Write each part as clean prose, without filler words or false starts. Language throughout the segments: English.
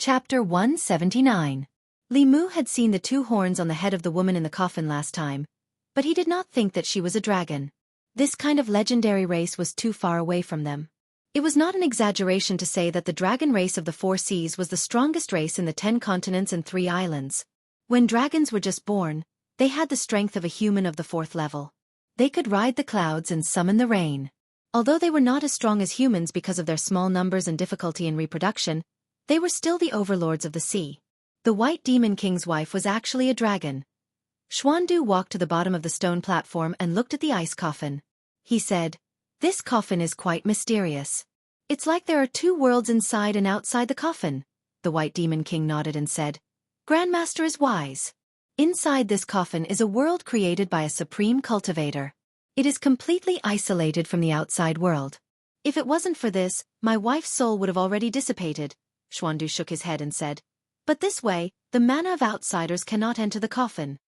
Chapter 179. Li Mu had seen the two horns on the head of the woman in the coffin last time, but he did not think that she was a dragon. This kind of legendary race was too far away from them. It was not an exaggeration to say that the dragon race of the four seas was the strongest race in the 10 continents and 3 islands. When dragons were just born, they had the strength of a human of the 4th level. They could ride the clouds and summon the rain. Although they were not as strong as humans because of their small numbers and difficulty in reproduction, they were still the overlords of the sea. The White Demon King's wife was actually a dragon. Xuandu walked to the bottom of the stone platform and looked at the ice coffin. He said, "This coffin is quite mysterious. It's like there are 2 worlds inside and outside the coffin." The White Demon King nodded and said, "Grandmaster is wise. Inside this coffin is a world created by a supreme cultivator. It is completely isolated from the outside world. If it wasn't for this, my wife's soul would have already dissipated." Xuandu shook his head and said, "But this way, the mana of outsiders cannot enter the coffin."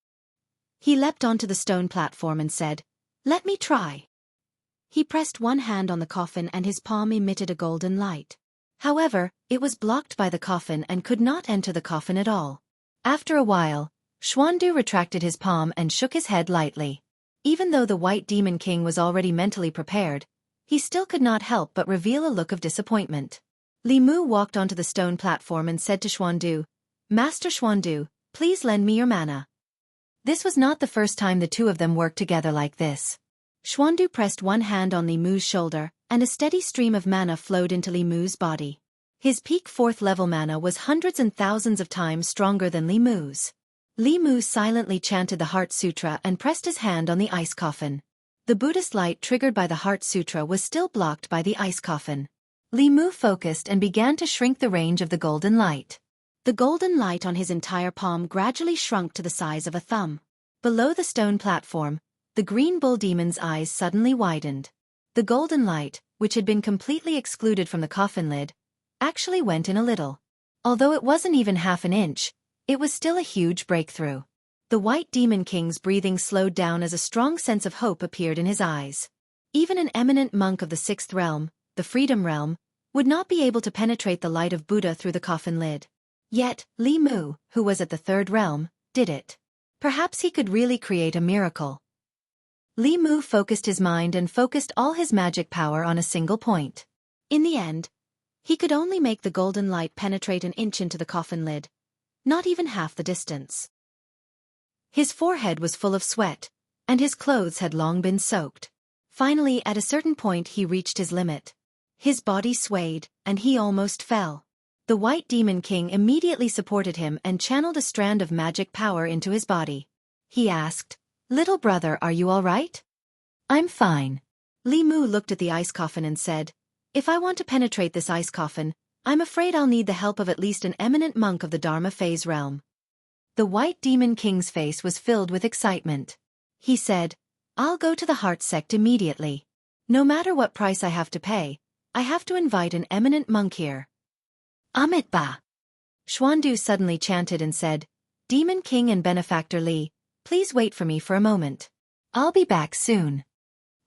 He leapt onto the stone platform and said, "Let me try." He pressed one hand on the coffin and his palm emitted a golden light. However, it was blocked by the coffin and could not enter the coffin at all. After a while, Xuandu retracted his palm and shook his head lightly. Even though the White Demon King was already mentally prepared, he still could not help but reveal a look of disappointment. Li Mu walked onto the stone platform and said to Xuandu, "Master Xuandu, please lend me your mana." This was not the first time the two of them worked together like this. Xuandu pressed one hand on Li Mu's shoulder, and a steady stream of mana flowed into Li Mu's body. His peak 4th level mana was hundreds and thousands of times stronger than Li Mu's. Li Mu silently chanted the Heart Sutra and pressed his hand on the ice coffin. The Buddhist light triggered by the Heart Sutra was still blocked by the ice coffin. Li Mu focused and began to shrink the range of the golden light. The golden light on his entire palm gradually shrunk to the size of a thumb. Below the stone platform, the green bull demon's eyes suddenly widened. The golden light, which had been completely excluded from the coffin lid, actually went in a little. Although it wasn't even half an inch, it was still a huge breakthrough. The White Demon King's breathing slowed down as a strong sense of hope appeared in his eyes. Even an eminent monk of the 6th realm, the Freedom Realm, would not be able to penetrate the light of Buddha through the coffin lid. Yet, Li Mu, who was at the 3rd realm, did it. Perhaps he could really create a miracle. Li Mu focused his mind and focused all his magic power on a single point. In the end, he could only make the golden light penetrate an inch into the coffin lid, not even half the distance. His forehead was full of sweat, and his clothes had long been soaked. Finally, at a certain point he reached his limit. His body swayed, and he almost fell. The White Demon King immediately supported him and channeled a strand of magic power into his body. He asked, "Little brother, are you all right?" "I'm fine." Li Mu looked at the ice coffin and said, "If I want to penetrate this ice coffin, I'm afraid I'll need the help of at least an eminent monk of the Dharma phase realm." The White Demon King's face was filled with excitement. He said, "I'll go to the Heart Sect immediately. No matter what price I have to pay, I have to invite an eminent monk here." "Amitba!" Xuandu suddenly chanted and said, "Demon King and Benefactor Li, please wait for me for a moment. I'll be back soon."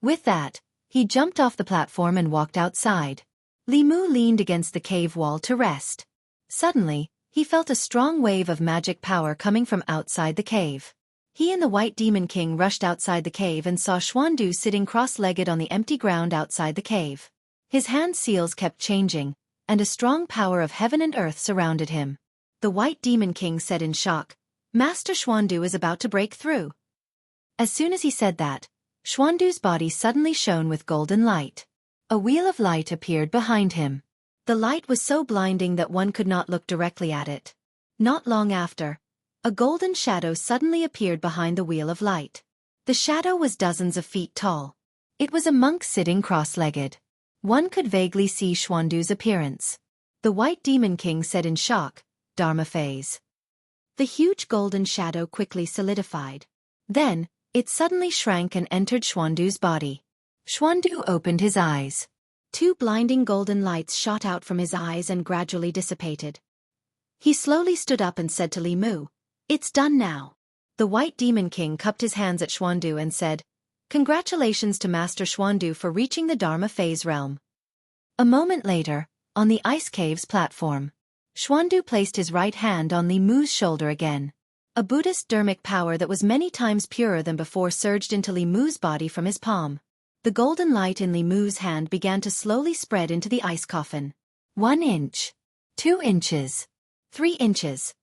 With that, he jumped off the platform and walked outside. Li Mu leaned against the cave wall to rest. Suddenly, he felt a strong wave of magic power coming from outside the cave. He and the White Demon King rushed outside the cave and saw Xuandu sitting cross-legged on the empty ground outside the cave. His hand seals kept changing, and a strong power of heaven and earth surrounded him. The White Demon King said in shock, "Master Xuandu is about to break through." As soon as he said that, Xuandu's body suddenly shone with golden light. A wheel of light appeared behind him. The light was so blinding that one could not look directly at it. Not long after, a golden shadow suddenly appeared behind the wheel of light. The shadow was dozens of feet tall. It was a monk sitting cross-legged. One could vaguely see Xuandu's appearance. The White Demon King said in shock, "Dharma phase." The huge golden shadow quickly solidified. Then, it suddenly shrank and entered Xuandu's body. Xuandu opened his eyes. 2 blinding golden lights shot out from his eyes and gradually dissipated. He slowly stood up and said to Li Mu, "It's done now." The White Demon King cupped his hands at Xuandu and said, "Congratulations to Master Xuandu for reaching the Dharma phase realm." A moment later, on the ice cave's platform, Xuandu placed his right hand on Li Mu's shoulder again. A Buddhist dharmic power that was many times purer than before surged into Li Mu's body from his palm. The golden light in Li Mu's hand began to slowly spread into the ice coffin. 1 inch. 2 inches. 3 inches.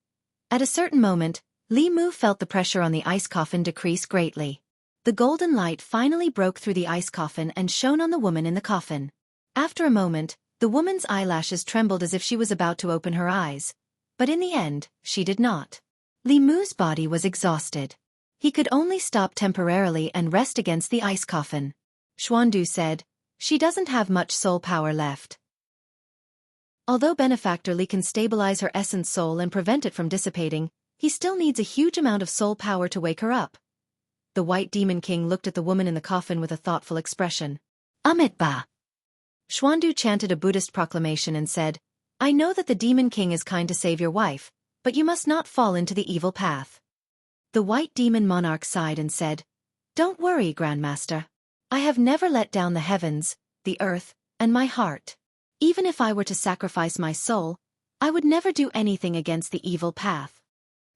At a certain moment, Li Mu felt the pressure on the ice coffin decrease greatly. The golden light finally broke through the ice coffin and shone on the woman in the coffin. After a moment, the woman's eyelashes trembled as if she was about to open her eyes. But in the end, she did not. Li Mu's body was exhausted. He could only stop temporarily and rest against the ice coffin. Xuandu said, "She doesn't have much soul power left." Although Benefactor Li can stabilize her essence soul and prevent it from dissipating, he still needs a huge amount of soul power to wake her up. The White Demon King looked at the woman in the coffin with a thoughtful expression. Amitba. Xuandu chanted a Buddhist proclamation and said, "I know that the Demon King is kind to save your wife, but you must not fall into the evil path." The White Demon Monarch sighed and said, "Don't worry, Grandmaster. I have never let down the heavens, the earth, and my heart. Even if I were to sacrifice my soul, I would never do anything against the evil path."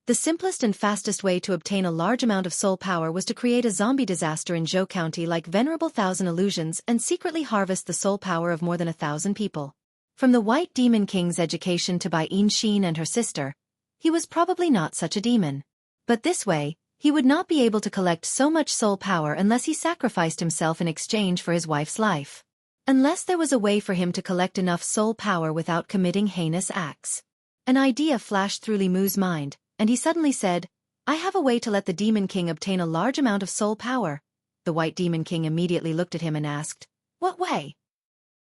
The simplest and fastest way to obtain a large amount of soul power was to create a zombie disaster in Zhou County like Venerable Thousand Illusions and secretly harvest the soul power of more than 1,000 people. From the White Demon King's education to Bai Xin and her sister, he was probably not such a demon. But this way, he would not be able to collect so much soul power unless he sacrificed himself in exchange for his wife's life. Unless there was a way for him to collect enough soul power without committing heinous acts. An idea flashed through Li Mu's mind, and he suddenly said, "I have a way to let the Demon King obtain a large amount of soul power." The White Demon King immediately looked at him and asked, "What way?"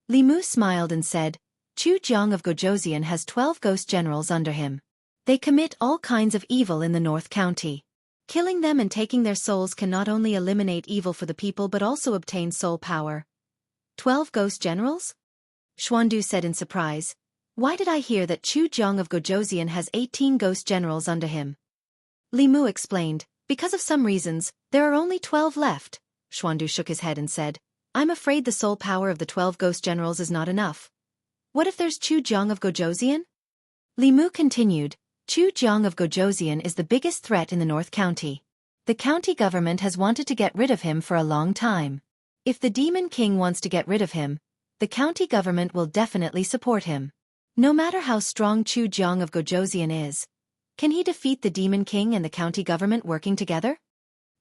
Li Mu smiled and said, "Chu Jiang of Gojoseon has 12 ghost generals under him. They commit all kinds of evil in the North County. Killing them and taking their souls can not only eliminate evil for the people but also obtain soul power." 12 ghost generals? Xuandu said in surprise. "Why did I hear that Chu Jiang of Gojoseon has 18 ghost generals under him?" Li Mu explained, "Because of some reasons, there are only 12 left." Xuandu shook his head and said, "I'm afraid the soul power of the 12 ghost generals is not enough. What if there's Chu Jiang of Gojoseon?" Li Mu continued, "Chu Jiang of Gojoseon is the biggest threat in the North County. The county government has wanted to get rid of him for a long time. If the Demon King wants to get rid of him, the county government will definitely support him. No matter how strong Chu Jiang of Gojoseon is, can he defeat the Demon King and the county government working together?"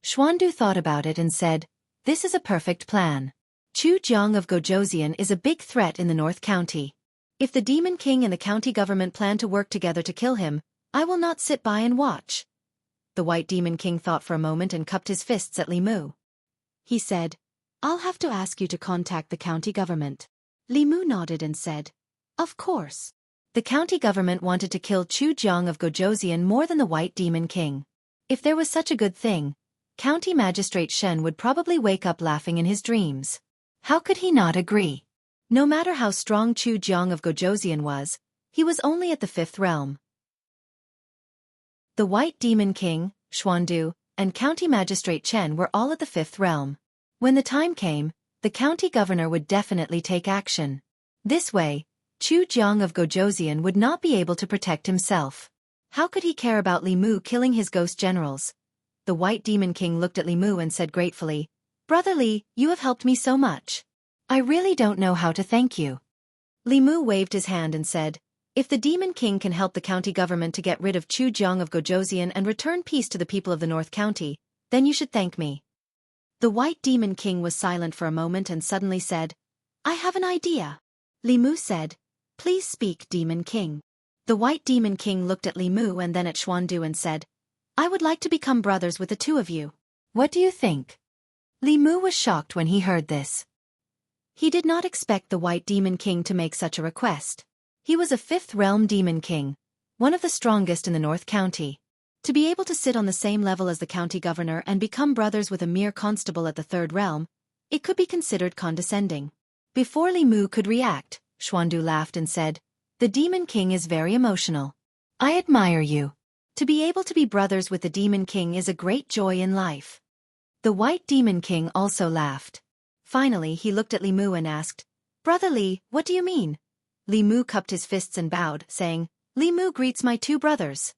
Xuandu thought about it and said, "This is a perfect plan. Chu Jiang of Gojoseon is a big threat in the North County. If the Demon King and the county government plan to work together to kill him, I will not sit by and watch." The White Demon King thought for a moment and cupped his fists at Li Mu. He said, "I'll have to ask you to contact the county government." Li Mu nodded and said, "Of course." The county government wanted to kill Chu Jiang of Gojoseon more than the White Demon King. If there was such a good thing, County Magistrate Shen would probably wake up laughing in his dreams. How could he not agree? No matter how strong Chu Jiang of Gojoseon was, he was only at the 5th realm. The White Demon King, Xuandu, and County Magistrate Chen were all at the 5th realm. When the time came, the county governor would definitely take action. This way, Chu Jiang of Gojoseon would not be able to protect himself. How could he care about Li Mu killing his ghost generals? The White Demon King looked at Li Mu and said gratefully, "Brother Li, you have helped me so much. I really don't know how to thank you." Li Mu waved his hand and said, "If the Demon King can help the county government to get rid of Chu Jiang of Gojoseon and return peace to the people of the North County, then you should thank me." The White Demon King was silent for a moment and suddenly said, "I have an idea." Li Mu said, "Please speak, Demon King." The White Demon King looked at Li Mu and then at Xuandu and said, "I would like to become brothers with the two of you. What do you think?" Li Mu was shocked when he heard this. He did not expect the White Demon King to make such a request. He was a 5th realm Demon King, one of the strongest in the North County. To be able to sit on the same level as the county governor and become brothers with a mere constable at the 3rd realm, it could be considered condescending. Before Li Mu could react, Xuandu laughed and said, "The Demon King is very emotional. I admire you. To be able to be brothers with the Demon King is a great joy in life." The White Demon King also laughed. Finally he looked at Li Mu and asked, "Brother Li, what do you mean?" Li Mu cupped his fists and bowed, saying, Li Mu greets my two brothers.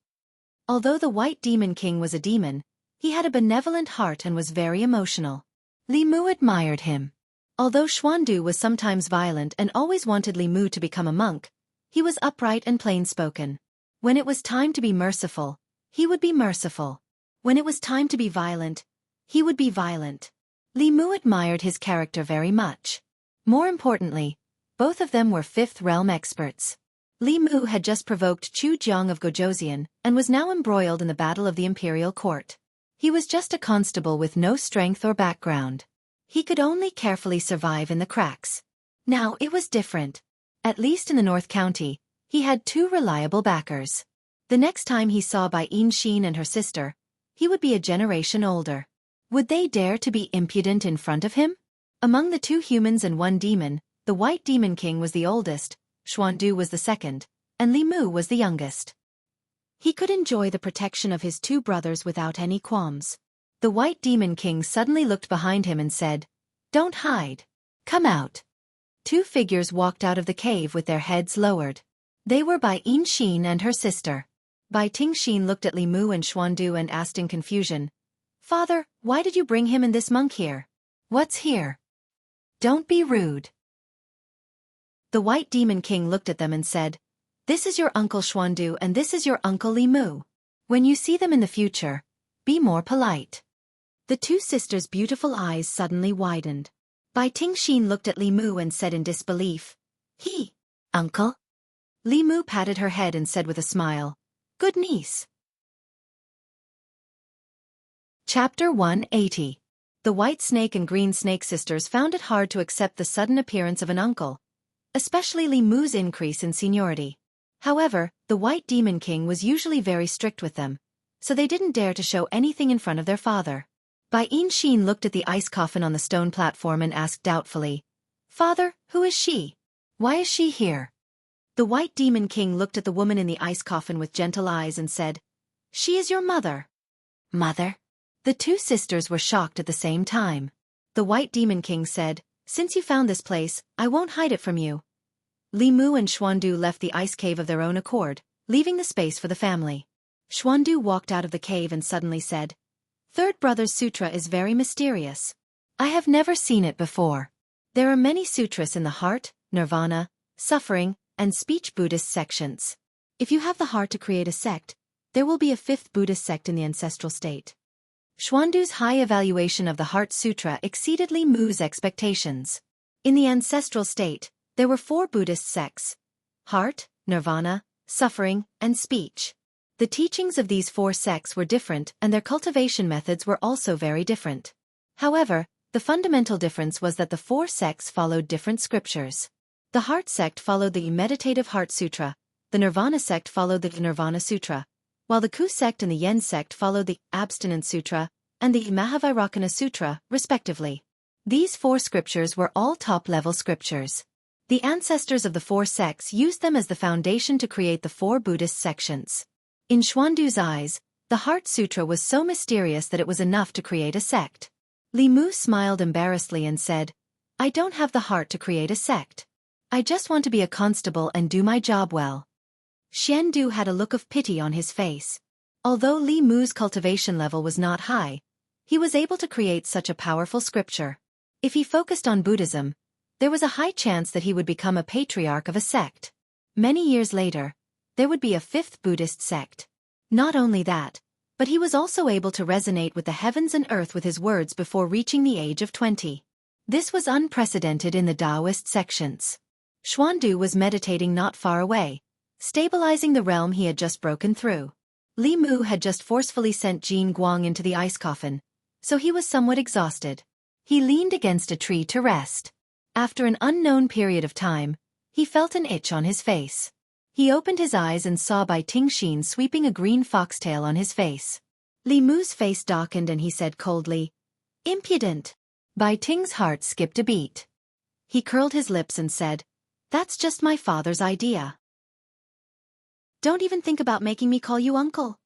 Although the White Demon King was a demon, he had a benevolent heart and was very emotional. Li Mu admired him. Although Xuandu was sometimes violent and always wanted Li Mu to become a monk, he was upright and plain-spoken. When it was time to be merciful, he would be merciful. When it was time to be violent, he would be violent. Li Mu admired his character very much. More importantly, both of them were fifth realm experts. Li Mu had just provoked Chu Jiang of Gojoseon and was now embroiled in the battle of the imperial court. He was just a constable with no strength or background. He could only carefully survive in the cracks. Now it was different. At least in the North County, he had two reliable backers. The next time he saw Bai Yinxin and her sister, he would be a generation older. Would they dare to be impudent in front of him? Among the two humans and one demon, the White Demon King was the oldest, Xuandu was the second, and Li Mu was the youngest. He could enjoy the protection of his two brothers without any qualms. The White Demon King suddenly looked behind him and said, "Don't hide. Come out." Two figures walked out of the cave with their heads lowered. They were Bai Yinxin and her sister. Bai Tingxin looked at Li Mu and Xuandu and asked in confusion, "Father, why did you bring him and this monk here? What's here? Don't be rude." The White Demon King looked at them and said, "This is your uncle Xuandu and this is your uncle Li Mu. When you see them in the future, be more polite." The two sisters' beautiful eyes suddenly widened. Bai Tingxin looked at Li Mu and said in disbelief, "Uncle?" Li Mu patted her head and said with a smile, "Good niece." Chapter 180. The White Snake and Green Snake sisters found it hard to accept the sudden appearance of an uncle, especially Li Mu's increase in seniority. However, the White Demon King was usually very strict with them, so they didn't dare to show anything in front of their father. Bai Yinxin looked at the ice coffin on the stone platform and asked doubtfully, "Father, who is she? Why is she here?" The White Demon King looked at the woman in the ice coffin with gentle eyes and said, "She is your mother." "Mother?" The two sisters were shocked at the same time. The White Demon King said, "Since you found this place, I won't hide it from you." Li Mu and Xuandu left the ice cave of their own accord, leaving the space for the family. Xuandu walked out of the cave and suddenly said, "Third Brother's Sutra is very mysterious. I have never seen it before. There are many sutras in the heart, nirvana, suffering, and speech Buddhist sections. If you have the heart to create a sect, there will be a fifth Buddhist sect in the ancestral state." Xuandu's high evaluation of the Heart Sutra exceeded Li Mu's expectations. In the ancestral state, there were 4 Buddhist sects: heart, nirvana, suffering, and speech. The teachings of these 4 sects were different and their cultivation methods were also very different. However, the fundamental difference was that the 4 sects followed different scriptures. The Heart sect followed the Meditative Heart Sutra, the Nirvana sect followed the Nirvana Sutra, while the Ku sect and the Yen sect followed the Abstinence Sutra and the Mahavairakana Sutra, respectively. These 4 scriptures were all top-level scriptures. The ancestors of the 4 sects used them as the foundation to create the 4 Buddhist sections. In Xuandu's eyes, the Heart Sutra was so mysterious that it was enough to create a sect. Li Mu smiled embarrassedly and said, "I don't have the heart to create a sect. I just want to be a constable and do my job well." Xiandu had a look of pity on his face. Although Li Mu's cultivation level was not high, he was able to create such a powerful scripture. If he focused on Buddhism, there was a high chance that he would become a patriarch of a sect. Many years later, there would be a 5th Buddhist sect. Not only that, but he was also able to resonate with the heavens and earth with his words before reaching the age of 20. This was unprecedented in the Taoist sections. Xuandu was meditating not far away, stabilizing the realm he had just broken through. Li Mu had just forcefully sent Jin Guang into the ice coffin, so he was somewhat exhausted. He leaned against a tree to rest. After an unknown period of time, he felt an itch on his face. He opened his eyes and saw Bai Tingxin sweeping a green foxtail on his face. Li Mu's face darkened and he said coldly, "Impudent." Bai Ting's heart skipped a beat. He curled his lips and said, "That's just my father's idea. Don't even think about making me call you uncle."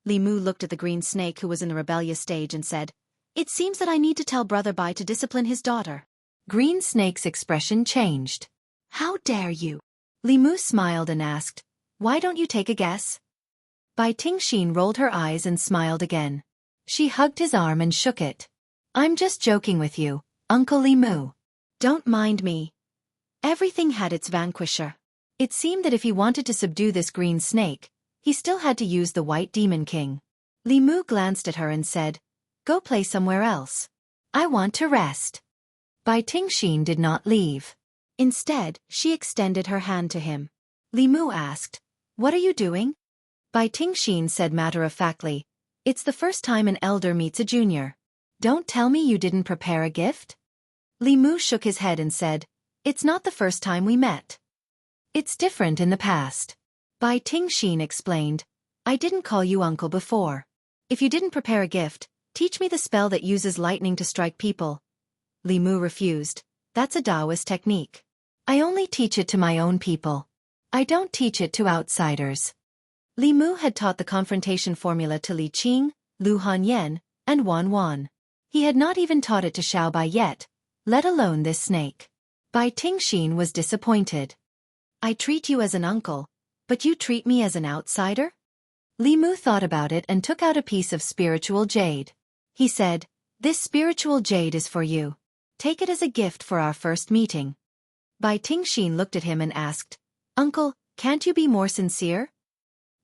Li Mu looked at the green snake who was in the rebellious stage and said, "It seems that I need to tell Brother Bai to discipline his daughter." Green Snake's expression changed. "How dare you?" Li Mu smiled and asked, Why don't you take a guess? Bai Tingxin rolled her eyes and smiled again. She hugged his arm and shook it. I'm just joking with you, Uncle Li Mu. Don't mind me. Everything had its vanquisher. It seemed that if he wanted to subdue this green snake, he still had to use the White Demon King. Li Mu glanced at her and said, Go play somewhere else. I want to rest. Bai Tingxin did not leave. Instead, she extended her hand to him. Li Mu asked, What are you doing? Bai Tingxin said matter-of-factly, It's the first time an elder meets a junior. Don't tell me you didn't prepare a gift? Li Mu shook his head and said, It's not the first time we met. It's different in the past. Bai Tingxin explained, I didn't call you uncle before. If you didn't prepare a gift, teach me the spell that uses lightning to strike people. Li Mu refused. That's a Taoist technique. I only teach it to my own people. I don't teach it to outsiders. Li Mu had taught the confrontation formula to Li Qing, Lu Hanyan, and Wan Wan. He had not even taught it to Xiao Bai yet, let alone this snake. Bai Tingxin was disappointed. I treat you as an uncle, but you treat me as an outsider? Li Mu thought about it and took out a piece of spiritual jade. He said, This spiritual jade is for you. Take it as a gift for our first meeting. Bai Tingxin looked at him and asked, Uncle, can't you be more sincere?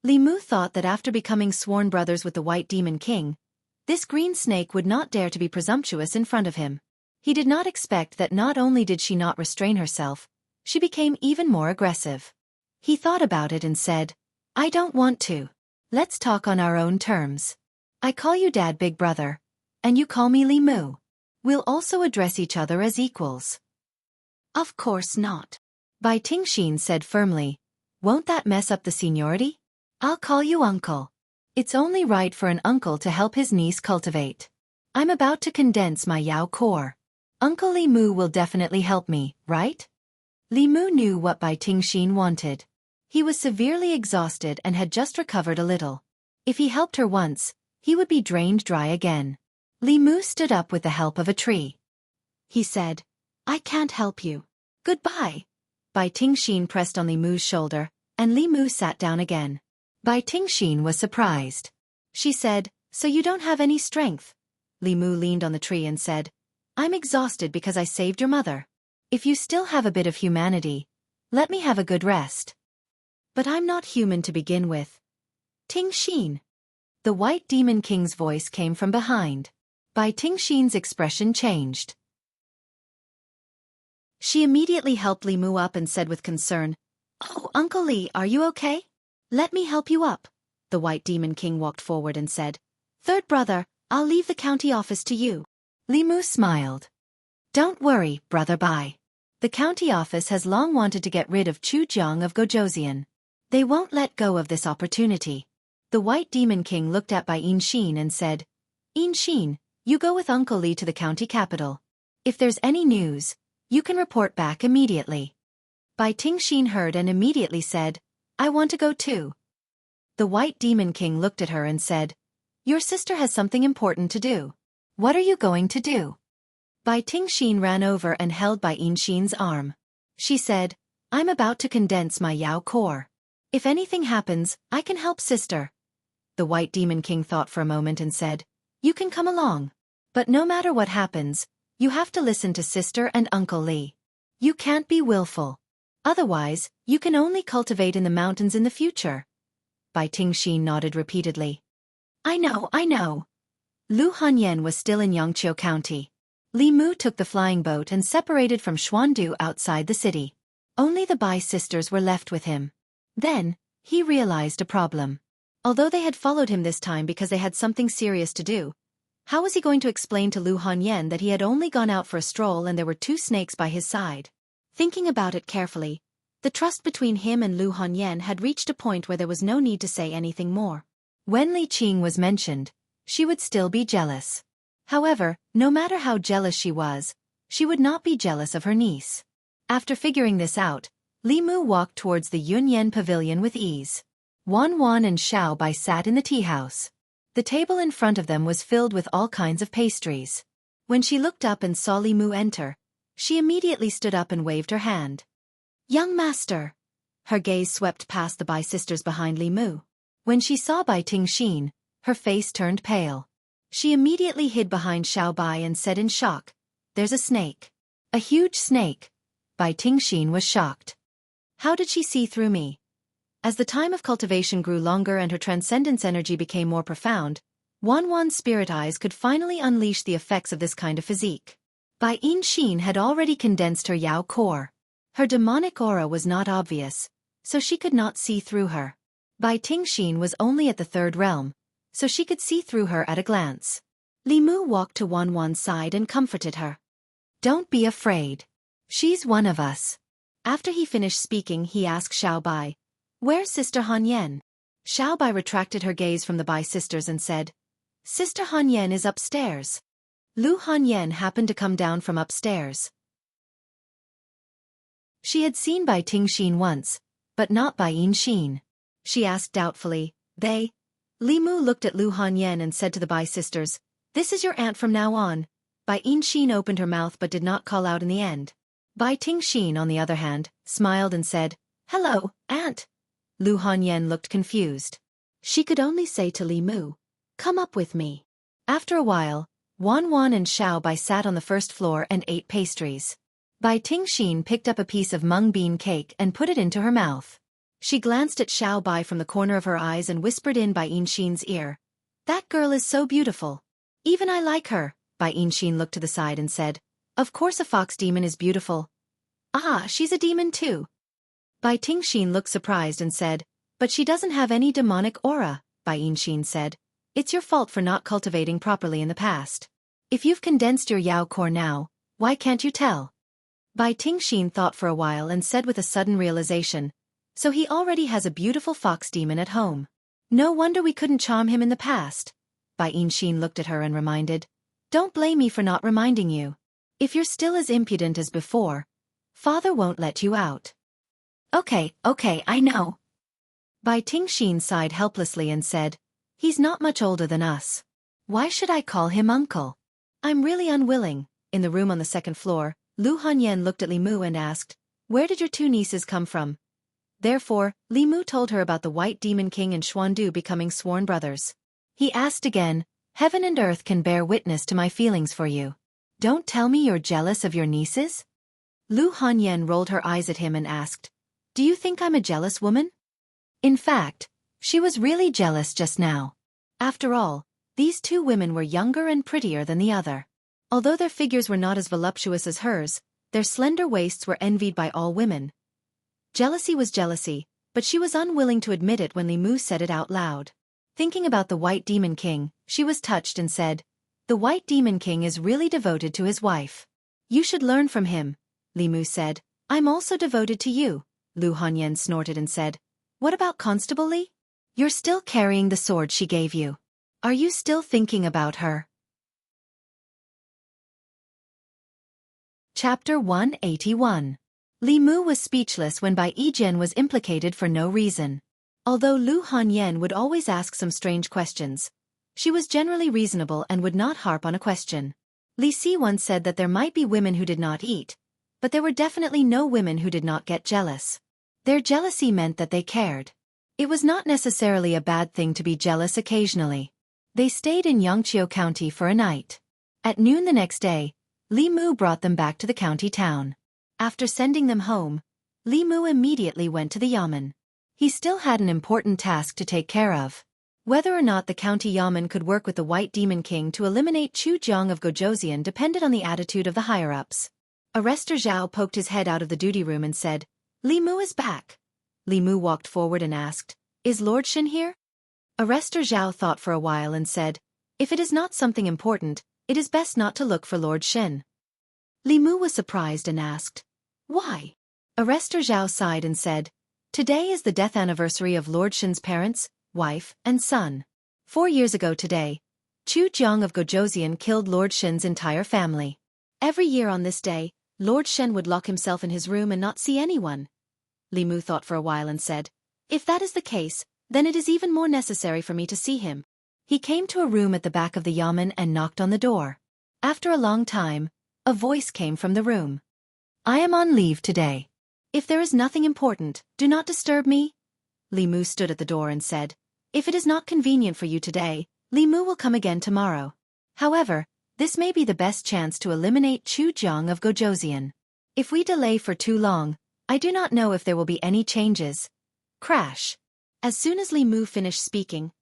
Li Mu thought that after becoming sworn brothers with the White Demon King, this green snake would not dare to be presumptuous in front of him. He did not expect that not only did she not restrain herself, she became even more aggressive. He thought about it and said, I don't want to. Let's talk on our own terms. I call you Dad Big Brother, and you call me Li Mu. We'll also address each other as equals. Of course not. Bai Tingxin said firmly, Won't that mess up the seniority? I'll call you uncle. It's only right for an uncle to help his niece cultivate. I'm about to condense my Yao core. Uncle Li Mu will definitely help me, right? Li Mu knew what Bai Tingxin wanted. He was severely exhausted and had just recovered a little. If he helped her once, he would be drained dry again. Li Mu stood up with the help of a tree. He said, I can't help you. Goodbye. Bai Tingxin pressed on Li Mu's shoulder, and Li Mu sat down again. Bai Tingxin was surprised. She said, So you don't have any strength? Li Mu leaned on the tree and said, I'm exhausted because I saved your mother. If you still have a bit of humanity, let me have a good rest. But I'm not human to begin with. Tingxin. The White Demon King's voice came from behind. Bai Tingxin's expression changed. She immediately helped Li Mu up and said with concern, Oh, Uncle Li, are you okay? Let me help you up. The White Demon King walked forward and said, Third brother, I'll leave the county office to you. Li Mu smiled. Don't worry, Brother Bai. The county office has long wanted to get rid of Chu Jiang of Gojoseon. They won't let go of this opportunity. The White Demon King looked at Bai Yin and said, Yin, you go with Uncle Li to the county capital. If there's any news, you can report back immediately. Bai Tingxin heard and immediately said, I want to go too. The White Demon King looked at her and said, Your sister has something important to do. What are you going to do? Bai Tingxin ran over and held Bai Yinxin's arm. She said, I'm about to condense my Yao core. If anything happens, I can help sister. The White Demon King thought for a moment and said, You can come along. But no matter what happens, you have to listen to sister and Uncle Li. You can't be willful. Otherwise, you can only cultivate in the mountains in the future. Bai Tingxin nodded repeatedly. I know. Lu Hanyan was still in Yangqiu County. Li Mu took the flying boat and separated from Xuandu outside the city. Only the Bai sisters were left with him. Then, he realized a problem. Although they had followed him this time because they had something serious to do, how was he going to explain to Lu Hanyan that he had only gone out for a stroll and there were two snakes by his side? Thinking about it carefully, the trust between him and Lu Hanyan had reached a point where there was no need to say anything more. When Li Qing was mentioned, she would still be jealous. However, no matter how jealous she would not be jealous of her niece. After figuring this out, Li Mu walked towards the Yunyan pavilion with ease. Wan Wan and Xiao Bai sat in the tea house. The table in front of them was filled with all kinds of pastries. When she looked up and saw Li Mu enter, she immediately stood up and waved her hand. Young master. Her gaze swept past the Bai sisters behind Li Mu. When she saw Bai Tingxin, her face turned pale. She immediately hid behind Xiao Bai and said in shock, "There's a snake." "A huge snake." Bai Tingxin was shocked. How did she see through me? As the time of cultivation grew longer and her transcendence energy became more profound, Wanwan's spirit eyes could finally unleash the effects of this kind of physique. Bai Yinxin had already condensed her Yao core. Her demonic aura was not obvious, so she could not see through her. Bai Tingxin was only at the third realm, so she could see through her at a glance. Li Mu walked to Wanwan's side and comforted her. "Don't be afraid. She's one of us." After he finished speaking, he asked Xiao Bai, "Where's Sister Han Yan?" Xiao Bai retracted her gaze from the Bai sisters and said, "Sister Han Yan is upstairs." Lu Han Yan happened to come down from upstairs. She had seen Bai Tingxin once, but not Bai Yinxin. She asked doubtfully, "They?" Li Mu looked at Lu Han Yan and said to the Bai sisters, "This is your aunt from now on." Bai Yinxin opened her mouth but did not call out in the end. Bai Tingxin, on the other hand, smiled and said, "Hello, aunt." Lu Han Yan looked confused. She could only say to Li Mu, "Come up with me." After a while, Wanwan and Xiao Bai sat on the first floor and ate pastries. Bai Tingxin picked up a piece of mung bean cake and put it into her mouth. She glanced at Xiao Bai from the corner of her eyes and whispered in Bai Yinxin's ear, "That girl is so beautiful. Even I like her." Bai Yinxin looked to the side and said, "Of course a fox demon is beautiful." "Ah, she's a demon too." Bai Tingxin looked surprised and said, "But she doesn't have any demonic aura." Bai Yinxin said, "It's your fault for not cultivating properly in the past. If you've condensed your Yao core now, why can't you tell?" Bai Tingxin thought for a while and said with a sudden realization, "So he already has a beautiful fox demon at home. No wonder we couldn't charm him in the past." Bai Yinxin looked at her and reminded, "Don't blame me for not reminding you. If you're still as impudent as before, Father won't let you out." Okay, I know." Bai Tingxin sighed helplessly and said, "He's not much older than us. Why should I call him uncle? I'm really unwilling." In the room on the second floor, Lu Hanyan looked at Li Mu and asked, "Where did your two nieces come from?" Therefore, Li Mu told her about the White Demon King and Xuandu becoming sworn brothers. He asked again, "Heaven and earth can bear witness to my feelings for you. Don't tell me you're jealous of your nieces?" Lu Hanyan rolled her eyes at him and asked, "Do you think I'm a jealous woman?" In fact, she was really jealous just now. After all, these two women were younger and prettier than the other. Although their figures were not as voluptuous as hers, their slender waists were envied by all women. Jealousy was jealousy, but she was unwilling to admit it when Li Mu said it out loud. Thinking about the White Demon King, she was touched and said, "The White Demon King is really devoted to his wife. You should learn from him." Li Mu said, "I'm also devoted to you." Lu Hanyan snorted and said, "What about Constable Li? You're still carrying the sword she gave you. Are you still thinking about her?" Chapter 181. Li Mu was speechless when Bai Yijian was implicated for no reason. Although Lu Hanyan would always ask some strange questions, she was generally reasonable and would not harp on a question. Li Si once said that there might be women who did not eat, but there were definitely no women who did not get jealous. Their jealousy meant that they cared. It was not necessarily a bad thing to be jealous occasionally. They stayed in Xianxia County for a night. At noon the next day, Li Mu brought them back to the county town. After sending them home, Li Mu immediately went to the yamen. He still had an important task to take care of. Whether or not the county yamen could work with the White Demon King to eliminate Chu Jiang of Gojoseon depended on the attitude of the higher-ups. Arrestor Zhao poked his head out of the duty room and said, "Li Mu is back." Li Mu walked forward and asked, "Is Lord Shin here?" Arrestor Zhao thought for a while and said, "If it is not something important, it is best not to look for Lord Shin." Li Mu was surprised and asked, "Why?" Arrestor Zhao sighed and said, "Today is the death anniversary of Lord Shin's parents, wife, and son. 4 years ago today, Chu Jiang of Gojoseon killed Lord Shin's entire family. Every year on this day, Lord Shen would lock himself in his room and not see anyone." Li Mu thought for a while and said, "If that is the case, then it is even more necessary for me to see him." He came to a room at the back of the yamen and knocked on the door. After a long time, a voice came from the room. "I am on leave today. If there is nothing important, do not disturb me. Li Mu stood at the door and said, if it is not convenient for you today, Li Mu will come again tomorrow. However, this may be the best chance to eliminate Chu Jiang of Gojoseon. If we delay for too long, I do not know if there will be any changes. Crash. As soon as Li Mu finished speaking,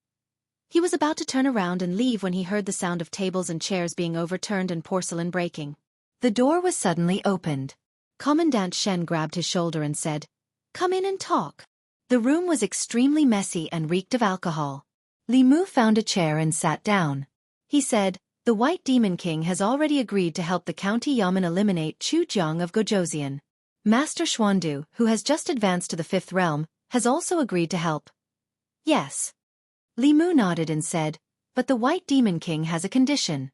he was about to turn around and leave when he heard the sound of tables and chairs being overturned and porcelain breaking. The door was suddenly opened. Commandant Shen grabbed his shoulder and said, come in and talk. The room was extremely messy and reeked of alcohol. Li Mu found a chair and sat down. He said, the White Demon King has already agreed to help the county yamen eliminate Chu Jiang of Gojoseon. Master Xuandu, who has just advanced to the 5th realm, has also agreed to help. Yes. Li Mu nodded and said, but the White Demon King has a condition.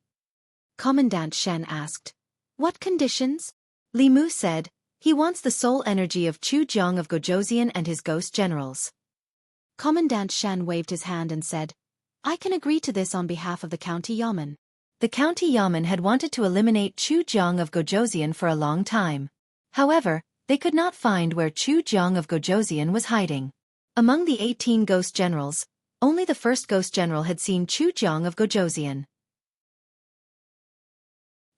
Commandant Shen asked, what conditions? Li Mu said, he wants the soul energy of Chu Jiang of Gojoseon and his ghost generals. Commandant Shen waved his hand and said, I can agree to this on behalf of the county yamen. The county yamen had wanted to eliminate Chu Jiang of Gojoseon for a long time. However, they could not find where Chu Jiang of Gojoseon was hiding. Among the 18 ghost generals, only the first ghost general had seen Chu Jiang of Gojoseon.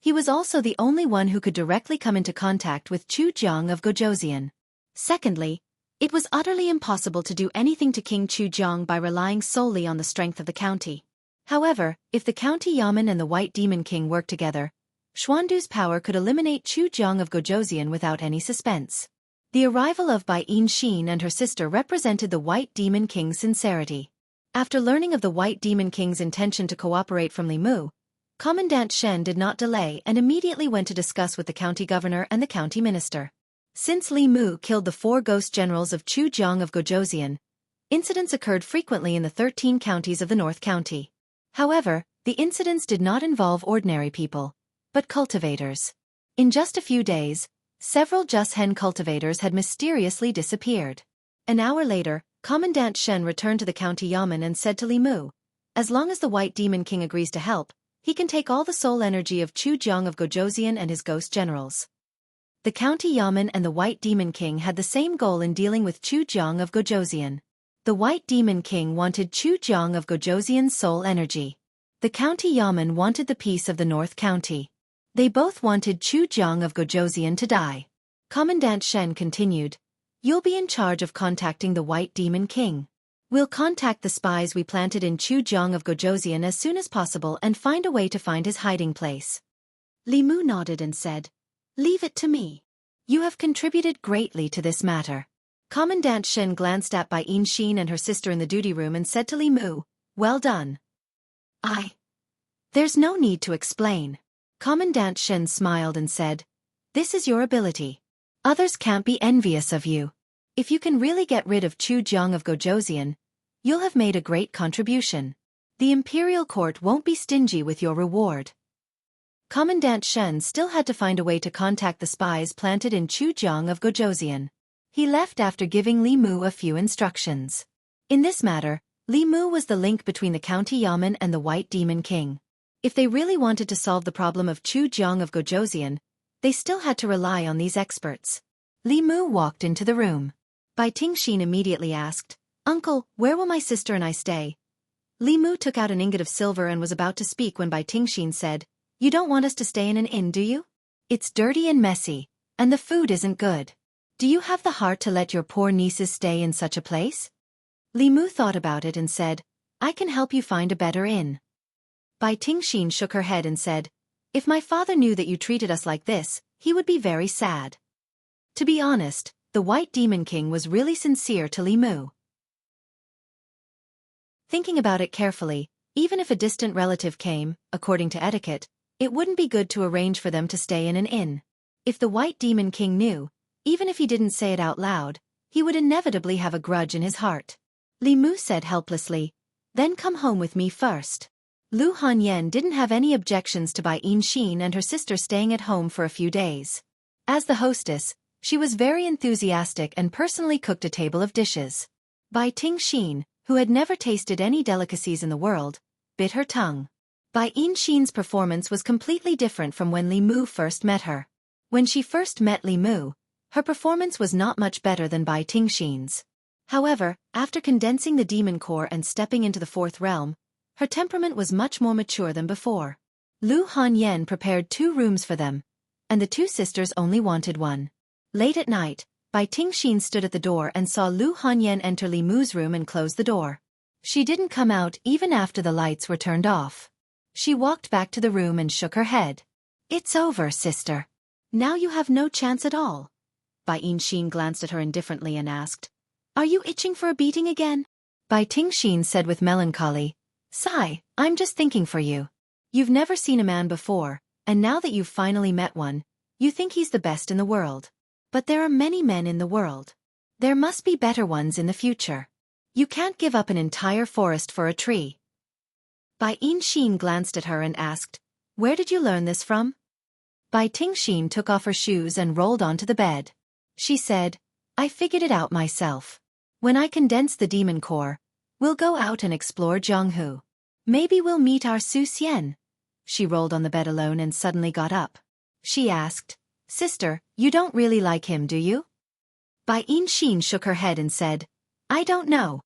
He was also the only one who could directly come into contact with Chu Jiang of Gojoseon. Secondly, it was utterly impossible to do anything to King Chu Jiang by relying solely on the strength of the county. However, if the county yamen and the White Demon King worked together, Xuandu's power could eliminate Chu Jiang of Gojoseon without any suspense. The arrival of Bai Xin and her sister represented the White Demon King's sincerity. After learning of the White Demon King's intention to cooperate from Li Mu, Commandant Shen did not delay and immediately went to discuss with the county governor and the county minister. Since Li Mu killed the 4 ghost generals of Chu Jiang of Gojoseon, incidents occurred frequently in the 13 counties of the North County. However, the incidents did not involve ordinary people, but cultivators. In just a few days, several Hen cultivators had mysteriously disappeared. An hour later, Commandant Shen returned to the county yamen and said to Li Mu, as long as the White Demon King agrees to help, he can take all the soul energy of Chu Jiang of Gojoseon and his ghost generals. The county yamen and the White Demon King had the same goal in dealing with Chu Jiang of Gojoseon. The White Demon King wanted Chu Jiang of Gojoseon's soul energy. The county yamen wanted the peace of the North County. They both wanted Chu Jiang of Gojoseon to die. Commandant Shen continued, you'll be in charge of contacting the White Demon King. We'll contact the spies we planted in Chu Jiang of Gojoseon as soon as possible and find a way to find his hiding place. Li Mu nodded and said, leave it to me. You have contributed greatly to this matter. Commandant Shen glanced at Bai Xin and her sister in the duty room and said to Li Mu, well done. There's no need to explain. Commandant Shen smiled and said, this is your ability. Others can't be envious of you. If you can really get rid of Chu Jiang of Gojoseon, you'll have made a great contribution. The imperial court won't be stingy with your reward. Commandant Shen still had to find a way to contact the spies planted in Chu Jiang of Gojoseon. He left after giving Li Mu a few instructions. In this matter, Li Mu was the link between the county yamen and the White Demon King. If they really wanted to solve the problem of Chu Jiang of Gojoseon, they still had to rely on these experts. Li Mu walked into the room. Bai Xin immediately asked, Uncle, where will my sister and I stay? Li Mu took out an ingot of silver and was about to speak when Bai Xin said, you don't want us to stay in an inn, do you? It's dirty and messy, and the food isn't good. Do you have the heart to let your poor nieces stay in such a place? Li Mu thought about it and said, I can help you find a better inn. Bai Xin shook her head and said, if my father knew that you treated us like this, he would be very sad. To be honest, the White Demon King was really sincere to Li Mu. Thinking about it carefully, even if a distant relative came, according to etiquette, it wouldn't be good to arrange for them to stay in an inn. If the White Demon King knew, even if he didn't say it out loud, he would inevitably have a grudge in his heart. Li Mu said helplessly, then come home with me first. Lu Hanyan didn't have any objections to Bai Xin and her sister staying at home for a few days. As the hostess, she was very enthusiastic and personally cooked a table of dishes. Bai Xin, who had never tasted any delicacies in the world, bit her tongue. Bai Xin's performance was completely different from when Li Mu first met her. When she first met Li Mu, Her performance was not much better than Bai Tingxin's. However, after condensing the demon core and stepping into the fourth realm, her temperament was much more mature than before. Lu Hanyan prepared 2 rooms for them, and the 2 sisters only wanted one. Late at night, Bai Tingxin stood at the door and saw Lu Hanyan enter Li Mu's room and close the door. She didn't come out even after the lights were turned off. She walked back to the room and shook her head. "It's over, sister. Now you have no chance at all." Bai Tingxin glanced at her indifferently and asked, "Are you itching for a beating again?" Bai Tingxin said with melancholy, "Sigh, I'm just thinking for you. You've never seen a man before, and now that you've finally met one, you think he's the best in the world. But there are many men in the world. There must be better ones in the future. You can't give up an entire forest for a tree." Bai Tingxin glanced at her and asked, "Where did you learn this from?" Bai Tingxin took off her shoes and rolled onto the bed. She said, "I figured it out myself. When I condense the demon core, we'll go out and explore Jianghu. Maybe we'll meet our Su Xian." She rolled on the bed alone and suddenly got up. She asked, "Sister, you don't really like him, do you?" Bai Tingxin shook her head and said, "I don't know."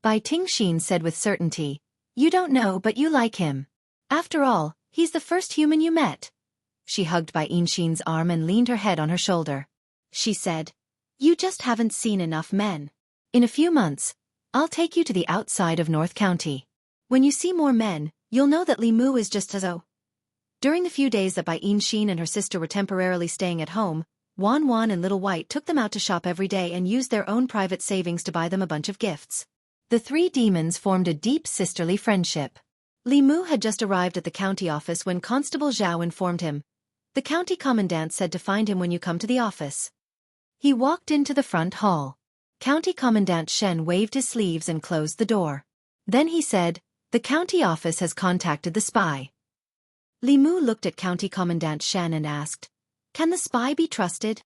Bai Tingxin said with certainty, "You don't know but you like him. After all, he's the first human you met." She hugged Bai Tingxin's arm and leaned her head on her shoulder. She said, "You just haven't seen enough men. In a few months, I'll take you to the outside of North County. When you see more men, you'll know that Li Mu is just as oh." During the few days that Bai Tingxin and her sister were temporarily staying at home, Wan Wan and Little White took them out to shop every day and used their own private savings to buy them a bunch of gifts. The 3 demons formed a deep sisterly friendship. Li Mu had just arrived at the county office when Constable Zhao informed him. "The county commandant said to find him when you come to the office." He walked into the front hall. County Commandant Shen waved his sleeves and closed the door. Then he said, "The county office has contacted the spy." Li Mu looked at County Commandant Shen and asked, "Can the spy be trusted?"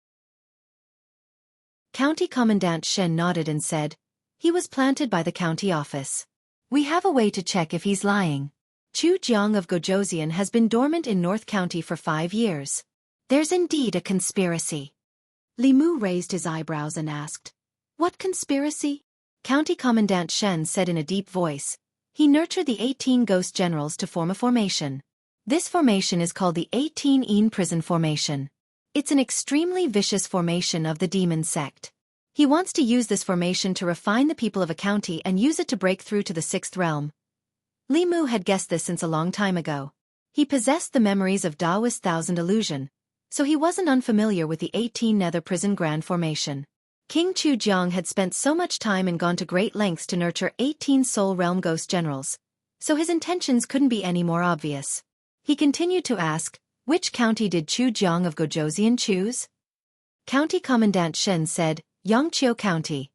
County Commandant Shen nodded and said, "He was planted by the county office. We have a way to check if he's lying. Chu Jiang of Gojoseon has been dormant in North County for 5 years. There's indeed a conspiracy." Li Mu raised his eyebrows and asked, "What conspiracy?" County Commandant Shen said in a deep voice, "He nurtured the 18 ghost generals to form a formation. This formation is called the 18 Prison Formation. It's an extremely vicious formation of the demon sect. He wants to use this formation to refine the people of a county and use it to break through to the 6th realm." Li Mu had guessed this since a long time ago. He possessed the memories of Taoist Thousand Illusion, so he wasn't unfamiliar with the 18 Nether Prison Grand Formation. King Chu Jiang had spent so much time and gone to great lengths to nurture 18 Soul Realm Ghost Generals, so his intentions couldn't be any more obvious. He continued to ask, "Which county did Chu Jiang of Gojoseon choose?" County Commandant Shen said, "Yangqiu County."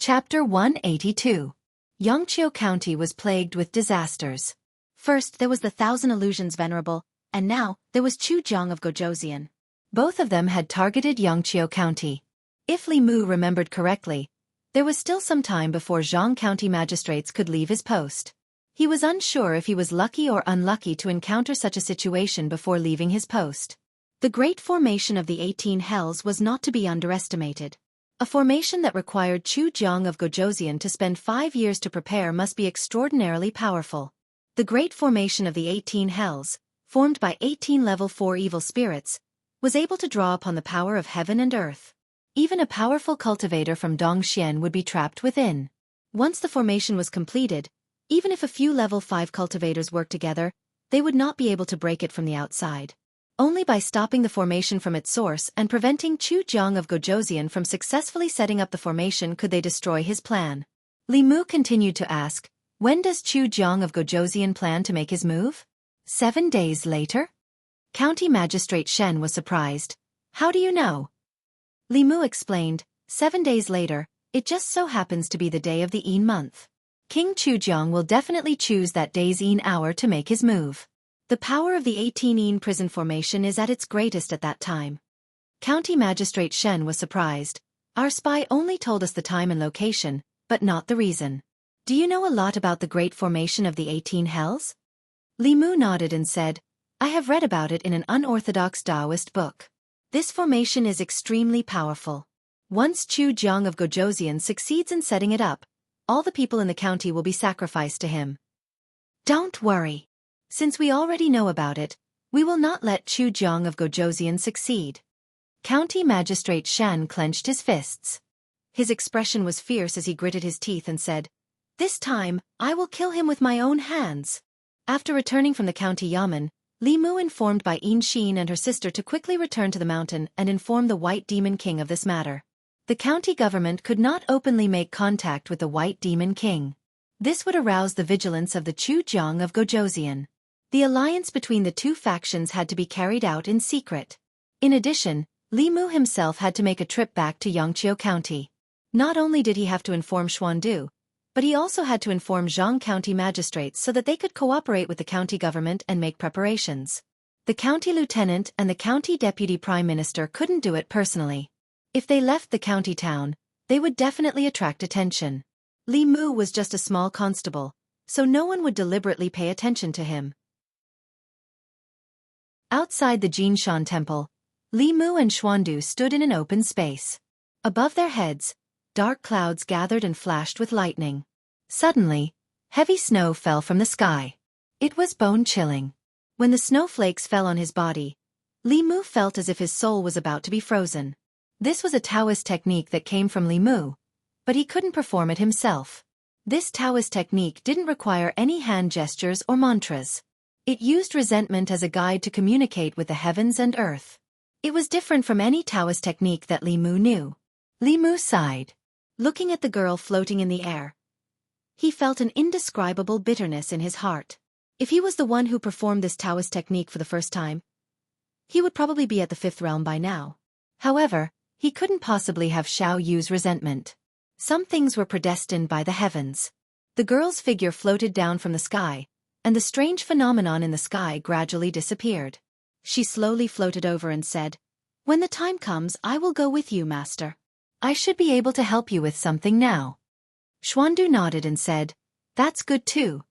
Chapter 182. Yangqiu County was plagued with disasters. First there was the Thousand Illusions Venerable, and now there was Chu Jiang of Gojoseon. Both of them had targeted Yangqiu County. If Li Mu remembered correctly, there was still some time before Zhang County magistrates could leave his post. He was unsure if he was lucky or unlucky to encounter such a situation before leaving his post. The great formation of the 18 Hells was not to be underestimated. A formation that required Chu Jiang of Gojoseon to spend 5 years to prepare must be extraordinarily powerful. The great formation of the 18 Hells, formed by 18 level 4 evil spirits, was able to draw upon the power of heaven and earth. Even a powerful cultivator from Dongxian would be trapped within. Once the formation was completed, even if a few level 5 cultivators worked together, they would not be able to break it from the outside. Only by stopping the formation from its source and preventing Chu Jiang of Gojoseon from successfully setting up the formation could they destroy his plan. Li Mu continued to ask, "When does Chu Jiang of Gojoseon plan to make his move?" 7 days later? County Magistrate Shen was surprised. "How do you know?" Li Mu explained, 7 days later, it just so happens to be the day of the Een month. King Chu Jiang will definitely choose that day's Een hour to make his move. The power of the 18 Een prison formation is at its greatest at that time. County Magistrate Shen was surprised. "Our spy only told us the time and location, but not the reason. Do you know a lot about the great formation of the 18 Hells?" Li Mu nodded and said, I have read about it in an unorthodox Taoist book. This formation is extremely powerful. Once Chu Jiang of Gojoseon succeeds in setting it up, all the people in the county will be sacrificed to him. Don't worry. Since we already know about it, we will not let Chu Jiang of Gojoseon succeed. County Magistrate Shan clenched his fists. His expression was fierce as he gritted his teeth and said, "This time, I will kill him with my own hands." After returning from the county yamen, Li Mu informed by Yin Xin and her sister to quickly return to the mountain and inform the White Demon King of this matter. The county government could not openly make contact with the White Demon King. This would arouse the vigilance of the Chu Jiang of Gojoseon. The alliance between the two factions had to be carried out in secret. In addition, Li Mu himself had to make a trip back to Yangqiu County. Not only did he have to inform Xuandu, but he also had to inform Jianghu County magistrates so that they could cooperate with the county government and make preparations. The county lieutenant and the county deputy prime minister couldn't do it personally. If they left the county town, they would definitely attract attention. Li Mu was just a small constable, so no one would deliberately pay attention to him. Outside the Jinshan temple, Li Mu and Xuandu stood in an open space. Above their heads, dark clouds gathered and flashed with lightning. Suddenly, heavy snow fell from the sky. It was bone-chilling. When the snowflakes fell on his body, Li Mu felt as if his soul was about to be frozen. This was a Taoist technique that came from Li Mu, but he couldn't perform it himself. This Taoist technique didn't require any hand gestures or mantras. It used resentment as a guide to communicate with the heavens and earth. It was different from any Taoist technique that Li Mu knew. Li Mu sighed. Looking at the girl floating in the air, he felt an indescribable bitterness in his heart. If he was the one who performed this Taoist technique for the first time, he would probably be at the fifth realm by now. However, he couldn't possibly have Xiao Yu's resentment. Some things were predestined by the heavens. The girl's figure floated down from the sky, and the strange phenomenon in the sky gradually disappeared. She slowly floated over and said, "When the time comes, I will go with you, master. I should be able to help you with something now." Xuandu nodded and said, "That's good too."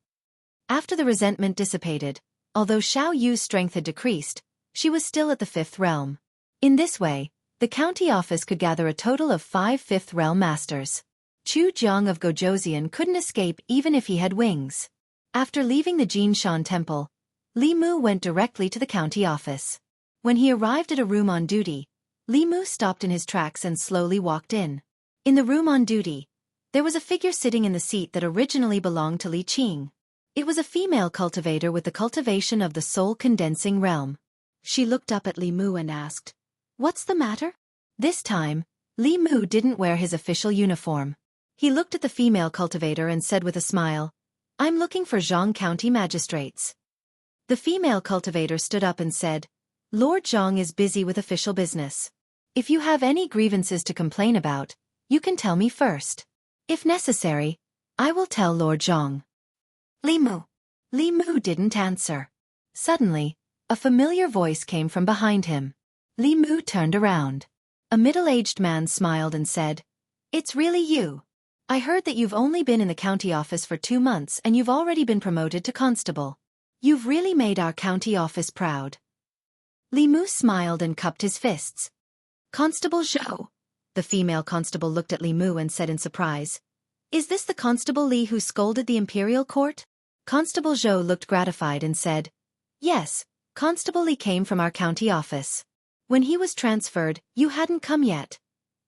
After the resentment dissipated, although Xiao Yu's strength had decreased, she was still at the fifth realm. In this way, the county office could gather a total of 5 fifth realm masters. Chu Jiang of Gojoseon couldn't escape even if he had wings. After leaving the Jinshan temple, Li Mu went directly to the county office. When he arrived at a room on duty, Li Mu stopped in his tracks and slowly walked in. In the room on duty, there was a figure sitting in the seat that originally belonged to Li Qing. It was a female cultivator with the cultivation of the soul-condensing realm. She looked up at Li Mu and asked, "What's the matter?" This time, Li Mu didn't wear his official uniform. He looked at the female cultivator and said with a smile, "I'm looking for Jianghu County magistrates." The female cultivator stood up and said, "Lord Jiang is busy with official business. If you have any grievances to complain about, you can tell me first. If necessary, I will tell Lord Jiang." Li Mu. Li Mu didn't answer. Suddenly, a familiar voice came from behind him. Li Mu turned around. A middle-aged man smiled and said, "It's really you. I heard that you've only been in the county office for 2 months and you've already been promoted to constable. You've really made our county office proud." Li Mu smiled and cupped his fists. "Constable Zhou." The female constable looked at Li Mu and said in surprise, "Is this the Constable Li who scolded the imperial court?" Constable Zhou looked gratified and said, "Yes, Constable Li came from our county office. When he was transferred, you hadn't come yet.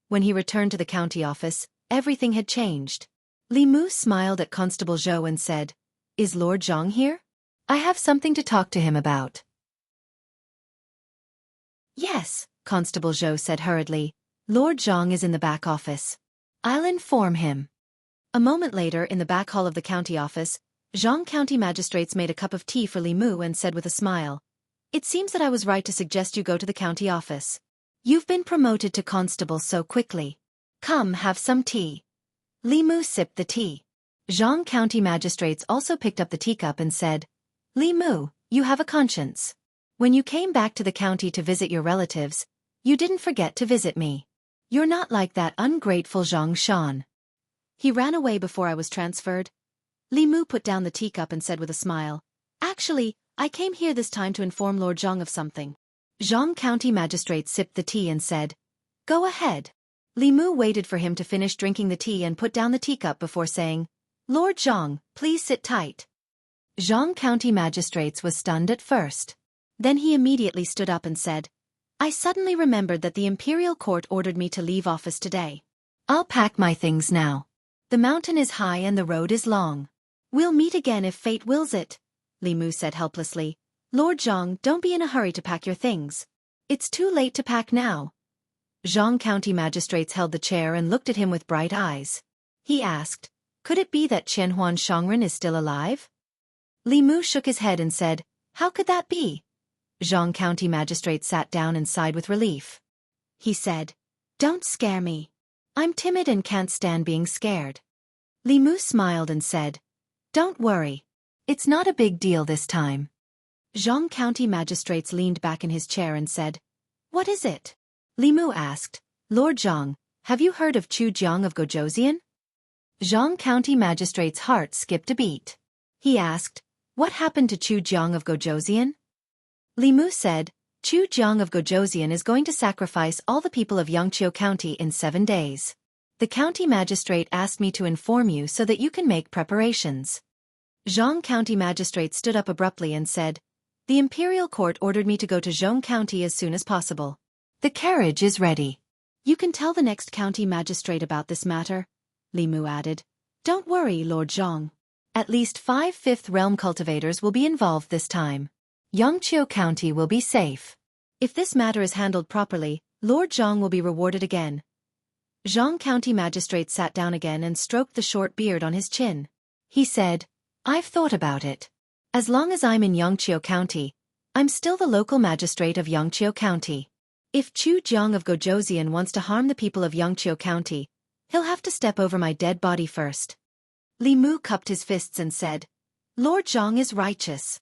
When he returned to the county office, everything had changed." Li Mu smiled at Constable Zhou and said, "Is Lord Jiang here? I have something to talk to him about." "Yes," Constable Zhou said hurriedly, "Lord Jiang is in the back office. I'll inform him." A moment later in the back hall of the county office, Jianghu County magistrates made a cup of tea for Li Mu and said with a smile, "It seems that I was right to suggest you go to the county office. You've been promoted to constable so quickly. Come, have some tea." Li Mu sipped the tea. Jianghu County magistrates also picked up the teacup and said, "Li Mu, you have a conscience. When you came back to the county to visit your relatives, you didn't forget to visit me. You're not like that ungrateful Zhang Shan. He ran away before I was transferred." Li Mu put down the teacup and said with a smile, "Actually, I came here this time to inform Lord Jiang of something. Jiang County Magistrate sipped the tea and said, Go ahead. Li Mu waited for him to finish drinking the tea and put down the teacup before saying, Lord Jiang, please sit tight. Jiang County Magistrates was stunned at first. Then he immediately stood up and said, I suddenly remembered that the Imperial Court ordered me to leave office today. I'll pack my things now. The mountain is high and the road is long. We'll meet again if fate wills it, Li Mu said helplessly. Lord Jiang, don't be in a hurry to pack your things. It's too late to pack now. Jiang County Magistrates held the chair and looked at him with bright eyes. He asked, Could it be that Qianhuan Shangren is still alive? Li Mu shook his head and said, How could that be? Jiang County Magistrate sat down and sighed with relief. He said, Don't scare me. I'm timid and can't stand being scared. Li Mu smiled and said, Don't worry. It's not a big deal this time. Jiang County Magistrates leaned back in his chair and said, What is it? Li Mu asked, Lord Jiang, have you heard of Chu Jiang of Gojouxian? Jiang County Magistrate's heart skipped a beat. He asked, What happened to Chu Jiang of Gojouxian? Li Mu said, Chu Jiang of Gojouxian is going to sacrifice all the people of Xianxia County in 7 days. The county magistrate asked me to inform you so that you can make preparations. Jiang County Magistrate stood up abruptly and said, The Imperial Court ordered me to go to Zhong County as soon as possible. The carriage is ready. You can tell the next county magistrate about this matter, Li Mu added. Don't worry, Lord Jiang. At least 5 Fifth Realm cultivators will be involved this time. Xianxia County will be safe. If this matter is handled properly, Lord Jiang will be rewarded again. Jiang County Magistrate sat down again and stroked the short beard on his chin. He said, I've thought about it. As long as I'm in Xianxia County, I'm still the local magistrate of Xianxia County. If Chu Jiang of Gojouxian wants to harm the people of Xianxia County, he'll have to step over my dead body first. Li Mu cupped his fists and said, Lord Jiang is righteous.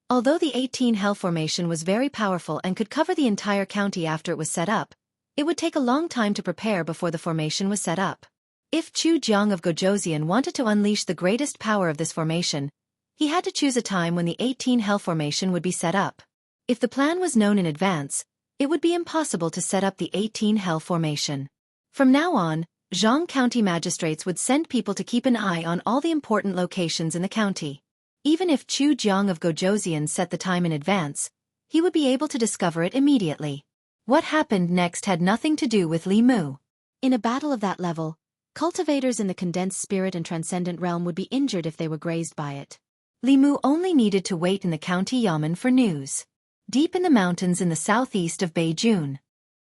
Although the 18 Hell Formation was very powerful and could cover the entire county after it was set up, it would take a long time to prepare before the formation was set up. If Chu Jiang of Gojouxian wanted to unleash the greatest power of this formation, he had to choose a time when the 18 Hell Formation would be set up. If the plan was known in advance, it would be impossible to set up the 18 Hell Formation. From now on, Jiang County Magistrates would send people to keep an eye on all the important locations in the county. Even if Chu Jiang of Gojouxian set the time in advance, he would be able to discover it immediately. What happened next had nothing to do with Li Mu. In a battle of that level, cultivators in the condensed spirit and transcendent realm would be injured if they were grazed by it. Li Mu only needed to wait in the county yamen for news. Deep in the mountains in the southeast of Beijun.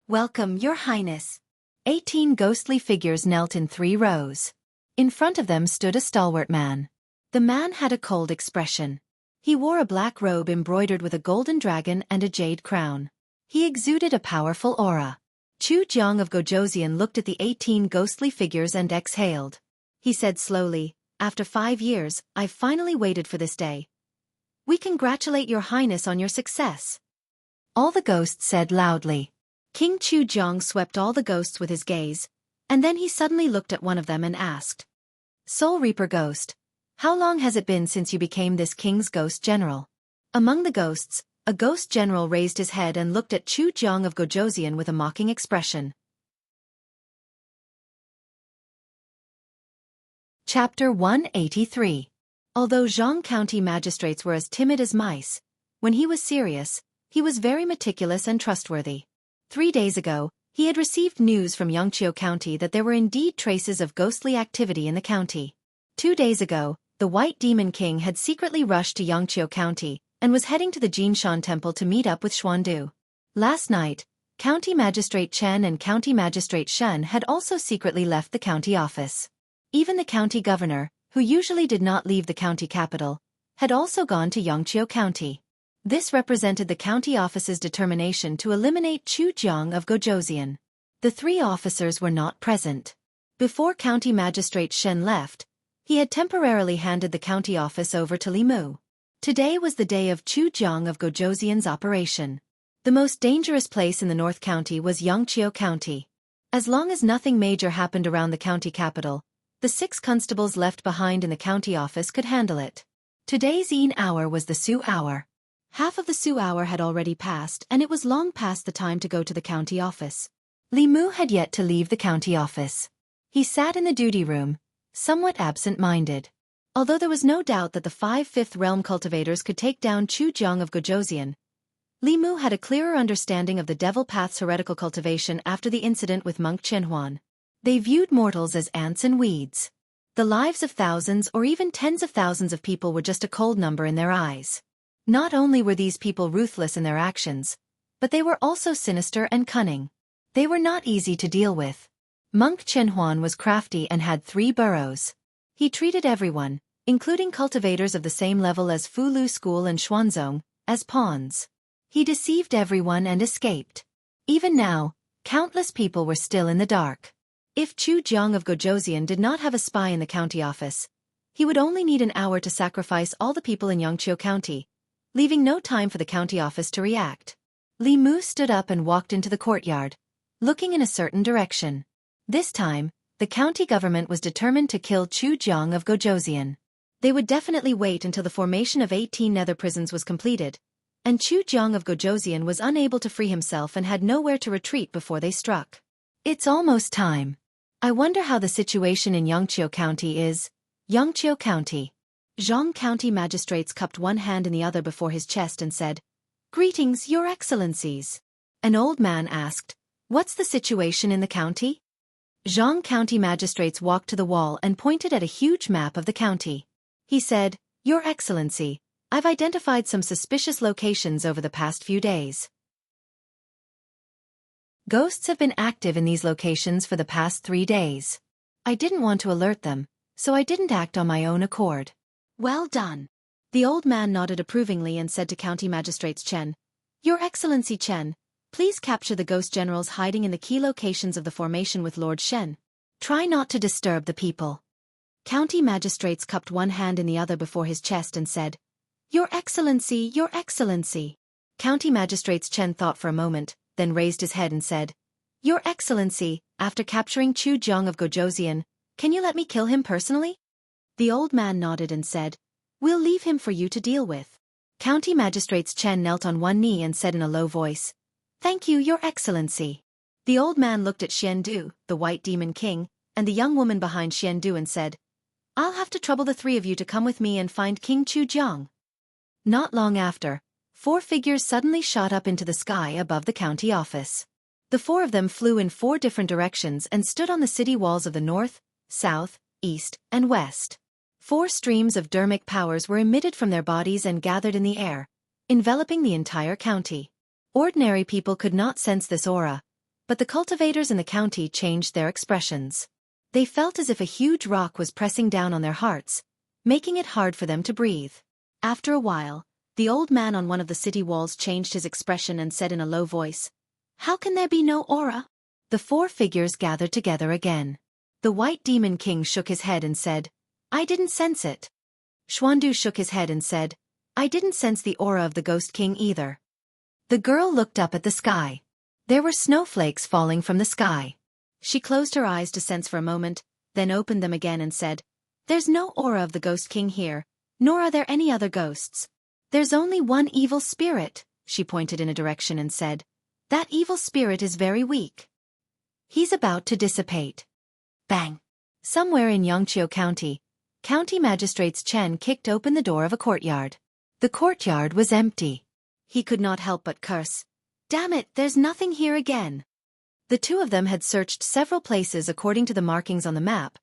Welcome, Your Highness. 18 ghostly figures knelt in 3 rows. In front of them stood a stalwart man. The man had a cold expression. He wore a black robe embroidered with a golden dragon and a jade crown. He exuded a powerful aura. Chu Jiang of Gojouxian looked at the 18 ghostly figures and exhaled. He said slowly, After 5 years, I've finally waited for this day. We congratulate Your Highness on your success. All the ghosts said loudly. King Chu Jiang swept all the ghosts with his gaze, and then he suddenly looked at one of them and asked, Soul Reaper Ghost, how long has it been since you became this king's ghost general? Among the ghosts, a ghost general raised his head and looked at Chu Jiang of Gojouxian with a mocking expression. Chapter 183. Although Zhang County magistrates were as timid as mice, when he was serious, he was very meticulous and trustworthy. 3 days ago, he had received news from Xianxia County that there were indeed traces of ghostly activity in the county. 2 days ago, the White Demon King had secretly rushed to Xianxia County and was heading to the Jinshan Temple to meet up with Xuandu. Last night, County Magistrate Chen and County Magistrate Shen had also secretly left the county office. Even the county governor, who usually did not leave the county capital, had also gone to Xianxia County. This represented the county office's determination to eliminate Chu Jiang of Gojouxian. The 3 officers were not present. Before County Magistrate Shen left, he had temporarily handed the county office over to Li Mu. Today was the day of Chu Jiang of Gojouxian's operation. The most dangerous place in the North County was Xianxia County. As long as nothing major happened around the county capital, the 6 constables left behind in the county office could handle it. Today's Yin hour was the Sioux hour. Half of the Sioux hour had already passed and it was long past the time to go to the county office. Li Mu had yet to leave the county office. He sat in the duty room, somewhat absent-minded. Although there was no doubt that the 5 Fifth Realm cultivators could take down Chu Jiang of Gojoseon, Li Mu had a clearer understanding of the Devil Path's heretical cultivation after the incident with monk Qianhuan. They viewed mortals as ants and weeds. The lives of thousands or even tens of thousands of people were just a cold number in their eyes. Not only were these people ruthless in their actions, but they were also sinister and cunning. They were not easy to deal with. Monk Qianhuan was crafty and had 3 burrows. He treated everyone, including cultivators of the same level as Fulu School and Xuanzong, as pawns. He deceived everyone and escaped. Even now, countless people were still in the dark. If Chu Jiang of Gojoseon did not have a spy in the county office, he would only need an hour to sacrifice all the people in Xianxia County, leaving no time for the county office to react. Li Mu stood up and walked into the courtyard, looking in a certain direction. This time, the county government was determined to kill Chu Jiang of Gojoseon. They would definitely wait until the formation of 18 nether prisons was completed, and Chu Jiang of Gojoseon was unable to free himself and had nowhere to retreat before they struck. It's almost time. I wonder how the situation in Xianxia County is. Xianxia County. Zhang County magistrates cupped one hand in the other before his chest and said, "Greetings, Your Excellencies." An old man asked, "What's the situation in the county?" Zhang County magistrates walked to the wall and pointed at a huge map of the county. He said, "Your Excellency, I've identified some suspicious locations over the past few days. Ghosts have been active in these locations for the past 3 days. I didn't want to alert them, so I didn't act on my own accord." "Well done." The old man nodded approvingly and said to County Magistrates Chen, "Your Excellency Chen, please capture the ghost generals hiding in the key locations of the formation with Lord Shen. Try not to disturb the people." County Magistrates cupped one hand in the other before his chest and said, "Your Excellency, Your Excellency." County Magistrates Chen thought for a moment, then raised his head and said, "Your Excellency, after capturing Chu Jiang of Gojoseon, can you let me kill him personally?" The old man nodded and said, "We'll leave him for you to deal with." County Magistrates Chen knelt on one knee and said in a low voice, "Thank you, Your Excellency." The old man looked at Xiandu, the White Demon King, and the young woman behind Xiandu and said, "I'll have to trouble the 3 of you to come with me and find King Chu Jiang." Not long after, 4 figures suddenly shot up into the sky above the county office. The 4 of them flew in 4 different directions and stood on the city walls of the north, south, east, and west. 4 streams of dermic powers were emitted from their bodies and gathered in the air, enveloping the entire county. Ordinary people could not sense this aura, but the cultivators in the county changed their expressions. They felt as if a huge rock was pressing down on their hearts, making it hard for them to breathe. After a while, the old man on one of the city walls changed his expression and said in a low voice, "How can there be no aura?" The 4 figures gathered together again. The White Demon King shook his head and said, "I didn't sense it." Xuandu shook his head and said, "I didn't sense the aura of the Ghost King either." The girl looked up at the sky. There were snowflakes falling from the sky. She closed her eyes to sense for a moment, then opened them again and said, "There's no aura of the Ghost King here, nor are there any other ghosts. There's only one evil spirit," she pointed in a direction and said, "That evil spirit is very weak. He's about to dissipate." Bang! Somewhere in Xianxia County, County Magistrates Chen kicked open the door of a courtyard. The courtyard was empty. He could not help but curse. "Damn it, there's nothing here again." The 2 of them had searched several places according to the markings on the map,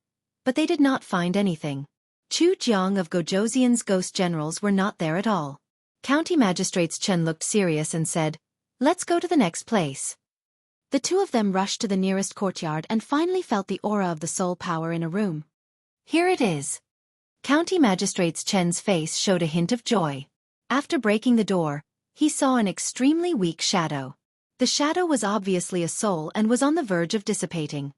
but they did not find anything. Chu Jiang of Gojoseon's ghost generals were not there at all. County Magistrates Chen looked serious and said, "Let's go to the next place." The 2 of them rushed to the nearest courtyard and finally felt the aura of the soul power in a room. "Here it is." County Magistrates Chen's face showed a hint of joy. After breaking the door, he saw an extremely weak shadow. The shadow was obviously a soul and was on the verge of dissipating.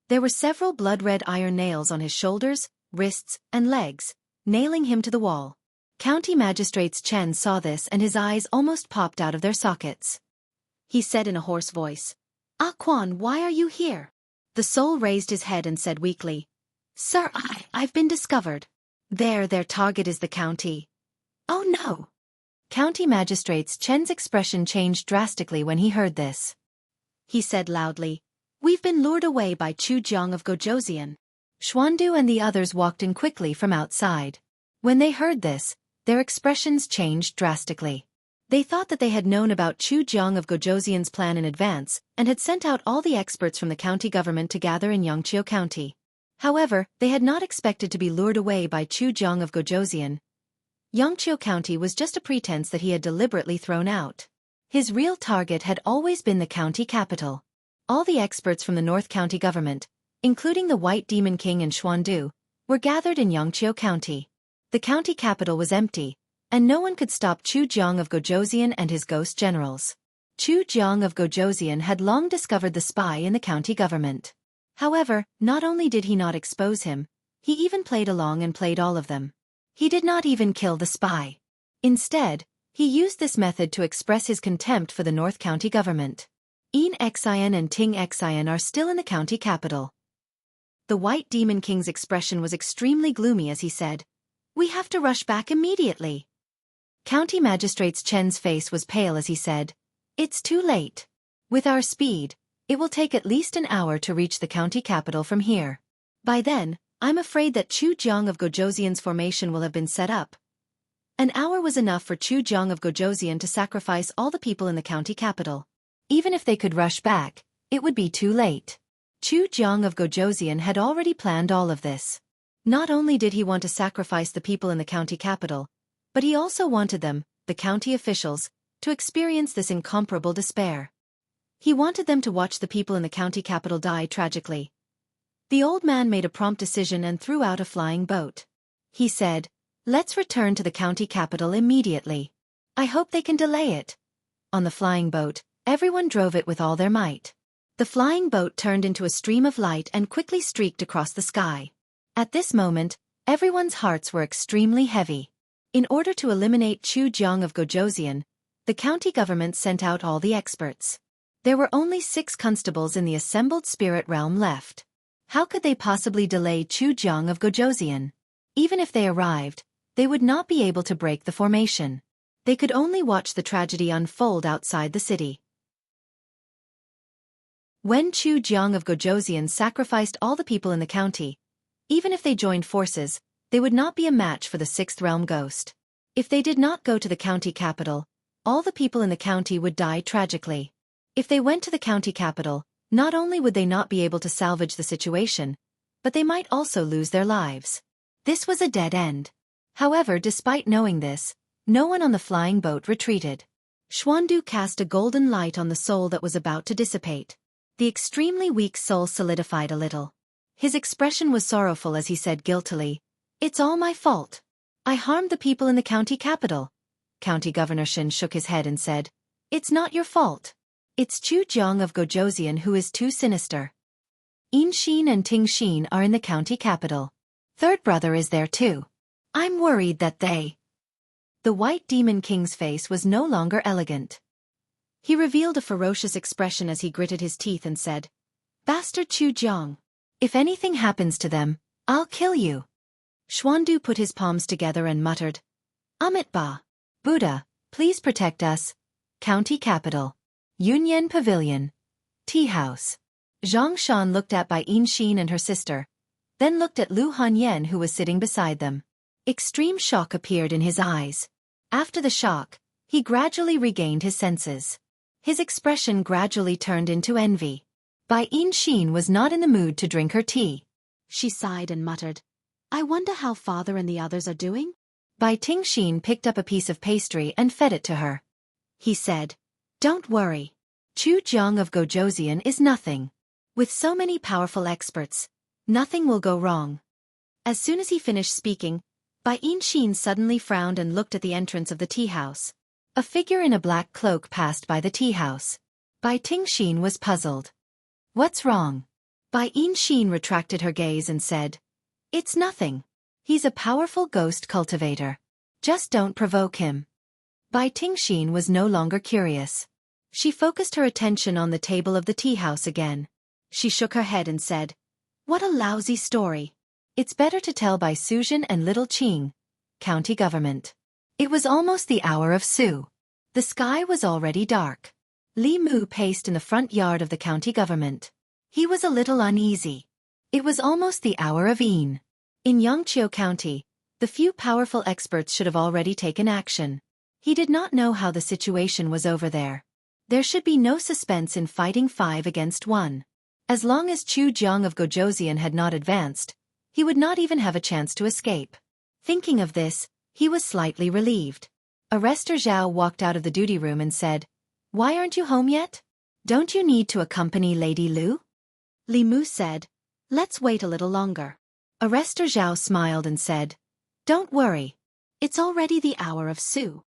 There were several blood-red iron nails on his shoulders, wrists, and legs, nailing him to the wall. County Magistrates Chen saw this and his eyes almost popped out of their sockets. He said in a hoarse voice, "Ah Quan, why are you here?" The soul raised his head and said weakly, "Sir, I've been discovered." Their target is the county. Oh no! County Magistrate Chen's expression changed drastically when he heard this. He said loudly, "We've been lured away by Chu Jiang of Gojoseon." Xuandu and the others walked in quickly from outside. When they heard this, their expressions changed drastically. They thought that they had known about Chu Jiang of Gojoseon's plan in advance and had sent out all the experts from the county government to gather in Xianxia County. However, they had not expected to be lured away by Chu Jiang of Gojoseon. Xianxia County was just a pretense that he had deliberately thrown out. His real target had always been the county capital. All the experts from the North County government, including the White Demon King and Xuandu, were gathered in Xianxia County. The county capital was empty, and no one could stop Chu Jiang of Gojoseon and his ghost generals. Chu Jiang of Gojoseon had long discovered the spy in the county government. However, not only did he not expose him, he even played along and played all of them. He did not even kill the spy. Instead, he used this method to express his contempt for the North County government. Xian and Xian are still in the county capital. The White Demon King's expression was extremely gloomy as he said, "We have to rush back immediately." County Magistrate Chen's face was pale as he said, "It's too late. With our speed, it will take at least an hour to reach the county capital from here. By then, I'm afraid that Chu Jiang of Gojoseon's formation will have been set up." An hour was enough for Chu Jiang of Gojoseon to sacrifice all the people in the county capital. Even if they could rush back, it would be too late. Chu Jiang of Gojoseon had already planned all of this. Not only did he want to sacrifice the people in the county capital, but he also wanted them, the county officials, to experience this incomparable despair. He wanted them to watch the people in the county capital die tragically. The old man made a prompt decision and threw out a flying boat. He said, "Let's return to the county capital immediately. I hope they can delay it." On the flying boat, everyone drove it with all their might. The flying boat turned into a stream of light and quickly streaked across the sky. At this moment, everyone's hearts were extremely heavy. In order to eliminate Chu Jiang of Gojoseon, the county government sent out all the experts. There were only 6 constables in the assembled spirit realm left. How could they possibly delay Chu Jiang of Gojoseon? Even if they arrived, they would not be able to break the formation. They could only watch the tragedy unfold outside the city. When Chu Jiang of Gojoseon sacrificed all the people in the county, even if they joined forces, they would not be a match for the 6th realm ghost. If they did not go to the county capital, all the people in the county would die tragically. If they went to the county capital, not only would they not be able to salvage the situation, but they might also lose their lives. This was a dead end. However, despite knowing this, no one on the flying boat retreated. Xuandu cast a golden light on the soul that was about to dissipate. The extremely weak soul solidified a little. His expression was sorrowful as he said guiltily, "It's all my fault. I harmed the people in the county capital." County Governor Shin shook his head and said, "It's not your fault. It's Chu Jiang of Gojoseon who is too sinister. Xin and Xin are in the county capital. Third brother is there too. I'm worried that they..." The White Demon King's face was no longer elegant. He revealed a ferocious expression as he gritted his teeth and said, "Bastard Chu Jiang. If anything happens to them, I'll kill you." Xuandu put his palms together and muttered, "Amitabha. Buddha, please protect us." County capital. Yunyan Pavilion. Tea house. Zhang Shan looked at Bai Xin and her sister, then looked at Lu Hanyan who was sitting beside them. Extreme shock appeared in his eyes. After the shock, he gradually regained his senses. His expression gradually turned into envy. Bai Xin was not in the mood to drink her tea. She sighed and muttered, "I wonder how father and the others are doing?" Bai Xin picked up a piece of pastry and fed it to her. He said, "Don't worry. Chu Jiang of Gojoseon is nothing. With so many powerful experts, nothing will go wrong." As soon as he finished speaking, Bai Xin suddenly frowned and looked at the entrance of the tea house. A figure in a black cloak passed by the tea house. Bai Xin was puzzled. "What's wrong?" Bai Xin retracted her gaze and said, "It's nothing. He's a powerful ghost cultivator. Just don't provoke him." Bai Xin was no longer curious. She focused her attention on the table of the tea house again. She shook her head and said, "What a lousy story. It's better to tell by Suzhen and Little Qing, county government. It was almost the hour of Su. The sky was already dark. Li Mu paced in the front yard of the county government. He was a little uneasy. It was almost the hour of Yin. In Xianxia County, the few powerful experts should have already taken action. He did not know how the situation was over there. There should be no suspense in fighting 5 against 1. As long as Chu Jiang of Gojoseon had not advanced, he would not even have a chance to escape. Thinking of this, he was slightly relieved. Arrestor Zhao walked out of the duty room and said, "Why aren't you home yet? Don't you need to accompany Lady Lu?" Li Mu said, "Let's wait a little longer." Arrestor Zhao smiled and said, "Don't worry. It's already the hour of Su.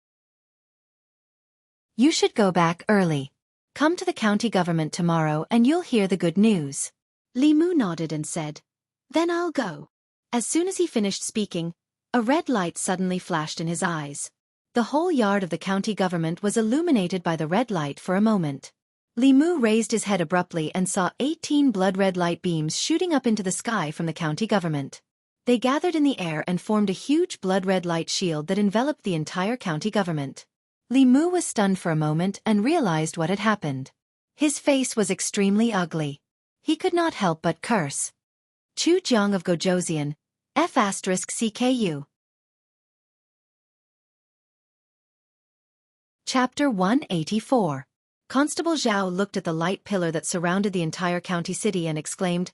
You should go back early. Come to the county government tomorrow and you'll hear the good news." Li Mu nodded and said, "Then I'll go." As soon as he finished speaking, a red light suddenly flashed in his eyes. The whole yard of the county government was illuminated by the red light for a moment. Li Mu raised his head abruptly and saw 18 blood-red light beams shooting up into the sky from the county government. They gathered in the air and formed a huge blood-red light shield that enveloped the entire county government. Li Mu was stunned for a moment and realized what had happened. His face was extremely ugly. He could not help but curse. Chu Jiang of Gojoseon, F***CKU. Chapter 184. Constable Zhao looked at the light pillar that surrounded the entire county city and exclaimed,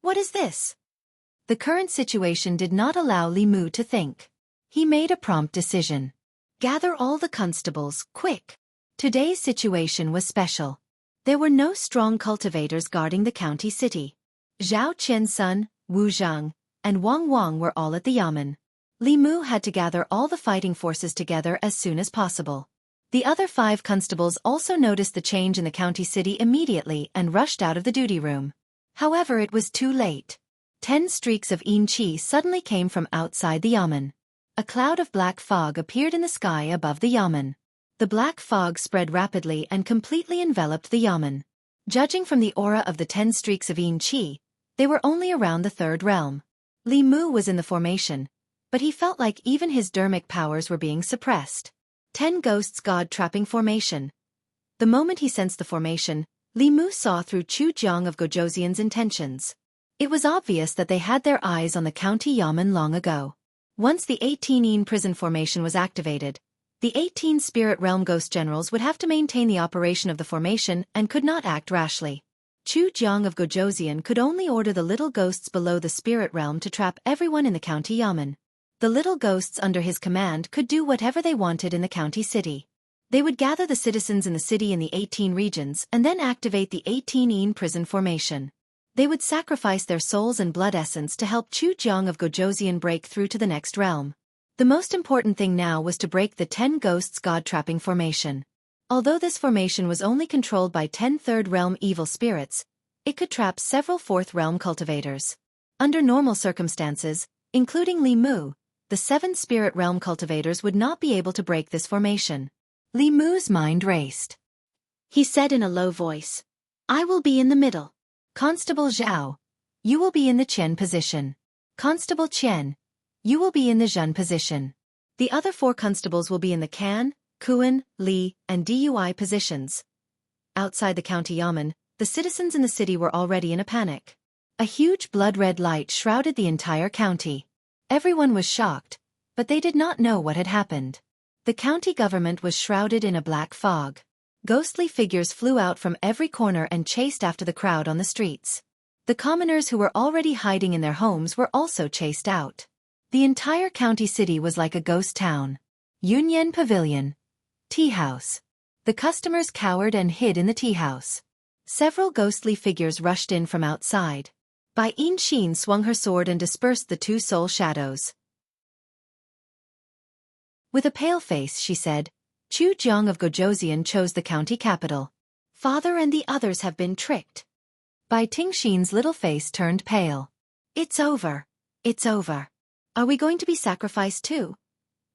"What is this?" The current situation did not allow Li Mu to think. He made a prompt decision. "Gather all the constables, quick." Today's situation was special. There were no strong cultivators guarding the county city. Zhao Qiansun, Wu Zhang, and Wang Wang were all at the yamen. Li Mu had to gather all the fighting forces together as soon as possible. The other 5 constables also noticed the change in the county city immediately and rushed out of the duty room. However, it was too late. 10 streaks of yin qi suddenly came from outside the yamen. A cloud of black fog appeared in the sky above the yamen. The black fog spread rapidly and completely enveloped the yamen. Judging from the aura of the 10 streaks of yin qi, they were only around the 3rd realm. Li Mu was in the formation, but he felt like even his dermic powers were being suppressed. 10 Ghosts God-trapping formation. The moment he sensed the formation, Li Mu saw through Chu Jiang of Gojoseon's intentions. It was obvious that they had their eyes on the county yamen long ago. Once the 18 Yin prison formation was activated, the 18 Spirit Realm Ghost Generals would have to maintain the operation of the formation and could not act rashly. Chu Jiang of Gojoseon could only order the little ghosts below the Spirit Realm to trap everyone in the county yamen. The little ghosts under his command could do whatever they wanted in the county city. They would gather the citizens in the city in the 18 regions and then activate the 18 Yin prison formation. They would sacrifice their souls and blood essence to help Chu Jiang of Gojoseon break through to the next realm. The most important thing now was to break the 10 Ghosts God-trapping formation. Although this formation was only controlled by 10 third realm evil spirits, it could trap several 4th realm cultivators. Under normal circumstances, including Li Mu, the 7 spirit realm cultivators would not be able to break this formation. Li Mu's mind raced. He said in a low voice, "I will be in the middle. Constable Zhao, you will be in the Qian position. Constable Qian, you will be in the Zhen position. The other 4 constables will be in the Can, Kuan, Li, and Dui positions." Outside the county yamen, the citizens in the city were already in a panic. A huge blood-red light shrouded the entire county. Everyone was shocked, but they did not know what had happened. The county government was shrouded in a black fog. Ghostly figures flew out from every corner and chased after the crowd on the streets. The commoners who were already hiding in their homes were also chased out. The entire county city was like a ghost town. Yunyan Pavilion. Tea house. The customers cowered and hid in the tea house. Several ghostly figures rushed in from outside. Bai Yinshin swung her sword and dispersed the 2 soul shadows. With a pale face she said, "Chu Jiang of Gojoseon chose the county capital. Father and the others have been tricked." Bai Tingshin's little face turned pale. "It's over. It's over. Are we going to be sacrificed too?"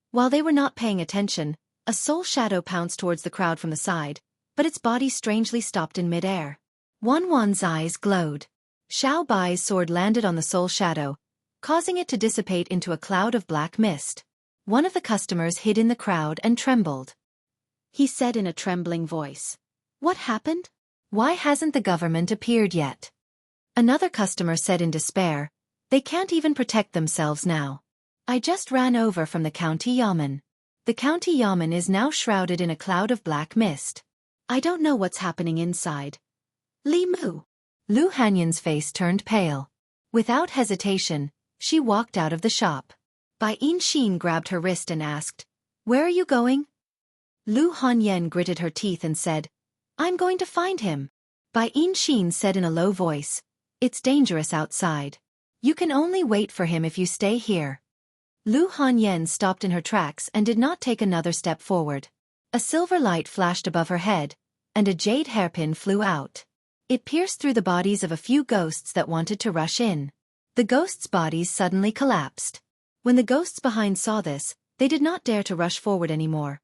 While they were not paying attention, a soul shadow pounced towards the crowd from the side, but its body strangely stopped in mid-air. Wan's eyes glowed. Xiao Bai's sword landed on the soul shadow, causing it to dissipate into a cloud of black mist. One of the customers hid in the crowd and trembled. He said in a trembling voice, "What happened? Why hasn't the government appeared yet?" Another customer said in despair, "They can't even protect themselves now. I just ran over from the county yamen. The county yamen is now shrouded in a cloud of black mist. I don't know what's happening inside." Li Mu. Lu Hanyan's face turned pale. Without hesitation, she walked out of the shop. Bai Xin grabbed her wrist and asked, "Where are you going?" Lu Hanyan gritted her teeth and said, "I'm going to find him." Bai Xin said in a low voice, "It's dangerous outside. You can only wait for him if you stay here." Lu Hanyan stopped in her tracks and did not take another step forward. A silver light flashed above her head, and a jade hairpin flew out. It pierced through the bodies of a few ghosts that wanted to rush in. The ghosts' bodies suddenly collapsed. When the ghosts behind saw this, they did not dare to rush forward anymore.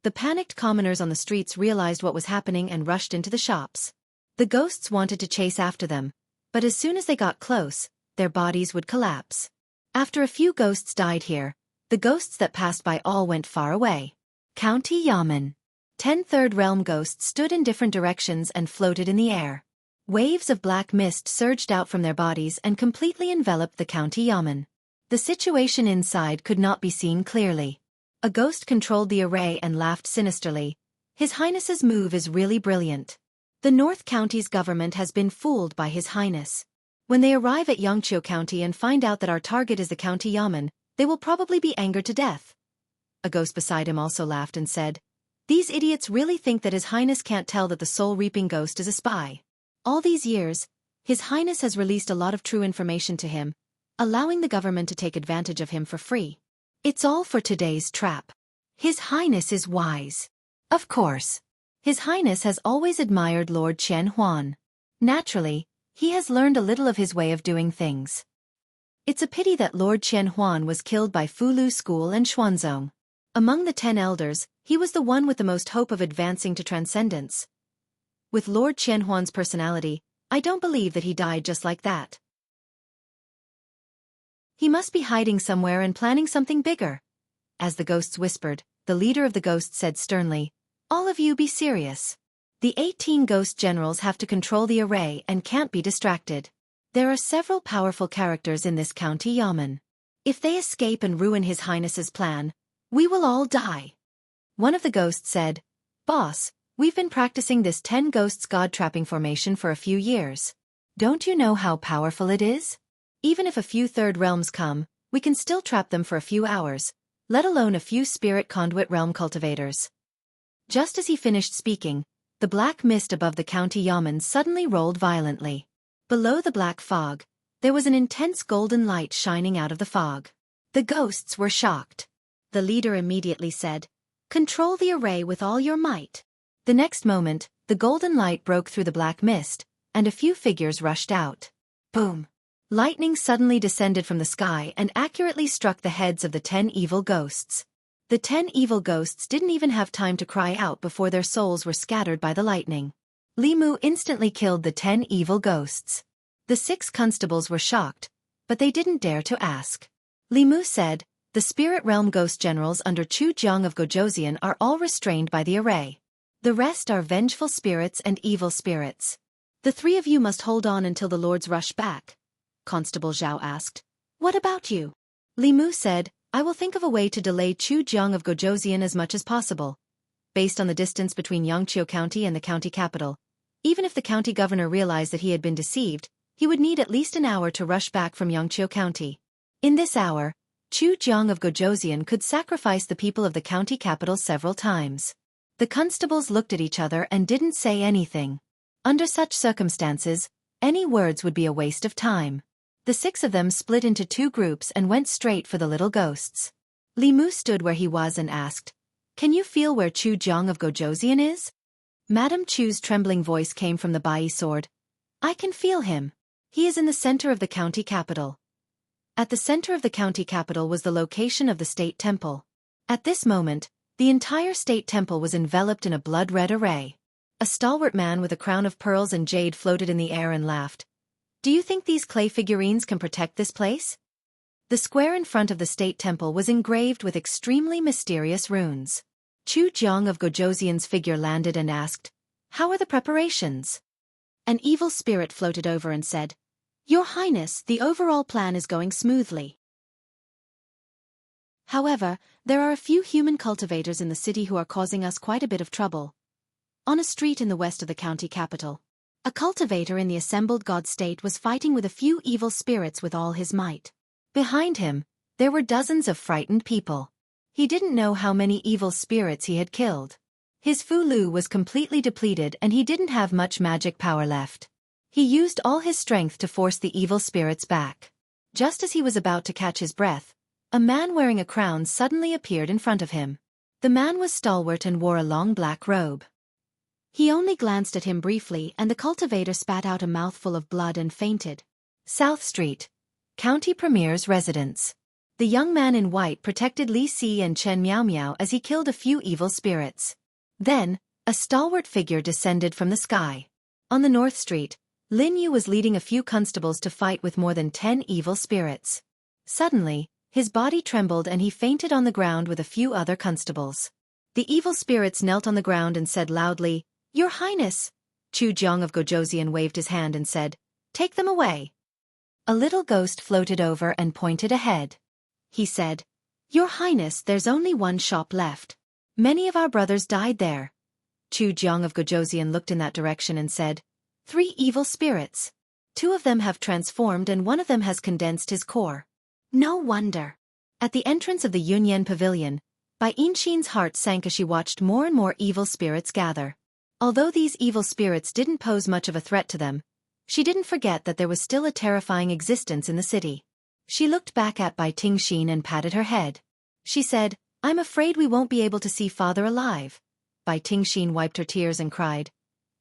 The panicked commoners on the streets realized what was happening and rushed into the shops. The ghosts wanted to chase after them, but as soon as they got close, their bodies would collapse. After a few ghosts died here, the ghosts that passed by all went far away. County Yamen. 10 Third Realm ghosts stood in different directions and floated in the air. Waves of black mist surged out from their bodies and completely enveloped the County Yamen. The situation inside could not be seen clearly. A ghost controlled the array and laughed sinisterly. "His Highness's move is really brilliant. The North County's government has been fooled by His Highness. When they arrive at Xianxia County and find out that our target is the County Yamen, they will probably be angered to death." A ghost beside him also laughed and said, "These idiots really think that His Highness can't tell that the soul-reaping ghost is a spy. All these years, His Highness has released a lot of true information to him, allowing the government to take advantage of him for free. It's all for today's trap. His Highness is wise. Of course. His Highness has always admired Lord Chen Huan. Naturally, he has learned a little of his way of doing things. It's a pity that Lord Chen Huan was killed by Fulu School and Xuanzong. Among the 10 elders, he was the one with the most hope of advancing to transcendence. With Lord Chen Huan's personality, I don't believe that he died just like that. He must be hiding somewhere and planning something bigger." As the ghosts whispered, the leader of the ghosts said sternly, "All of you be serious. The 18 ghost generals have to control the array and can't be distracted. There are several powerful characters in this county yamen. If they escape and ruin His Highness's plan, we will all die." One of the ghosts said, "Boss, we've been practicing this 10 ghosts god-trapping formation for a few years. Don't you know how powerful it is? Even if a few third realms come, we can still trap them for a few hours, let alone a few spirit conduit realm cultivators." Just as he finished speaking, the black mist above the county yamen suddenly rolled violently. Below the black fog, there was an intense golden light shining out of the fog. The ghosts were shocked. The leader immediately said, "Control the array with all your might." The next moment, the golden light broke through the black mist, and a few figures rushed out. Boom! Lightning suddenly descended from the sky and accurately struck the heads of the 10 evil ghosts. The 10 evil ghosts didn't even have time to cry out before their souls were scattered by the lightning. Li Mu instantly killed the 10 evil ghosts. The 6 constables were shocked, but they didn't dare to ask. Li Mu said, "The spirit realm ghost generals under Chu Jiang of Gojoseon are all restrained by the array. The rest are vengeful spirits and evil spirits. The 3 of you must hold on until the lords rush back." Constable Zhao asked, "What about you?" Li Mu said, "I will think of a way to delay Chu Jiang of Gojoseon as much as possible. Based on the distance between Yangqiu County and the county capital, even if the county governor realized that he had been deceived, he would need at least an hour to rush back from Yangqiu County. In this hour, Chu Jiang of Gojoseon could sacrifice the people of the county capital several times." The constables looked at each other and didn't say anything. Under such circumstances, any words would be a waste of time. The 6 of them split into 2 groups and went straight for the little ghosts. Li Mu stood where he was and asked, "Can you feel where Chu Jiang of Gojoseon is?" Madame Chu's trembling voice came from the Bai sword. "I can feel him. He is in the center of the county capital." At the center of the county capital was the location of the state temple. At this moment, the entire state temple was enveloped in a blood-red array. A stalwart man with a crown of pearls and jade floated in the air and laughed. "Do you think these clay figurines can protect this place?" The square in front of the state temple was engraved with extremely mysterious runes. Chu Jiang of Gojoseon's figure landed and asked, "How are the preparations?" An evil spirit floated over and said, "Your Highness, the overall plan is going smoothly. However, there are a few human cultivators in the city who are causing us quite a bit of trouble." On a street in the west of the county capital, a cultivator in the assembled god state was fighting with a few evil spirits with all his might. Behind him, there were dozens of frightened people. He didn't know how many evil spirits he had killed. His Fu Lu was completely depleted and he didn't have much magic power left. He used all his strength to force the evil spirits back. Just as he was about to catch his breath, a man wearing a crown suddenly appeared in front of him. The man was stalwart and wore a long black robe. He only glanced at him briefly and the cultivator spat out a mouthful of blood and fainted. South Street, County Premier's residence. The young man in white protected Li Si and Chen Miao Miao as he killed a few evil spirits. Then, a stalwart figure descended from the sky. On the North Street, Lin Yu was leading a few constables to fight with more than 10 evil spirits. Suddenly, his body trembled and he fainted on the ground with a few other constables. The evil spirits knelt on the ground and said loudly, "Your Highness!" Chu Jiang of Gojoseon waved his hand and said, "Take them away." A little ghost floated over and pointed ahead. He said, "Your Highness, there's only one shop left. Many of our brothers died there." Chu Jiang of Gojoseon looked in that direction and said, "3 evil spirits. 2 of them have transformed and 1 of them has condensed his core. No wonder." At the entrance of the Yunyan Pavilion, Bai Yinshin's heart sank as she watched more and more evil spirits gather. Although these evil spirits didn't pose much of a threat to them, she didn't forget that there was still a terrifying existence in the city. She looked back at Bai Tingshin and patted her head. She said, "I'm afraid we won't be able to see father alive." Bai Tingshin wiped her tears and cried,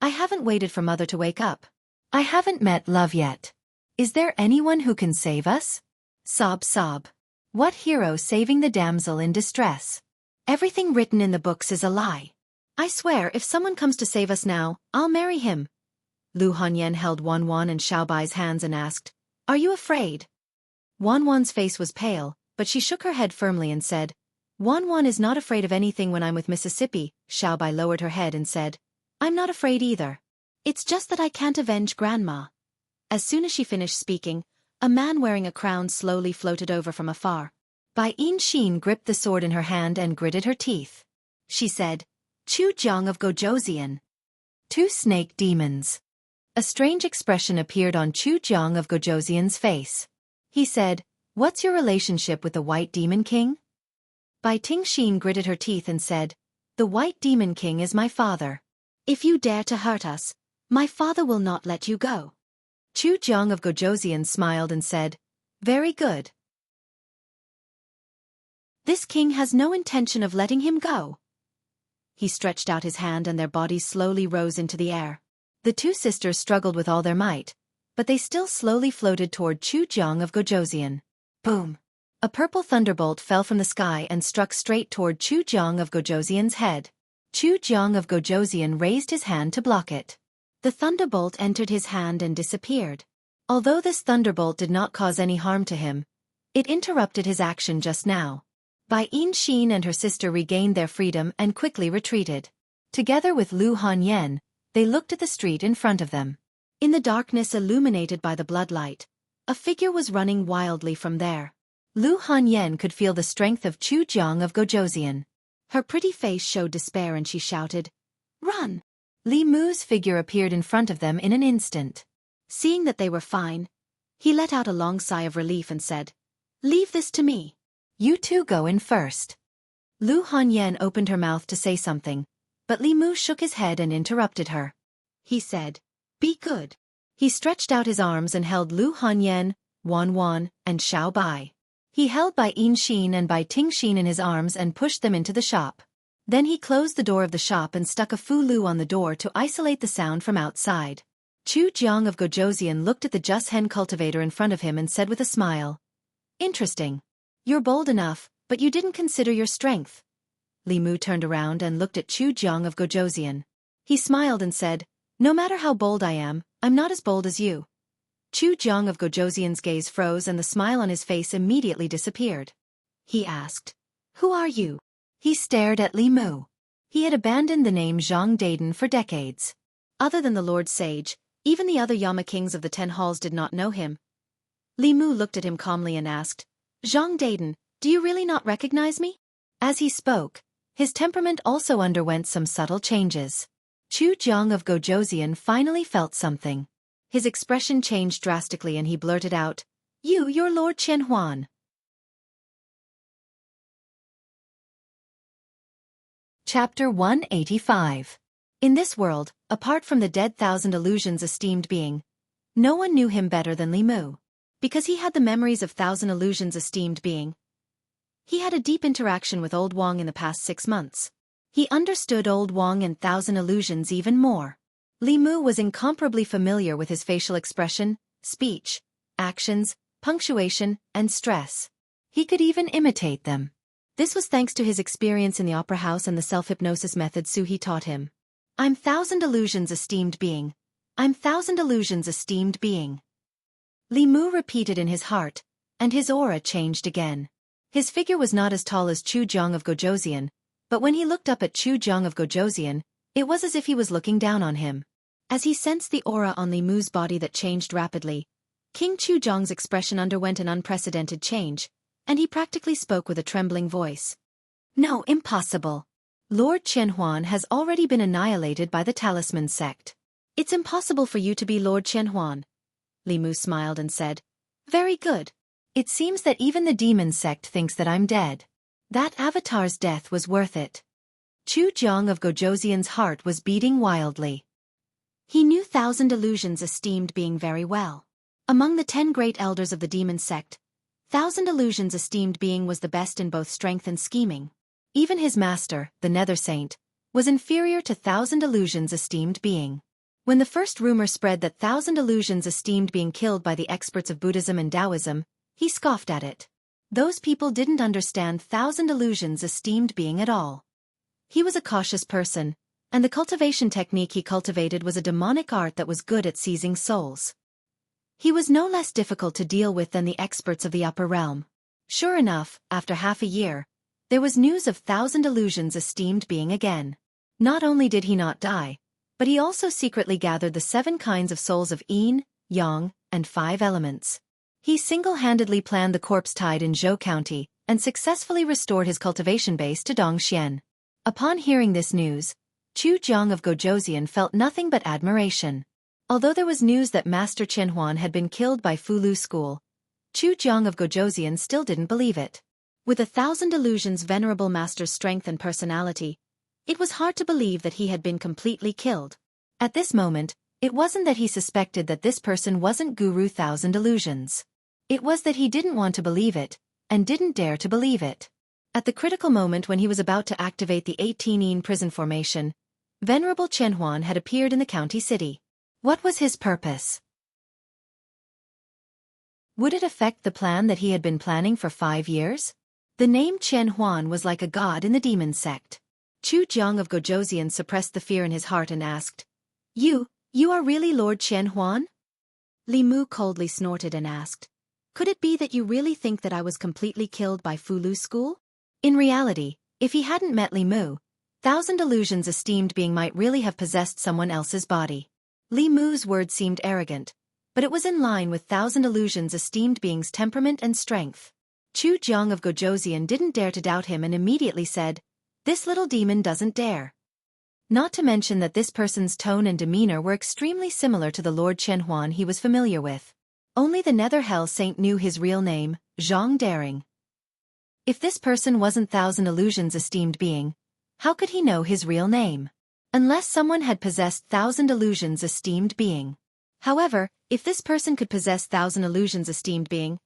"I haven't waited for mother to wake up. I haven't met love yet. Is there anyone who can save us?" Sob sob. What hero saving the damsel in distress? Everything written in the books is a lie. I swear if someone comes to save us now, I'll marry him. Lu Hanyan held Wan Wan and Xiaobai's hands and asked, "Are you afraid?" Wan Wan's face was pale, but she shook her head firmly and said, "Wan Wan is not afraid of anything when I'm with Mississippi." Xiaobai lowered her head and said, "I'm not afraid either. It's just that I can't avenge Grandma." As soon as she finished speaking, a man wearing a crown slowly floated over from afar. Bai Yinshin gripped the sword in her hand and gritted her teeth. She said, "Chu Jiang of Gojoseon. 2 snake demons." A strange expression appeared on Chu Jiang of Gojoseon's face. He said, "What's your relationship with the White Demon King?" Bai Tingshin gritted her teeth and said, "The White Demon King is my father. If you dare to hurt us, my father will not let you go." Chu Jiang of Gojoseon smiled and said, "Very good. This king has no intention of letting him go." He stretched out his hand and their bodies slowly rose into the air. The 2 sisters struggled with all their might, but they still slowly floated toward Chu Jiang of Gojoseon. Boom! A purple thunderbolt fell from the sky and struck straight toward Chu Jiang of Gojoseon's head. Chu Jiang of Gojoseon raised his hand to block it. The thunderbolt entered his hand and disappeared. Although this thunderbolt did not cause any harm to him, it interrupted his action just now. Bai Yinshin and her sister regained their freedom and quickly retreated. Together with Lu Hanyan, they looked at the street in front of them. In the darkness illuminated by the bloodlight, a figure was running wildly from there. Lu Hanyan could feel the strength of Chu Jiang of Gojoseon. Her pretty face showed despair and she shouted, "Run!" Li Mu's figure appeared in front of them in an instant. Seeing that they were fine, he let out a long sigh of relief and said, "Leave this to me. You 2 go in first." Lu Hanyan opened her mouth to say something, but Li Mu shook his head and interrupted her. He said, "Be good." He stretched out his arms and held Lu Hanyan, Wan Wan, and Xiaobai. He held Bai Yinshin and Bai Tingshin in his arms and pushed them into the shop. Then he closed the door of the shop and stuck a Fu Lu on the door to isolate the sound from outside. Chu Jiang of Gojoseon looked at the Just Hen cultivator in front of him and said with a smile, "Interesting. You're bold enough, but you didn't consider your strength." Li Mu turned around and looked at Chu Jiang of Gojoseon. He smiled and said, "No matter how bold I am, I'm not as bold as you." Chu Jiang of Gojoseon's gaze froze and the smile on his face immediately disappeared. He asked, "Who are you?" He stared at Li Mu. He had abandoned the name Zhang Daiden for decades. Other than the Lord Sage, even the other Yama kings of the 10 halls did not know him. Li Mu looked at him calmly and asked, "Zhang Daiden, do you really not recognize me?" As he spoke, his temperament also underwent some subtle changes. Chu Jiang of Gojoseon finally felt something. His expression changed drastically and he blurted out, You're Lord Qianhuan." Chapter 185. In this world, apart from the dead Thousand Illusions esteemed being, no one knew him better than Li Mu. Because he had the memories of Thousand Illusions esteemed being, he had a deep interaction with Old Wang in the past 6 months. He understood Old Wang and Thousand Illusions even more. Li Mu was incomparably familiar with his facial expression, speech, actions, punctuation, and stress. He could even imitate them. This was thanks to his experience in the opera house and the self-hypnosis method Su-He taught him. "I'm Thousand Illusions esteemed being. I'm Thousand Illusions esteemed being." Li Mu repeated in his heart, and his aura changed again. His figure was not as tall as Chu Jiang of Gojoseon, but when he looked up at Chu Jiang of Gojoseon, it was as if he was looking down on him. As he sensed the aura on Li Mu's body that changed rapidly, King Chu Jiang's expression underwent an unprecedented change, and he practically spoke with a trembling voice. "No, impossible. Lord Qianhuan has already been annihilated by the Talisman sect. It's impossible for you to be Lord Qianhuan." Li Mu smiled and said, "Very good. It seems that even the demon sect thinks that I'm dead. That avatar's death was worth it." Chu Jiang of Gojoseon's heart was beating wildly. He knew Thousand Illusions esteemed being very well. Among the 10 great elders of the demon sect, Thousand Illusions esteemed being was the best in both strength and scheming. Even his master, the Nether Saint, was inferior to Thousand Illusions esteemed being. When the first rumor spread that Thousand Illusions esteemed being killed by the experts of Buddhism and Taoism, he scoffed at it. Those people didn't understand Thousand Illusions esteemed being at all. He was a cautious person, and the cultivation technique he cultivated was a demonic art that was good at seizing souls. He was no less difficult to deal with than the experts of the upper realm. Sure enough, after half a year, there was news of Thousand Illusions esteemed being again. Not only did he not die, but he also secretly gathered the 7 kinds of souls of Yin, Yang, and 5 elements. He single-handedly planned the corpse tide in Zhou County, and successfully restored his cultivation base to Dongxian. Upon hearing this news, Chu Jiang of Gojoseon felt nothing but admiration. Although there was news that Master Qianhuan had been killed by Fulu School, Chu Jiang of Gojoseon still didn't believe it. With a Thousand Illusions' venerable master's strength and personality, it was hard to believe that he had been completely killed. At this moment, it wasn't that he suspected that this person wasn't Guru Thousand Illusions. It was that he didn't want to believe it, and didn't dare to believe it. At the critical moment when he was about to activate the 18-Yin prison formation, Venerable Qianhuan had appeared in the county city. What was his purpose? Would it affect the plan that he had been planning for 5 years? The name Qianhuan was like a god in the demon sect. Chu Jiang of Gojoseon suppressed the fear in his heart and asked, You are really Lord Qianhuan?" Li Mu coldly snorted and asked, "Could it be that you really think that I was completely killed by Fulu School?" In reality, if he hadn't met Li Mu, Thousand Illusions esteemed being might really have possessed someone else's body. Li Mu's words seemed arrogant, but it was in line with Thousand Illusions esteemed being's temperament and strength. Chu Jiang of Gojoseon didn't dare to doubt him and immediately said, "This little demon doesn't dare." Not to mention that this person's tone and demeanor were extremely similar to the Lord Qianhuan he was familiar with. Only the Nether Hell Saint knew his real name, Zhang Daring. If this person wasn't Thousand Illusions esteemed being, how could he know his real name? Unless someone had possessed Thousand Illusions esteemed being. However, if this person could possess Thousand Illusions esteemed being,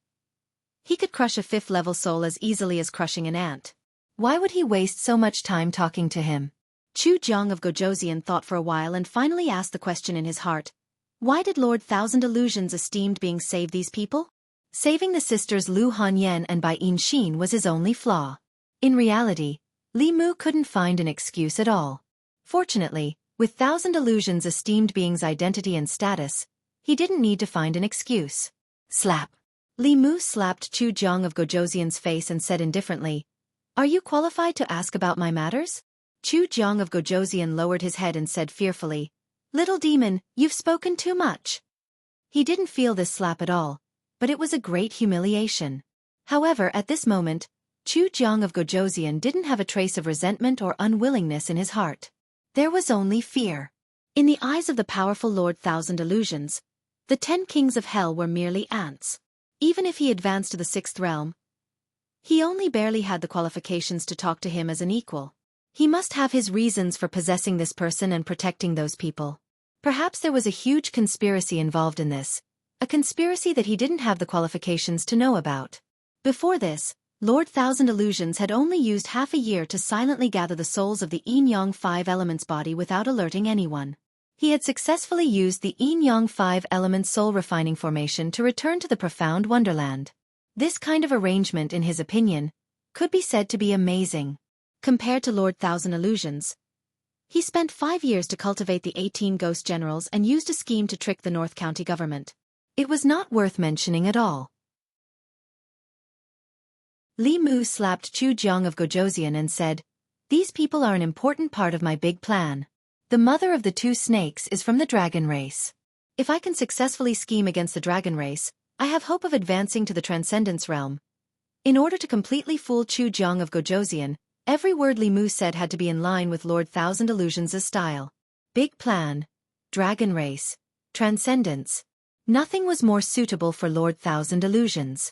he could crush a 5th-level soul as easily as crushing an ant. Why would he waste so much time talking to him? Chu Jiang of Gojoseon thought for a while and finally asked the question in his heart. Why did Lord Thousand Illusions esteemed being save these people? Saving the sisters Lu Hanyan and Bai Xin was his only flaw. In reality, Li Mu couldn't find an excuse at all. Fortunately, with Thousand Illusions esteemed being's identity and status, He didn't need to find an excuse. Slap. Li Mu slapped Chu Jiang of Gojoseon's face and said indifferently, "Are you qualified to ask about my matters?" Chu Jiang of Gojoseon lowered his head and said fearfully, "Little demon, you've spoken too much." He didn't feel this slap at all, but it was a great humiliation. However, at this moment, Chu Jiang of Gojoseon didn't have a trace of resentment or unwillingness in his heart. There was only fear. In the eyes of the powerful Lord Thousand Illusions, the 10 kings of hell were merely ants. Even if he advanced to the 6th realm, he only barely had the qualifications to talk to him as an equal. He must have his reasons for possessing this person and protecting those people. Perhaps there was a huge conspiracy involved in this, a conspiracy that he didn't have the qualifications to know about. Before this, Lord Thousand Illusions had only used half a year to silently gather the souls of the Yin-Yang 5 elements body without alerting anyone. He had successfully used the Yin-Yang 5 elements soul refining formation to return to the profound wonderland. This kind of arrangement, in his opinion, could be said to be amazing. Compared to Lord Thousand Illusions, he spent 5 years to cultivate the 18 ghost generals and used a scheme to trick the North County government. It was not worth mentioning at all. Li Mu slapped Chu Jiang of Gojoseon and said, "These people are an important part of my big plan. The mother of the 2 snakes is from the dragon race. If I can successfully scheme against the dragon race, I have hope of advancing to the transcendence realm." In order to completely fool Chu Jiang of Gojoseon, every word Li Mu said had to be in line with Lord Thousand Illusions' style. Big plan, dragon race, transcendence. Nothing was more suitable for Lord Thousand Illusions.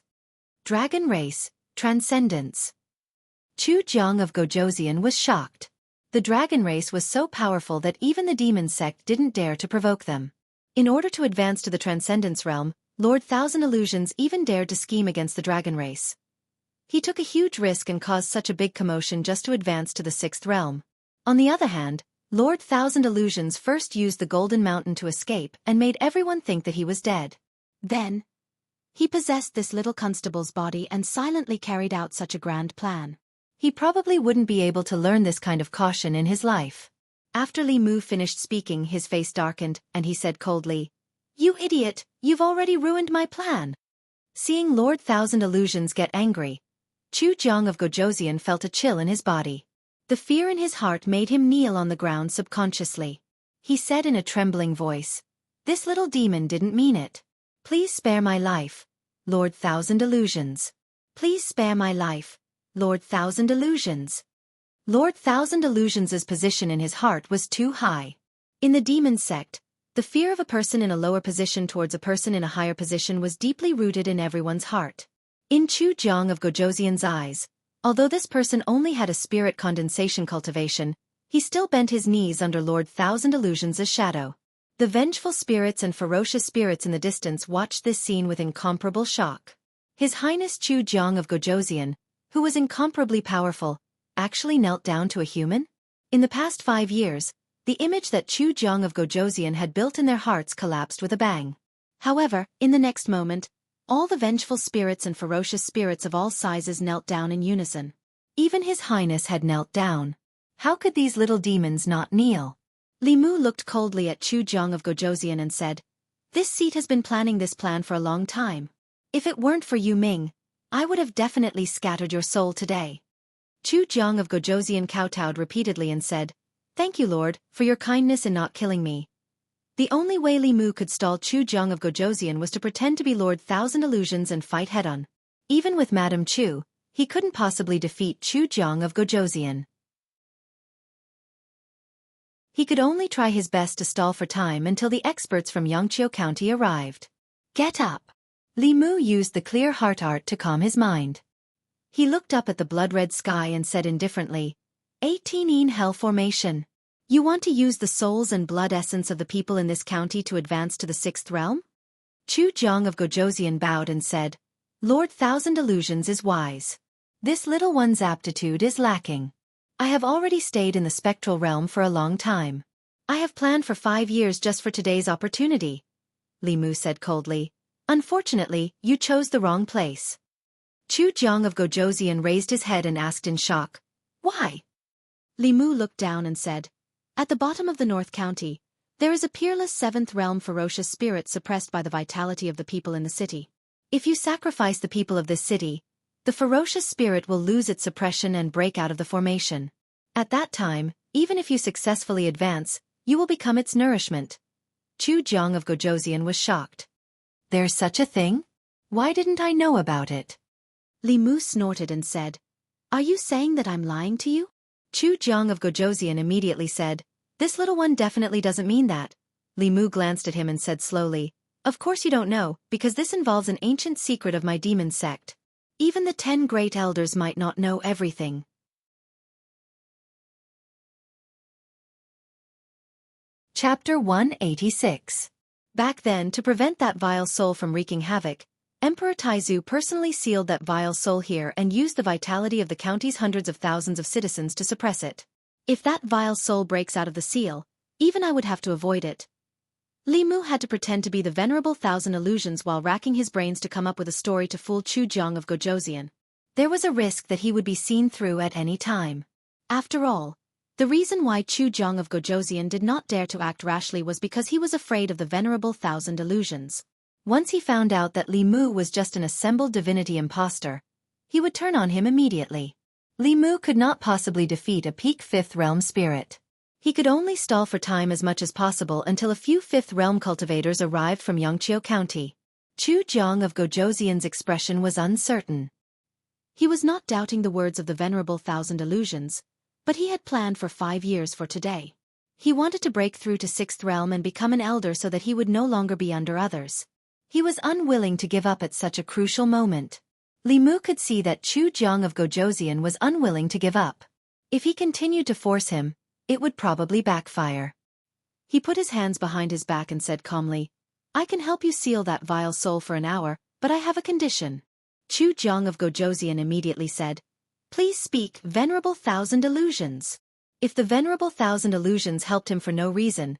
Dragon race, transcendence. Chu Jiang of Gojoseon was shocked. The dragon race was so powerful that even the demon sect didn't dare to provoke them. In order to advance to the transcendence realm, Lord Thousand Illusions even dared to scheme against the dragon race. He took a huge risk and caused such a big commotion just to advance to the 6th realm. On the other hand, Lord Thousand Illusions first used the Golden Mountain to escape and made everyone think that he was dead. Then, he possessed this little constable's body and silently carried out such a grand plan. He probably wouldn't be able to learn this kind of caution in his life. After Li Mu finished speaking, his face darkened, and he said coldly, "You idiot, you've already ruined my plan." Seeing Lord Thousand Illusions get angry, Chu Jiang of Gojoseon felt a chill in his body. The fear in his heart made him kneel on the ground subconsciously. He said in a trembling voice, "This little demon didn't mean it. Please spare my life, Lord Thousand Illusions. Please spare my life, Lord Thousand Illusions." Lord Thousand Illusions' position in his heart was too high. In the demon sect, the fear of a person in a lower position towards a person in a higher position was deeply rooted in everyone's heart. In Chu Jiang of Gojoseon's eyes, although this person only had a spirit condensation cultivation, he still bent his knees under Lord Thousand Illusions' shadow. The vengeful spirits and ferocious spirits in the distance watched this scene with incomparable shock. His Highness Chu Jiang of Gojoseon, who was incomparably powerful, actually knelt down to a human? In the past 5 years, the image that Chu Jiang of Gojoseon had built in their hearts collapsed with a bang. However, in the next moment, all the vengeful spirits and ferocious spirits of all sizes knelt down in unison. Even His Highness had knelt down. How could these little demons not kneel? Li Mu looked coldly at Chu Jiang of Gojoseon and said, "This seat has been planning this plan for a long time. If it weren't for Yu Ming, I would have definitely scattered your soul today." Chu Jiang of Gojoseon kowtowed repeatedly and said, "Thank you, Lord, for your kindness in not killing me." The only way Li Mu could stall Chu Jiang of Gojoseon was to pretend to be Lord Thousand Illusions and fight head-on. Even with Madame Chu, he couldn't possibly defeat Chu Jiang of Gojoseon. He could only try his best to stall for time until the experts from Xianxia County arrived. "Get up!" Li Mu used the clear heart art to calm his mind. He looked up at the blood-red sky and said indifferently, 18 Hell Formation. You want to use the souls and blood essence of the people in this county to advance to the 6th realm? Chu Jiang of Gojoseon bowed and said, "Lord Thousand Illusions is wise. This little one's aptitude is lacking. I have already stayed in the spectral realm for a long time. I have planned for 5 years just for today's opportunity," Li Mu said coldly. "Unfortunately, you chose the wrong place." Chu Jiang of Gojoseon raised his head and asked in shock, "Why?" Li Mu looked down and said, "At the bottom of the North County, There is a peerless seventh realm ferocious spirit suppressed by the vitality of the people in the city. If you sacrifice the people of this city, the ferocious spirit will lose its suppression and break out of the formation. At that time, even if you successfully advance, you will become its nourishment. Chu Jiang of Gojoseon was shocked. There's such a thing? Why didn't I know about it? Li Mu snorted and said, Are you saying that I'm lying to you? Chu Jiang of Gojoseon immediately said, This little one definitely doesn't mean that. Li Mu glanced at him and said slowly, Of course you don't know, because this involves an ancient secret of my demon sect. Even the 10 great elders might not know everything. Chapter 186. Back then, to prevent that vile soul from wreaking havoc, Emperor Taizu personally sealed that vile soul here and used the vitality of the county's hundreds of thousands of citizens to suppress it. If that vile soul breaks out of the seal, even I would have to avoid it. Li Mu had to pretend to be the venerable thousand illusions while racking his brains to come up with a story to fool Chu Jiang of Gojoseon. There was a risk that he would be seen through at any time. After all, the reason why Chu Jiang of Gojoseon did not dare to act rashly was because he was afraid of the venerable thousand illusions. Once he found out that Li Mu was just an assembled divinity imposter, he would turn on him immediately. Li Mu could not possibly defeat a peak fifth realm spirit. He could only stall for time as much as possible until a few fifth realm cultivators arrived from Xianxia County. Chu Jiang of Gojoseon's expression was uncertain. He was not doubting the words of the venerable thousand illusions, but he had planned for 5 years for today. He wanted to break through to sixth realm and become an elder so that he would no longer be under others. He was unwilling to give up at such a crucial moment. Li Mu could see that Chu Jiang of Gojoseon was unwilling to give up. If he continued to force him, it would probably backfire. He put his hands behind his back and said calmly, I can help you seal that vile soul for an hour, but I have a condition. Chu Jiang of Gojoseon immediately said, Please speak, venerable thousand illusions. If the venerable thousand illusions helped him for no reason,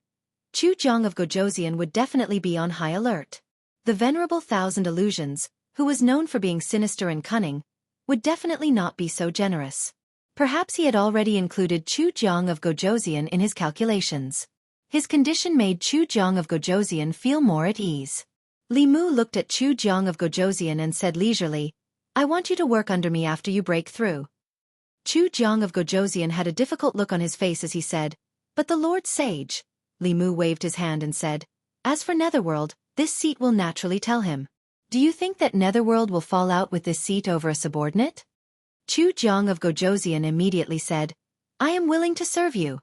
Chu Jiang of Gojoseon would definitely be on high alert. The venerable thousand illusions, who was known for being sinister and cunning, would definitely not be so generous. Perhaps he had already included Chu Jiang of Gojoseon in his calculations. His condition made Chu Jiang of Gojoseon feel more at ease. Li Mu looked at Chu Jiang of Gojoseon and said leisurely, I want you to work under me after you break through. Chu Jiang of Gojoseon had a difficult look on his face as he said, But the Lord Sage. Li Mu waved his hand and said, As for Netherworld, this seat will naturally tell him. Do you think that Netherworld will fall out with this seat over a subordinate? Chu Jiang of Gojoseon immediately said, I am willing to serve you.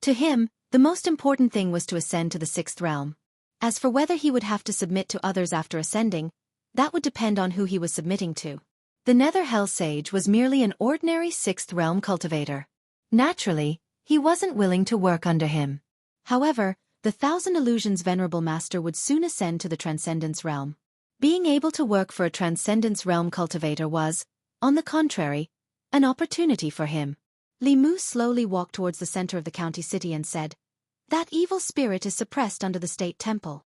To him, the most important thing was to ascend to the sixth realm. As for whether he would have to submit to others after ascending, that would depend on who he was submitting to. The Nether Hell Sage was merely an ordinary sixth realm cultivator. Naturally, he wasn't willing to work under him. However, the Thousand Illusions Venerable Master would soon ascend to the Transcendence Realm. Being able to work for a Transcendence Realm cultivator was, on the contrary, an opportunity for him. Li Mu slowly walked towards the center of the county city and said, That evil spirit is suppressed under the state temple.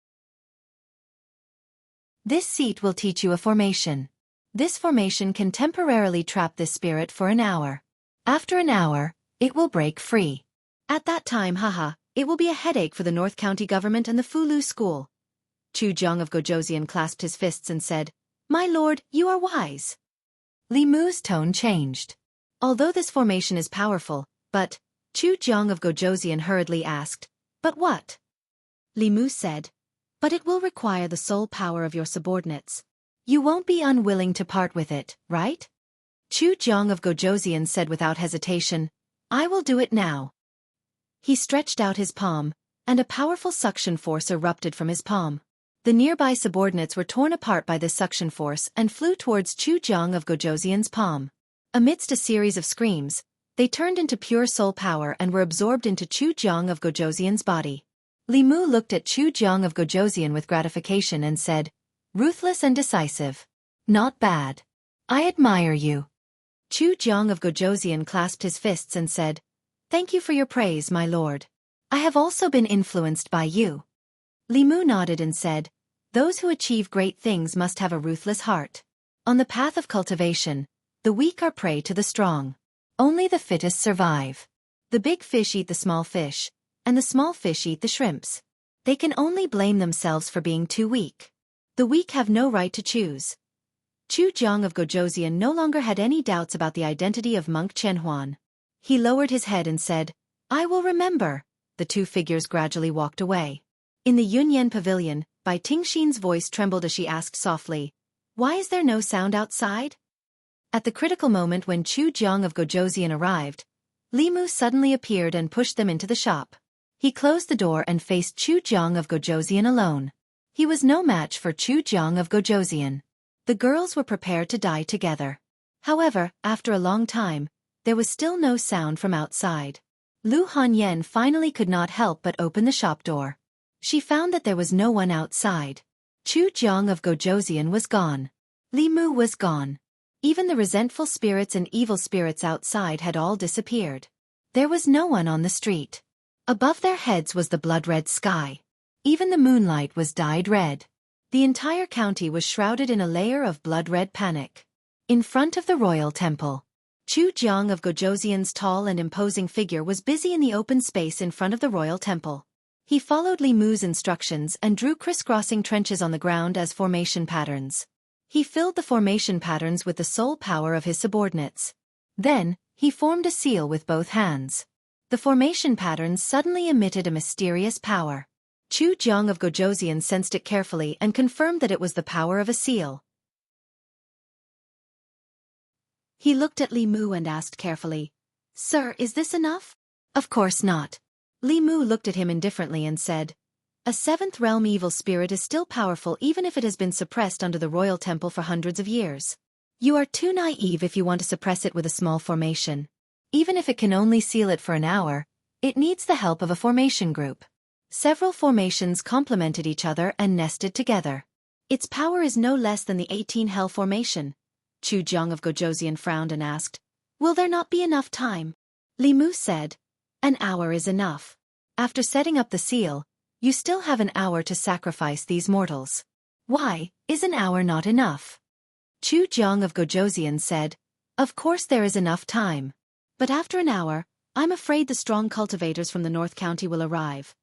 This seat will teach you a formation. This formation can temporarily trap this spirit for an hour. After an hour, it will break free. At that time, it will be a headache for the North County government and the Fulu school. Chu Jiang of Gojoseon clasped his fists and said, My lord, you are wise. Li Mu's tone changed. Although this formation is powerful, but, Chu Jiang of Gojoseon hurriedly asked, But what? Li Mu said, But it will require the soul power of your subordinates. You won't be unwilling to part with it, right? Chu Jiang of Gojoseon said without hesitation, I will do it now. He stretched out his palm, and a powerful suction force erupted from his palm. The nearby subordinates were torn apart by this suction force and flew towards Chu Jiang of Gojoseon's palm. Amidst a series of screams, they turned into pure soul power and were absorbed into Chu Jiang of Gojoseon's body. Li Mu looked at Chu Jiang of Gojoseon with gratification and said, Ruthless and decisive. Not bad. I admire you. Chu Jiang of Gojoseon clasped his fists and said, Thank you for your praise, my lord. I have also been influenced by you. Li Mu nodded and said, Those who achieve great things must have a ruthless heart. On the path of cultivation, the weak are prey to the strong. Only the fittest survive. The big fish eat the small fish, and the small fish eat the shrimps. They can only blame themselves for being too weak. The weak have no right to choose. Chu Jiang of Gojoseon no longer had any doubts about the identity of monk Chen Huan. He lowered his head and said, "I will remember." The two figures gradually walked away. In the Yunyan pavilion, Bai Tingxin's voice trembled as she asked softly, "Why is there no sound outside?" At the critical moment when Chu Jiang of Gojoseon arrived, Li Mu suddenly appeared and pushed them into the shop. He closed the door and faced Chu Jiang of Gojoseon alone. He was no match for Chu Jiang of Gojoseon. The girls were prepared to die together. However, after a long time, there was still no sound from outside. Lu Hanyan finally could not help but open the shop door. She found that there was no one outside. Chu Jiang of Gojoseon was gone. Li Mu was gone. Even the resentful spirits and evil spirits outside had all disappeared. There was no one on the street. Above their heads was the blood-red sky. Even the moonlight was dyed red. The entire county was shrouded in a layer of blood-red panic. In front of the royal temple, Chu Jiang of Gojoseon's tall and imposing figure was busy in the open space in front of the royal temple. He followed Li Mu's instructions and drew crisscrossing trenches on the ground as formation patterns. He filled the formation patterns with the soul power of his subordinates. Then, he formed a seal with both hands. The formation patterns suddenly emitted a mysterious power. Chu Jiang of Gojoseon sensed it carefully and confirmed that it was the power of a seal. He looked at Li Mu and asked carefully, "Sir, is this enough?" "Of course not." Li Mu looked at him indifferently and said, "A seventh realm evil spirit is still powerful even if it has been suppressed under the royal temple for hundreds of years. You are too naive if you want to suppress it with a small formation. Even if it can only seal it for an hour, it needs the help of a formation group." Several formations complemented each other and nested together. Its power is no less than the 18 Hell formation. Chu Jiang of Gojoseon frowned and asked, "Will there not be enough time?" Li Mu said, "An hour is enough. After setting up the seal, you still have an hour to sacrifice these mortals." "Why, is an hour not enough?" Chu Jiang of Gojoseon said, "Of course there is enough time. But after an hour, I'm afraid the strong cultivators from the North County will arrive."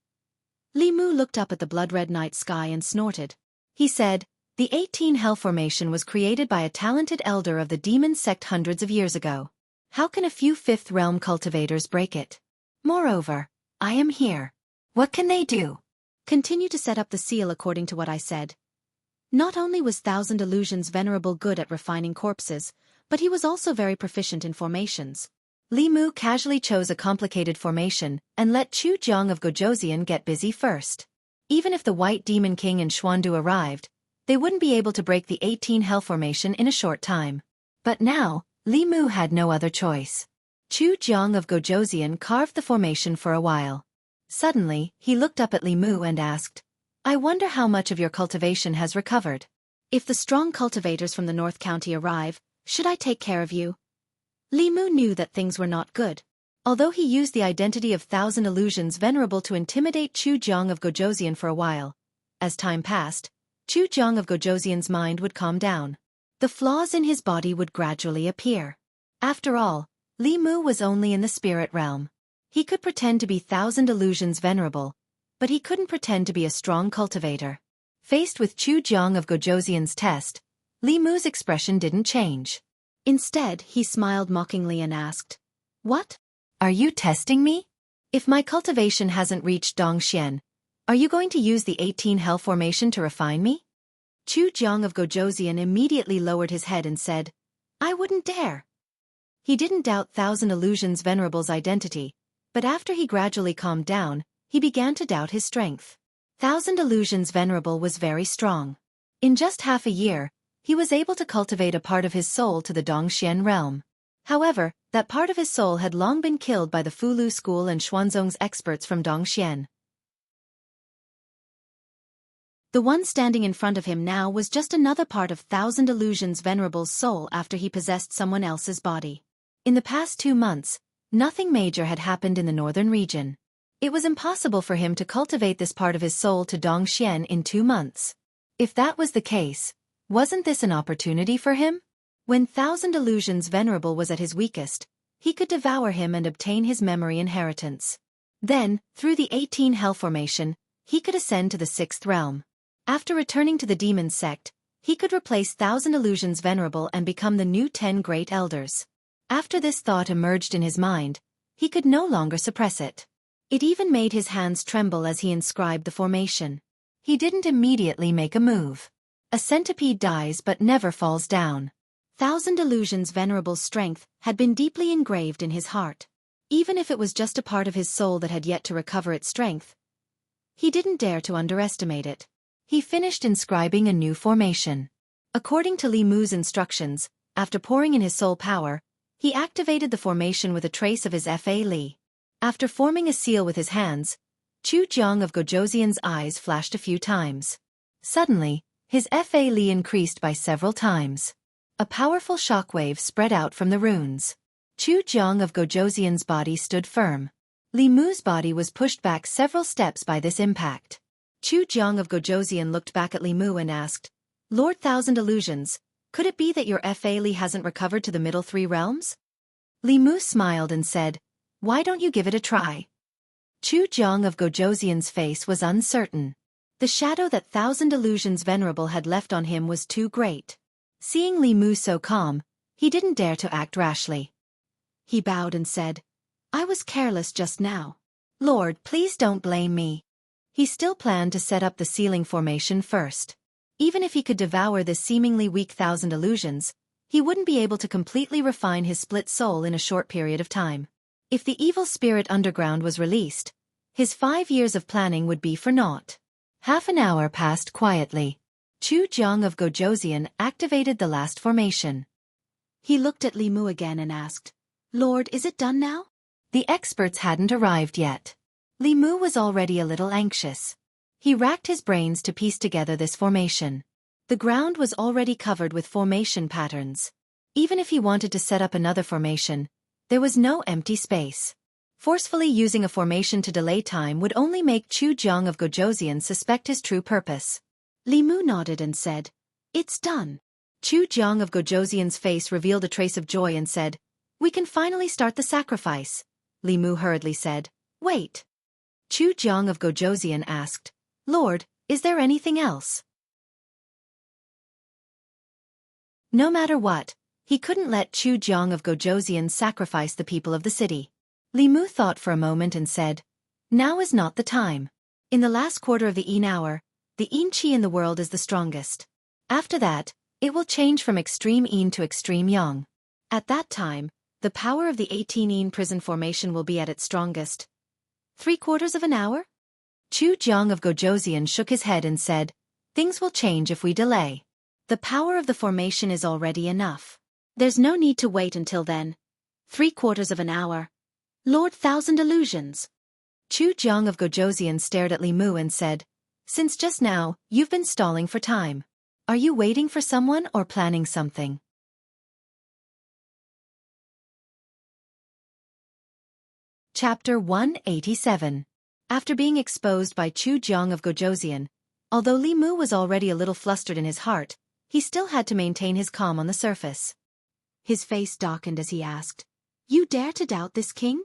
Li Mu looked up at the blood-red night sky and snorted. He said, "The 18 Hell formation was created by a talented elder of the demon sect hundreds of years ago. How can a few fifth realm cultivators break it? Moreover, I am here. What can they do?" "Continue to set up the seal according to what I said." Not only was Thousand Illusions Venerable good at refining corpses, but he was also very proficient in formations. Li Mu casually chose a complicated formation and let Chu Jiang of Gojoseon get busy first. Even if the White Demon King and Xuandu arrived, they wouldn't be able to break the 18 Hell formation in a short time. But now, Li Mu had no other choice. Chu Jiang of Gojoseon carved the formation for a while. Suddenly, he looked up at Li Mu and asked, "I wonder how much of your cultivation has recovered. If the strong cultivators from the North County arrive, should I take care of you?" Li Mu knew that things were not good. Although he used the identity of Thousand Illusions Venerable to intimidate Chu Jiang of Gojoseon for a while, as time passed, Chu Jiang of Gojoseon's mind would calm down. The flaws in his body would gradually appear. After all, Li Mu was only in the spirit realm. He could pretend to be Thousand Illusions Venerable, but he couldn't pretend to be a strong cultivator. Faced with Chu Jiang of Gojoseon's test, Li Mu's expression didn't change. Instead, he smiled mockingly and asked, "What? Are you testing me? If my cultivation hasn't reached Dongxian, are you going to use the 18 Hell formation to refine me?" Chu Jiang of Gojoseon immediately lowered his head and said, "I wouldn't dare." He didn't doubt Thousand Illusions Venerable's identity, but after he gradually calmed down, he began to doubt his strength. Thousand Illusions Venerable was very strong. In just half a year, he was able to cultivate a part of his soul to the Dongxian realm. However, that part of his soul had long been killed by the Fulu school and Xuanzong's experts from Dongxian. The one standing in front of him now was just another part of Thousand Illusions Venerable's soul after he possessed someone else's body. In the past 2 months, nothing major had happened in the northern region. It was impossible for him to cultivate this part of his soul to Dongxian in 2 months. If that was the case, wasn't this an opportunity for him? When Thousand Illusions Venerable was at his weakest, he could devour him and obtain his memory inheritance. Then, through the 18 Hell formation, he could ascend to the 6th realm. After returning to the demon sect, he could replace 1,000 illusions venerable and become the new 10 great elders. After this thought emerged in his mind, he could no longer suppress it. It even made his hands tremble as he inscribed the formation. He didn't immediately make a move. A centipede dies but never falls down. 1,000 illusions venerable strength had been deeply engraved in his heart. Even if it was just a part of his soul that had yet to recover its strength, he didn't dare to underestimate it. He finished inscribing a new formation. According to Li Mu's instructions, after pouring in his soul power, he activated the formation with a trace of his Fa Li. After forming a seal with his hands, Chu Jiang of Gojoseon's eyes flashed a few times. Suddenly, his Fa Li increased by several times. A powerful shockwave spread out from the runes. Chu Jiang of Gojoseon's body stood firm. Li Mu's body was pushed back several steps by this impact. Chu Jiang of Gojoseon looked back at Li Mu and asked, "Lord Thousand Illusions, could it be that your Fa Li hasn't recovered to the middle 3 realms?" Li Mu smiled and said, "Why don't you give it a try?" Chu Jiang of Gojoseon's face was uncertain. The shadow that 1,000 Illusions Venerable had left on him was too great. Seeing Li Mu so calm, he didn't dare to act rashly. He bowed and said, "I was careless just now. Lord, please don't blame me." He still planned to set up the sealing formation first. Even if he could devour this seemingly weak 1,000 illusions, he wouldn't be able to completely refine his split soul in a short period of time. If the evil spirit underground was released, his 5 years of planning would be for naught. Half an hour passed quietly. Chu Jiang of Gojoseon activated the last formation. He looked at Li Mu again and asked, "Lord, is it done now?" The experts hadn't arrived yet. Li Mu was already a little anxious. He racked his brains to piece together this formation. The ground was already covered with formation patterns. Even if he wanted to set up another formation, there was no empty space. Forcefully using a formation to delay time would only make Chu Jiang of Gojoseon suspect his true purpose. Li Mu nodded and said, "It's done." Chu Jiang of Gojoseon's face revealed a trace of joy and said, "We can finally start the sacrifice." Li Mu hurriedly said, "Wait." Chu Jiang of Gojoseon asked, "Lord, is there anything else?" No matter what, he couldn't let Chu Jiang of Gojoseon sacrifice the people of the city. Li Mu thought for a moment and said, "Now is not the time. In the last quarter of the Yin hour, the Yin Qi in the world is the strongest. After that, it will change from extreme Yin to extreme Yang. At that time, the power of the 18 Yin prison formation will be at its strongest. 3/4 of an hour? Chu Jiang of Gojoseon shook his head and said, "Things will change if we delay. The power of the formation is already enough. There's no need to wait until then. 3/4 of an hour. Lord Thousand Illusions." Chu Jiang of Gojoseon stared at Li Mu and said, "Since just now, you've been stalling for time. Are you waiting for someone or planning something?" Chapter 187. After being exposed by Chu Jiang of Gojoseon, although Li Mu was already a little flustered in his heart, he still had to maintain his calm on the surface. His face darkened as he asked, "You dare to doubt this king?"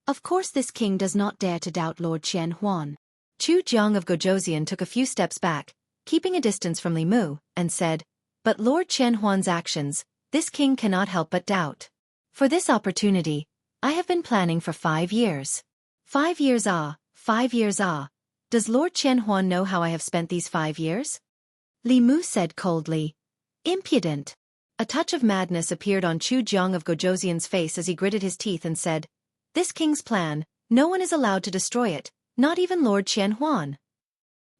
"Of course this king does not dare to doubt Lord Qian Huan." Chu Jiang of Gojoseon took a few steps back, keeping a distance from Li Mu, and said, "But Lord Qian Huan's actions, this king cannot help but doubt. For this opportunity, I have been planning for 5 years. 5 years 5 years Does Lord Qian Huan know how I have spent these 5 years? Li Mu said coldly. "Impudent." A touch of madness appeared on Chu Jiang of Gojoseon's face as he gritted his teeth and said, "This king's plan, no one is allowed to destroy it, not even Lord Qian Huan."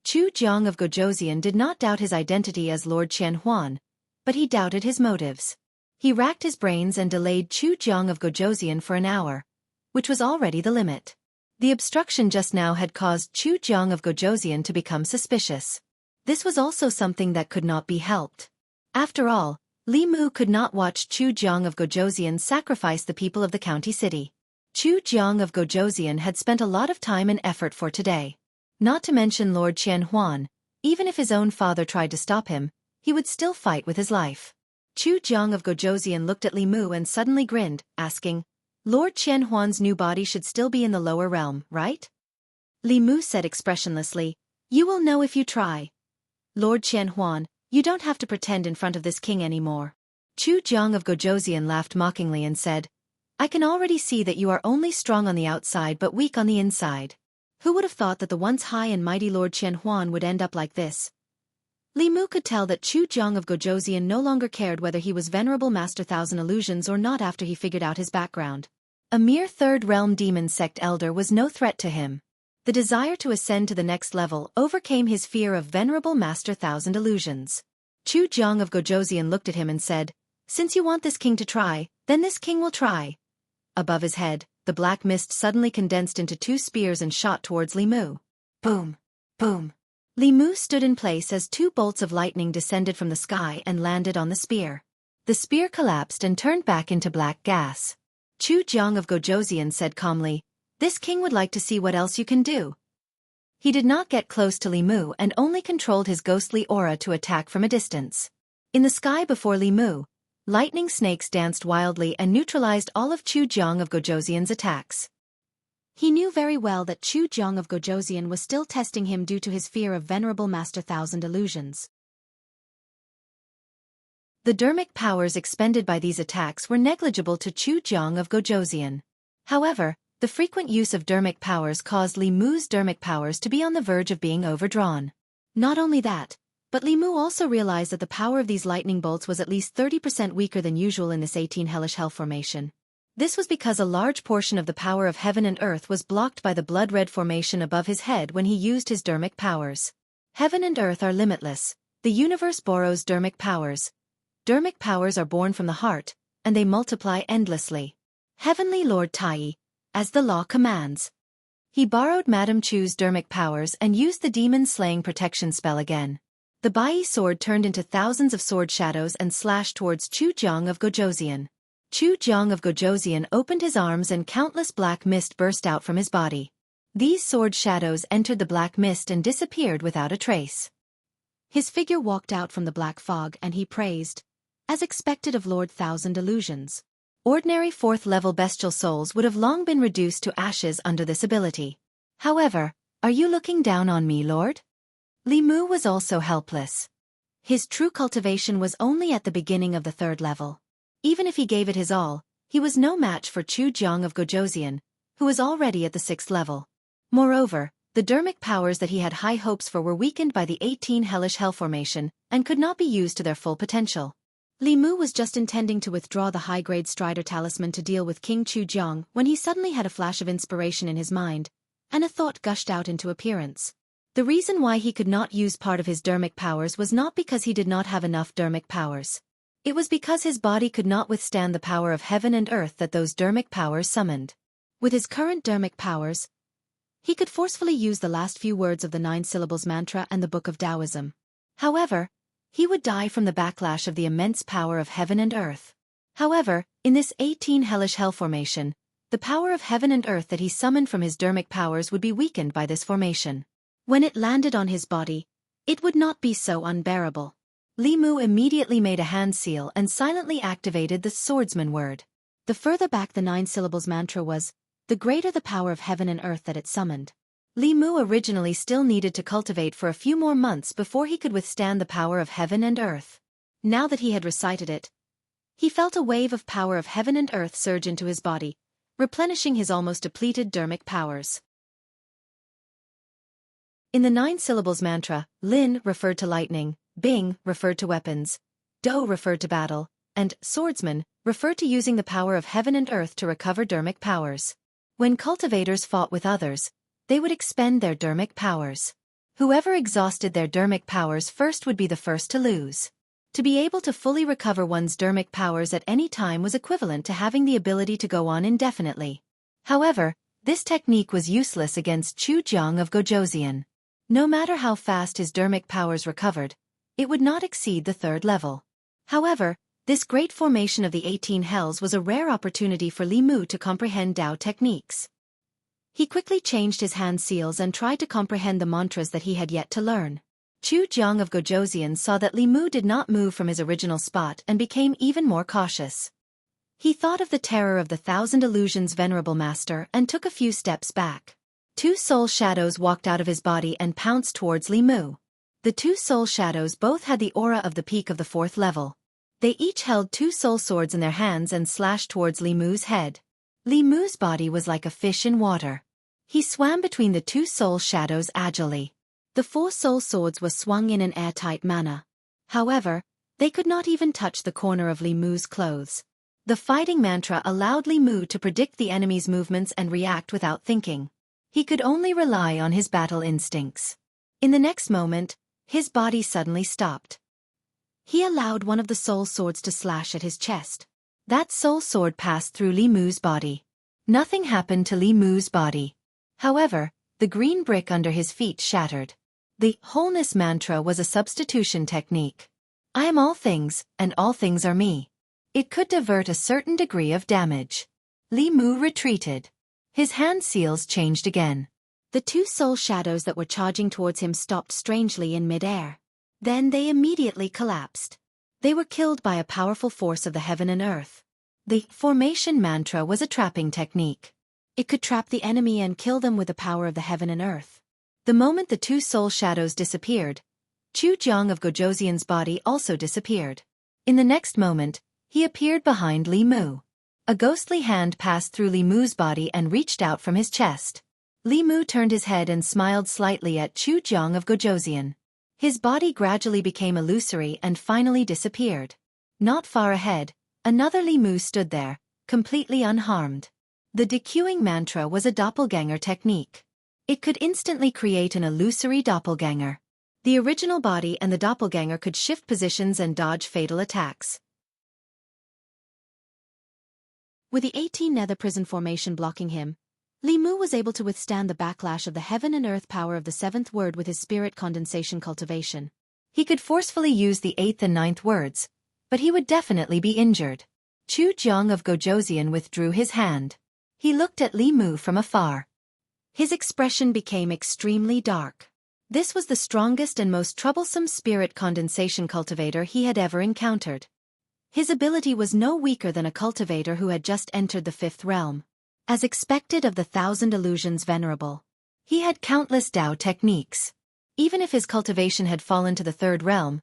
Chu Jiang of Gojoseon did not doubt his identity as Lord Qian Huan, but he doubted his motives. He racked his brains and delayed Chu Jiang of Gojoseon for an hour, which was already the limit. The obstruction just now had caused Chu Jiang of Gojoseon to become suspicious. This was also something that could not be helped. After all, Li Mu could not watch Chu Jiang of Gojoseon sacrifice the people of the county city. Chu Jiang of Gojoseon had spent a lot of time and effort for today. Not to mention Lord Qian Huan, even if his own father tried to stop him, he would still fight with his life. Chu Jiang of Gojoseon looked at Li Mu and suddenly grinned, asking, Lord Qianhuan's new body should still be in the lower realm, right? Li Mu said expressionlessly. You will know if you try. Lord Qianhuan, you don't have to pretend in front of this king anymore. Chu Jiang of Gojoseon laughed mockingly and said, I can already see that you are only strong on the outside but weak on the inside. Who would have thought that the once high and mighty Lord Qianhuan would end up like this? Li Mu could tell that Chu Jiang of Gojoseon no longer cared whether he was Venerable Master Thousand Illusions or not after he figured out his background. A mere third realm demon sect elder was no threat to him. The desire to ascend to the next level overcame his fear of Venerable Master Thousand Illusions. Chu Jiang of Gojoseon looked at him and said, Since you want this king to try, then this king will try. Above his head, the black mist suddenly condensed into 2 spears and shot towards Li Mu. Boom! Boom! Li Mu stood in place as 2 bolts of lightning descended from the sky and landed on the spear. The spear collapsed and turned back into black gas. Chu Jiang of Gojoseon said calmly, This king would like to see what else you can do. He did not get close to Li Mu and only controlled his ghostly aura to attack from a distance. In the sky before Li Mu, lightning snakes danced wildly and neutralized all of Chu Jiang of Gojoseon's attacks. He knew very well that Chu Jiang of Gojoseon was still testing him due to his fear of Venerable Master Thousand Illusions. The dermic powers expended by these attacks were negligible to Chu Jiang of Gojoseon. However, the frequent use of dermic powers caused Li Mu's dermic powers to be on the verge of being overdrawn. Not only that, but Li Mu also realized that the power of these lightning bolts was at least 30% weaker than usual in this 18 hellish hell formation. This was because a large portion of the power of heaven and earth was blocked by the blood-red formation above his head when he used his dermic powers. Heaven and earth are limitless. The universe borrows dermic powers. Dermic powers are born from the heart, and they multiply endlessly. Heavenly Lord Tai, as the law commands. He borrowed Madame Chu's dermic powers and used the demon-slaying protection spell again. The Bai sword turned into thousands of sword shadows and slashed towards Chu Jiang of Gojoseon. Chu Jiang of Gojoseon opened his arms and countless black mist burst out from his body. These sword shadows entered the black mist and disappeared without a trace. His figure walked out from the black fog and he praised, as expected of Lord Thousand Illusions. Ordinary 4th-level bestial souls would have long been reduced to ashes under this ability. However, are you looking down on me, Lord? Li Mu was also helpless. His true cultivation was only at the beginning of the 3rd level. Even if he gave it his all, he was no match for Chu Jiang of Gojoseon, who was already at the 6th level. Moreover, the dermic powers that he had high hopes for were weakened by the 18 hellish hell formation and could not be used to their full potential. Li Mu was just intending to withdraw the high-grade Strider talisman to deal with King Chu Jiang when he suddenly had a flash of inspiration in his mind, and a thought gushed out into appearance. The reason why he could not use part of his dermic powers was not because he did not have enough dermic powers. It was because his body could not withstand the power of heaven and earth that those dermic powers summoned. With his current dermic powers, he could forcefully use the last few words of the 9 syllables mantra and the Book of Taoism. However, he would die from the backlash of the immense power of heaven and earth. However, in this 18 hellish hell formation, the power of heaven and earth that he summoned from his dermic powers would be weakened by this formation. When it landed on his body, it would not be so unbearable. Li Mu immediately made a hand seal and silently activated the swordsman word. The further back the 9 syllables mantra was, the greater the power of heaven and earth that it summoned. Li Mu originally still needed to cultivate for a few more months before he could withstand the power of heaven and earth. Now that he had recited it, he felt a wave of power of heaven and earth surge into his body, replenishing his almost depleted dermic powers. In the 9 syllables mantra, Lin referred to lightning, Bing referred to weapons, Do referred to battle, and swordsman referred to using the power of heaven and earth to recover dermic powers. When cultivators fought with others, they would expend their dermic powers. Whoever exhausted their dermic powers first would be the first to lose. To be able to fully recover one's dermic powers at any time was equivalent to having the ability to go on indefinitely. However, this technique was useless against Chu Jiang of Gojoseon. No matter how fast his dermic powers recovered, it would not exceed the 3rd level. However, this great formation of the 18 hells was a rare opportunity for Li Mu to comprehend Tao techniques. He quickly changed his hand seals and tried to comprehend the mantras that he had yet to learn. Chu Jiang of Gojoseon saw that Li Mu did not move from his original spot and became even more cautious. He thought of the terror of the Thousand Illusions' venerable master and took a few steps back. Two soul shadows walked out of his body and pounced towards Li Mu. The two soul shadows both had the aura of the peak of the 4th level. They each held two soul swords in their hands and slashed towards Li Mu's head. Li Mu's body was like a fish in water. He swam between the two soul shadows agilely. The 4 soul swords were swung in an airtight manner. However, they could not even touch the corner of Li Mu's clothes. The fighting mantra allowed Li Mu to predict the enemy's movements and react without thinking. He could only rely on his battle instincts. In the next moment, his body suddenly stopped. He allowed one of the soul swords to slash at his chest. That soul sword passed through Li Mu's body. Nothing happened to Li Mu's body. However, the green brick under his feet shattered. The wholeness mantra was a substitution technique. I am all things, and all things are me. It could divert a certain degree of damage. Li Mu retreated. His hand seals changed again. The two soul shadows that were charging towards him stopped strangely in mid-air. Then they immediately collapsed. They were killed by a powerful force of the heaven and earth. The formation mantra was a trapping technique. It could trap the enemy and kill them with the power of the heaven and earth. The moment the two soul shadows disappeared, Chu Jiang of Gojoseon's body also disappeared. In the next moment, he appeared behind Li Mu. A ghostly hand passed through Li Mu's body and reached out from his chest. Li Mu turned his head and smiled slightly at Chu Jiang of Gojoseon. His body gradually became illusory and finally disappeared. Not far ahead, another Li Mu stood there, completely unharmed. The decueing mantra was a doppelganger technique. It could instantly create an illusory doppelganger. The original body and the doppelganger could shift positions and dodge fatal attacks. With the 18 nether prison formation blocking him, Li Mu was able to withstand the backlash of the heaven and earth power of the 7th word with his spirit condensation cultivation. He could forcefully use the 8th and 9th words, but he would definitely be injured. Chu Jiang of Gojoseon withdrew his hand. He looked at Li Mu from afar. His expression became extremely dark. This was the strongest and most troublesome spirit condensation cultivator he had ever encountered. His ability was no weaker than a cultivator who had just entered the 5th realm. As expected of the Thousand Illusions venerable, he had countless Dao techniques. Even if his cultivation had fallen to the 3rd realm,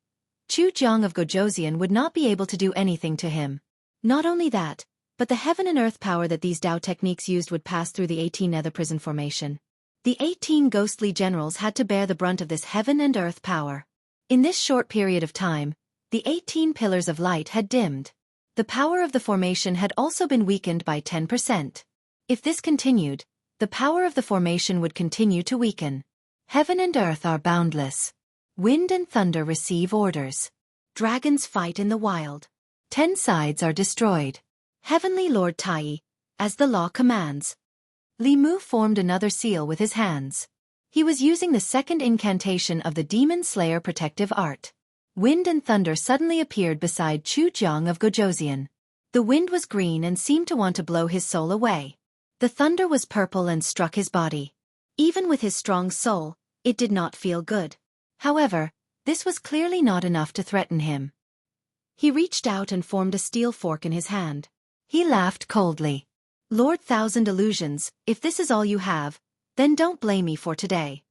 Chu Jiang of Gojoseon would not be able to do anything to him. Not only that, but the heaven and earth power that these Dao techniques used would pass through the 18 nether prison formation. The 18 ghostly generals had to bear the brunt of this heaven and earth power. In this short period of time, the 18 pillars of light had dimmed. The power of the formation had also been weakened by 10%. If this continued, the power of the formation would continue to weaken. Heaven and earth are boundless. Wind and thunder receive orders. Dragons fight in the wild. 10 sides are destroyed. Heavenly Lord Tai, as the law commands. Li Mu formed another seal with his hands. He was using the 2nd incantation of the Demon Slayer protective art. Wind and thunder suddenly appeared beside Chu Jiang of Gojoseon. The wind was green and seemed to want to blow his soul away. The thunder was purple and struck his body. Even with his strong soul, it did not feel good. However, this was clearly not enough to threaten him. He reached out and formed a steel fork in his hand. He laughed coldly. Lord Thousand Illusions, if this is all you have, then don't blame me for today.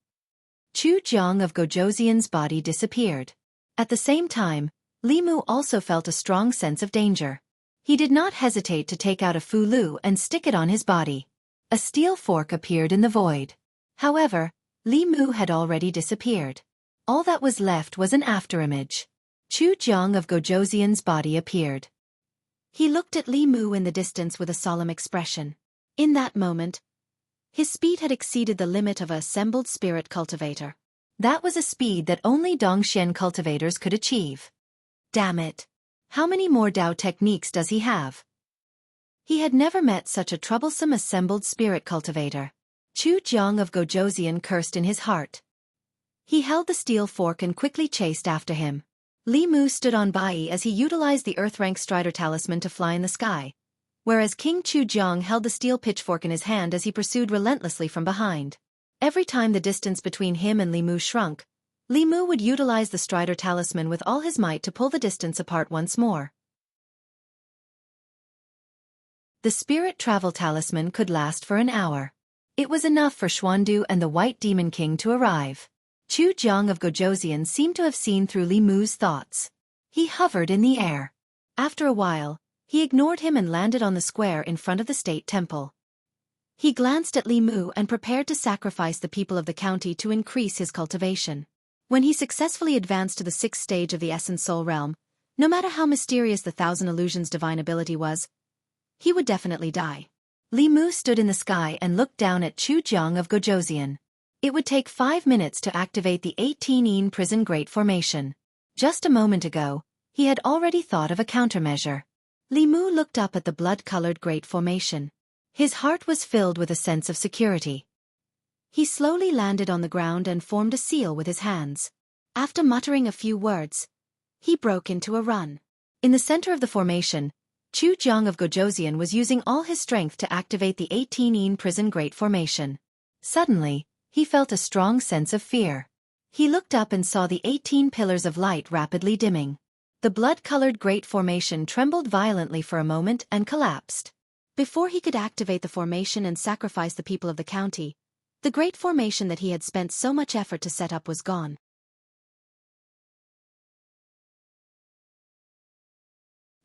Chu Jiang of Gojoseon's body disappeared. At the same time, Li Mu also felt a strong sense of danger. He did not hesitate to take out a fu lu and stick it on his body. A steel fork appeared in the void. However, Li Mu had already disappeared. All that was left was an afterimage. Chu Jiang of Gojoseon's body appeared. He looked at Li Mu in the distance with a solemn expression. In that moment, his speed had exceeded the limit of an assembled spirit cultivator. That was a speed that only Dongxian cultivators could achieve. Damn it! How many more Dao techniques does he have? He had never met such a troublesome assembled spirit cultivator. Chu Jiang of Gojoseon cursed in his heart. He held the steel fork and quickly chased after him. Li Mu stood on by as he utilized the Earth-rank Strider talisman to fly in the sky, whereas King Chu Jiang held the steel pitchfork in his hand as he pursued relentlessly from behind. Every time the distance between him and Li Mu shrunk, Li Mu would utilize the Strider talisman with all his might to pull the distance apart once more. The spirit travel talisman could last for an hour. It was enough for Xuandu and the White Demon King to arrive. Chu Jiang of Gojoseon seemed to have seen through Li Mu's thoughts. He hovered in the air. After a while, he ignored him and landed on the square in front of the state temple. He glanced at Li Mu and prepared to sacrifice the people of the county to increase his cultivation. When he successfully advanced to the 6th stage of the Essence Soul Realm, no matter how mysterious the Thousand Illusions' divine ability was, he would definitely die. Li Mu stood in the sky and looked down at Chu Jiang of Gojoseon. It would take 5 minutes to activate the 18-yin prison Great Formation. Just a moment ago, he had already thought of a countermeasure. Li Mu looked up at the blood-colored Great Formation. His heart was filled with a sense of security. He slowly landed on the ground and formed a seal with his hands. After muttering a few words, he broke into a run. In the center of the formation, Chu Jiang of Gojoseon was using all his strength to activate the 18-yin prison Great Formation. Suddenly, he felt a strong sense of fear. He looked up and saw the 18 pillars of light rapidly dimming. The blood-colored Great Formation trembled violently for a moment and collapsed. Before he could activate the formation and sacrifice the people of the county, the Great Formation that he had spent so much effort to set up was gone.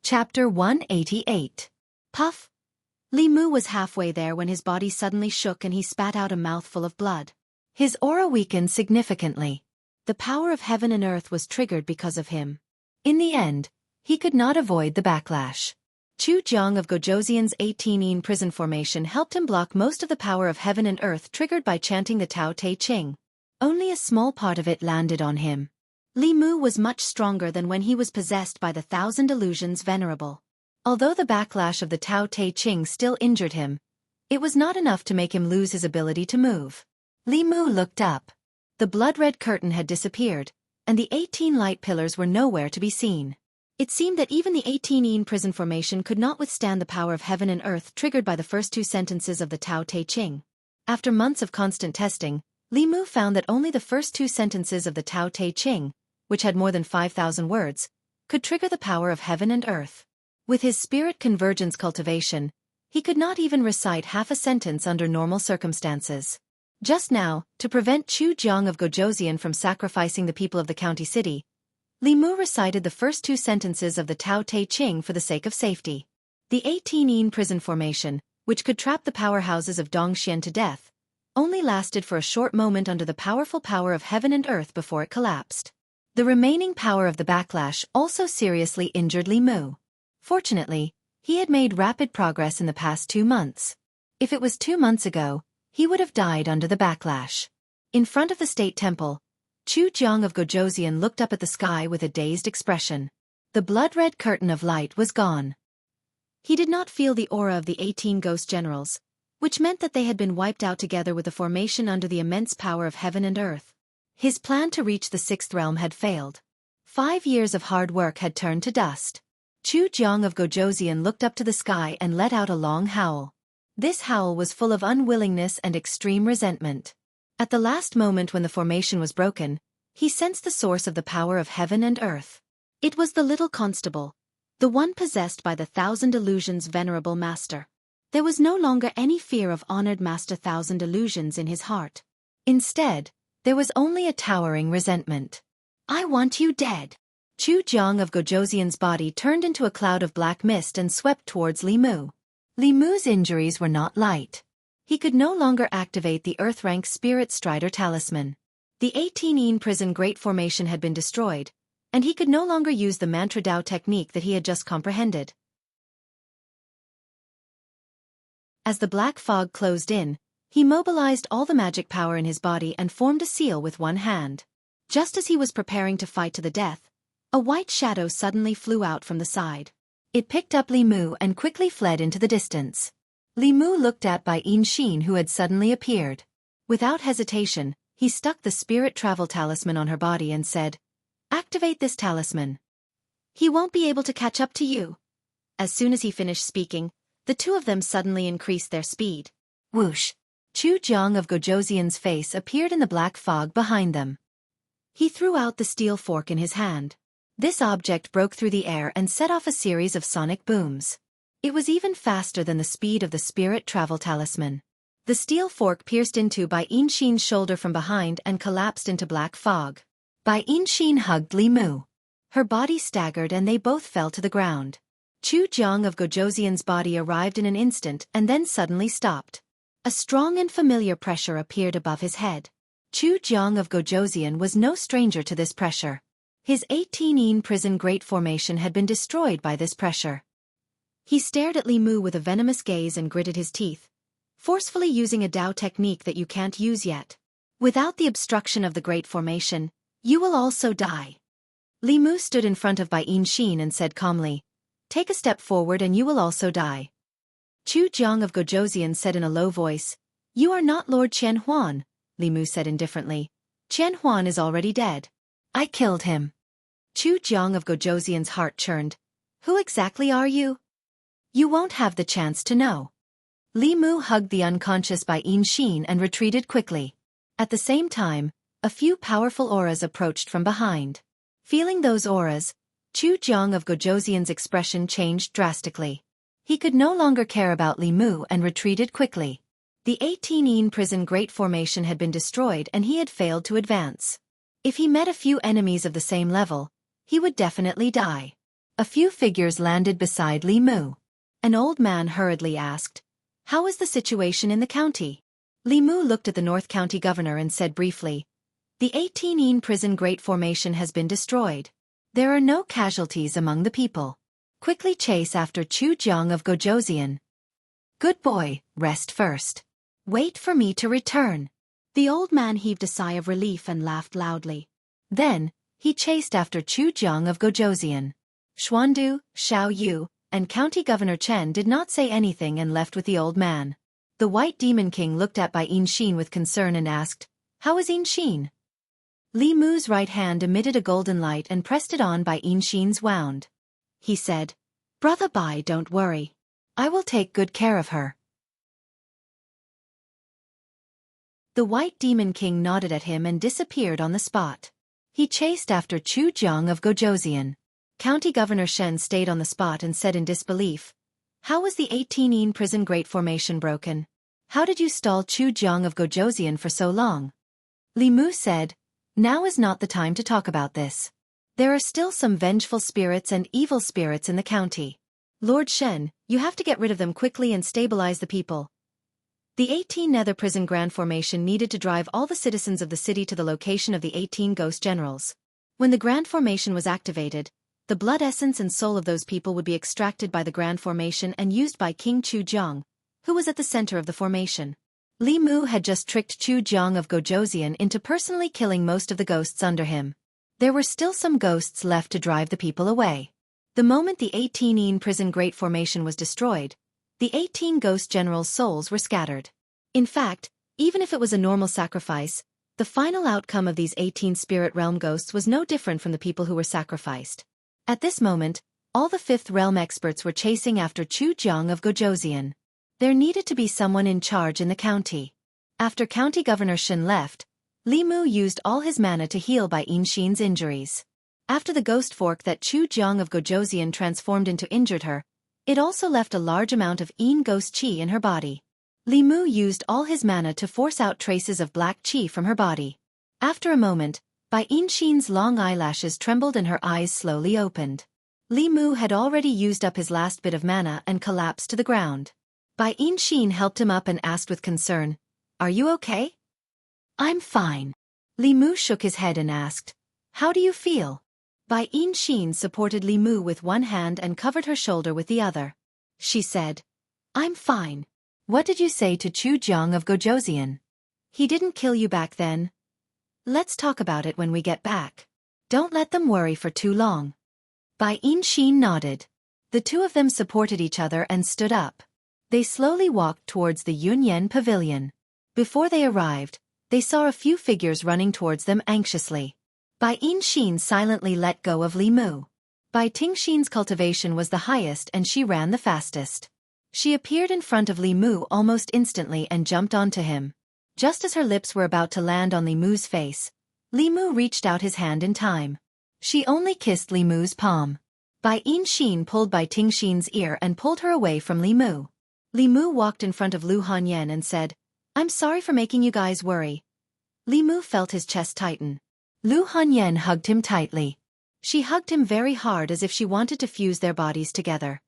Chapter 188. Puff. Li Mu was halfway there when his body suddenly shook and he spat out a mouthful of blood. His aura weakened significantly. The power of heaven and earth was triggered because of him. In the end, he could not avoid the backlash. Chu Jiang of Gojoseon's 18-yin prison formation helped him block most of the power of heaven and earth triggered by chanting the Tao Te Ching. Only a small part of it landed on him. Li Mu was much stronger than when he was possessed by the Thousand Illusions Venerable. Although the backlash of the Tao Te Ching still injured him, it was not enough to make him lose his ability to move. Li Mu looked up. The blood-red curtain had disappeared, and the 18 light pillars were nowhere to be seen. It seemed that even the 18-yin prison formation could not withstand the power of heaven and earth triggered by the first 2 sentences of the Tao Te Ching. After months of constant testing, Li Mu found that only the first 2 sentences of the Tao Te Ching, which had more than 5,000 words, could trigger the power of heaven and earth. With his spirit convergence cultivation, he could not even recite half a sentence under normal circumstances. Just now, to prevent Chu Jiang of Gojoseon from sacrificing the people of the county city, Li Mu recited the first 2 sentences of the Tao Te Ching for the sake of safety. The 18-yin prison formation, which could trap the powerhouses of Dongxian to death, only lasted for a short moment under the powerful power of heaven and earth before it collapsed. The remaining power of the backlash also seriously injured Li Mu. Fortunately, he had made rapid progress in the past 2 months. If it was 2 months ago, he would have died under the backlash. In front of the state temple, Chu Jiang of Gojoseon looked up at the sky with a dazed expression. The blood-red curtain of light was gone. He did not feel the aura of the 18 ghost generals, which meant that they had been wiped out together with the formation under the immense power of heaven and earth. His plan to reach the 6th realm had failed. 5 years of hard work had turned to dust. Chu Jiang of Gojoseon looked up to the sky and let out a long howl. This howl was full of unwillingness and extreme resentment. At the last moment when the formation was broken, he sensed the source of the power of heaven and earth. It was the little constable, the one possessed by the Thousand Illusions Venerable Master. There was no longer any fear of honored Master Thousand Illusions in his heart. Instead, there was only a towering resentment. "I want you dead." Chu Jiang of Gojoseon's body turned into a cloud of black mist and swept towards Li Mu. Li Mu's injuries were not light. He could no longer activate the Earth-rank Spirit Strider Talisman. The 18-yin prison Great Formation had been destroyed, and he could no longer use the Mantra Dao technique that he had just comprehended. As the black fog closed in, he mobilized all the magic power in his body and formed a seal with one hand. Just as he was preparing to fight to the death, a white shadow suddenly flew out from the side. It picked up Li Mu and quickly fled into the distance. Li Mu looked at Bai Yinxin, who had suddenly appeared. Without hesitation, he stuck the spirit travel talisman on her body and said, "Activate this talisman. He won't be able to catch up to you." As soon as he finished speaking, the two of them suddenly increased their speed. Whoosh! Chu Jiang of Gojoseon's face appeared in the black fog behind them. He threw out the steel fork in his hand. This object broke through the air and set off a series of sonic booms. It was even faster than the speed of the spirit travel talisman. The steel fork pierced into Bai Yinxin's shoulder from behind and collapsed into black fog. Bai Yinxin hugged Li Mu. Her body staggered and they both fell to the ground. Chu Jiang of Gojoseon's body arrived in an instant and then suddenly stopped. A strong and familiar pressure appeared above his head. Chu Jiang of Gojoseon was no stranger to this pressure. His 18-yin prison great formation had been destroyed by this pressure. He stared at Li Mu with a venomous gaze and gritted his teeth, forcefully using a Dao technique that you can't use yet. Without the obstruction of the great formation, you will also die. Li Mu stood in front of Bai Yinxin and said calmly, "Take a step forward and you will also die." Chu Jiang of Gojoseon said in a low voice, "You are not Lord Qianhuan," Li Mu said indifferently. "Qianhuan is already dead. I killed him." Chu Jiang of Gojoseon's heart churned. "Who exactly are you?" "You won't have the chance to know." Li Mu hugged the unconscious Bai Yinxin and retreated quickly. At the same time, a few powerful auras approached from behind. Feeling those auras, Chu Jiang of Gojoseon's expression changed drastically. He could no longer care about Li Mu and retreated quickly. The 18-yin prison great formation had been destroyed and he had failed to advance. If he met a few enemies of the same level, he would definitely die. A few figures landed beside Li Mu. An old man hurriedly asked, "How is the situation in the county?" Li Mu looked at the North County governor and said briefly, "The 18-yin prison great formation has been destroyed. There are no casualties among the people. Quickly chase after Chu Jiang of Gojoseon. Good boy, rest first. Wait for me to return." The old man heaved a sigh of relief and laughed loudly. Then, he chased after Chu Jiang of Gojoseon. Xuandu, Xiao Yu, and County Governor Chen did not say anything and left with the old man. The White Demon King looked at Bai Yinxin with concern and asked, "How is Yinxin?" Li Mu's right hand emitted a golden light and pressed it on Bai Yinxin's wound. He said, "Brother Bai, don't worry. I will take good care of her." The White Demon King nodded at him and disappeared on the spot. He chased after Chu Jiang of Gojoseon. County Governor Shen stayed on the spot and said in disbelief, "How was the 18-yin prison great formation broken? How did you stall Chu Jiang of Gojoseon for so long?" Li Mu said, "Now is not the time to talk about this. There are still some vengeful spirits and evil spirits in the county. Lord Shen, you have to get rid of them quickly and stabilize the people." The 18 Nether Prison Grand Formation needed to drive all the citizens of the city to the location of the 18 Ghost Generals. When the Grand Formation was activated, the blood essence and soul of those people would be extracted by the Grand Formation and used by King Chu Jiang, who was at the center of the formation. Li Mu had just tricked Chu Jiang of Gojoseon into personally killing most of the ghosts under him. There were still some ghosts left to drive the people away. The moment the 18-yin prison great formation was destroyed, the 18 ghost generals' souls were scattered. In fact, even if it was a normal sacrifice, the final outcome of these 18 spirit realm ghosts was no different from the people who were sacrificed. At this moment, all the 5th realm experts were chasing after Chu Jiang of Gojoseon. There needed to be someone in charge in the county. After County Governor Shen left, Li Mu used all his mana to heal Bai Yinxin's injuries. After the ghost fork that Chu Jiang of Gojoseon transformed into injured her, it also left a large amount of yin ghost qi in her body. Li Mu used all his mana to force out traces of black qi from her body. After a moment, Bai Yinxin's long eyelashes trembled and her eyes slowly opened. Li Mu had already used up his last bit of mana and collapsed to the ground. Bai Yinxin helped him up and asked with concern, "Are you okay?" "I'm fine." Li Mu shook his head and asked, "How do you feel?" Bai Yinxin supported Li Mu with one hand and covered her shoulder with the other. She said, "I'm fine. What did you say to Chu Jiang of Gojoseon? He didn't kill you back then? Let's talk about it when we get back. Don't let them worry for too long." Bai Yinxin nodded. The two of them supported each other and stood up. They slowly walked towards the Yunyan Pavilion. Before they arrived, they saw a few figures running towards them anxiously. Bai Yinxin silently let go of Li Mu. Bai Tingxin's cultivation was the highest and she ran the fastest. She appeared in front of Li Mu almost instantly and jumped onto him. Just as her lips were about to land on Li Mu's face, Li Mu reached out his hand in time. She only kissed Li Mu's palm. Bai Xin pulled Bai Tingxin's ear and pulled her away from Li Mu. Li Mu walked in front of Lu Hanyan and said, "I'm sorry for making you guys worry." Li Mu felt his chest tighten. Lu Hanyan hugged him tightly. She hugged him very hard as if she wanted to fuse their bodies together.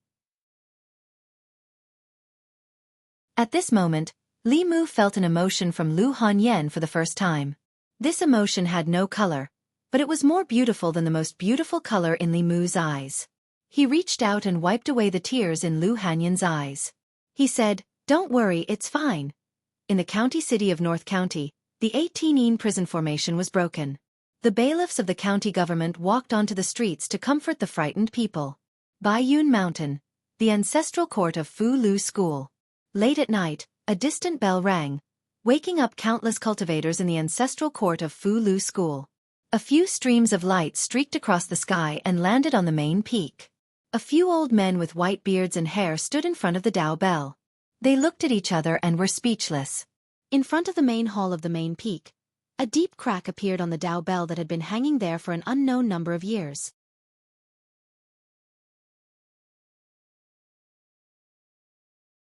At this moment, Li Mu felt an emotion from Lu Hanyan for the first time. This emotion had no color, but it was more beautiful than the most beautiful color in Li Mu's eyes. He reached out and wiped away the tears in Lu Hanyan's eyes. He said, "Don't worry, it's fine." In the county city of North County, the 18-ine prison formation was broken. The bailiffs of the county government walked onto the streets to comfort the frightened people. Baiyun Mountain, the ancestral court of Fu Lu School. Late at night, a distant bell rang, waking up countless cultivators in the ancestral court of Fu Lu School. A few streams of light streaked across the sky and landed on the main peak. A few old men with white beards and hair stood in front of the Dao Bell. They looked at each other and were speechless. In front of the main hall of the main peak, a deep crack appeared on the Dao Bell that had been hanging there for an unknown number of years.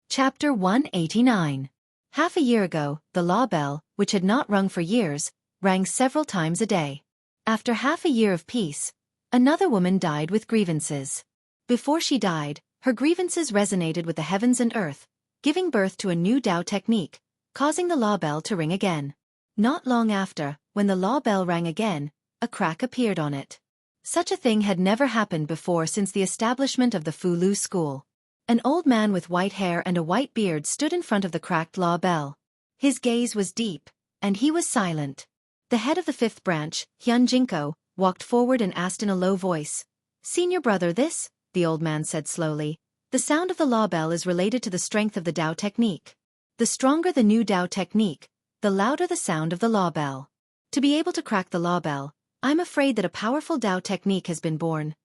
Chapter 189. Half a year ago, the law bell, which had not rung for years, rang several times a day. After half a year of peace, another woman died with grievances. Before she died, her grievances resonated with the heavens and earth, giving birth to a new Dao technique, causing the law bell to ring again. Not long after, when the law bell rang again, a crack appeared on it. Such a thing had never happened before since the establishment of the Fu Lu School. An old man with white hair and a white beard stood in front of the cracked law bell. His gaze was deep, and he was silent. The head of the fifth branch, Xianxia, walked forward and asked in a low voice, "Senior brother, this," the old man said slowly, "the sound of the law bell is related to the strength of the Dao technique. The stronger the new Dao technique, the louder the sound of the law bell. To be able to crack the law bell, I'm afraid that a powerful Dao technique has been born.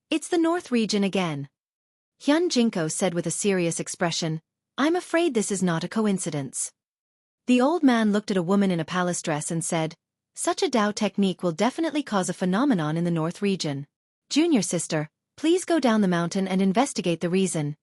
It's the North region again." Xianxia said with a serious expression, "I'm afraid this is not a coincidence." The old man looked at a woman in a palace dress and said, "Such a Dao technique will definitely cause a phenomenon in the North region. Junior sister, please go down the mountain and investigate the reason."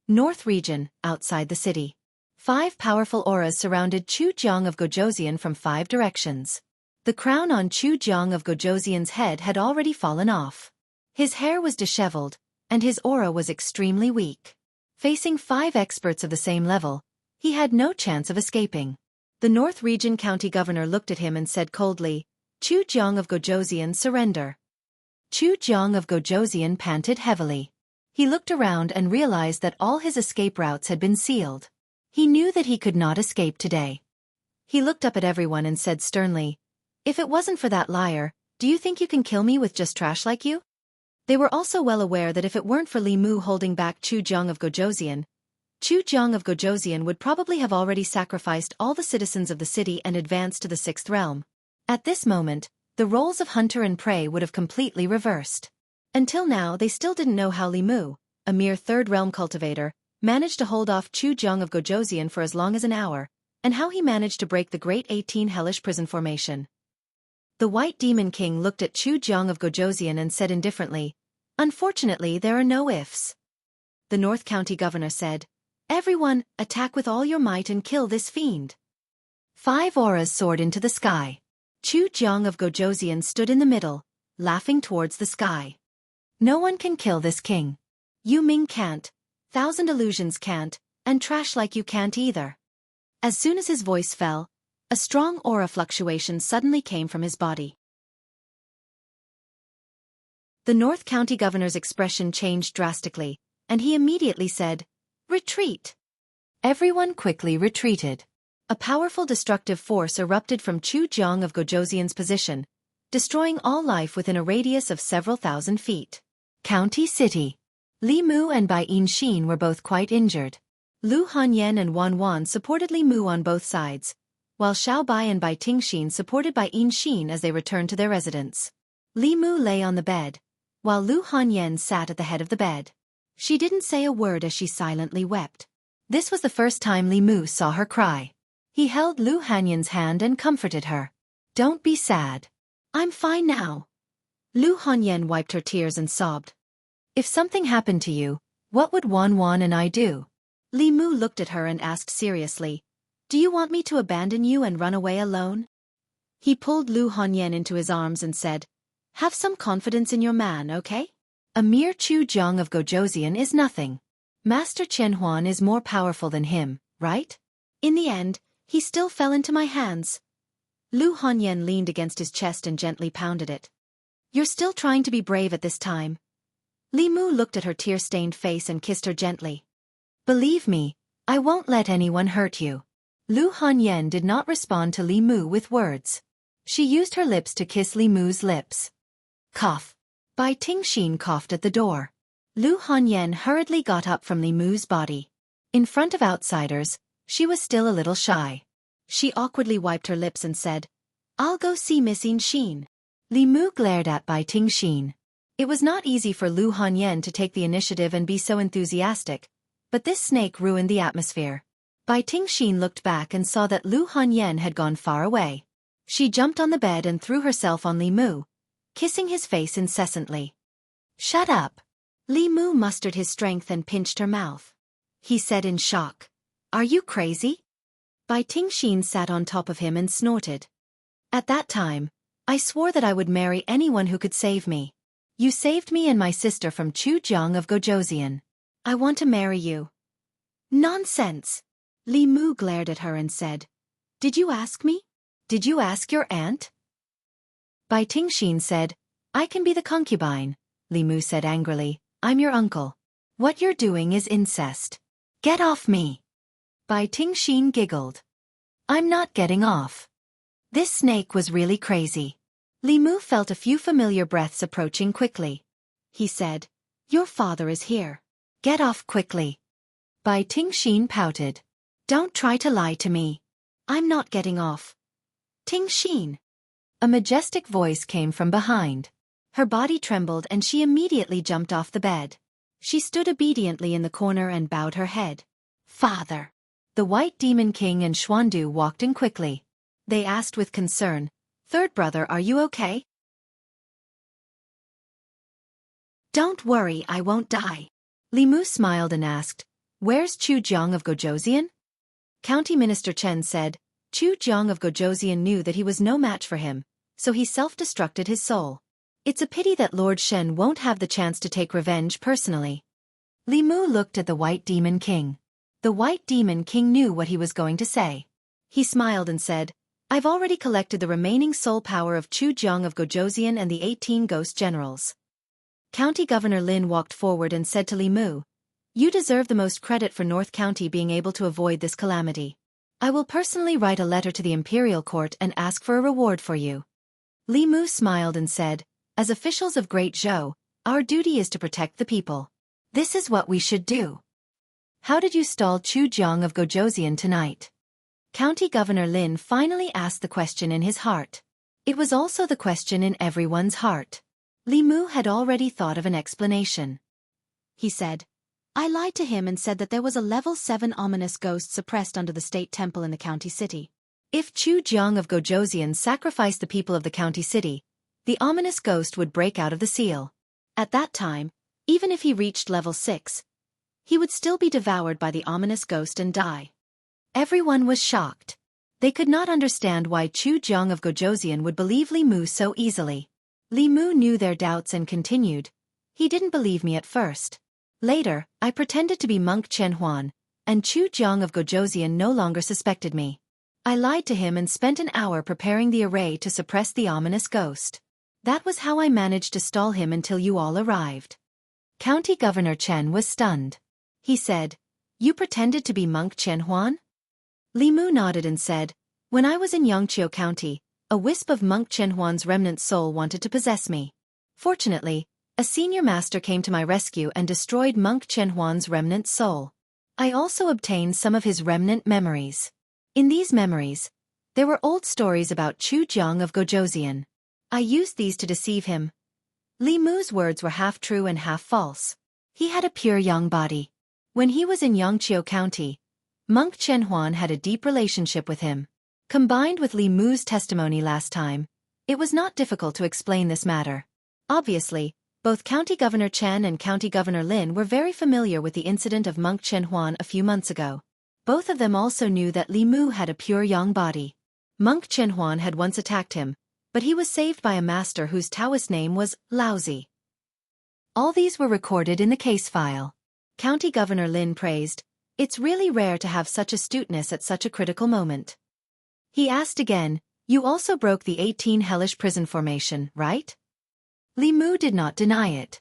North region, outside the city. 5 powerful auras surrounded Chu Jiang of Gojosian from 5 directions. The crown on Chu Jiang of Gojosian's head had already fallen off. His hair was disheveled, and his aura was extremely weak. Facing 5 experts of the same level, he had no chance of escaping. The North Region County Governor looked at him and said coldly, "Chu Jiang of Gojosian, surrender." Chu Jiang of Gojosian panted heavily. He looked around and realized that all his escape routes had been sealed. He knew that he could not escape today. He looked up at everyone and said sternly, "If it wasn't for that liar, do you think you can kill me with just trash like you?" They were also well aware that if it weren't for Li Mu holding back Chu Jiang of Gojosian, Chu Jiang of Gojosian would probably have already sacrificed all the citizens of the city and advanced to the 6th realm. At this moment, the roles of hunter and prey would have completely reversed. Until now they still didn't know how Li Mu, a mere 3rd realm cultivator, managed to hold off Chu Jiang of Gojosian for as long as an hour, and how he managed to break the Great 18 hellish prison formation. The White Demon King looked at Chu Jiang of Gojosian and said indifferently, "Unfortunately there are no ifs." The North County Governor said, "Everyone, attack with all your might and kill this fiend." 5 auras soared into the sky. Chu Jiang of Gojosian stood in the middle, laughing towards the sky. "No one can kill this king. Yu Ming can't, 1,000 illusions can't, and trash like you can't either." As soon as his voice fell, a strong aura fluctuation suddenly came from his body. The North County Governor's expression changed drastically, and he immediately said, "Retreat." Everyone quickly retreated. A powerful destructive force erupted from Chu Jiang of Gojosian's position, destroying all life within a radius of several thousand feet. County City. Li Mu and Bai Xin were both quite injured. Lu Hanyan and Wan Wan supported Li Mu on both sides, while Xiao Bai and Bai Tingxin supported Bai Xin as they returned to their residence. Li Mu lay on the bed, while Lu Hanyan sat at the head of the bed. She didn't say a word as she silently wept. This was the first time Li Mu saw her cry. He held Lu Hanyan's hand and comforted her. "Don't be sad. I'm fine now." Lu Hanyan wiped her tears and sobbed. If something happened to you, what would Wan Wan and I do? Li Mu looked at her and asked seriously, do you want me to abandon you and run away alone? He pulled Lu Hongyan into his arms and said, have some confidence in your man, okay? A mere Chu Jiang of Gojoseon is nothing. Master Chen Huan is more powerful than him, right? In the end, he still fell into my hands. Lu Hongyan leaned against his chest and gently pounded it. You're still trying to be brave at this time. Li Mu looked at her tear-stained face and kissed her gently. Believe me, I won't let anyone hurt you. Lu Hongyan did not respond to Li Mu with words. She used her lips to kiss Li Mu's lips. Cough. Bai Tingxin coughed at the door. Lu Hongyan hurriedly got up from Li Mu's body. In front of outsiders, she was still a little shy. She awkwardly wiped her lips and said, I'll go see Miss Xin. Li Mu glared at Bai Tingxin. It was not easy for Lu Hongyan to take the initiative and be so enthusiastic, but this snake ruined the atmosphere. Bai Tingxin looked back and saw that Lu Hongyan had gone far away. She jumped on the bed and threw herself on Li Mu, kissing his face incessantly. Shut up. Li Mu mustered his strength and pinched her mouth. He said in shock, Are you crazy? Bai Tingxin sat on top of him and snorted. At that time, I swore that I would marry anyone who could save me. You saved me and my sister from Chu Jiang of Gojoseon. I want to marry you. Nonsense. Li Mu glared at her and said, Did you ask me? Did you ask your aunt? Bai Tingxin said, I can be the concubine. Li Mu said angrily, I'm your uncle. What you're doing is incest. Get off me. Bai Tingxin giggled. I'm not getting off. This snake was really crazy. Li Mu felt a few familiar breaths approaching quickly. He said, Your father is here. Get off quickly. Bai Tingxin pouted. Don't try to lie to me. I'm not getting off. Tingxin. A majestic voice came from behind. Her body trembled and she immediately jumped off the bed. She stood obediently in the corner and bowed her head. Father. The White Demon King and Xuandu walked in quickly. They asked with concern, Third brother, are you okay? Don't worry, I won't die. Li Mu smiled and asked, Where's Chu Jiang of Gojoseon? County Minister Chen said, Chu Jiang of Gojoseon knew that he was no match for him, so he self-destructed his soul. It's a pity that Lord Shen won't have the chance to take revenge personally. Li Mu looked at the White Demon King. The White Demon King knew what he was going to say. He smiled and said, I've already collected the remaining soul power of Chu Jiang of Gojoseon and the 18 ghost generals. County Governor Lin walked forward and said to Li Mu, You deserve the most credit for North County being able to avoid this calamity. I will personally write a letter to the Imperial Court and ask for a reward for you. Li Mu smiled and said, As officials of Great Zhou, our duty is to protect the people. This is what we should do. How did you stall Chu Jiang of Gojoseon tonight? County Governor Lin finally asked the question in his heart. It was also the question in everyone's heart. Li Mu had already thought of an explanation. He said, I lied to him and said that there was a level 7 ominous ghost suppressed under the state temple in the county city. If Chu Jiang of Gojoseon sacrificed the people of the county city, the ominous ghost would break out of the seal. At that time, even if he reached level 6, he would still be devoured by the ominous ghost and die. Everyone was shocked. They could not understand why Chu Jiang of Gojoseon would believe Li Mu so easily. Li Mu knew their doubts and continued, He didn't believe me at first. Later, I pretended to be monk Chen Huan, and Chu Jiang of Gojoseon no longer suspected me. I lied to him and spent an hour preparing the array to suppress the ominous ghost. That was how I managed to stall him until you all arrived. County Governor Chen was stunned. He said, You pretended to be monk Chen Huan? Li Mu nodded and said, When I was in Xianxia County, a wisp of monk Chen Huan's remnant soul wanted to possess me. Fortunately, a senior master came to my rescue and destroyed monk Chen Huan's remnant soul. I also obtained some of his remnant memories. In these memories, there were old stories about Chu Jiang of Gojoseon. I used these to deceive him. Li Mu's words were half true and half false. He had a pure young body. When he was in Xianxia County, monk Chen Huan had a deep relationship with him. Combined with Li Mu's testimony last time, it was not difficult to explain this matter. Obviously, Both County Governor Chen and County Governor Lin were very familiar with the incident of monk Chen Huan a few months ago. Both of them also knew that Li Mu had a pure yang body. Monk Chen Huan had once attacked him, but he was saved by a master whose Taoist name was Laozi. All these were recorded in the case file. County Governor Lin praised, "It's really rare to have such astuteness at such a critical moment." He asked again, "You also broke the 18 hellish prison formation, right?" Li Mu did not deny it.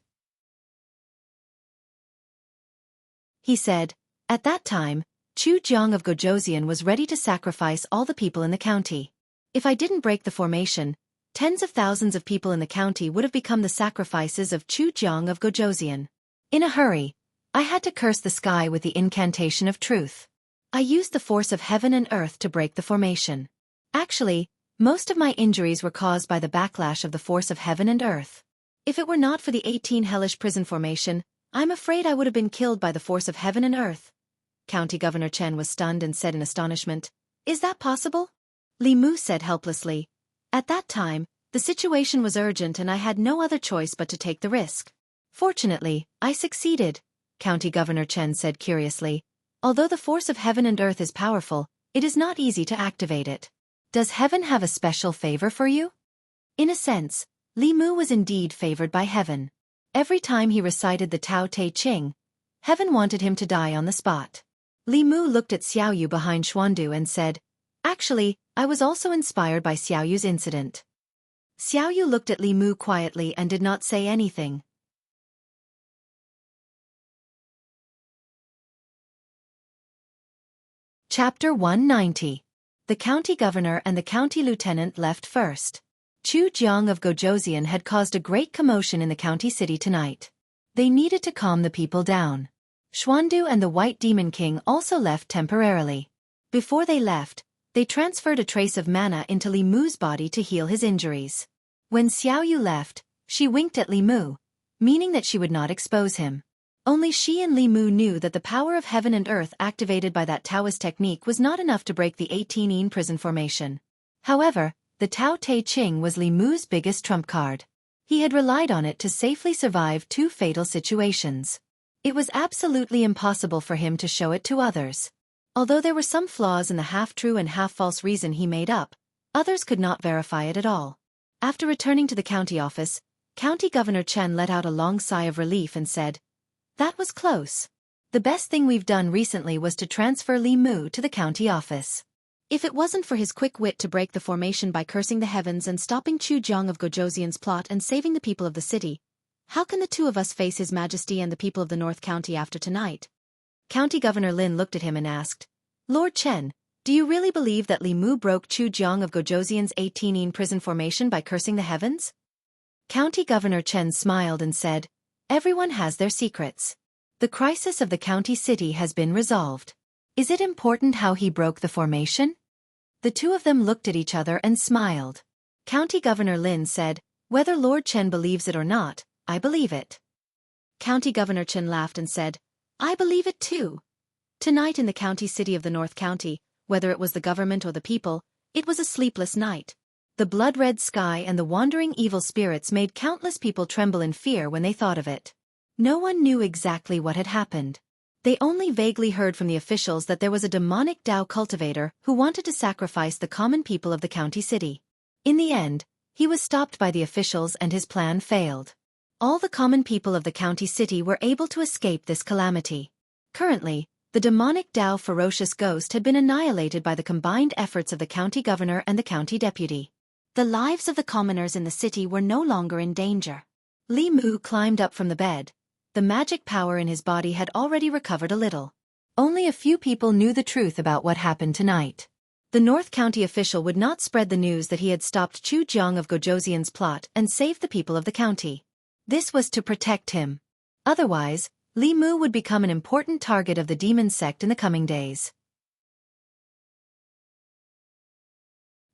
He said, "At that time, Chu Jiang of Gojoseon was ready to sacrifice all the people in the county. If I didn't break the formation, tens of thousands of people in the county would have become the sacrifices of Chu Jiang of Gojoseon. In a hurry, I had to curse the sky with the incantation of truth. I used the force of heaven and earth to break the formation. Actually, most of my injuries were caused by the backlash of the force of heaven and earth. If it were not for the 18 hellish prison formation, I'm afraid I would have been killed by the force of heaven and earth." County Governor Chen was stunned and said in astonishment, "Is that possible?" Li Mu said helplessly, "At that time, the situation was urgent and I had no other choice but to take the risk. Fortunately, I succeeded," County Governor Chen said curiously. "Although the force of heaven and earth is powerful, it is not easy to activate it. Does heaven have a special favor for you?" In a sense, Li Mu was indeed favored by heaven. Every time he recited the Tao Te Ching, heaven wanted him to die on the spot. Li Mu looked at Xiaoyu behind Xuandu and said, "Actually, I was also inspired by Xiaoyu's incident." Xiaoyu looked at Li Mu quietly and did not say anything. Chapter 190. The county governor and the county lieutenant left first. Chu Jiang of Gojoseon had caused a great commotion in the county city tonight. They needed to calm the people down. Xuandu and the White Demon King also left temporarily. Before they left, they transferred a trace of mana into Li Mu's body to heal his injuries. When Xiaoyu left, she winked at Li Mu, meaning that she would not expose him. Only she and Li Mu knew that the power of heaven and earth activated by that Taoist technique was not enough to break the 18 prison formation. However, the Tao Te Ching was Li Mu's biggest trump card. He had relied on it to safely survive 2 fatal situations. It was absolutely impossible for him to show it to others. Although there were some flaws in the half-true and half-false reason he made up, others could not verify it at all. After returning to the county office, County Governor Chen let out a long sigh of relief and said, "That was close. The best thing we've done recently was to transfer Li Mu to the county office. If it wasn't for his quick wit to break the formation by cursing the heavens and stopping Chu Jiang of Gojoseon's plot and saving the people of the city, how can the two of us face His Majesty and the people of the North County after tonight?" County Governor Lin looked at him and asked, "Lord Chen, do you really believe that Li Mu broke Chu Jiang of Gojoseon's 18 prison formation by cursing the heavens?" County Governor Chen smiled and said, "Everyone has their secrets. The crisis of the county city has been resolved. Is it important how he broke the formation?" The two of them looked at each other and smiled. County Governor Lin said, "Whether Lord Chen believes it or not, I believe it." County Governor Chen laughed and said, "I believe it too." Tonight in the county city of the North County, whether it was the government or the people, it was a sleepless night. The blood-red sky and the wandering evil spirits made countless people tremble in fear when they thought of it. No one knew exactly what had happened. They only vaguely heard from the officials that there was a demonic Tao cultivator who wanted to sacrifice the common people of the county city. In the end, he was stopped by the officials and his plan failed. All the common people of the county city were able to escape this calamity. Currently, the demonic Tao ferocious ghost had been annihilated by the combined efforts of the county governor and the county deputy. The lives of the commoners in the city were no longer in danger. Li Mu climbed up from the bed. The magic power in his body had already recovered a little. Only a few people knew the truth about what happened tonight. The North County official would not spread the news that he had stopped Chu Jiang of Gojoseon's plot and saved the people of the county. This was to protect him. Otherwise, Li Mu would become an important target of the demon sect in the coming days.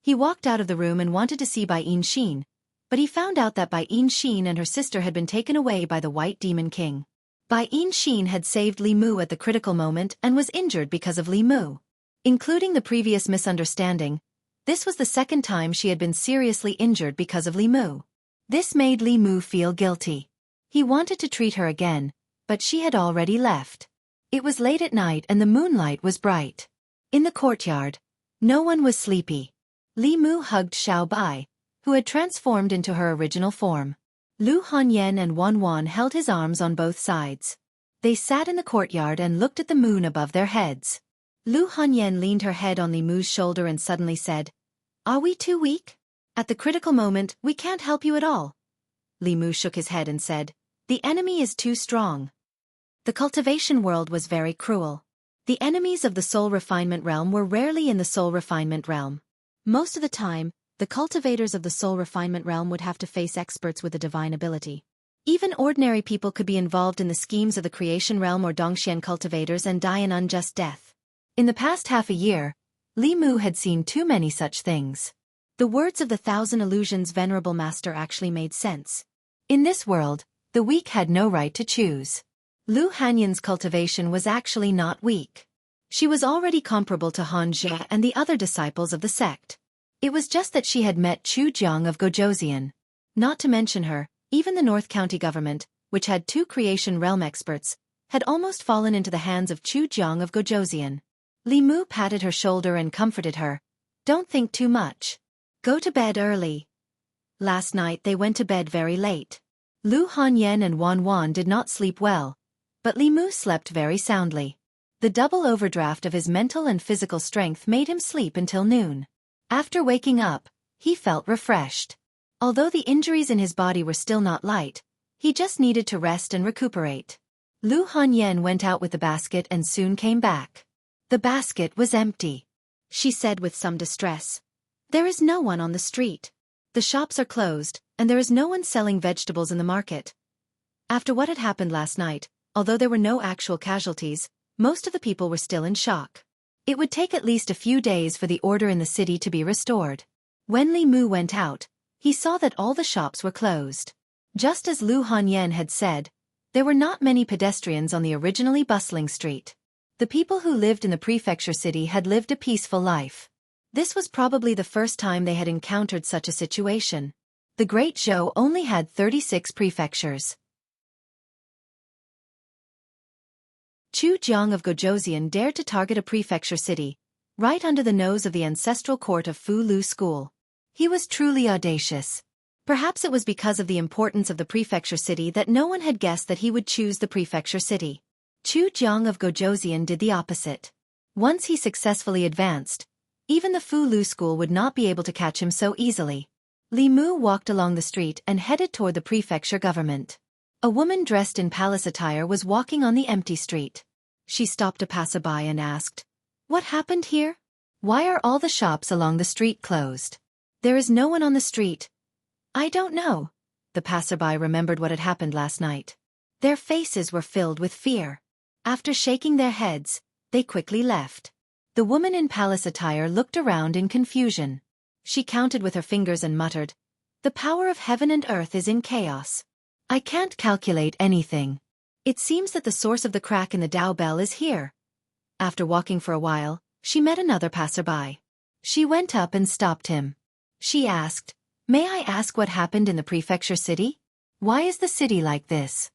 He walked out of the room and wanted to see Bai Xin, but he found out that Bai Xin and her sister had been taken away by the White Demon King. Bai Xin had saved Li Mu at the critical moment and was injured because of Li Mu. Including the previous misunderstanding, this was the second time she had been seriously injured because of Li Mu. This made Li Mu feel guilty. He wanted to treat her again, but she had already left. It was late at night and the moonlight was bright. In the courtyard, no one was sleepy. Li Mu hugged Xiao Bai, who had transformed into her original form. Lu Hanyan and Wan Wan held his arms on both sides. They sat in the courtyard and looked at the moon above their heads. Lu Hanyan leaned her head on Li Mu's shoulder and suddenly said, "Are we too weak? At the critical moment, we can't help you at all." Li Mu shook his head and said, "The enemy is too strong." The cultivation world was very cruel. The enemies of the soul refinement realm were rarely in the soul refinement realm. Most of the time, the cultivators of the soul refinement realm would have to face experts with a divine ability. Even ordinary people could be involved in the schemes of the creation realm or Dongxian cultivators and die an unjust death. In the past half a year, Li Mu had seen too many such things. The words of the Thousand Illusions Venerable Master actually made sense. In this world, the weak had no right to choose. Lu Hanyan's cultivation was actually not weak. She was already comparable to Han Jie and the other disciples of the sect. It was just that she had met Chu Jiang of Gojoseon. Not to mention her, even the North County government, which had 2 creation realm experts, had almost fallen into the hands of Chu Jiang of Gojoseon. Li Mu patted her shoulder and comforted her. "Don't think too much. Go to bed early." Last night they went to bed very late. Lu Hanyan and Wan Wan did not sleep well, but Li Mu slept very soundly. The double overdraft of his mental and physical strength made him sleep until noon. After waking up, he felt refreshed. Although the injuries in his body were still not light, he just needed to rest and recuperate. Lu Hanyan went out with the basket and soon came back. The basket was empty. She said with some distress, "There is no one on the street. The shops are closed, and there is no one selling vegetables in the market." After what had happened last night, although there were no actual casualties, most of the people were still in shock. It would take at least a few days for the order in the city to be restored. When Li Mu went out, he saw that all the shops were closed. Just as Lu Hanyan had said, there were not many pedestrians on the originally bustling street. The people who lived in the prefecture city had lived a peaceful life. This was probably the first time they had encountered such a situation. The Great Zhou only had 36 prefectures. Chu Jiang of Gojoseon dared to target a prefecture city, right under the nose of the ancestral court of Fu Lu School. He was truly audacious. Perhaps it was because of the importance of the prefecture city that no one had guessed that he would choose the prefecture city. Chu Jiang of Gojoseon did the opposite. Once he successfully advanced, even the Fu Lu School would not be able to catch him so easily. Li Mu walked along the street and headed toward the prefecture government. A woman dressed in palace attire was walking on the empty street. She stopped a passerby and asked, "What happened here? Why are all the shops along the street closed? There is no one on the street." "I don't know." The passerby remembered what had happened last night. Their faces were filled with fear. After shaking their heads, they quickly left. The woman in palace attire looked around in confusion. She counted with her fingers and muttered, "The power of heaven and earth is in chaos. I can't calculate anything. It seems that the source of the crack in the Tao bell is here." After walking for a while, she met another passerby. She went up and stopped him. She asked, "May I ask what happened in the prefecture city? Why is the city like this?"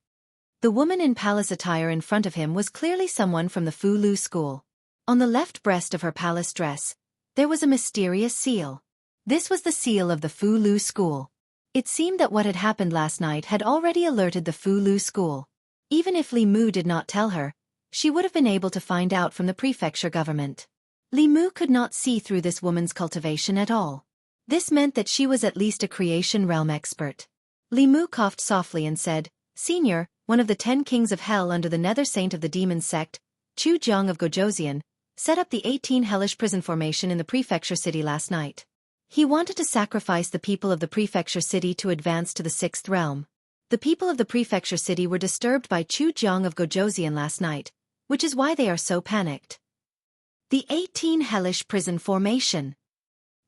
The woman in palace attire in front of him was clearly someone from the Fu Lu School. On the left breast of her palace dress, there was a mysterious seal. This was the seal of the Fu Lu School. It seemed that what had happened last night had already alerted the Fu Lu School. Even if Li Mu did not tell her, she would have been able to find out from the prefecture government. Li Mu could not see through this woman's cultivation at all. This meant that she was at least a creation realm expert. Li Mu coughed softly and said, "Senior, one of the 10 kings of hell under the nether saint of the demon sect, Chu Jiang of Gojoseon, set up the 18 hellish prison formation in the prefecture city last night. He wanted to sacrifice the people of the prefecture city to advance to the 6th realm. The people of the prefecture city were disturbed by Chu Jiang of Gojoseon last night, which is why they are so panicked." The 18 hellish prison formation.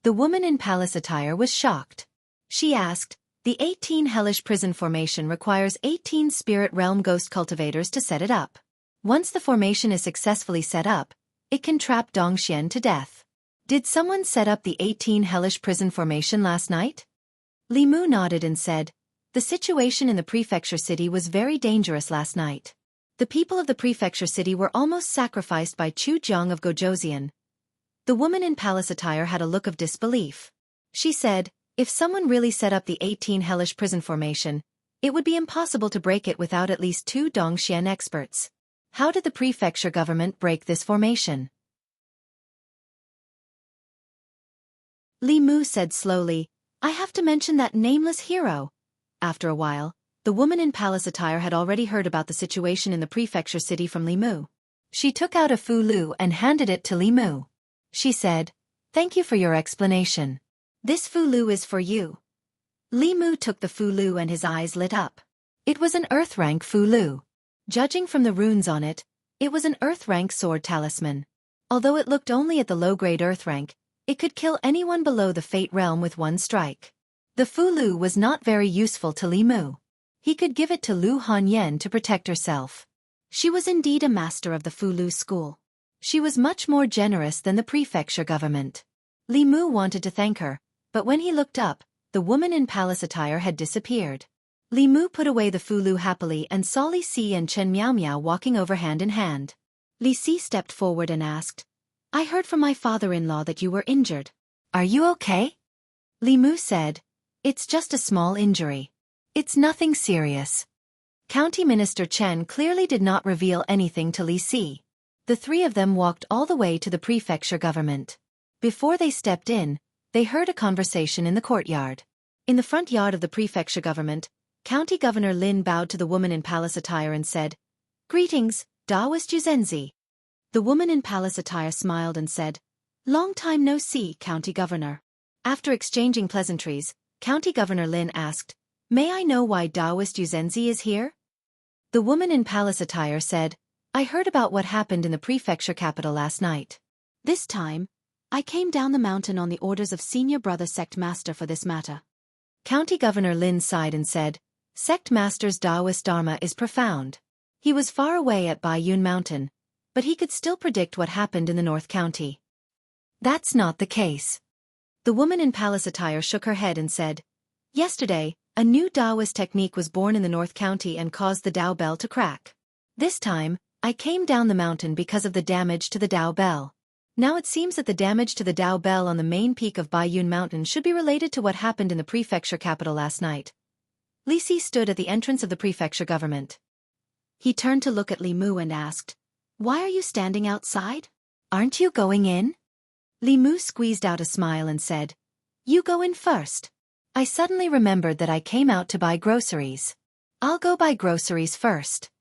The woman in palace attire was shocked. She asked, "The 18 hellish prison formation requires 18 spirit realm ghost cultivators to set it up. Once the formation is successfully set up, it can trap Dongxian to death. Did someone set up the 18 hellish prison formation last night?" Li Mu nodded and said, The situation in the prefecture city was very dangerous last night. The people of the prefecture city were almost sacrificed by Chu Jiang of Gojoseon. The woman in palace attire had a look of disbelief. She said, if someone really set up the 18 hellish prison formation, it would be impossible to break it without at least 2 Dongxian experts. How did the prefecture government break this formation? Li Mu said slowly, I have to mention that nameless hero. After a while, the woman in palace attire had already heard about the situation in the prefecture city from Li Mu. She took out a fu lu and handed it to Li Mu. She said, thank you for your explanation. This fu lu is for you. Li Mu took the fu lu and his eyes lit up. It was an earth rank fu lu. Judging from the runes on it, it was an earth rank sword talisman. Although it looked only at the low-grade earth rank, it could kill anyone below the fate realm with one strike. The fu lu was not very useful to Li Mu. He could give it to Lu Hanyan to protect herself. She was indeed a master of the fu lu school. She was much more generous than the prefecture government. Li Mu wanted to thank her, but when he looked up, the woman in palace attire had disappeared. Li Mu put away the fu lu happily and saw Li Si and Chen Miao Miao walking over hand in hand. Li Si stepped forward and asked, I heard from my father-in-law that you were injured. Are you okay? Li Mu said, it's just a small injury. It's nothing serious. County Minister Chen clearly did not reveal anything to Li Si. The three of them walked all the way to the prefecture government. Before they stepped in, they heard a conversation in the courtyard. In the front yard of the prefecture government, County Governor Lin bowed to the woman in palace attire and said, Greetings, Daoist Yuzenzi. The woman in palace attire smiled and said, Long time no see, County Governor. After exchanging pleasantries, County Governor Lin asked, May I know why Daoist Yuzenzi is here? The woman in palace attire said, I heard about what happened in the prefecture capital last night. This time, I came down the mountain on the orders of Senior Brother Sect Master for this matter. County Governor Lin sighed and said, Sect Master's Daoist Dharma is profound. He was far away at Baiyun Mountain, but he could still predict what happened in the North County. That's not the case. The woman in palace attire shook her head and said, Yesterday, a new Daoist technique was born in the North County and caused the Dao Bell to crack. This time, I came down the mountain because of the damage to the Dao Bell. Now it seems that the damage to the Dao Bell on the main peak of Baiyun Mountain should be related to what happened in the prefecture capital last night. Li Si stood at the entrance of the prefecture government. He turned to look at Li Mu and asked, Why are you standing outside? Aren't you going in? Li Mu squeezed out a smile and said, You go in first. I suddenly remembered that I came out to buy groceries. I'll go buy groceries first.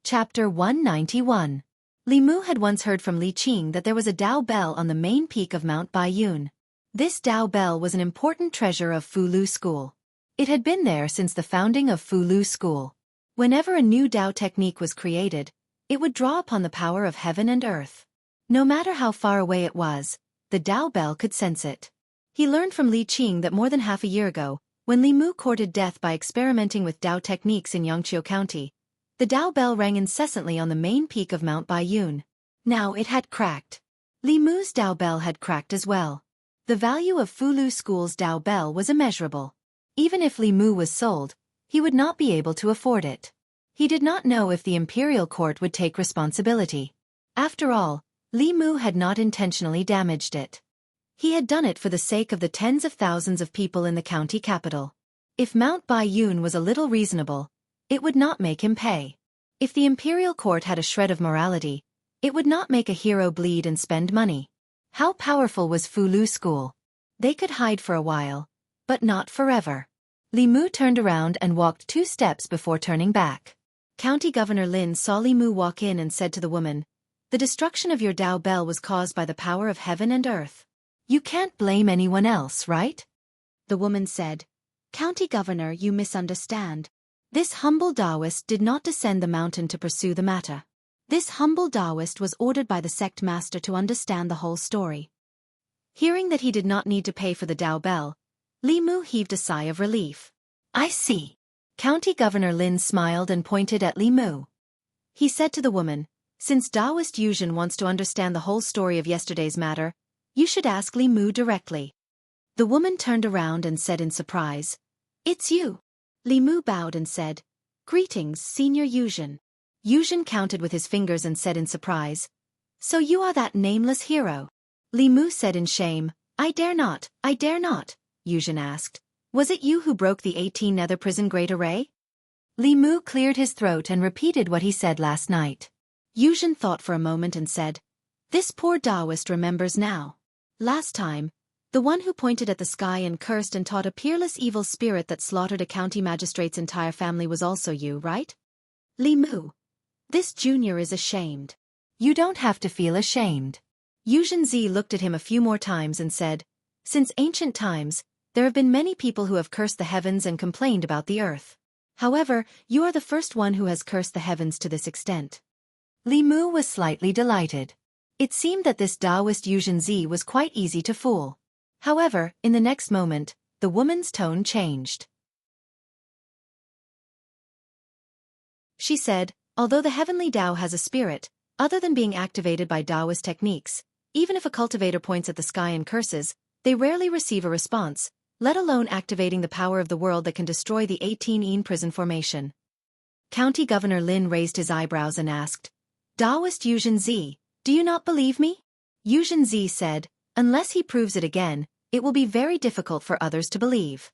Chapter 191. Li Mu had once heard from Li Qing that there was a Dao Bell on the main peak of Mount Baiyun. This Dao Bell was an important treasure of Fu Lu School. It had been there since the founding of Fu Lu School. Whenever a new Dao technique was created, it would draw upon the power of heaven and earth. No matter how far away it was, the Dao Bell could sense it. He learned from Li Qing that more than half a year ago, when Li Mu courted death by experimenting with Dao techniques in Yangqiu County, the Dao Bell rang incessantly on the main peak of Mount Baiyun. Now it had cracked. Li Mu's Dao Bell had cracked as well. The value of Fu Lu School's Dao Bell was immeasurable. Even if Li Mu was sold, he would not be able to afford it. He did not know if the imperial court would take responsibility. After all, Li Mu had not intentionally damaged it. He had done it for the sake of the tens of thousands of people in the county capital. If Mount Baiyun was a little reasonable, it would not make him pay. If the imperial court had a shred of morality, it would not make a hero bleed and spend money. How powerful was Fu Lu School? They could hide for a while, but not forever. Li Mu turned around and walked 2 steps before turning back. County Governor Lin saw Li Mu walk in and said to the woman, The destruction of your Dao Bell was caused by the power of heaven and earth. You can't blame anyone else, right? The woman said, County Governor, you misunderstand. This humble Taoist did not descend the mountain to pursue the matter. This humble Taoist was ordered by the sect master to understand the whole story. Hearing that he did not need to pay for the Dao Bell, Li Mu heaved a sigh of relief. I see. County Governor Lin smiled and pointed at Li Mu. He said to the woman, Since Taoist Yuzhen wants to understand the whole story of yesterday's matter, You should ask Li Mu directly. The woman turned around and said in surprise, "It's you." Li Mu bowed and said, "Greetings, Senior Yuzhen." Yuzhen counted with his fingers and said in surprise, "So you are that nameless hero." Li Mu said in shame, I dare not. Yuzhen asked, "Was it you who broke the 18 nether prison great array?" Li Mu cleared his throat and repeated what he said last night. Yuzhen thought for a moment and said, "This poor Taoist remembers now. Last time, the one who pointed at the sky and cursed and taught a peerless evil spirit that slaughtered a county magistrate's entire family was also you, right?" Li Mu. This junior is ashamed. You don't have to feel ashamed. Yuzhen Zi looked at him a few more times and said, "Since ancient times, there have been many people who have cursed the heavens and complained about the earth. However, you are the first one who has cursed the heavens to this extent." Li Mu was slightly delighted. It seemed that this Taoist Yuzhen Zi was quite easy to fool. However, in the next moment, the woman's tone changed. She said, "Although the heavenly Tao has a spirit, other than being activated by Taoist techniques, even if a cultivator points at the sky and curses, they rarely receive a response, let alone activating the power of the world that can destroy the 18 prison formation." County Governor Lin raised his eyebrows and asked, "Taoist Yuzhen Zi, do you not believe me?" Yuzhen Zi said, "Unless he proves it again, it will be very difficult for others to believe."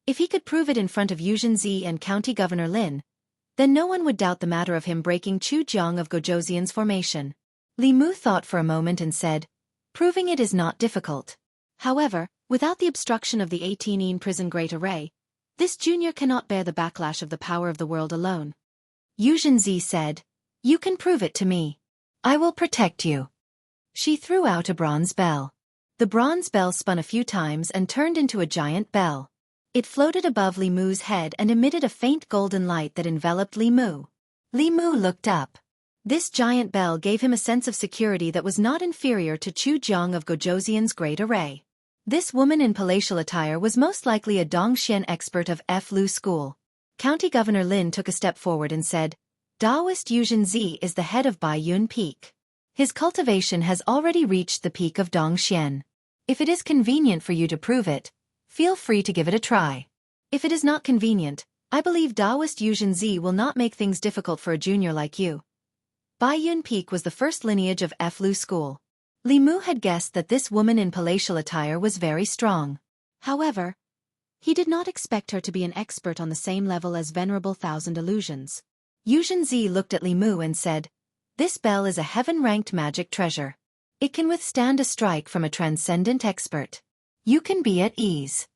If he could prove it in front of Yuzhen Zi and County Governor Lin, then no one would doubt the matter of him breaking Chu Jiang of Gojoseon's formation. Li Mu thought for a moment and said, "Proving it is not difficult. However, without the obstruction of the 18 prison great array, this junior cannot bear the backlash of the power of the world alone." Yuzhen Zi said, "You can prove it to me. I will protect you." She threw out a bronze bell. The bronze bell spun a few times and turned into a giant bell. It floated above Li Mu's head and emitted a faint golden light that enveloped Li Mu. Li Mu looked up. This giant bell gave him a sense of security that was not inferior to Chu Jiang of Gojoseon's great array. This woman in palatial attire was most likely a Dongxian expert of Lu school. County Governor Lin took a step forward and said, "Taoist Yuzhen Zi is the head of Baiyun Peak. His cultivation has already reached the peak of Dongxian. If it is convenient for you to prove it, feel free to give it a try. If it is not convenient, I believe Taoist Yuzhen Zi will not make things difficult for a junior like you." Baiyun Peak was the first lineage of Lu school. Li Mu had guessed that this woman in palatial attire was very strong. However, he did not expect her to be an expert on the same level as Venerable Thousand Illusions. Yuzhen Zi looked at Li Mu and said, "This bell is a heaven-ranked magic treasure. It can withstand a strike from a transcendent expert. You can be at ease."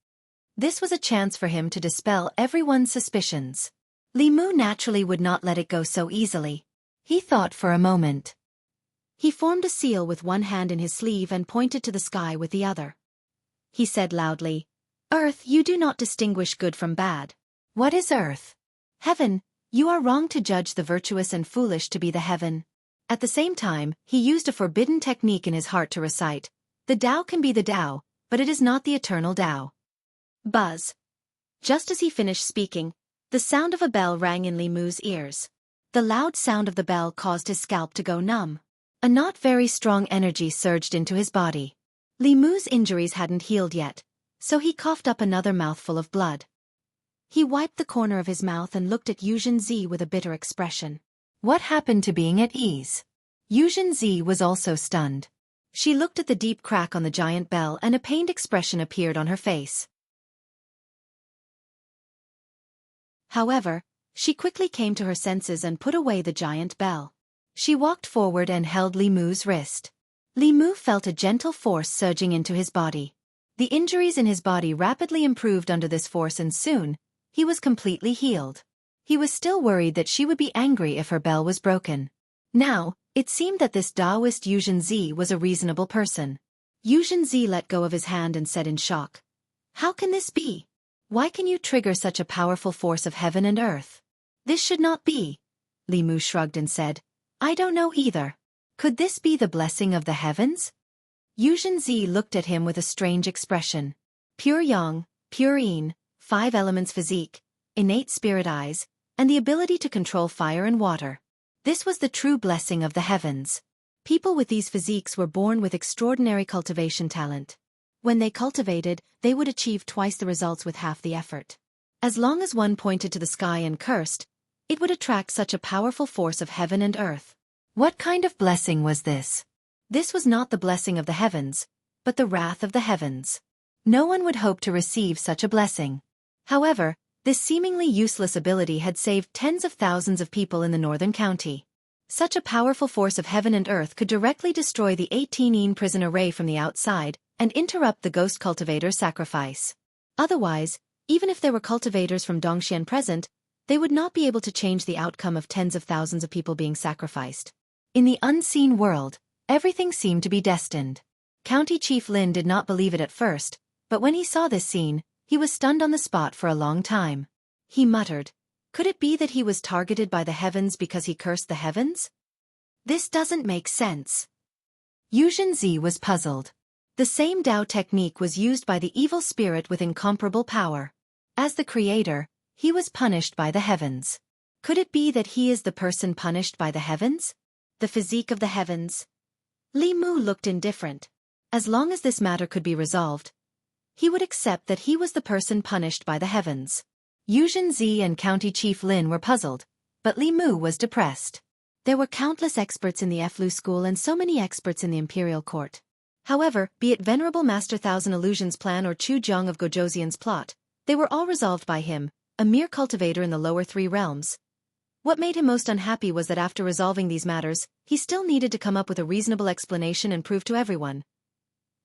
This was a chance for him to dispel everyone's suspicions. Li Mu naturally would not let it go so easily. He thought for a moment. He formed a seal with one hand in his sleeve and pointed to the sky with the other. He said loudly, "Earth, you do not distinguish good from bad." "What is earth?" "Heaven, you are wrong to judge the virtuous and foolish to be the heaven." At the same time, he used a forbidden technique in his heart to recite, "The Tao can be the Tao, but it is not the eternal Tao." Buzz. Just as he finished speaking, the sound of a bell rang in Li Mu's ears. The loud sound of the bell caused his scalp to go numb. A not very strong energy surged into his body. Li Mu's injuries hadn't healed yet, so he coughed up another mouthful of blood. He wiped the corner of his mouth and looked at Yuzhen Zi with a bitter expression. What happened to being at ease? Yuzhen Zi was also stunned. She looked at the deep crack on the giant bell and a pained expression appeared on her face. However, she quickly came to her senses and put away the giant bell. She walked forward and held Li Mu's wrist. Li Mu felt a gentle force surging into his body. The injuries in his body rapidly improved under this force and soon, he was completely healed. He was still worried that she would be angry if her bell was broken. Now, it seemed that this Taoist Yuzhen Zi was a reasonable person. Yuzhen Zi let go of his hand and said in shock, "How can this be? Why can you trigger such a powerful force of heaven and earth? This should not be." Li Mu shrugged and said, "I don't know either. Could this be the blessing of the heavens?" Yuzhen Zi looked at him with a strange expression. Pure yang, pure yin, 5 elements physique, innate spirit eyes, and the ability to control fire and water. This was the true blessing of the heavens. People with these physiques were born with extraordinary cultivation talent. When they cultivated, they would achieve twice the results with half the effort. As long as one pointed to the sky and cursed, it would attract such a powerful force of heaven and earth. What kind of blessing was this? This was not the blessing of the heavens, but the wrath of the heavens. No one would hope to receive such a blessing. However, this seemingly useless ability had saved tens of thousands of people in the northern county. Such a powerful force of heaven and earth could directly destroy the 18 prison array from the outside and interrupt the ghost cultivator's sacrifice. Otherwise, even if there were cultivators from Dongxian present, they would not be able to change the outcome of tens of thousands of people being sacrificed. In the unseen world, everything seemed to be destined. County Chief Lin did not believe it at first, but when he saw this scene, he was stunned on the spot for a long time. He muttered, "Could it be that he was targeted by the heavens because he cursed the heavens? This doesn't make sense." Xianxia was puzzled. The same Dao technique was used by the evil spirit with incomparable power. As the creator, he was punished by the heavens. Could it be that he is the person punished by the heavens? The physique of the heavens? Li Mu looked indifferent. As long as this matter could be resolved, he would accept that he was the person punished by the heavens. Xianxia and County Chief Lin were puzzled, but Li Mu was depressed. There were countless experts in the Flu school and so many experts in the imperial court. However, be it Venerable Master Thousand Illusions' plan or Chu Jiang of Gojoseon's plot, they were all resolved by him, a mere cultivator in the lower three realms. What made him most unhappy was that after resolving these matters, he still needed to come up with a reasonable explanation and prove to everyone.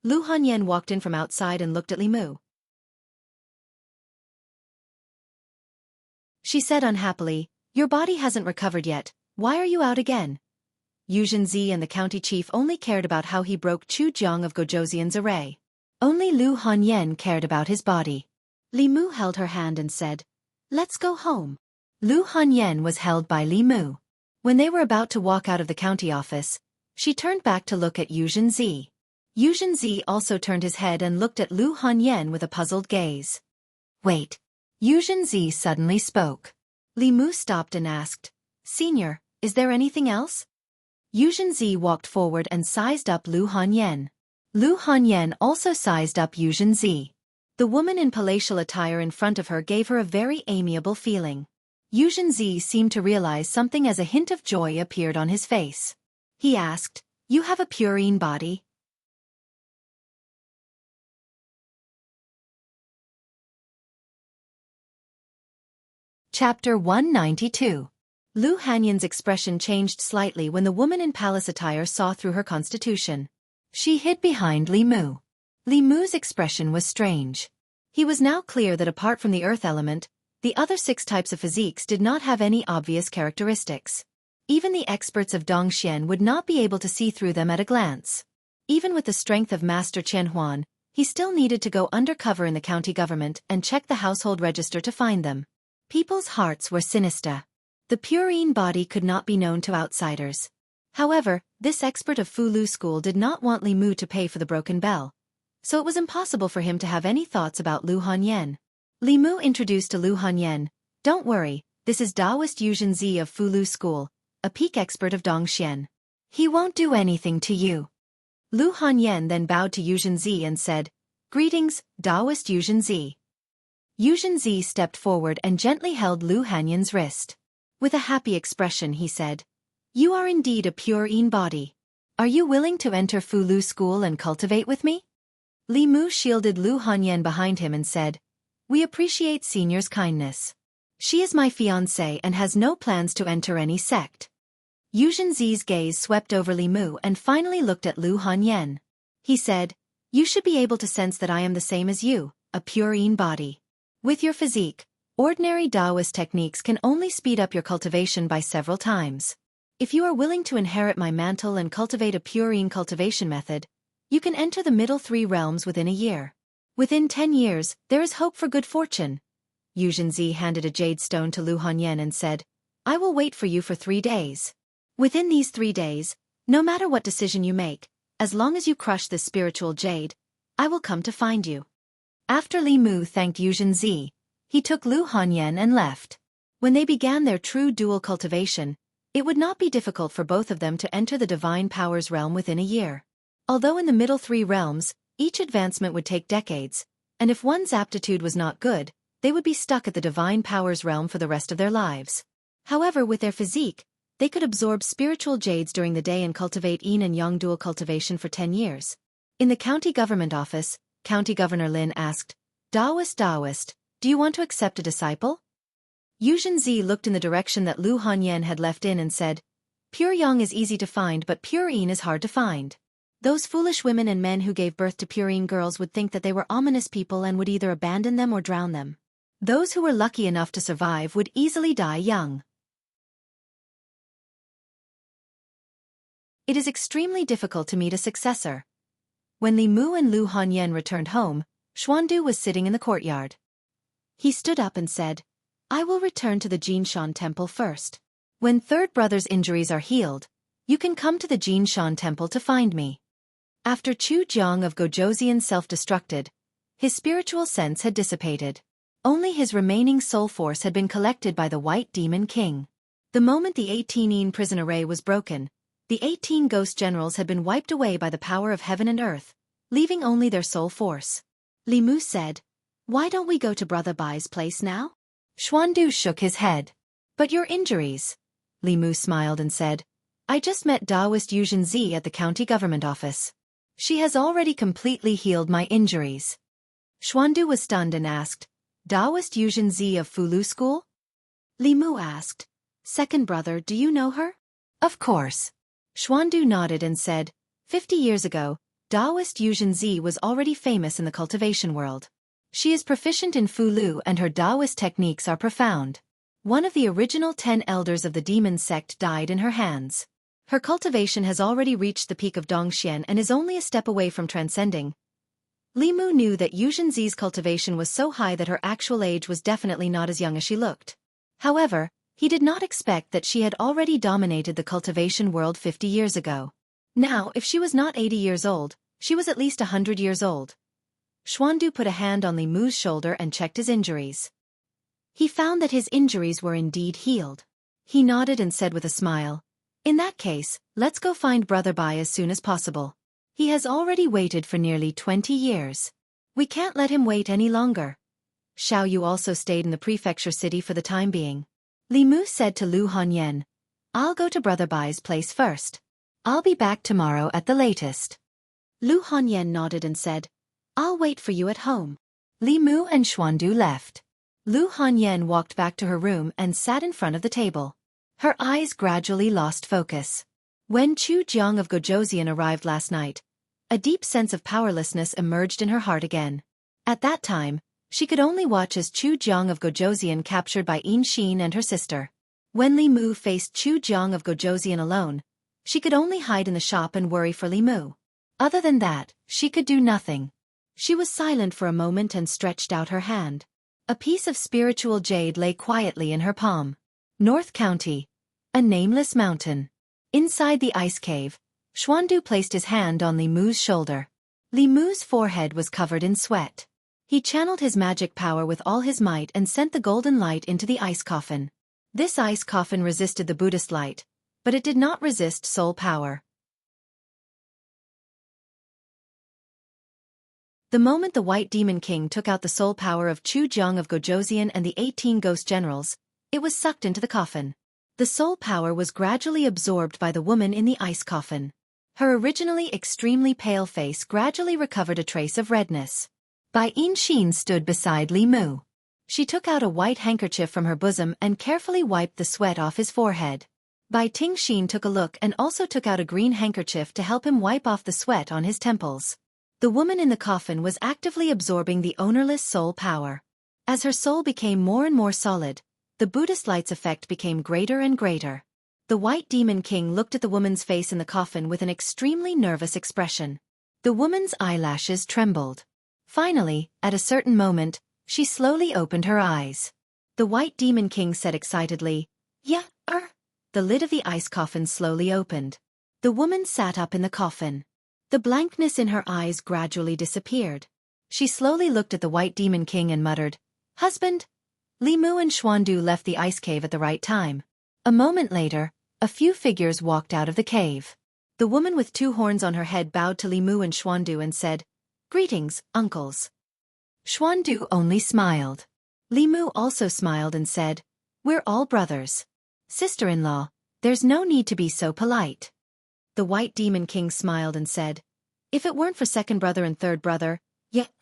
Lu Hanyan walked in from outside and looked at Li Mu. She said unhappily, "Your body hasn't recovered yet, why are you out again?" Xianxia and the county chief only cared about how he broke Chu Jiang of Gojoseon's array. Only Lu Hanyan cared about his body. Li Mu held her hand and said, "Let's go home." Lu Hanyan was held by Li Mu. When they were about to walk out of the county office, she turned back to look at Xianxia. Xianxia also turned his head and looked at Lu Hanyan with a puzzled gaze. "Wait." Xianxia suddenly spoke. Li Mu stopped and asked, "Senior, is there anything else?" Xianxia walked forward and sized up Lu Hanyan. Lu Hanyan also sized up Xianxia. The woman in palatial attire in front of her gave her a very amiable feeling. Xianxia seemed to realize something as a hint of joy appeared on his face. He asked, "You have a purine body?" Chapter 192. Lu Hanyan's expression changed slightly when the woman in palace attire saw through her constitution. She hid behind Li Mu. Li Mu's expression was strange. He was now clear that apart from the earth element, the other 6 types of physiques did not have any obvious characteristics. Even the experts of Dongxian would not be able to see through them at a glance. Even with the strength of Master Chen Huan, he still needed to go undercover in the county government and check the household register to find them. People's hearts were sinister. The purine body could not be known to outsiders. However, this expert of Fulu school did not want Li Mu to pay for the broken bell, so it was impossible for him to have any thoughts about Lu Hanyan. Li Mu introduced to Lu Hanyan, "Don't worry, this is Taoist Xianxia of Fulu school, a peak expert of Dongxian. He won't do anything to you." Lu Hanyan then bowed to Xianxia and said, "Greetings, Taoist Xianxia." Xianxia stepped forward and gently held Lu Hanyan's wrist. With a happy expression he said, "You are indeed a purine body. Are you willing to enter Fulu school and cultivate with me?" Li Mu shielded Lu Hanyan behind him and said, "We appreciate Senior's kindness. She is my fiancée and has no plans to enter any sect." Xianxia's gaze swept over Li Mu and finally looked at Lu Hanyan. He said, "You should be able to sense that I am the same as you, a purine body. With your physique, ordinary Taoist techniques can only speed up your cultivation by several times. If you are willing to inherit my mantle and cultivate a purine cultivation method, you can enter the middle 3 realms within a year. Within 10 years, there is hope for good fortune." Xianxia handed a jade stone to Lu Hanyan and said, "I will wait for you for 3 days. Within these 3 days, no matter what decision you make, as long as you crush this spiritual jade, I will come to find you." After Li Mu thanked Xianxia, he took Lu Hanyan and left. When they began their true dual cultivation, It would not be difficult for both of them to enter the divine powers realm within a year. Although in the middle three realms, each advancement would take decades, and if one's aptitude was not good, they would be stuck at the divine powers realm for the rest of their lives. However, with their physique, they could absorb spiritual jades during the day and cultivate yin and yang dual cultivation for 10 years. In the county government office, County Governor Lin asked, Daoist, do you want to accept a disciple? Yuzhenzi looked in the direction that Lu Hanyan had left in and said, Pure yang is easy to find but pure yin is hard to find. Those foolish women and men who gave birth to purine girls would think that they were ominous people and would either abandon them or drown them. Those who were lucky enough to survive would easily die young. It is extremely difficult to meet a successor. When Li Mu and Lu Hanyan returned home, Xuandu was sitting in the courtyard. He stood up and said, I will return to the Jinshan temple first. When third brother's injuries are healed, you can come to the Jinshan temple to find me. After Chu Jiang of Gojoseon self-destructed, his spiritual sense had dissipated. Only his remaining soul force had been collected by the White Demon King. The moment the 18-yin prison array was broken, the 18 ghost generals had been wiped away by the power of heaven and earth, leaving only their soul force. Li Mu said, Why don't we go to Brother Bai's place now? Xuandu shook his head. But your injuries? Li Mu smiled and said, I just met Daoist Yuzhenzi at the county government office. She has already completely healed my injuries. Xuandu was stunned and asked, Daoist Yuzhenzi of Fulu School? Li Mu asked, Second brother, do you know her? Of course. Xuandu nodded and said, 50 years ago, Daoist Yuzhenzi was already famous in the cultivation world. She is proficient in Fulu and her Daoist techniques are profound. One of the original 10 elders of the demon sect died in her hands. Her cultivation has already reached the peak of Dongxian and is only a step away from transcending. Li Mu knew that Yuzhenzi's cultivation was so high that her actual age was definitely not as young as she looked. However, he did not expect that she had already dominated the cultivation world 50 years ago. Now, if she was not 80 years old, she was at least 100 years old. Xuandu put a hand on Li Mu's shoulder and checked his injuries. He found that his injuries were indeed healed. He nodded and said with a smile, In that case, let's go find Brother Bai as soon as possible. He has already waited for nearly 20 years. We can't let him wait any longer. Xiao Yu also stayed in the prefecture city for the time being. Li Mu said to Lu Hanyan, I'll go to Brother Bai's place first. I'll be back tomorrow at the latest. Lu Hanyan nodded and said, I'll wait for you at home. Li Mu and Xuandu left. Lu Hanyan walked back to her room and sat in front of the table. Her eyes gradually lost focus. When Chu Jiang of Gojoseon arrived last night, a deep sense of powerlessness emerged in her heart again. At that time, she could only watch as Chu Jiang of Gojoseon captured by Yin Xin and her sister. When Li Mu faced Chu Jiang of Gojoseon alone, she could only hide in the shop and worry for Li Mu. Other than that, she could do nothing. She was silent for a moment and stretched out her hand. A piece of spiritual jade lay quietly in her palm. North County. A nameless mountain. Inside the ice cave, Xuandu placed his hand on Li Mu's shoulder. Li Mu's forehead was covered in sweat. He channeled his magic power with all his might and sent the golden light into the ice coffin. This ice coffin resisted the Buddhist light, but it did not resist soul power. The moment the White Demon King took out the soul power of Chu Jiang of Gojoseon and the 18 ghost generals, it was sucked into the coffin. The soul power was gradually absorbed by the woman in the ice coffin. Her originally extremely pale face gradually recovered a trace of redness. Bai Xin stood beside Li Mu. She took out a white handkerchief from her bosom and carefully wiped the sweat off his forehead. Bai Xin took a look and also took out a green handkerchief to help him wipe off the sweat on his temples. The woman in the coffin was actively absorbing the ownerless soul power. As her soul became more and more solid, the Buddhist light's effect became greater and greater. The White Demon King looked at the woman's face in the coffin with an extremely nervous expression. The woman's eyelashes trembled. Finally, at a certain moment, she slowly opened her eyes. The White Demon King said excitedly, Yeah, The lid of the ice coffin slowly opened. The woman sat up in the coffin. The blankness in her eyes gradually disappeared. She slowly looked at the White Demon King and muttered, Husband? Li Mu and Xuandu left the ice cave at the right time. A moment later, A few figures walked out of the cave. The woman with 2 horns on her head bowed to Li Mu and Xuandu and said, "Greetings, uncles." Xuandu only smiled. Li Mu also smiled and said, "We're all brothers. Sister-in-law, there's no need to be so polite." The White Demon King smiled and said, "If it weren't for second brother and third brother,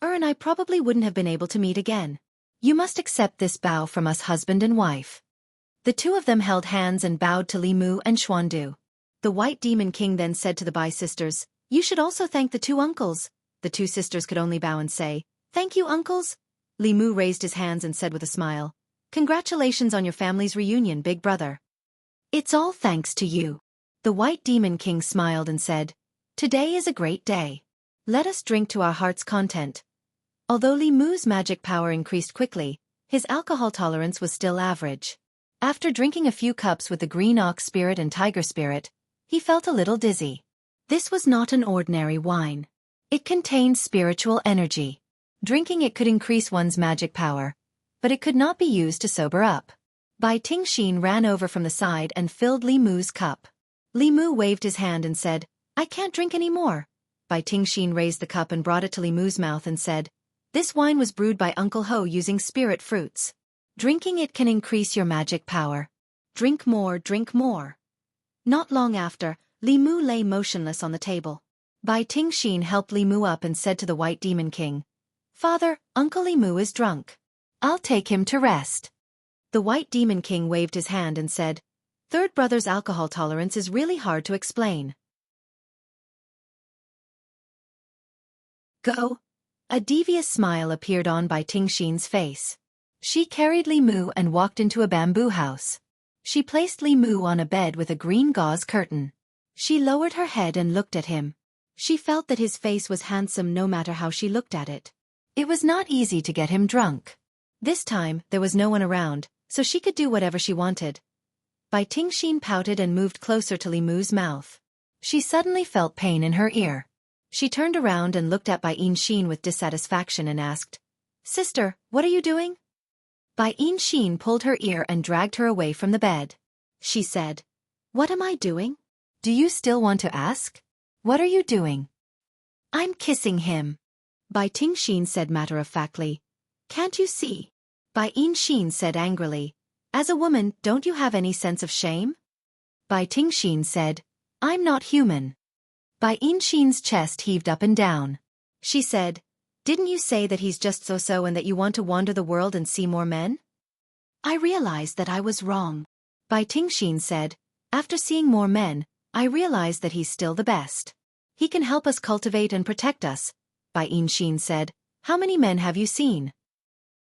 and I probably wouldn't have been able to meet again. You must accept this bow from us husband and wife." The 2 of them held hands and bowed to Li Mu and Xuandu. The White Demon King then said to the Bai sisters, "You should also thank the 2 uncles." The 2 sisters could only bow and say, "Thank you, uncles." Li Mu raised his hands and said with a smile, "Congratulations on your family's reunion, big brother." "It's all thanks to you." The White Demon King smiled and said, "Today is a great day. Let us drink to our heart's content." Although Li Mu's magic power increased quickly, his alcohol tolerance was still average. After drinking a few cups with the green ox spirit and tiger spirit, he felt a little dizzy. This was not an ordinary wine. It contained spiritual energy. Drinking it could increase one's magic power, but it could not be used to sober up. Bai Tingxin ran over from the side and filled Li Mu's cup. Li Mu waved his hand and said, "I can't drink any more." Bai Tingxin raised the cup and brought it to Li Mu's mouth and said, "This wine was brewed by Uncle Ho using spirit fruits. Drinking it can increase your magic power. Drink more, drink more." Not long after, Li Mu lay motionless on the table. Bai Tingxin helped Li Mu up and said to the White Demon King, "Father, Uncle Li Mu is drunk. I'll take him to rest." The White Demon King waved his hand and said, "Third brother's alcohol tolerance is really hard to explain." Go. A devious smile appeared on Bai Tingxin's face. She carried Li Mu and walked into a bamboo house. She placed Li Mu on a bed with a green gauze curtain. She lowered her head and looked at him. She felt that his face was handsome no matter how she looked at it. It was not easy to get him drunk. This time, there was no one around, so she could do whatever she wanted. Bai Tingxin pouted and moved closer to Li Mu's mouth. She suddenly felt pain in her ear. She turned around and looked at Bai Tingxin with dissatisfaction and asked, "Sister, what are you doing?" Bai Tingxin pulled her ear and dragged her away from the bed. She said, "What am I doing? Do you still want to ask? What are you doing?" "I'm kissing him," Bai Tingxin said matter-of-factly. "Can't you see?" Bai Tingxin said angrily, "As a woman, don't you have any sense of shame?" Bai Tingxin said, "I'm not human." Bai Tingxin's chest heaved up and down. She said, "Didn't you say that he's just so-so and that you want to wander the world and see more men?" "I realized that I was wrong," Bai Tingxin said. "After seeing more men, I realized that he's still the best. He can help us cultivate and protect us." Bai Tingxin said, "How many men have you seen?"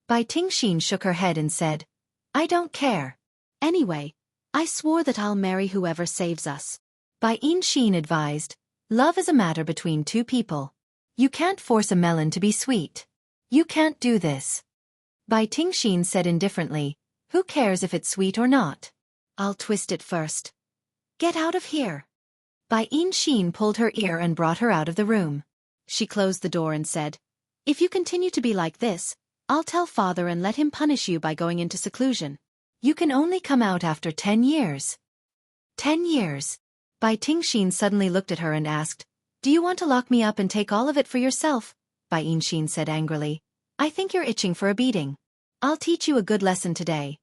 Bai Tingxin shook her head and said, "I don't care. Anyway, I swore that I'll marry whoever saves us." Bai Tingxin advised, "Love is a matter between 2 people. You can't force a melon to be sweet. You can't do this." Bai Tingxin said indifferently, "Who cares if it's sweet or not? I'll twist it first. Get out of here." Bai Tingxin pulled her ear and brought her out of the room. She closed the door and said, "If you continue to be like this, I'll tell father and let him punish you by going into seclusion. You can only come out after 10 years. 10 years. Bai Tingxin suddenly looked at her and asked, "Do you want to lock me up and take all of it for yourself?" Bai Tingxin said angrily, "I think you're itching for a beating. I'll teach you a good lesson today."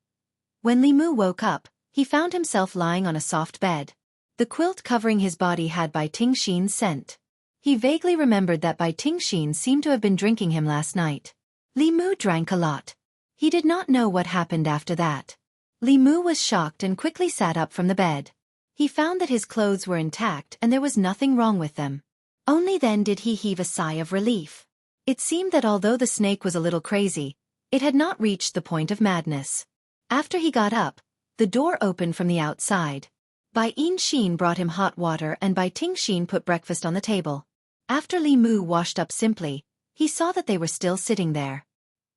When Li Mu woke up, he found himself lying on a soft bed. The quilt covering his body had Bai Tingxin's scent. He vaguely remembered that Bai Tingxin seemed to have been drinking him last night. Li Mu drank a lot. He did not know what happened after that. Li Mu was shocked and quickly sat up from the bed. He found that his clothes were intact and there was nothing wrong with them. Only then did he heave a sigh of relief. It seemed that although the snake was a little crazy, it had not reached the point of madness. After he got up, the door opened from the outside. Bai Tingxin brought him hot water and Bai Tingxin put breakfast on the table. After Li Mu washed up simply, he saw that they were still sitting there.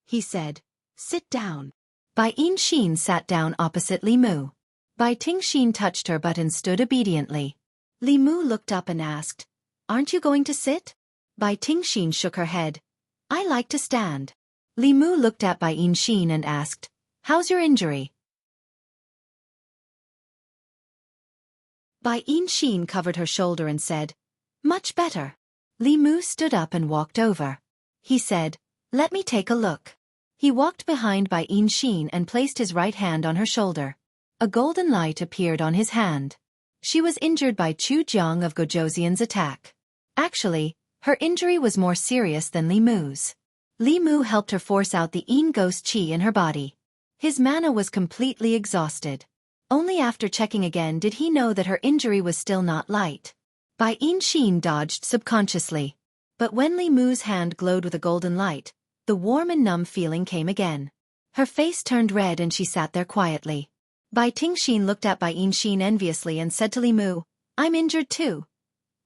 He said, "Sit down." Bai Tingxin sat down opposite Li Mu. Bai Tingxin touched her butt and stood obediently. Li Mu looked up and asked, "Aren't you going to sit?" Bai Tingxin shook her head. "I like to stand." Li Mu looked at Bai Tingxin and asked, "How's your injury?" Bai Xin covered her shoulder and said, "Much better." Li Mu stood up and walked over. He said, "Let me take a look." He walked behind Bai Xin and placed his right hand on her shoulder. A golden light appeared on his hand. She was injured by Chu Jiang of Gojoseon's attack. Actually, her injury was more serious than Li Mu's. Li Mu helped her force out the Yin ghost qi in her body. His mana was completely exhausted. Only after checking again did he know that her injury was still not light. Bai Xin dodged subconsciously. But when Li Mu's hand glowed with a golden light, the warm and numb feeling came again. Her face turned red and she sat there quietly. Bai Xin looked at Bai Xin enviously and said to Li Mu, "I'm injured too."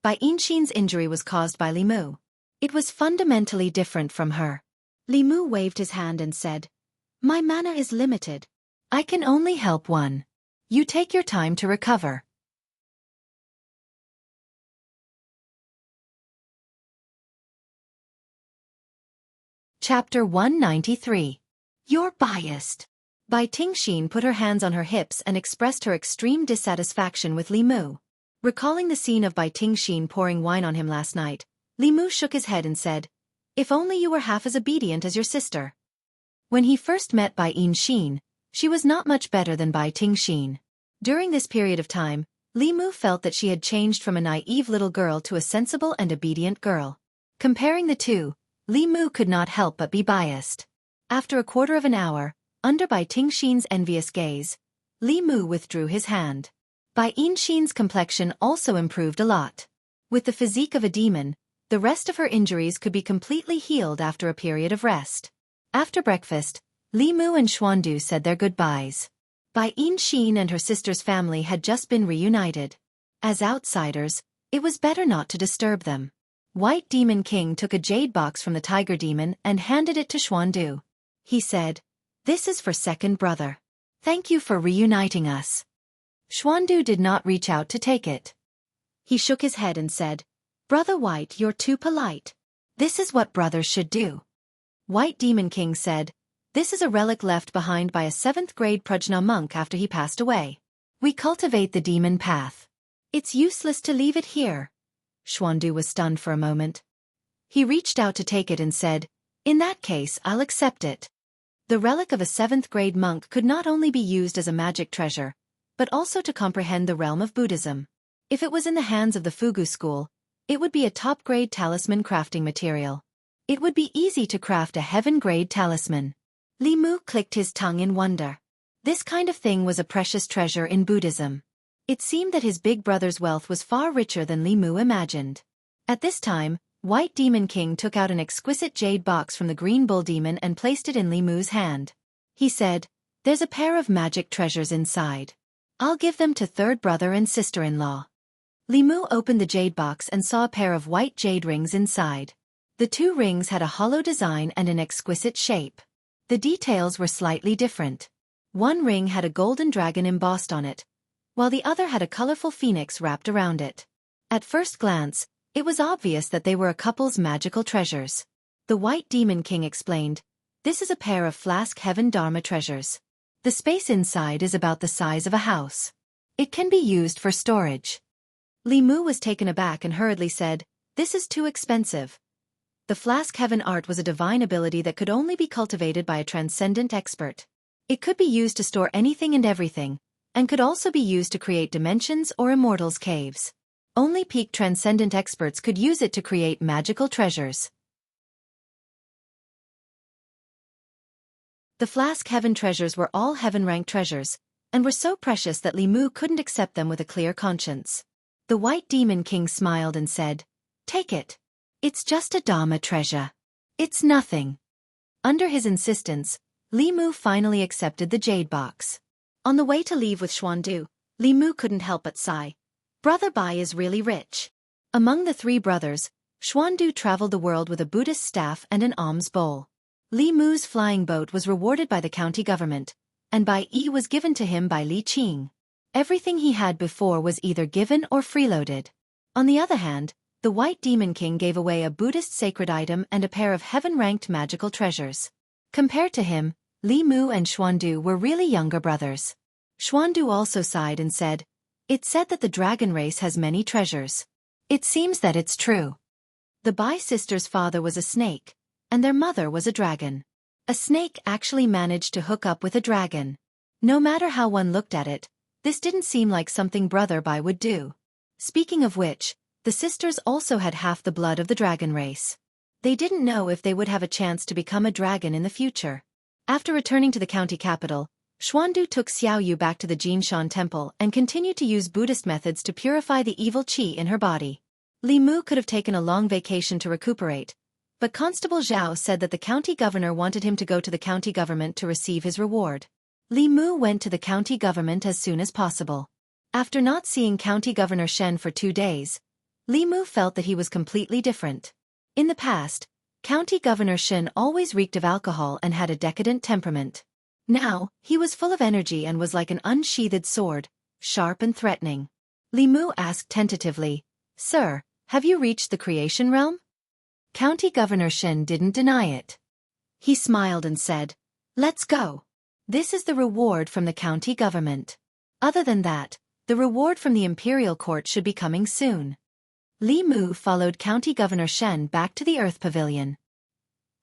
Bai Xin's injury was caused by Li Mu. It was fundamentally different from her. Li Mu waved his hand and said, "My mana is limited. I can only help one. You take your time to recover." Chapter 193. You're biased. Bai Xin put her hands on her hips and expressed her extreme dissatisfaction with Li Mu. Recalling the scene of Bai Xin pouring wine on him last night, Li Mu shook his head and said, "If only you were half as obedient as your sister." When he first met Bai Xin, she was not much better than Bai Xin. During this period of time, Li Mu felt that she had changed from a naive little girl to a sensible and obedient girl. Comparing the two, Li Mu could not help but be biased. After a quarter of an hour, under Bai Xin's envious gaze, Li Mu withdrew his hand. Bai Xin's complexion also improved a lot. With the physique of a demon, the rest of her injuries could be completely healed after a period of rest. After breakfast, Li Mu and Xuandu said their goodbyes. Bai Xin and her sister's family had just been reunited. As outsiders, it was better not to disturb them. White Demon King took a jade box from the tiger demon and handed it to Xuandu. He said, "This is for second brother. Thank you for reuniting us." Xuandu did not reach out to take it. He shook his head and said, "Brother White, you're too polite. This is what brothers should do." White Demon King said, "This is a relic left behind by a 7th grade Prajna monk after he passed away. We cultivate the demon path. It's useless to leave it here." Xuandu was stunned for a moment. He reached out to take it and said, "In that case, I'll accept it." The relic of a 7th grade monk could not only be used as a magic treasure, but also to comprehend the realm of Buddhism. If it was in the hands of the Fugu school, it would be a top-grade talisman crafting material. It would be easy to craft a heaven-grade talisman. Li Mu clicked his tongue in wonder. This kind of thing was a precious treasure in Buddhism. It seemed that his big brother's wealth was far richer than Li Mu imagined. At this time, White Demon King took out an exquisite jade box from the Green Bull Demon and placed it in Li Mu's hand. He said, "There's a pair of magic treasures inside. I'll give them to third brother and sister-in-law." Li Mu opened the jade box and saw a pair of white jade rings inside. The two rings had a hollow design and an exquisite shape. The details were slightly different. One ring had a golden dragon embossed on it, while the other had a colorful phoenix wrapped around it. At first glance, it was obvious that they were a couple's magical treasures. The White Demon King explained, "This is a pair of Flask Heaven Dharma treasures. The space inside is about the size of a house. It can be used for storage." Li Mu was taken aback and hurriedly said, "This is too expensive." The Flask Heaven art was a divine ability that could only be cultivated by a transcendent expert. It could be used to store anything and everything, and could also be used to create dimensions or immortals' caves. Only peak transcendent experts could use it to create magical treasures. The Flask Heaven treasures were all heaven-ranked treasures, and were so precious that Li Mu couldn't accept them with a clear conscience. The White Demon King smiled and said, "Take it. It's just a Dharma treasure. It's nothing." Under his insistence, Li Mu finally accepted the jade box. On the way to leave with Xuandu, Li Mu couldn't help but sigh. Brother Bai is really rich. Among the three brothers, Xuandu traveled the world with a Buddhist staff and an alms bowl. Li Mu's flying boat was rewarded by the county government, and Bai Yi was given to him by Li Qing. Everything he had before was either given or freeloaded. On the other hand, the White Demon King gave away a Buddhist sacred item and a pair of heaven-ranked magical treasures. Compared to him, Li Mu and Xuandu were really younger brothers. Xuandu also sighed and said, It said that the dragon race has many treasures. It seems that it's true. The Bai sisters' father was a snake, and their mother was a dragon. A snake actually managed to hook up with a dragon. No matter how one looked at it, this didn't seem like something Brother Bai would do. Speaking of which, the sisters also had half the blood of the dragon race. They didn't know if they would have a chance to become a dragon in the future. After returning to the county capital, Xuandu took Xiaoyu back to the Jinshan temple and continued to use Buddhist methods to purify the evil qi in her body. Li Mu could have taken a long vacation to recuperate, but Constable Zhao said that the county governor wanted him to go to the county government to receive his reward. Li Mu went to the county government as soon as possible. After not seeing County Governor Shen for 2 days, Li Mu felt that he was completely different. In the past, County Governor Shen always reeked of alcohol and had a decadent temperament. Now, he was full of energy and was like an unsheathed sword, sharp and threatening. Li Mu asked tentatively, "Sir, have you reached the creation realm?" County Governor Shen didn't deny it. He smiled and said, "Let's go. This is the reward from the county government. Other than that, the reward from the imperial court should be coming soon." Li Mu followed County Governor Shen back to the Earth Pavilion.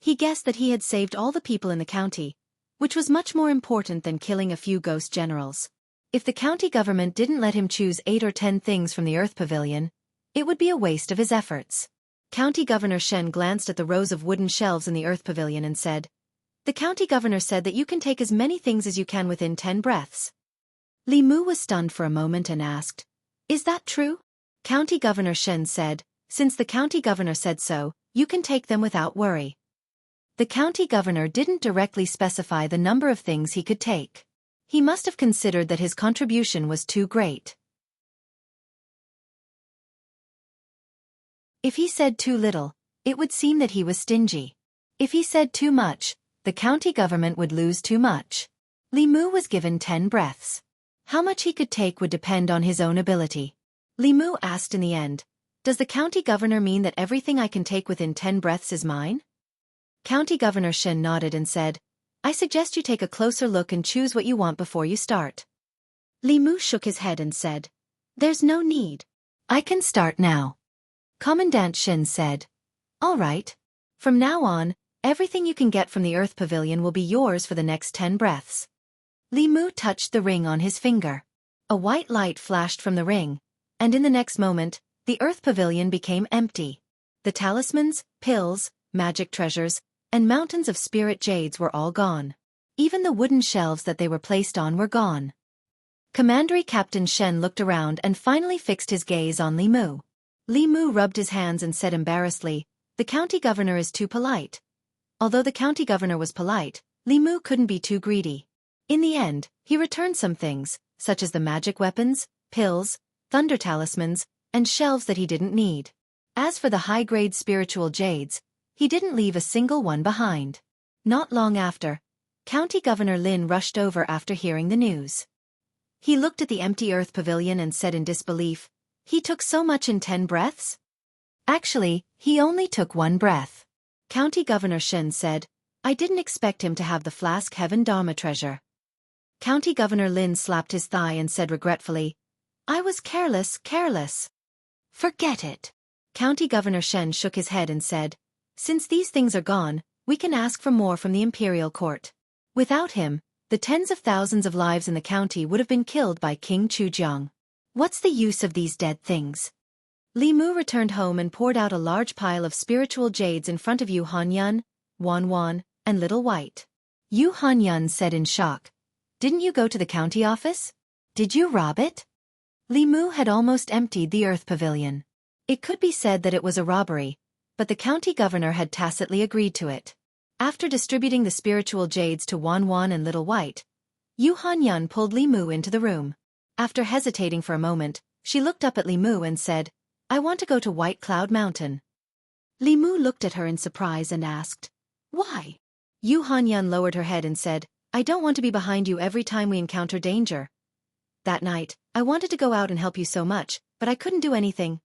He guessed that he had saved all the people in the county, which was much more important than killing a few ghost generals. If the county government didn't let him choose 8 or 10 things from the Earth Pavilion, it would be a waste of his efforts. County Governor Shen glanced at the rows of wooden shelves in the Earth Pavilion and said, "The county governor said that you can take as many things as you can within 10 breaths." Li Mu was stunned for a moment and asked, "Is that true?" County Governor Shen said, "Since the county governor said so, you can take them without worry." The county governor didn't directly specify the number of things he could take. He must have considered that his contribution was too great. If he said too little, it would seem that he was stingy. If he said too much, the county government would lose too much. Li Mu was given 10 breaths. How much he could take would depend on his own ability. Li Mu asked in the end, "Does the county governor mean that everything I can take within 10 breaths is mine?" County Governor Shen nodded and said, "I suggest you take a closer look and choose what you want before you start." Li Mu shook his head and said, "There's no need. I can start now." Commandant Shen said, "All right. From now on, everything you can get from the Earth Pavilion will be yours for the next 10 breaths." Li Mu touched the ring on his finger. A white light flashed from the ring, and in the next moment, the Earth Pavilion became empty. The talismans, pills, magic treasures, and mountains of spirit jades were all gone. Even the wooden shelves that they were placed on were gone. Commandery Captain Shen looked around and finally fixed his gaze on Li Mu. Li Mu rubbed his hands and said embarrassedly, "The county governor is too polite." Although the county governor was polite, Li Mu couldn't be too greedy. In the end, he returned some things, such as the magic weapons, pills, thunder talismans, and shelves that he didn't need. As for the high-grade spiritual jades, he didn't leave a single one behind. Not long after, County Governor Lin rushed over after hearing the news. He looked at the empty Earth Pavilion and said in disbelief, "He took so much in 10 breaths?" Actually, he only took 1 breath. County Governor Shen said, "I didn't expect him to have the Flask Heaven Dharma treasure." County Governor Lin slapped his thigh and said regretfully, "I was careless. Forget it." County Governor Shen shook his head and said, "Since these things are gone, we can ask for more from the imperial court." Without him, the tens of thousands of lives in the county would have been killed by King Chujiang. What's the use of these dead things? Li Mu returned home and poured out a large pile of spiritual jades in front of Yu Hanyan, Wan, and Little White. Yu Hanyan said in shock, "Didn't you go to the county office? Did you rob it?" Li Mu had almost emptied the Earth Pavilion. It could be said that it was a robbery, but the county governor had tacitly agreed to it. After distributing the spiritual jades to Wan and Little White, Yu Hanyan pulled Li Mu into the room. After hesitating for a moment, she looked up at Li Mu and said, "I want to go to White Cloud Mountain." Li Mu looked at her in surprise and asked, "Why?" Yu Hanyan lowered her head and said, "I don't want to be behind you every time we encounter danger. That night, I wanted to go out and help you so much, but I couldn't do anything.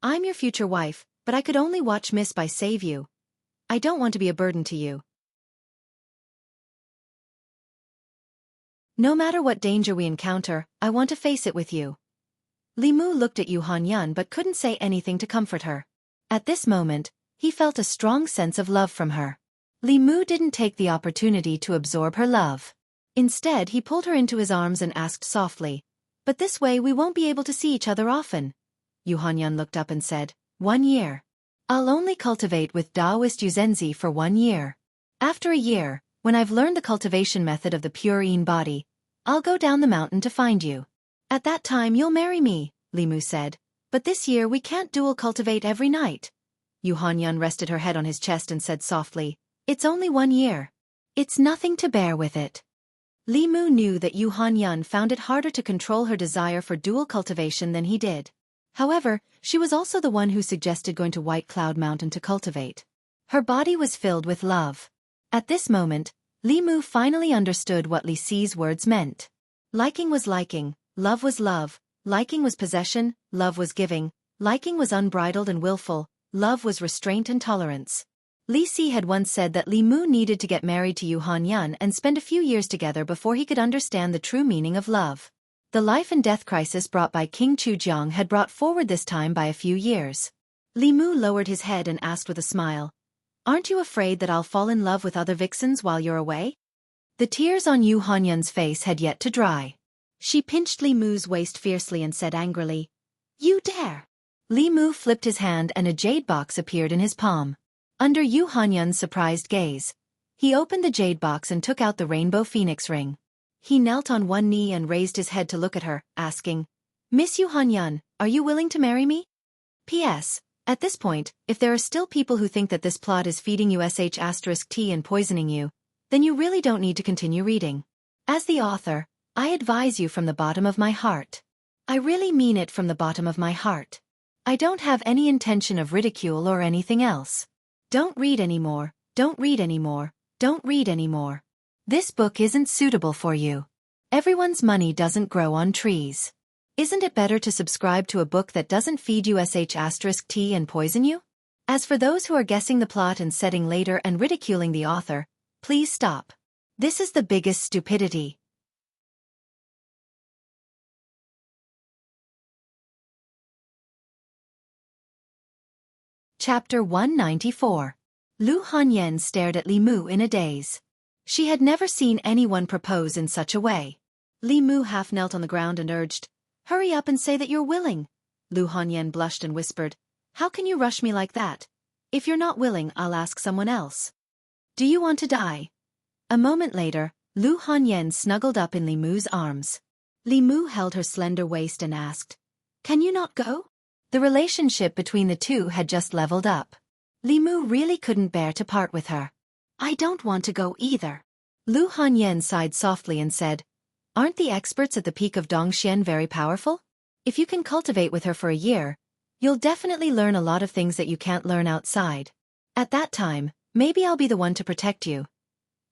I'm your future wife, but I could only watch Miss Bai save you. I don't want to be a burden to you. No matter what danger we encounter, I want to face it with you. Li Mu looked at Yu Hanyan but couldn't say anything to comfort her. At this moment, he felt a strong sense of love from her. Li Mu didn't take the opportunity to absorb her love. Instead, he pulled her into his arms and asked softly, "But this way we won't be able to see each other often." Yu Hanyan looked up and said, "1 year. I'll only cultivate with Taoist Yuzenzi for 1 year. After a year, when I've learned the cultivation method of the pure Yin body, I'll go down the mountain to find you. At that time you'll marry me," Li Mu said. "But this year we can't dual cultivate every night." Yu Hanyan rested her head on his chest and said softly, "It's only 1 year. It's nothing to bear with it." Li Mu knew that Yu Hanyan found it harder to control her desire for dual cultivation than he did. However, she was also the one who suggested going to White Cloud Mountain to cultivate. Her body was filled with love. At this moment, Li Mu finally understood what Li Si's words meant. Liking was liking, love was love, liking was possession, love was giving, liking was unbridled and willful, love was restraint and tolerance. Li Si had once said that Li Mu needed to get married to Yu Hanyan and spend a few years together before he could understand the true meaning of love. The life and death crisis brought by King Chujiang had brought forward this time by a few years. Li Mu lowered his head and asked with a smile, "Aren't you afraid that I'll fall in love with other vixens while you're away?" The tears on Yu Hanyan's face had yet to dry. She pinched Li Mu's waist fiercely and said angrily, "You dare!" Li Mu flipped his hand and a jade box appeared in his palm. Under Yu Hanyan's surprised gaze, he opened the jade box and took out the rainbow phoenix ring. He knelt on one knee and raised his head to look at her, asking, "Miss Yu Hanyan, are you willing to marry me? P.S. At this point, if there are still people who think that this plot is feeding you sh*t and poisoning you, then you really don't need to continue reading. As the author, I advise you from the bottom of my heart. I really mean it from the bottom of my heart. I don't have any intention of ridicule or anything else. Don't read anymore, don't read anymore, don't read anymore. This book isn't suitable for you. Everyone's money doesn't grow on trees. Isn't it better to subscribe to a book that doesn't feed you sh*t and poison you? As for those who are guessing the plot and setting later and ridiculing the author, please stop. This is the biggest stupidity." Chapter 194. Lu Hanyan stared at Li Mu in a daze. She had never seen anyone propose in such a way. Li Mu half knelt on the ground and urged, "Hurry up and say that you're willing." Lu Hanyan blushed and whispered, "How can you rush me like that? If you're not willing, I'll ask someone else. Do you want to die?" A moment later, Lu Hanyan snuggled up in Li Mu's arms. Li Mu held her slender waist and asked, "Can you not go?" The relationship between the two had just leveled up. Li Mu really couldn't bear to part with her. "I don't want to go either." Lu Hanyan sighed softly and said, "Aren't the experts at the peak of Dongxian very powerful? If you can cultivate with her for a year, you'll definitely learn a lot of things that you can't learn outside. At that time, maybe I'll be the one to protect you."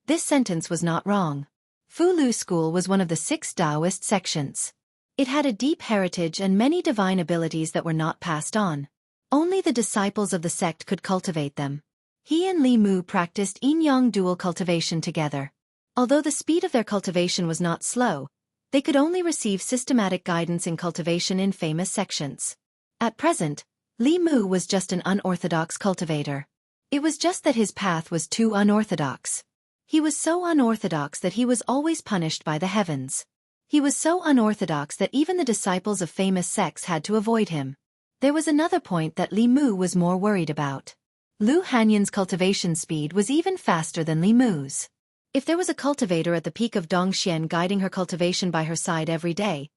This sentence was not wrong. Fu Lu School was one of the 6 Taoist sections. It had a deep heritage and many divine abilities that were not passed on. Only the disciples of the sect could cultivate them. He and Li Mu practiced yin-yang dual cultivation together. Although the speed of their cultivation was not slow, they could only receive systematic guidance in cultivation in famous sections. At present, Li Mu was just an unorthodox cultivator. It was just that his path was too unorthodox. He was so unorthodox that he was always punished by the heavens. He was so unorthodox that even the disciples of famous sects had to avoid him. There was another point that Li Mu was more worried about. Lu Hanyan's cultivation speed was even faster than Li Mu's. If there was a cultivator at the peak of Dongxian guiding her cultivation by her side every day,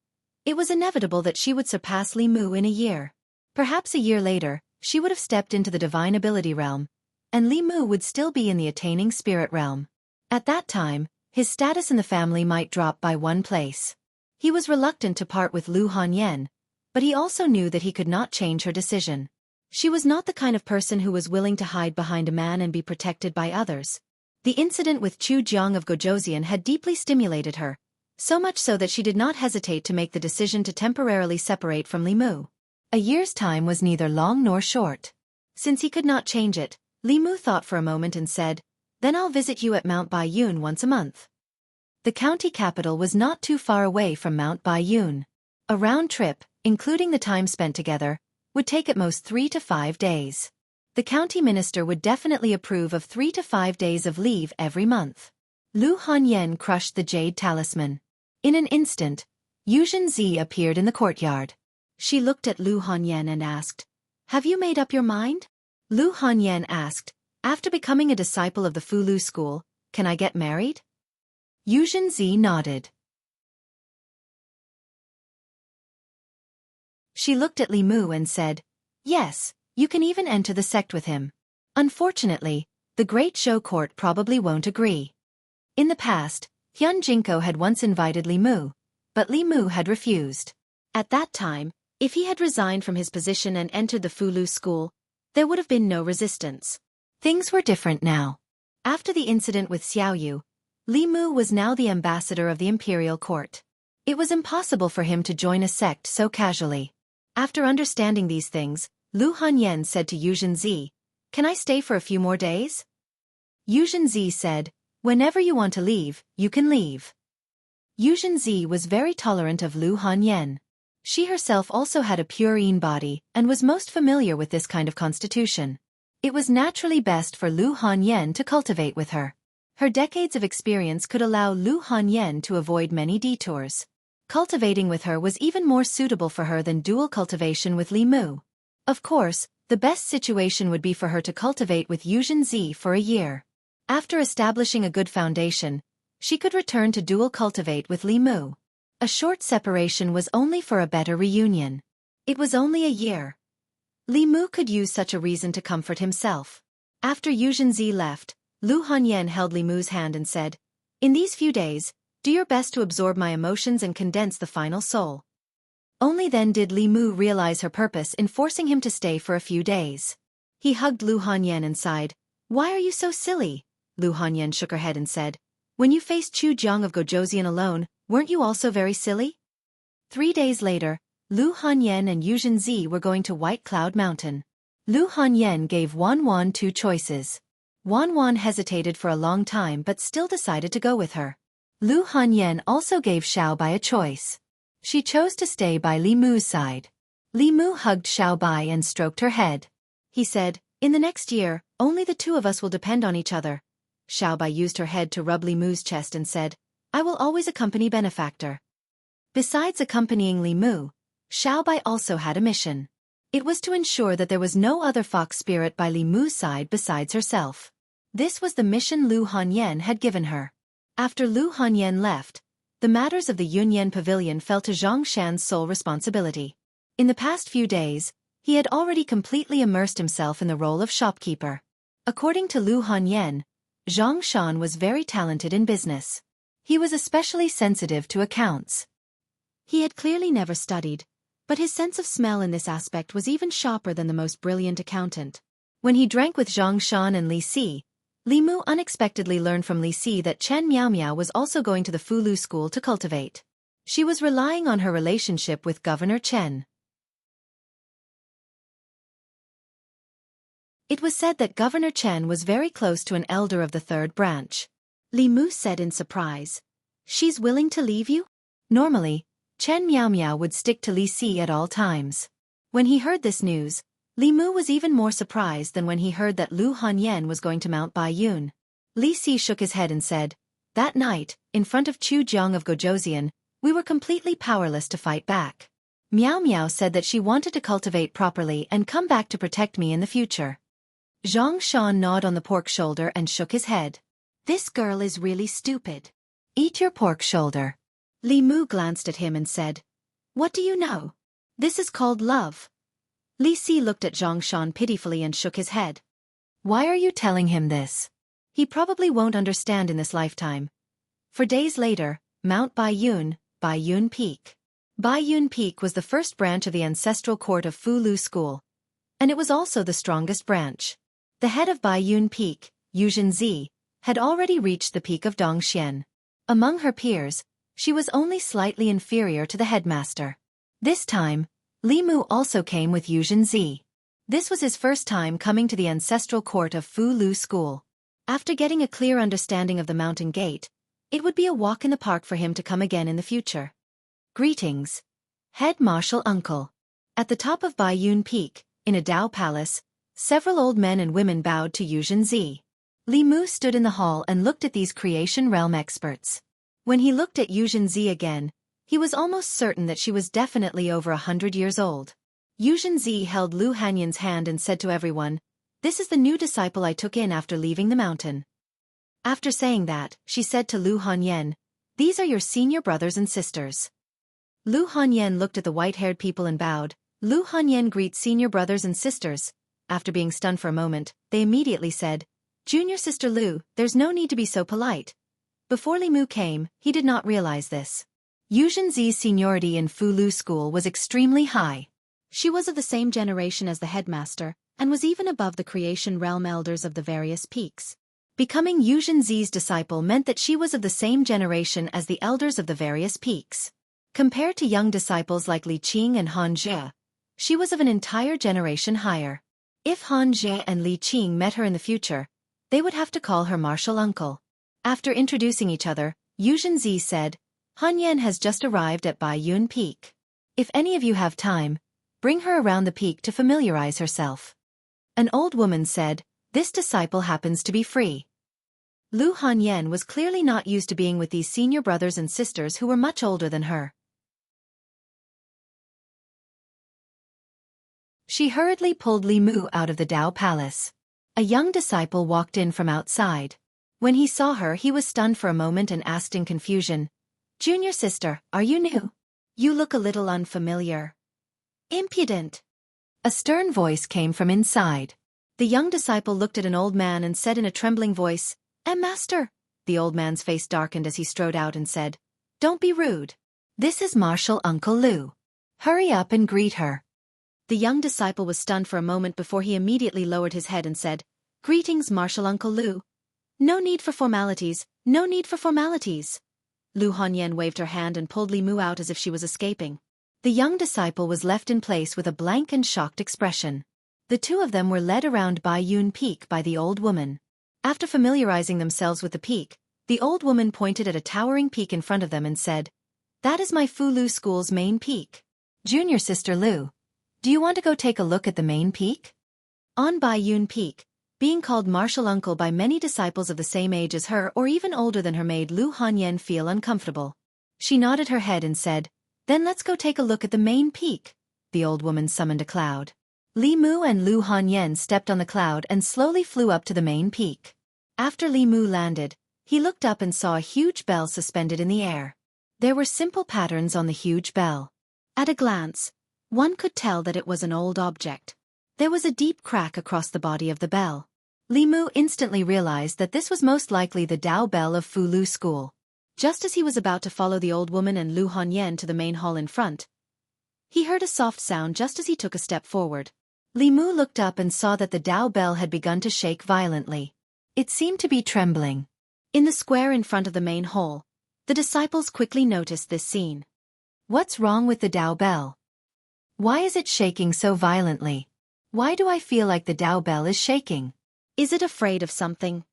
it was inevitable that she would surpass Li Mu in a year. Perhaps a year later, she would have stepped into the divine ability realm, and Li Mu would still be in the attaining spirit realm. At that time, his status in the family might drop by 1 place. He was reluctant to part with Lu Hanyan, but he also knew that he could not change her decision. She was not the kind of person who was willing to hide behind a man and be protected by others. The incident with Chu Jiang of Gojoseon had deeply stimulated her, so much so that she did not hesitate to make the decision to temporarily separate from Li Mu. A year's time was neither long nor short. Since he could not change it, Li Mu thought for a moment and said, "Then I'll visit you at Mount Baiyun once a month." The county capital was not too far away from Mount Baiyun. A round trip, including the time spent together, would take at most 3 to 5 days. The county minister would definitely approve of 3 to 5 days of leave every month. Lu Hanyan crushed the jade talisman. In an instant, Xianxia appeared in the courtyard. She looked at Lu Hanyan and asked, "Have you made up your mind?" Lu Hanyan asked, "After becoming a disciple of the Fulu school, can I get married?" Xianxia nodded. She looked at Li Mu and said, "Yes, you can even enter the sect with him. Unfortunately, the Great Show Court probably won't agree." In the past, Jianghu had once invited Li Mu, but Li Mu had refused. At that time, if he had resigned from his position and entered the Fulu school, there would have been no resistance. Things were different now. After the incident with Xiaoyu, Li Mu was now the ambassador of the imperial court. It was impossible for him to join a sect so casually. After understanding these things, Lu Hanyan said to Xianxia, "Can I stay for a few more days?" Xianxia said, "Whenever you want to leave, you can leave." Xianxia was very tolerant of Lu Hanyan. She herself also had a purine body and was most familiar with this kind of constitution. It was naturally best for Lu Hanyan to cultivate with her. Her decades of experience could allow Lu Hanyan to avoid many detours. Cultivating with her was even more suitable for her than dual cultivation with Li Mu. Of course, the best situation would be for her to cultivate with Xianxia for a year. After establishing a good foundation, she could return to dual cultivate with Li Mu. A short separation was only for a better reunion. It was only a year. Li Mu could use such a reason to comfort himself. After Xianxia left, Lu Hanyan held Li Mu's hand and said, "In these few days, do your best to absorb my emotions and condense the final soul." Only then did Li Mu realize her purpose in forcing him to stay for a few days. He hugged Lu Hanyan and sighed, "Why are you so silly?" Lu Hanyan shook her head and said, "When you faced Jianghu of Gojoseon alone, weren't you also very silly?" 3 days later, Lu Hanyan and Xianxia were going to White Cloud Mountain. Lu Hanyan gave Wan 2 choices. Wan hesitated for a long time but still decided to go with her. Lu Hanyan also gave Xiaobai a choice. She chose to stay by Li Mu's side. Li Mu hugged Xiaobai and stroked her head. He said, "In the next year, only the 2 of us will depend on each other." Xiaobai used her head to rub Li Mu's chest and said, "I will always accompany benefactor." Besides accompanying Li Mu, Xiaobai also had a mission. It was to ensure that there was no other fox spirit by Li Mu's side besides herself. This was the mission Lu Hanyan had given her. After Lu Hanyan left, the matters of the Yunyan Pavilion fell to Zhang Shan's sole responsibility. In the past few days, he had already completely immersed himself in the role of shopkeeper. According to Lu Hanyan, Zhang Shan was very talented in business. He was especially sensitive to accounts. He had clearly never studied, but his sense of smell in this aspect was even sharper than the most brilliant accountant. When he drank with Zhang Shan and Li Si, Li Mu unexpectedly learned from Li Si that Chen Miao was also going to the Fulu school to cultivate. She was relying on her relationship with Governor Chen. It was said that Governor Chen was very close to an elder of the 3rd branch. Li Mu said in surprise, "She's willing to leave you?" Normally, Chen Miao would stick to Li Si at all times. When he heard this news, Li Mu was even more surprised than when he heard that Lu Hanyan was going to Mount Baiyun. Li Si shook his head and said, "That night, in front of Jianghu of Gojoseon, we were completely powerless to fight back. Miao said that she wanted to cultivate properly and come back to protect me in the future." Zhang Shan gnawed on the pork shoulder and shook his head. "This girl is really stupid. Eat your pork shoulder." Li Mu glanced at him and said, "What do you know? This is called love." Li Si looked at Zhang Shan pitifully and shook his head. "Why are you telling him this? He probably won't understand in this lifetime." For days later, Mount Baiyun, Baiyun Peak. Baiyun Peak was the first branch of the ancestral court of Fulu School, and it was also the strongest branch. The head of Baiyun Peak, Xianxia, had already reached the peak of Dongxian. Among her peers, she was only slightly inferior to the headmaster. This time, Li Mu also came with Xianxia. This was his first time coming to the ancestral court of Fulu School. After getting a clear understanding of the mountain gate, it would be a walk in the park for him to come again in the future. "Greetings." Head Martial Uncle. At the top of Baiyun Peak, in a Dao palace, several old men and women bowed to Xianxia. Li Mu stood in the hall and looked at these creation realm experts. When he looked at Xianxia again, he was almost certain that she was definitely over 100 years old. Xianxia held Lu Hanyan's hand and said to everyone, "This is the new disciple I took in after leaving the mountain." After saying that, she said to Lu Hanyan, "These are your senior brothers and sisters." Lu Hanyan looked at the white-haired people and bowed. Lu Hanyan greets senior brothers and sisters. After being stunned for a moment, they immediately said, "Junior sister Lu, there's no need to be so polite." Before Li Mu came, he did not realize this. Xianxia's seniority in Fu Lu school was extremely high. She was of the same generation as the headmaster, and was even above the creation realm elders of the various peaks. Becoming Xianxia's disciple meant that she was of the same generation as the elders of the various peaks. Compared to young disciples like Li Qing and Han Jie, she was of an entire generation higher. If Han Jie and Li Qing met her in the future, they would have to call her martial uncle. After introducing each other, Xianxia said, "Han Yan has just arrived at Baiyun Peak. If any of you have time, bring her around the peak to familiarize herself." An old woman said, "This disciple happens to be free." Lu Hanyan was clearly not used to being with these senior brothers and sisters who were much older than her. She hurriedly pulled Li Mu out of the Dao Palace. A young disciple walked in from outside. When he saw her, he was stunned for a moment and asked in confusion, "Junior sister, are you new? You look a little unfamiliar." "Impudent!" A stern voice came from inside. The young disciple looked at an old man and said in a trembling voice, "Master." The old man's face darkened as he strode out and said, "Don't be rude. This is Martial Uncle Lu. Hurry up and greet her." The young disciple was stunned for a moment before he immediately lowered his head and said, "Greetings, Martial Uncle Lu. No need for formalities, no need for formalities." Lu Hanyan waved her hand and pulled Li Mu out as if she was escaping. The young disciple was left in place with a blank and shocked expression. The two of them were led around Baiyun Peak by the old woman. After familiarizing themselves with the peak, the old woman pointed at a towering peak in front of them and said, "That is my Fu Lu school's main peak. Junior sister Lu, do you want to go take a look at the main peak?" On Baiyun Peak, being called martial uncle by many disciples of the same age as her or even older than her made Lu Hanyan feel uncomfortable. She nodded her head and said, "Then let's go take a look at the main peak." The old woman summoned a cloud. Li Mu and Lu Hanyan stepped on the cloud and slowly flew up to the main peak. After Li Mu landed, he looked up and saw a huge bell suspended in the air. There were simple patterns on the huge bell. At a glance, one could tell that it was an old object. There was a deep crack across the body of the bell. Li Mu instantly realized that this was most likely the Dao bell of Fu Lu school. Just as he was about to follow the old woman and Lu Hanyan to the main hall in front, he heard a soft sound just as he took a step forward. Li Mu looked up and saw that the Dao bell had begun to shake violently. It seemed to be trembling. In the square in front of the main hall, the disciples quickly noticed this scene. "What's wrong with the Dao bell? Why is it shaking so violently? Why do I feel like the Dao bell is shaking? Is it afraid of something?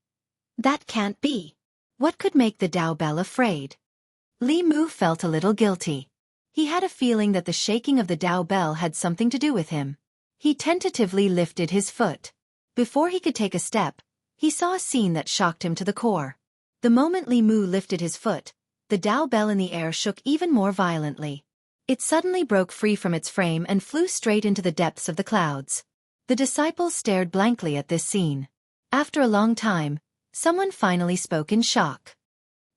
That can't be. What could make the Dao bell afraid?" Li Mu felt a little guilty. He had a feeling that the shaking of the Dao bell had something to do with him. He tentatively lifted his foot. Before he could take a step, he saw a scene that shocked him to the core. The moment Li Mu lifted his foot, the Dao bell in the air shook even more violently. It suddenly broke free from its frame and flew straight into the depths of the clouds. The disciples stared blankly at this scene. After a long time, someone finally spoke in shock.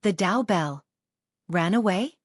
"The Dao bell ran away?"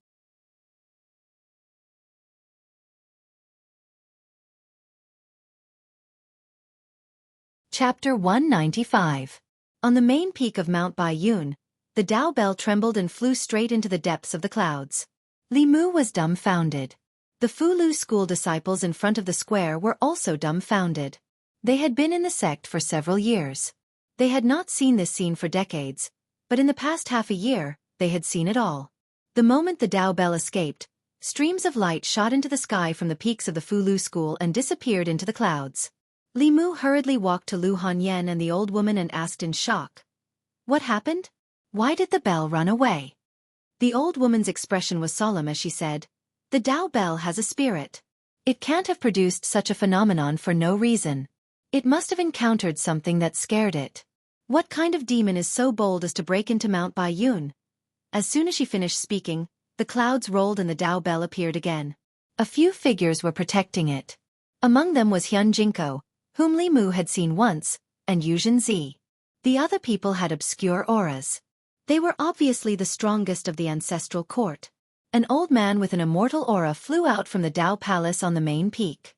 Chapter 195. On the main peak of Mount Baiyun, the Dao bell trembled and flew straight into the depths of the clouds. Li Mu was dumbfounded. The Fu Lu school disciples in front of the square were also dumbfounded. They had been in the sect for several years. They had not seen this scene for decades, but in the past half a year, they had seen it all. The moment the Dao bell escaped, streams of light shot into the sky from the peaks of the Fu Lu school and disappeared into the clouds. Li Mu hurriedly walked to Lu Hanyan and the old woman and asked in shock, "What happened? Why did the bell run away?" The old woman's expression was solemn as she said, The Dao Bell has a spirit. It can't have produced such a phenomenon for no reason. It must have encountered something that scared it. What kind of demon is so bold as to break into Mount Baiyun? As soon as she finished speaking, the clouds rolled and the Dao Bell appeared again. A few figures were protecting it. Among them was Jianghu, whom Li Mu had seen once, and Xianxia. The other people had obscure auras. They were obviously the strongest of the ancestral court. An old man with an immortal aura flew out from the Dao Palace on the main peak.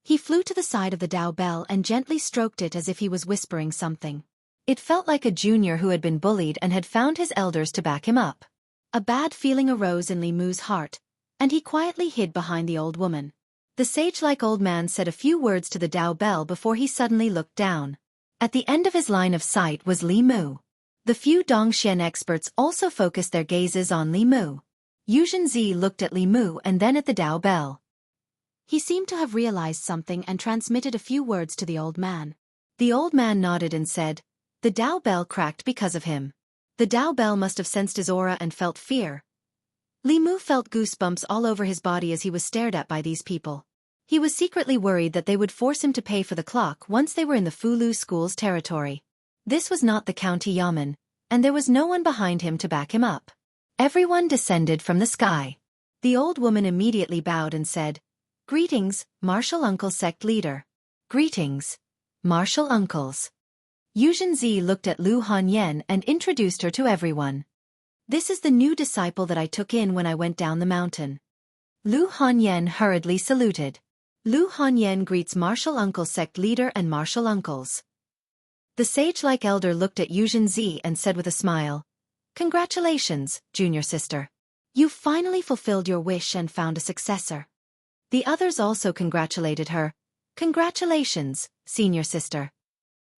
He flew to the side of the Dao Bell and gently stroked it as if he was whispering something. It felt like a junior who had been bullied and had found his elders to back him up. A bad feeling arose in Li Mu's heart, and he quietly hid behind the old woman. The sage-like old man said a few words to the Dao Bell before he suddenly looked down. At the end of his line of sight was Li Mu. The few Dongxian experts also focused their gazes on Li Mu. Xianxia looked at Li Mu and then at the Dao Bell. He seemed to have realized something and transmitted a few words to the old man. The old man nodded and said, "The Dao Bell cracked because of him." The Dao Bell must have sensed his aura and felt fear. Li Mu felt goosebumps all over his body as he was stared at by these people. He was secretly worried that they would force him to pay for the clock once they were in the Fulu school's territory. This was not the county yamen, and there was no one behind him to back him up. Everyone descended from the sky. The old woman immediately bowed and said, "Greetings, martial uncle sect leader." "Greetings, martial uncles." Xianxia looked at Lu Hanyan and introduced her to everyone. "This is the new disciple that I took in when I went down the mountain." Lu Hanyan hurriedly saluted. Lu Hanyan greets martial uncle sect leader and martial uncles. The sage-like elder looked at Xianxia and said with a smile, "Congratulations, junior sister. You've finally fulfilled your wish and found a successor." The others also congratulated her. "Congratulations, senior sister."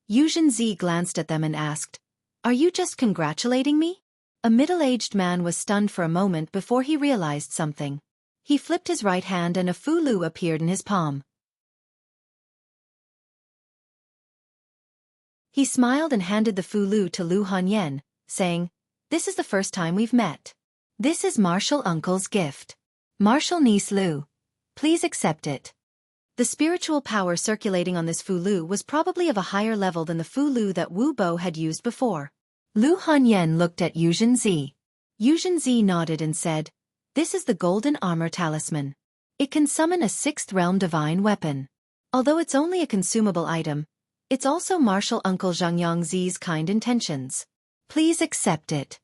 Xianxia glanced at them and asked, "Are you just congratulating me?" A middle-aged man was stunned for a moment before he realized something. He flipped his right hand and a fulu appeared in his palm. He smiled and handed the fulu to Lu Hanyan, saying, "This is the first time we've met. This is Martial Uncle's gift. Martial niece Lu. Please accept it." The spiritual power circulating on this fulu was probably of a higher level than the fulu that Wu Bo had used before. Lu Hanyan looked at Xianxia. Xianxia nodded and said, "This is the golden armor talisman. It can summon a sixth realm divine weapon. Although it's only a consumable item, it's also Martial Uncle Xianxia's kind intentions. Please accept it."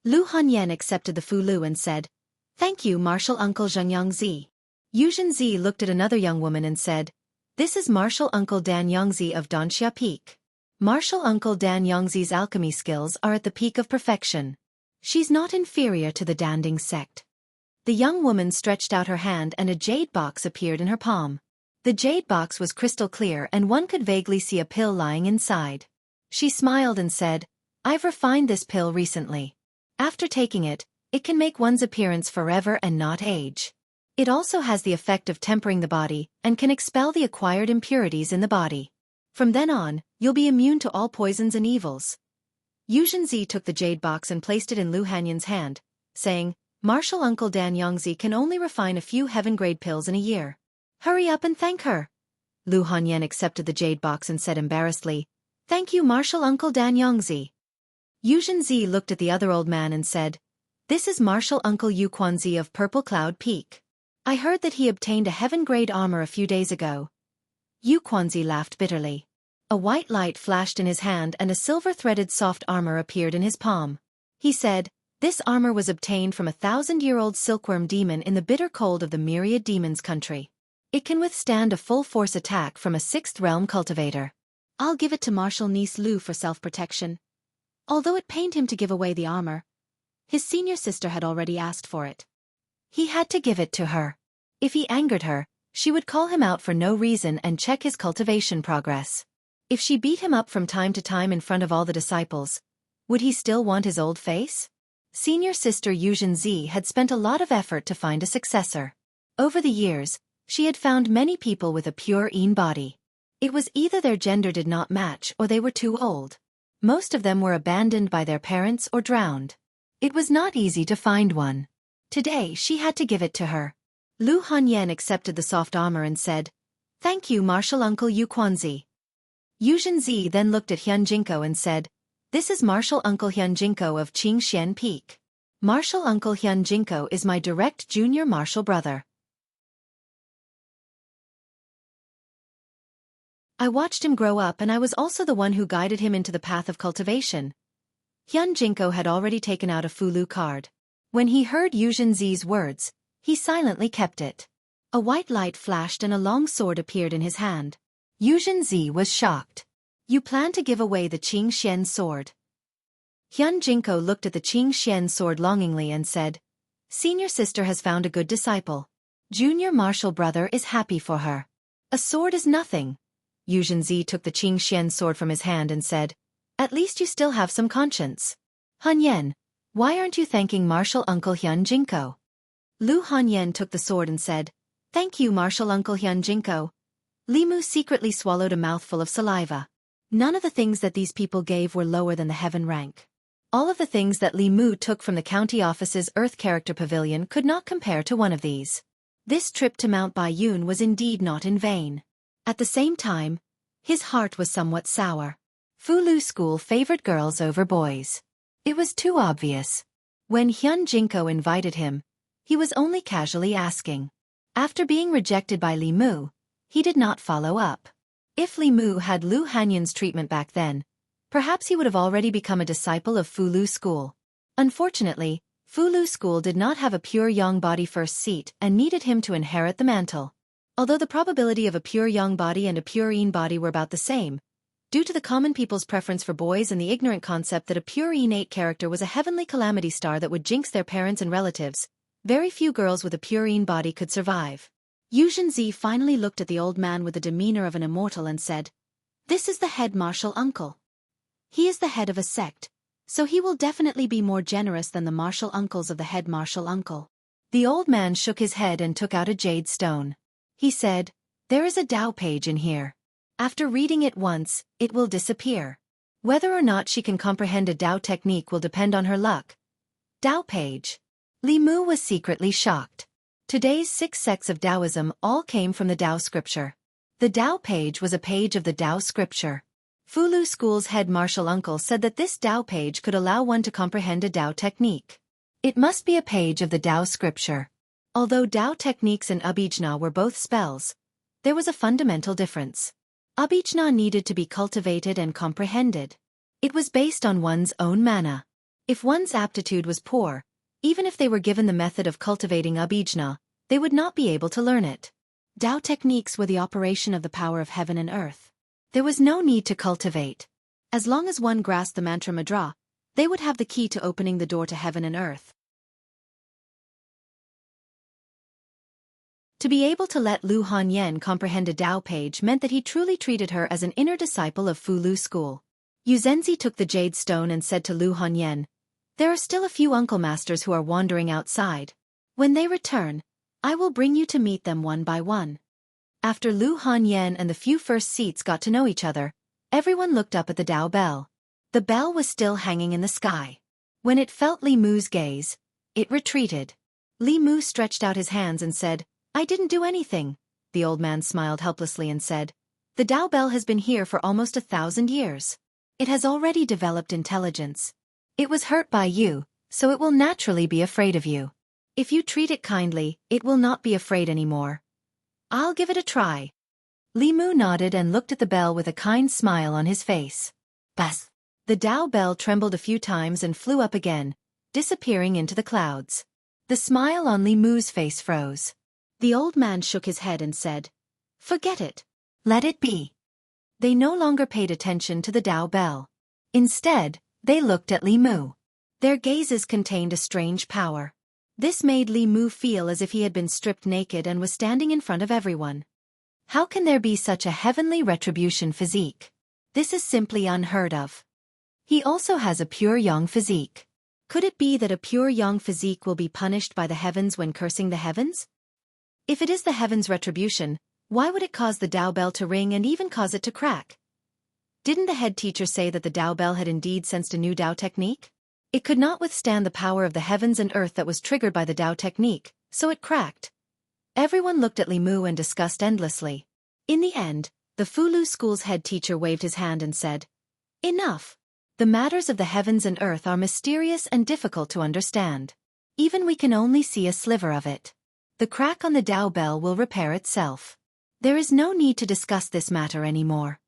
Lu Hanyan accepted the fulu and said, "Thank you, Martial Uncle Xianxia." Xianxia looked at another young woman and said, "This is Martial Uncle Dan Yangzi of Danxia Peak. Martial Uncle Dan Yangzi's alchemy skills are at the peak of perfection. She's not inferior to the Danding sect." The young woman stretched out her hand and a jade box appeared in her palm. The jade box was crystal clear and one could vaguely see a pill lying inside. She smiled and said, "I've refined this pill recently. After taking it, it can make one's appearance forever and not age. It also has the effect of tempering the body and can expel the acquired impurities in the body. From then on, you'll be immune to all poisons and evils." Xianxia took the jade box and placed it in Lu Hanyan's hand, saying, "Martial Uncle Dan Yangzi can only refine a few heaven-grade pills in a year. Hurry up and thank her." Lu Hanyan accepted the jade box and said embarrassedly, "Thank you, Martial Uncle Dan Yangzi." Xianxia looked at the other old man and said, "This is Martial Uncle Yu Quanzi of Purple Cloud Peak. I heard that he obtained a heaven-grade armor a few days ago." Yu Quanzi laughed bitterly. A white light flashed in his hand and a silver-threaded soft armor appeared in his palm. He said, "This armor was obtained from a 1,000-year-old silkworm demon in the bitter cold of the myriad demons country. It can withstand a full-force attack from a sixth-realm cultivator. I'll give it to Martial niece Lu for self-protection." Although it pained him to give away the armor, his senior sister had already asked for it. He had to give it to her. If he angered her, she would call him out for no reason and check his cultivation progress. If she beat him up from time to time in front of all the disciples, would he still want his old face? Senior sister Xianxia had spent a lot of effort to find a successor. Over the years, she had found many people with a pure Yin body. It was either their gender did not match or they were too old. Most of them were abandoned by their parents or drowned. It was not easy to find one. Today she had to give it to her. Lu Hanyan accepted the soft armor and said, "Thank you, Martial Uncle Yu Quanzi." Yu Zhenzi then looked at Hyunjinko and said, "This is Martial Uncle Hyunjinko of Qingxian Peak. Martial Uncle Hyunjinko is my direct junior martial brother. I watched him grow up and I was also the one who guided him into the path of cultivation." Hyunjinko had already taken out a Fulu card. When he heard Yu Zhenzi's words, he silently kept it. A white light flashed and a long sword appeared in his hand. Yu Zhenzi was shocked. "You plan to give away the Qingxian sword?" Hyunjinko looked at the Qingxian sword longingly and said, "Senior sister has found a good disciple. Junior martial brother is happy for her. A sword is nothing." Yu Zhenzi took the Qingxian sword from his hand and said, "At least you still have some conscience. Hanyan, why aren't you thanking Martial Uncle Hyunjinko?" Lu Hanyan took the sword and said, "Thank you, Martial Uncle Hyunjinko." Li Mu secretly swallowed a mouthful of saliva. None of the things that these people gave were lower than the heaven rank. All of the things that Li Mu took from the county office's Earth Character Pavilion could not compare to one of these. This trip to Mount Baiyun was indeed not in vain. At the same time, his heart was somewhat sour. Fulu school favored girls over boys. It was too obvious. When Hyunjinko invited him, he was only casually asking. After being rejected by Li Mu, he did not follow up. If Li Mu had Lu Hanyan's treatment back then, perhaps he would have already become a disciple of Fulu school. Unfortunately, Fulu school did not have a pure yang body first seat and needed him to inherit the mantle. Although the probability of a pure yang body and a pure yin body were about the same, due to the common people's preference for boys and the ignorant concept that a pure innate character was a heavenly calamity star that would jinx their parents and relatives, very few girls with a pure yin body could survive. Yu Zhenzi finally looked at the old man with the demeanor of an immortal and said, "This is the head martial uncle. He is the head of a sect, so he will definitely be more generous than the martial uncles of the head martial uncle." The old man shook his head and took out a jade stone. He said, "There is a Tao page in here. After reading it once, it will disappear. Whether or not she can comprehend a Tao technique will depend on her luck." Tao page. Li Mu was secretly shocked. Today's 6 sects of Taoism all came from the Tao scripture. The Tao page was a page of the Tao scripture. Fulu school's head martial uncle said that this Tao page could allow one to comprehend a Tao technique. It must be a page of the Tao scripture. Although Tao techniques and Abhijna were both spells, there was a fundamental difference. Abhijna needed to be cultivated and comprehended. It was based on one's own mana. If one's aptitude was poor, even if they were given the method of cultivating Abhijna, they would not be able to learn it. Tao techniques were the operation of the power of heaven and earth. There was no need to cultivate. As long as one grasped the mantra mudra, they would have the key to opening the door to heaven and earth. To be able to let Lu Hanyan comprehend a Tao page meant that he truly treated her as an inner disciple of Fulu school. Yu Zhenzi took the jade stone and said to Lu Hanyan, "There are still a few uncle masters who are wandering outside. When they return, I will bring you to meet them one by one." After Lu Hanyan and the few first seats got to know each other, everyone looked up at the Tao bell. The bell was still hanging in the sky. When it felt Li Mu's gaze, it retreated. Li Mu stretched out his hands and said, "I didn't do anything." The old man smiled helplessly and said, "The Tao bell has been here for almost 1,000 years. It has already developed intelligence. It was hurt by you, so it will naturally be afraid of you. If you treat it kindly, it will not be afraid anymore. I'll give it a try." Li Mu nodded and looked at the bell with a kind smile on his face. Bas! The Tao bell trembled a few times and flew up again, disappearing into the clouds. The smile on Li Mu's face froze. The old man shook his head and said, "Forget it. Let it be." They no longer paid attention to the Tao bell. Instead, they looked at Li Mu. Their gazes contained a strange power. This made Li Mu feel as if he had been stripped naked and was standing in front of everyone. How can there be such a heavenly retribution physique? This is simply unheard of. He also has a pure yang physique. Could it be that a pure yang physique will be punished by the heavens when cursing the heavens? If it is the heavens' retribution, why would it cause the Tao bell to ring and even cause it to crack? Didn't the head teacher say that the Tao bell had indeed sensed a new Tao technique? It could not withstand the power of the heavens and earth that was triggered by the Tao technique, so it cracked. Everyone looked at Li Mu and discussed endlessly. In the end, the Fulu school's head teacher waved his hand and said, "Enough. The matters of the heavens and earth are mysterious and difficult to understand. Even we can only see a sliver of it. The crack on the Tao bell will repair itself. There is no need to discuss this matter anymore."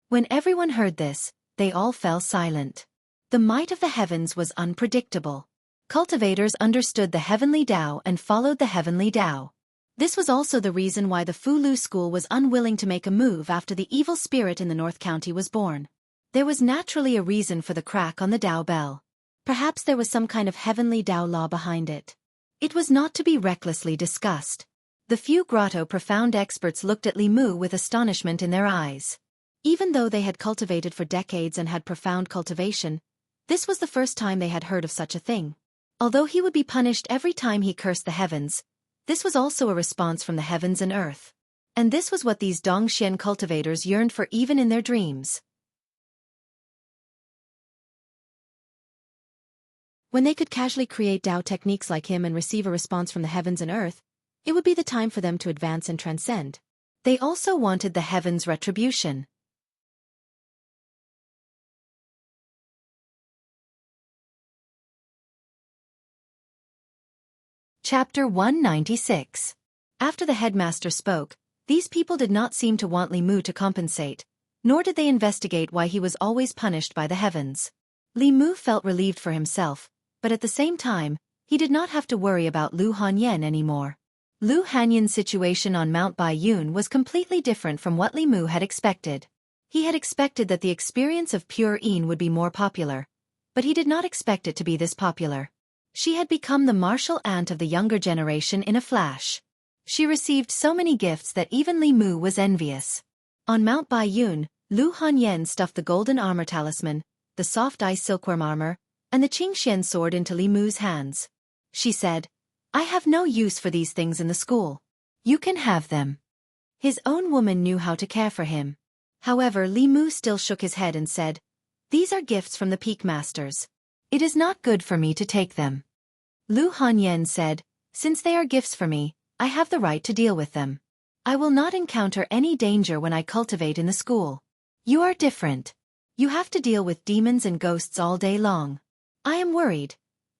When everyone heard this, they all fell silent. The might of the heavens was unpredictable. Cultivators understood the heavenly Tao and followed the heavenly Tao. This was also the reason why the Fulu school was unwilling to make a move after the evil spirit in the North County was born. There was naturally a reason for the crack on the Tao bell. Perhaps there was some kind of heavenly Tao law behind it. It was not to be recklessly discussed. The few grotto profound experts looked at Li Mu with astonishment in their eyes. Even though they had cultivated for decades and had profound cultivation, this was the first time they had heard of such a thing. Although he would be punished every time he cursed the heavens, this was also a response from the heavens and earth. And this was what these Dongxian cultivators yearned for even in their dreams. When they could casually create Tao techniques like him and receive a response from the heavens and earth, it would be the time for them to advance and transcend. They also wanted the heavens' retribution. Chapter 196. After the headmaster spoke, these people did not seem to want Li Mu to compensate, nor did they investigate why he was always punished by the heavens. Li Mu felt relieved for himself, but at the same time, he did not have to worry about Lu Hanyan anymore. Lu Hanyan's situation on Mount Baiyun was completely different from what Li Mu had expected. He had expected that the experience of pure Yin would be more popular, but he did not expect it to be this popular. She had become the martial aunt of the younger generation in a flash. She received so many gifts that even Li Mu was envious. On Mount Baiyun, Lu Hanyan stuffed the golden armor talisman, the soft ice silkworm armor, and the Xianxia sword into Li Mu's hands. She said, "I have no use for these things in the school. You can have them." His own woman knew how to care for him. However, Li Mu still shook his head and said, "These are gifts from the peak masters. It is not good for me to take them." Lu Hanyan said, "Since they are gifts for me, I have the right to deal with them. I will not encounter any danger when I cultivate in the school. You are different. You have to deal with demons and ghosts all day long. I am worried."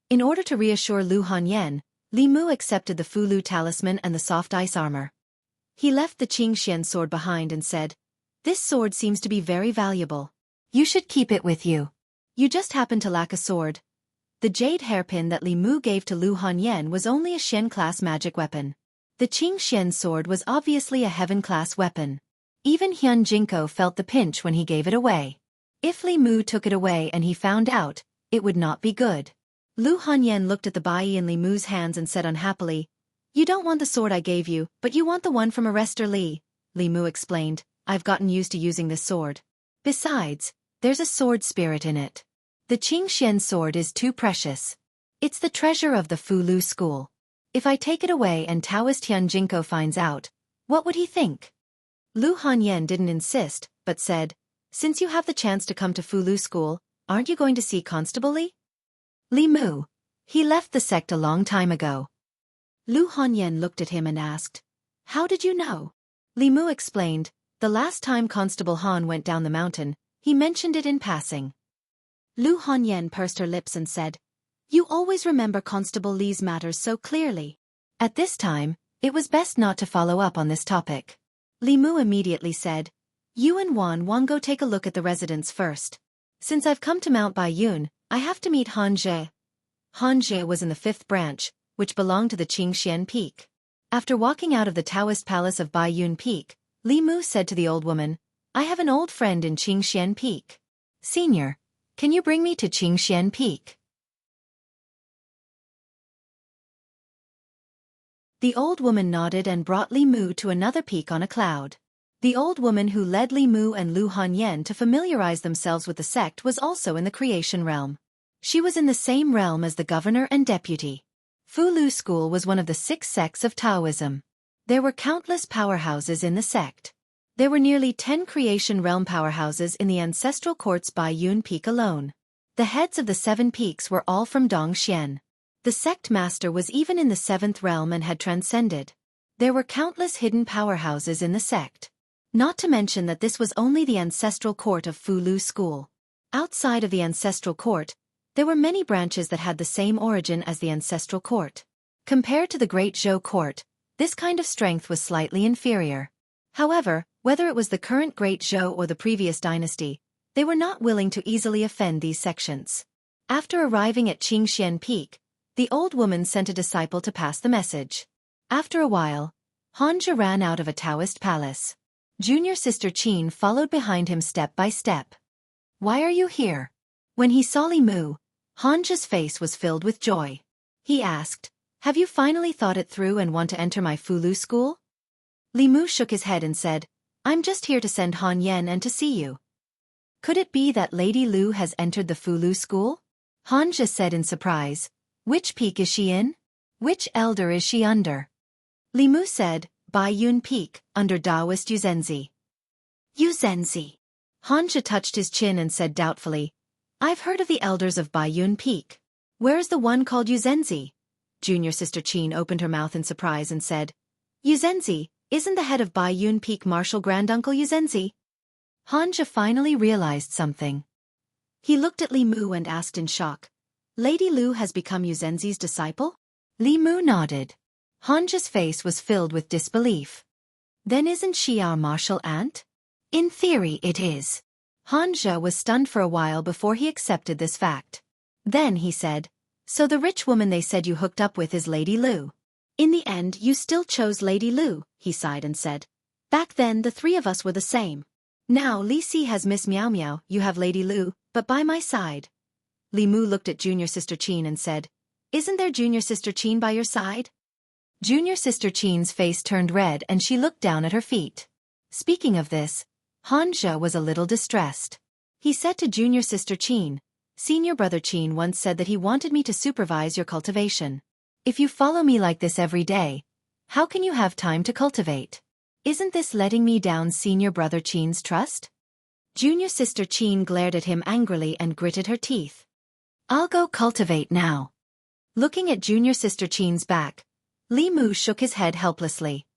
In order to reassure Lu Hanyan, Li Mu accepted the Fulu talisman and the soft ice armor. He left the Xianxia sword behind and said, "This sword seems to be very valuable. You should keep it with you. You just happen to lack a sword." The jade hairpin that Li Mu gave to Lu Hanyan was only a Shen-class magic weapon. The Xianxia sword was obviously a heaven-class weapon. Even Jianghu felt the pinch when he gave it away. If Li Mu took it away and he found out, it would not be good. Lu Hanyan looked at the bai in Li Mu's hands and said unhappily, "You don't want the sword I gave you, but you want the one from Arrestor Li." Li Mu explained, "I've gotten used to using this sword. Besides, there's a sword spirit in it. The Xianxia sword is too precious. It's the treasure of the Fulu school. If I take it away and Taoist Jianghu finds out, what would he think?" Lu Hanyan didn't insist, but said, "Since you have the chance to come to Fulu school, aren't you going to see Constable Li?" "Li Mu. He left the sect a long time ago." Lu Hanyan looked at him and asked, "How did you know?" Li Mu explained, "The last time Constable Han went down the mountain, he mentioned it in passing." Lu Hanyan pursed her lips and said, "You always remember Constable Li's matters so clearly." At this time, it was best not to follow up on this topic. Li Mu immediately said, "You and Wan go take a look at the residence first. Since I've come to Mount Baiyun, I have to meet Han Jie." Han Jie was in the 5th branch, which belonged to the Qingxian Peak. After walking out of the Taoist palace of Baiyun Peak, Li Mu said to the old woman, "I have an old friend in Qingxian Peak. Senior, can you bring me to Qingxian Peak?" The old woman nodded and brought Li Mu to another peak on a cloud. The old woman who led Li Mu and Lu Hanyan to familiarize themselves with the sect was also in the creation realm. She was in the same realm as the governor and deputy. Fulu school was one of the 6 sects of Taoism. There were countless powerhouses in the sect. There were nearly 10 creation realm powerhouses in the ancestral courts Baiyun Peak alone. The heads of the 7 peaks were all from Dongxian. The sect master was even in the 7th realm and had transcended. There were countless hidden powerhouses in the sect. Not to mention that this was only the ancestral court of Fulu School. Outside of the ancestral court, there were many branches that had the same origin as the ancestral court. Compared to the Great Zhou court, this kind of strength was slightly inferior. However, whether it was the current Great Zhou or the previous dynasty, they were not willing to easily offend these sections. After arriving at Xianxia Peak, the old woman sent a disciple to pass the message. After a while, Xianxia ran out of a Taoist palace. Junior sister Qin followed behind him step by step. "Why are you here?" When he saw Li Mu, Xianxia's face was filled with joy. He asked, "Have you finally thought it through and want to enter my Fulu school?" Li Mu shook his head and said, "I'm just here to send Han Yan and to see you." "Could it be that Lady Lu has entered the Fulu school?" Xianxia said in surprise. "Which peak is she in? Which elder is she under?" Li Mu said, "Baiyun Peak, under Taoist Yuzenzi." "Yuzenzi." Xianxia touched his chin and said doubtfully, "I've heard of the elders of Baiyun Peak. Where's the one called Yuzenzi?" Junior sister Qin opened her mouth in surprise and said, "Yuzenzi, isn't the head of Baiyun Peak Martial Granduncle Yuzenzi?" Xianxia finally realized something. He looked at Li Mu and asked in shock, "Lady Lu has become Yuzenzi's disciple?" Li Mu nodded. Xianxia's face was filled with disbelief. "Then isn't she our martial aunt?" "In theory it is." Xianxia was stunned for a while before he accepted this fact. Then he said, "So the rich woman they said you hooked up with is Lady Lu. In the end you still chose Lady Lu," he sighed and said. "Back then the 3 of us were the same. Now Li Si has Miss Miao Miao, you have Lady Lu, but by my side." Li Mu looked at junior sister Qin and said, "Isn't there junior sister Qin by your side?" Junior sister Qin's face turned red and she looked down at her feet. Speaking of this, Xianxia was a little distressed. He said to junior sister Qin, "Senior brother Qin once said that he wanted me to supervise your cultivation. If you follow me like this every day, how can you have time to cultivate? Isn't this letting me down senior brother Qin's trust?" Junior sister Qin glared at him angrily and gritted her teeth. "I'll go cultivate now." Looking at junior sister Qin's back, Li Mu shook his head helplessly.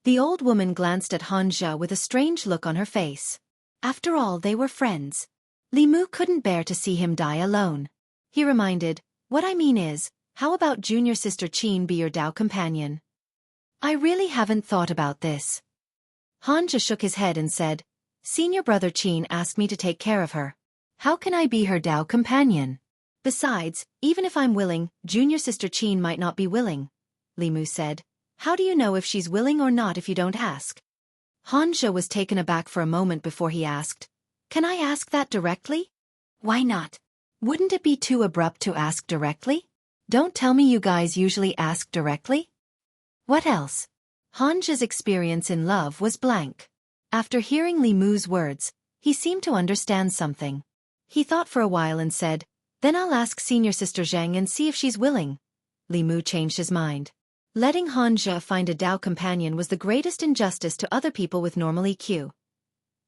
The old woman glanced at Xianxia with a strange look on her face. After all, they were friends. Li Mu couldn't bear to see him die alone. He reminded, "What I mean is, how about junior sister Qin be your Dao companion?" "I really haven't thought about this." Xianxia shook his head and said, "Senior brother Qin asked me to take care of her. How can I be her Dao companion? Besides, even if I'm willing, junior sister Qin might not be willing." Li Mu said, "How do you know if she's willing or not if you don't ask?" Xianxia was taken aback for a moment before he asked, "Can I ask that directly?" "Why not? Wouldn't it be too abrupt to ask directly? Don't tell me you guys usually ask directly." "What else?" Xianxia's experience in love was blank. After hearing Li Mu's words, he seemed to understand something. He thought for a while and said, "Then I'll ask senior sister Zhang and see if she's willing." Li Mu changed his mind. Letting Xianxia find a Dao companion was the greatest injustice to other people with normal EQ.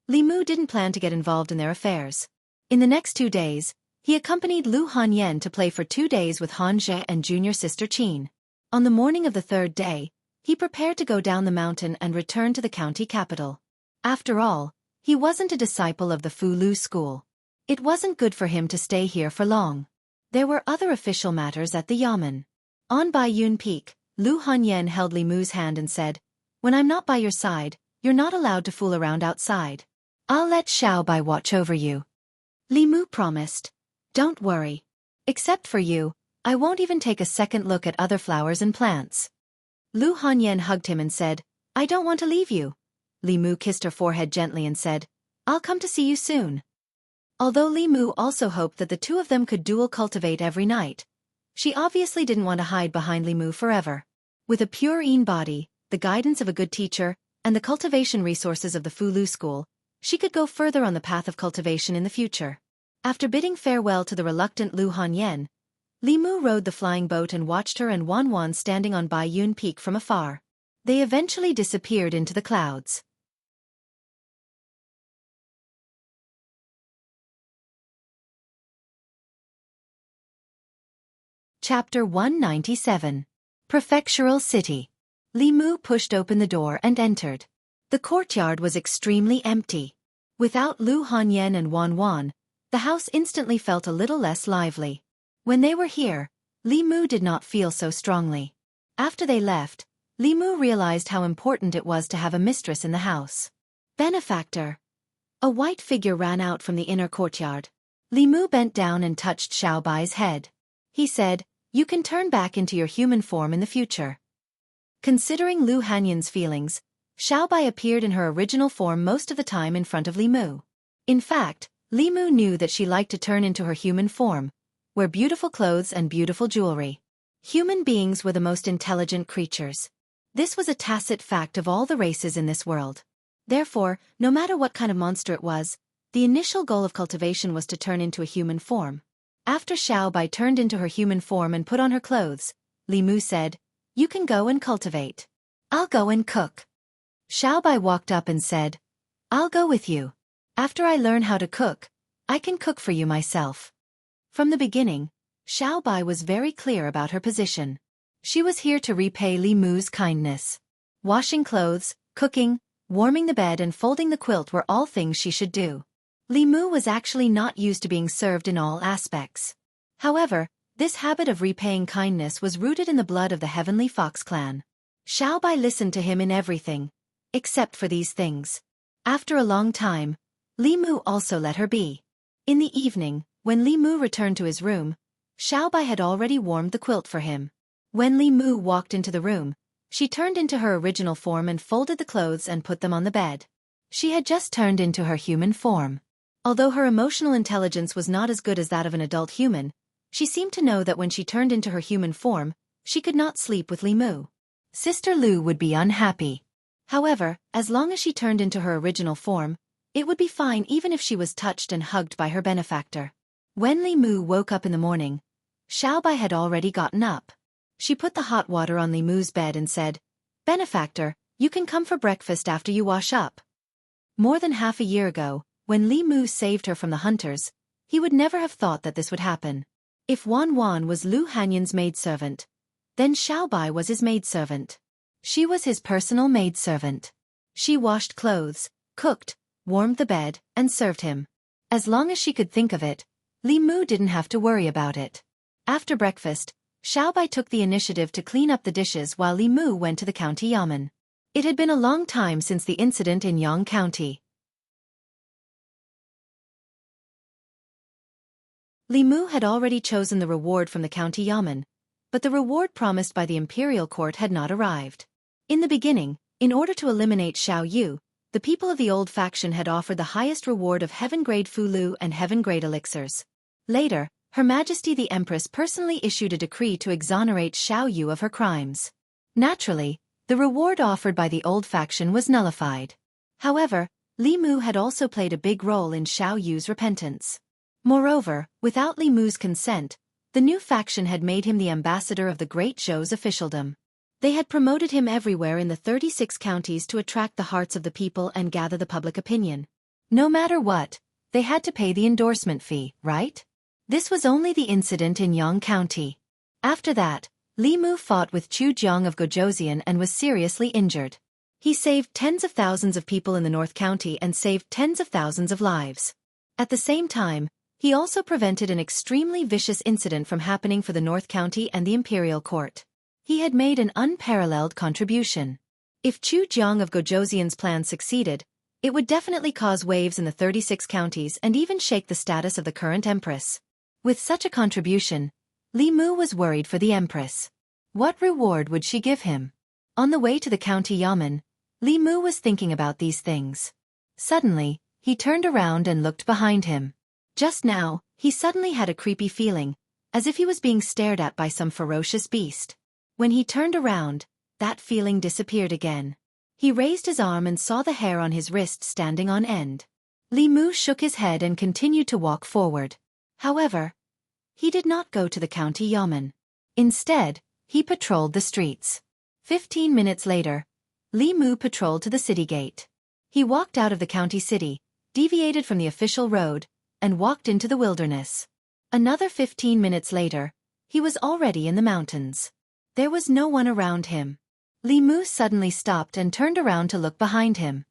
Li Mu didn't plan to get involved in their affairs. In the next 2 days, he accompanied Lu Hanyan to play for 2 days with Xianxia and junior sister Qin. On the morning of the 3rd day, he prepared to go down the mountain and return to the county capital. After all, he wasn't a disciple of the Fulu school. It wasn't good for him to stay here for long. There were other official matters at the yamen. On Baiyun Peak, Lu Hanyan held Li Mu's hand and said, "When I'm not by your side, you're not allowed to fool around outside. I'll let Xiao Bai watch over you." Li Mu promised. "Don't worry. Except for you, I won't even take a second look at other flowers and plants." Lu Hanyan hugged him and said, "I don't want to leave you." Li Mu kissed her forehead gently and said, "I'll come to see you soon." Although Li Mu also hoped that the 2 of them could dual cultivate every night, she obviously didn't want to hide behind Li Mu forever. With a pure Yin body, the guidance of a good teacher, and the cultivation resources of the Fulu school, she could go further on the path of cultivation in the future. After bidding farewell to the reluctant Lu Hanyan, Li Mu rode the flying boat and watched her and Wan Wan standing on Baiyun Peak from afar. They eventually disappeared into the clouds. Chapter 197. Prefectural City. Li Mu pushed open the door and entered. The courtyard was extremely empty. Without Lu Hanyan and Wan Wan, the house instantly felt a little less lively. When they were here, Li Mu did not feel so strongly. After they left, Li Mu realized how important it was to have a mistress in the house. Benefactor. A white figure ran out from the inner courtyard. Li Mu bent down and touched Xiao Bai's head. He said, "You can turn back into your human form in the future." Considering Lu Hanyan's feelings, Xiao Bai appeared in her original form most of the time in front of Li Mu. In fact, Li Mu knew that she liked to turn into her human form, wear beautiful clothes and beautiful jewelry. Human beings were the most intelligent creatures. This was a tacit fact of all the races in this world. Therefore, no matter what kind of monster it was, the initial goal of cultivation was to turn into a human form. After Xiao Bai turned into her human form and put on her clothes, Li Mu said, "You can go and cultivate. I'll go and cook." Xiao Bai walked up and said, "I'll go with you. After I learn how to cook, I can cook for you myself." From the beginning, Xiao Bai was very clear about her position. She was here to repay Li Mu's kindness. Washing clothes, cooking, warming the bed and folding the quilt were all things she should do. Li Mu was actually not used to being served in all aspects. However, this habit of repaying kindness was rooted in the blood of the Heavenly Fox clan. Xiao Bai listened to him in everything, except for these things. After a long time, Li Mu also let her be. In the evening, when Li Mu returned to his room, Xiao Bai had already warmed the quilt for him. When Li Mu walked into the room, she turned into her original form and folded the clothes and put them on the bed. She had just turned into her human form. Although her emotional intelligence was not as good as that of an adult human, she seemed to know that when she turned into her human form, she could not sleep with Li Mu. Sister Lu would be unhappy. However, as long as she turned into her original form, it would be fine even if she was touched and hugged by her benefactor. When Li Mu woke up in the morning, Xiao Bai had already gotten up. She put the hot water on Li Mu's bed and said, "Benefactor, you can come for breakfast after you wash up." More than half a year ago, when Li Mu saved her from the hunters, he would never have thought that this would happen. If Wan Wan was Lu Hanyan's maidservant, then Xiao Bai was his maidservant. She was his personal maidservant. She washed clothes, cooked, warmed the bed, and served him. As long as she could think of it, Li Mu didn't have to worry about it. After breakfast, Xiao Bai took the initiative to clean up the dishes while Li Mu went to the county yamen. It had been a long time since the incident in Yang County. Li Mu had already chosen the reward from the county yamen, but the reward promised by the imperial court had not arrived. In the beginning, in order to eliminate Xiao Yu, the people of the old faction had offered the highest reward of heaven-grade fulu and heaven-grade elixirs. Later, Her Majesty the Empress personally issued a decree to exonerate Xiao Yu of her crimes. Naturally, the reward offered by the old faction was nullified. However, Li Mu had also played a big role in Xiao Yu's repentance. Moreover, without Li Mu's consent, the new faction had made him the ambassador of the Great Zhou's officialdom. They had promoted him everywhere in the 36 counties to attract the hearts of the people and gather the public opinion. No matter what, they had to pay the endorsement fee, right? This was only the incident in Yang County. After that, Li Mu fought with Chu Jiang of Gojoseon and was seriously injured. He saved tens of thousands of people in the North County and saved tens of thousands of lives. At the same time, he also prevented an extremely vicious incident from happening for the North County and the Imperial Court. He had made an unparalleled contribution. If Chu Jiang of Gojoseon's plan succeeded, it would definitely cause waves in the 36 counties and even shake the status of the current empress. With such a contribution, Li Mu was worried for the empress. What reward would she give him? On the way to the county yamen, Li Mu was thinking about these things. Suddenly, he turned around and looked behind him. Just now, he suddenly had a creepy feeling, as if he was being stared at by some ferocious beast. When he turned around, that feeling disappeared again. He raised his arm and saw the hair on his wrist standing on end. Li Mu shook his head and continued to walk forward. However, he did not go to the county yamen. Instead, he patrolled the streets. 15 minutes later, Li Mu patrolled to the city gate. He walked out of the county city, deviated from the official road, and walked into the wilderness. Another 15 minutes later, He was already in the mountains. There was no one around him. Li Mu suddenly stopped and turned around to look behind him.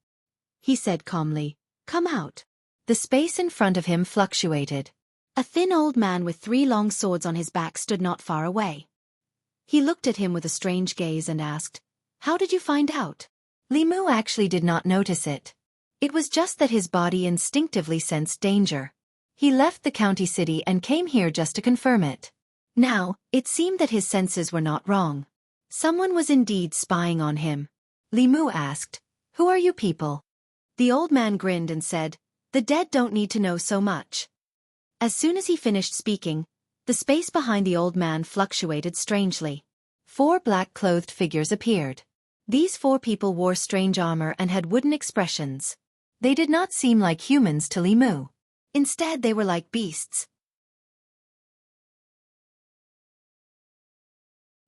He said calmly, "Come out." The space in front of him fluctuated. A thin old man with 3 long swords on his back stood not far away. He looked at him with a strange gaze and asked, "How did you find out?" Li Mu actually did not notice it. It was just that his body instinctively sensed danger. He left the county city and came here just to confirm it. Now, it seemed that his senses were not wrong. Someone was indeed spying on him. Li Mu asked, "Who are you people?" The old man grinned and said, "The dead don't need to know so much." As soon as he finished speaking, the space behind the old man fluctuated strangely. 4 black-clothed figures appeared. These 4 people wore strange armor and had wooden expressions. They did not seem like humans to Li Mu. Instead, they were like beasts.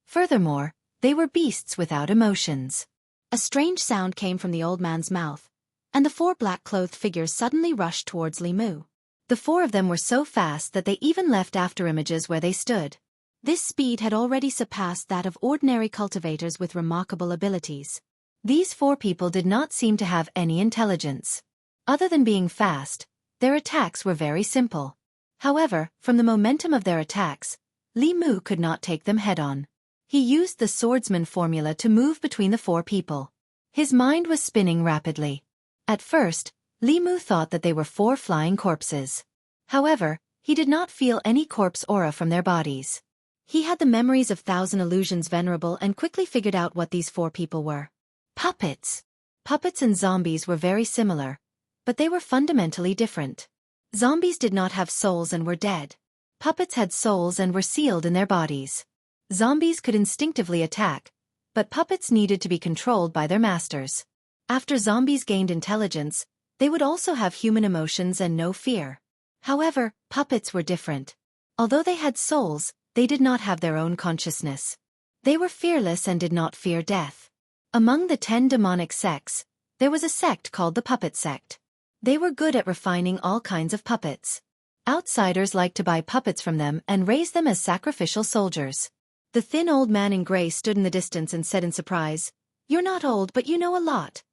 Furthermore, they were beasts without emotions. A strange sound came from the old man's mouth, and the 4 black-clothed figures suddenly rushed towards Li Mu. The 4 of them were so fast that they even left afterimages where they stood. This speed had already surpassed that of ordinary cultivators with remarkable abilities. These 4 people did not seem to have any intelligence. Other than being fast, their attacks were very simple. However, from the momentum of their attacks, Li Mu could not take them head-on. He used the swordsman formula to move between the 4 people. His mind was spinning rapidly. At first, Li Mu thought that they were 4 flying corpses. However, he did not feel any corpse aura from their bodies. He had the memories of 1,000 illusions venerable and quickly figured out what these 4 people were. Puppets. Puppets and zombies were very similar, but they were fundamentally different. Zombies did not have souls and were dead. Puppets had souls and were sealed in their bodies. Zombies could instinctively attack, but puppets needed to be controlled by their masters. After zombies gained intelligence, they would also have human emotions and no fear. However, puppets were different. Although they had souls, they did not have their own consciousness. They were fearless and did not fear death. Among the 10 demonic sects, there was a sect called the Puppet Sect. They were good at refining all kinds of puppets. Outsiders liked to buy puppets from them and raise them as sacrificial soldiers. The thin old man in gray stood in the distance and said in surprise, "You're not old, but you know a lot."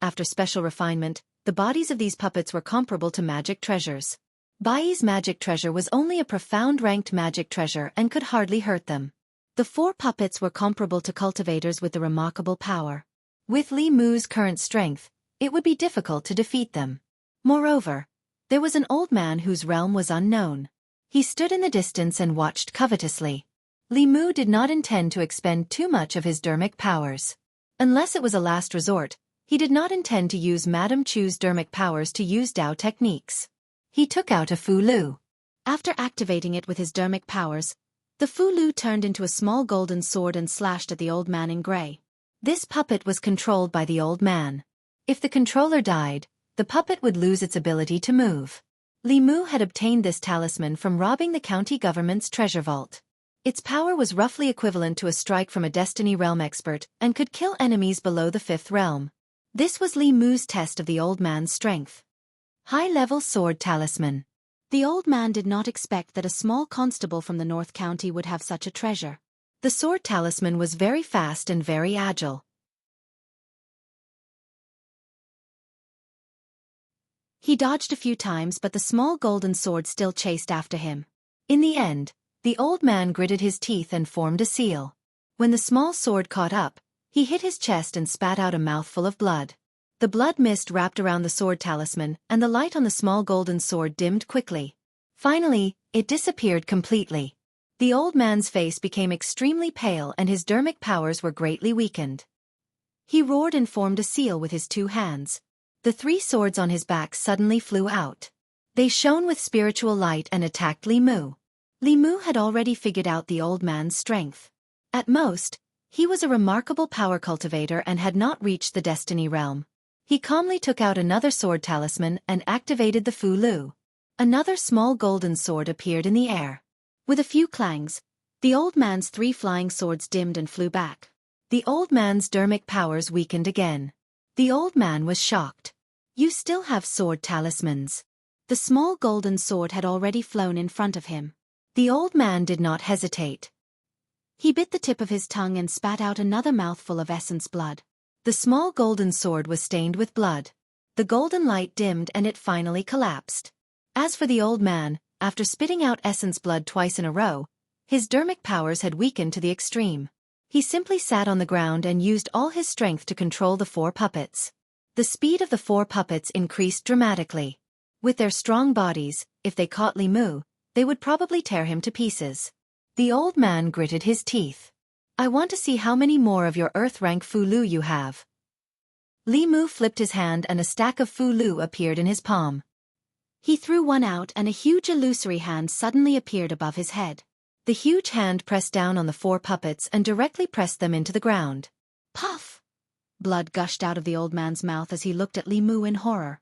After special refinement, the bodies of these puppets were comparable to magic treasures. Bai's magic treasure was only a profound ranked magic treasure and could hardly hurt them. The 4 puppets were comparable to cultivators with a remarkable power. With Li Mu's current strength, it would be difficult to defeat them. Moreover, there was an old man whose realm was unknown. He stood in the distance and watched covetously. Li Mu did not intend to expend too much of his dermic powers. Unless it was a last resort, he did not intend to use Madame Chu's dermic powers to use Dao techniques. He took out a Fu Lu. After activating it with his dermic powers, the Fu Lu turned into a small golden sword and slashed at the old man in gray. This puppet was controlled by the old man. If the controller died, the puppet would lose its ability to move. Li Mu had obtained this talisman from robbing the county government's treasure vault. Its power was roughly equivalent to a strike from a Destiny Realm expert and could kill enemies below the 5th realm. This was Li Mu's test of the old man's strength. High-level sword talisman. The old man did not expect that a small constable from the North County would have such a treasure. The sword talisman was very fast and very agile. He dodged a few times, but the small golden sword still chased after him. In the end, the old man gritted his teeth and formed a seal. When the small sword caught up, he hit his chest and spat out a mouthful of blood. The blood mist wrapped around the sword talisman, and the light on the small golden sword dimmed quickly. Finally, it disappeared completely. The old man's face became extremely pale and his dermic powers were greatly weakened. He roared and formed a seal with his 2 hands. The 3 swords on his back suddenly flew out. They shone with spiritual light and attacked Li Mu. Li Mu had already figured out the old man's strength. At most, he was a remarkable power cultivator and had not reached the Destiny Realm. He calmly took out another sword talisman and activated the Fu Lu. Another small golden sword appeared in the air. With a few clangs, the old man's 3 flying swords dimmed and flew back. The old man's dermic powers weakened again. The old man was shocked. "You still have sword talismans." The small golden sword had already flown in front of him. The old man did not hesitate. He bit the tip of his tongue and spat out another mouthful of essence blood. The small golden sword was stained with blood. The golden light dimmed and it finally collapsed. As for the old man, after spitting out essence blood twice in a row, his dermic powers had weakened to the extreme. He simply sat on the ground and used all his strength to control the 4 puppets. The speed of the 4 puppets increased dramatically. With their strong bodies, if they caught Li Mu, they would probably tear him to pieces. The old man gritted his teeth. I want to see how many more of your earth-rank Fulu you have. Li Mu flipped his hand and a stack of Fulu appeared in his palm. He threw one out and a huge illusory hand suddenly appeared above his head. The huge hand pressed down on the 4 puppets and directly pressed them into the ground. Puff! Blood gushed out of the old man's mouth as he looked at Li Mu in horror.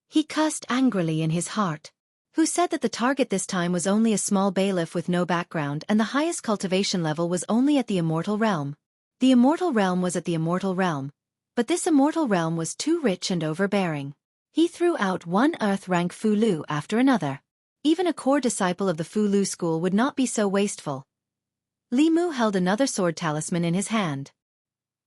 He cussed angrily in his heart. Who said that the target this time was only a small bailiff with no background and the highest cultivation level was only at the immortal realm? The immortal realm was at the immortal realm, but this immortal realm was too rich and overbearing. He threw out one earth-rank Fulu after another. Even a core disciple of the Fulu school would not be so wasteful. Li Mu held another sword talisman in his hand.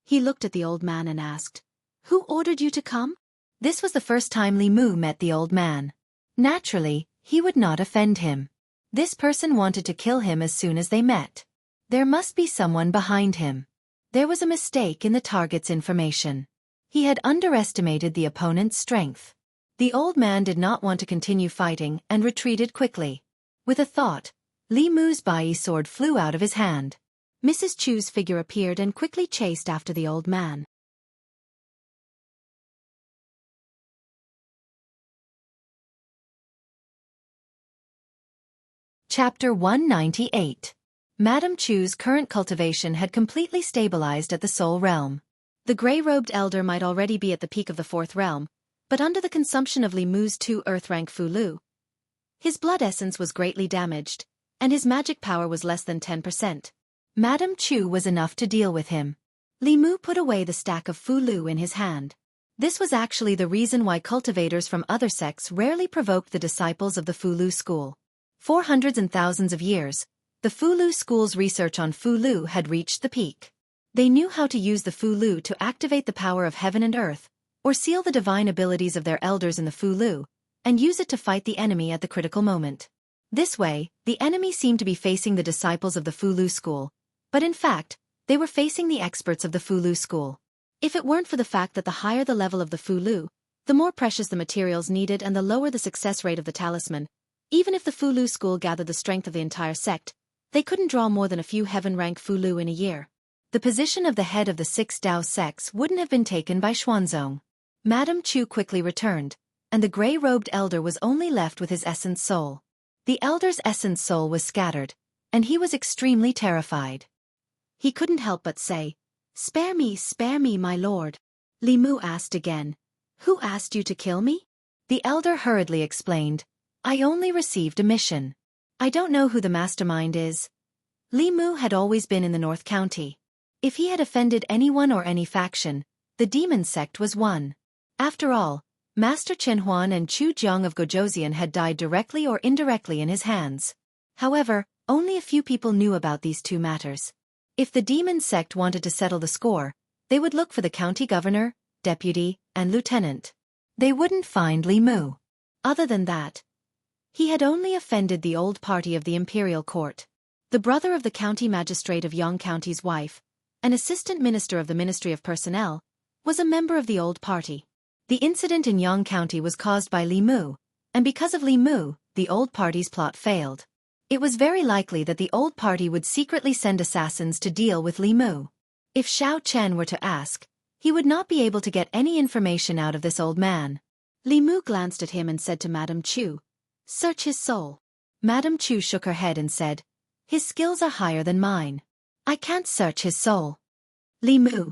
He looked at the old man and asked, "Who ordered you to come?" This was the first time Li Mu met the old man. Naturally, he would not offend him. This person wanted to kill him as soon as they met. There must be someone behind him. There was a mistake in the target's information. He had underestimated the opponent's strength. The old man did not want to continue fighting and retreated quickly. With a thought, Li Mu's bai sword flew out of his hand. Mrs. Chu's figure appeared and quickly chased after the old man. Chapter 198. Madame Chu's current cultivation had completely stabilized at the Soul Realm. The gray-robed elder might already be at the peak of the 4th realm, but under the consumption of Li Mu's 2 earth-rank Fulu, his blood essence was greatly damaged, and his magic power was less than 10%. Madame Chu was enough to deal with him. Li Mu put away the stack of Fulu in his hand. This was actually the reason why cultivators from other sects rarely provoked the disciples of the Fulu school. For hundreds and thousands of years, the Fulu school's research on Fulu had reached the peak. They knew how to use the Fulu to activate the power of heaven and earth, or seal the divine abilities of their elders in the Fulu, and use it to fight the enemy at the critical moment. This way, the enemy seemed to be facing the disciples of the Fulu school, but in fact, they were facing the experts of the Fulu school. If it weren't for the fact that the higher the level of the Fulu, the more precious the materials needed and the lower the success rate of the talisman, even if the Fulu school gathered the strength of the entire sect, they couldn't draw more than a few heaven-rank Fulu in a year. The position of the head of the 6 Dao sects wouldn't have been taken by Xuanzong. Madame Chu quickly returned, and the gray-robed elder was only left with his essence soul. The elder's essence soul was scattered, and he was extremely terrified. He couldn't help but say, spare me, my lord." Li Mu asked again, "Who asked you to kill me?" The elder hurriedly explained, "I only received a mission. I don't know who the mastermind is." Li Mu had always been in the North County. If he had offended anyone or any faction, the demon sect was one. After all, Master Chen Huan and Chu Jiang of Gojoseon had died directly or indirectly in his hands. However, only a few people knew about these 2 matters. If the demon sect wanted to settle the score, they would look for the county governor, deputy, and lieutenant. They wouldn't find Li Mu. Other than that, he had only offended the old party of the imperial court. The brother of the county magistrate of Yang County's wife, an assistant minister of the Ministry of Personnel, was a member of the old party. The incident in Yang County was caused by Li Mu, and because of Li Mu, the old party's plot failed. It was very likely that the old party would secretly send assassins to deal with Li Mu. If Xiao Chen were to ask, he would not be able to get any information out of this old man. Li Mu glanced at him and said to Madame Chu, "Search his soul." Madame Chu shook her head and said, "His skills are higher than mine. I can't search his soul." Li Mu,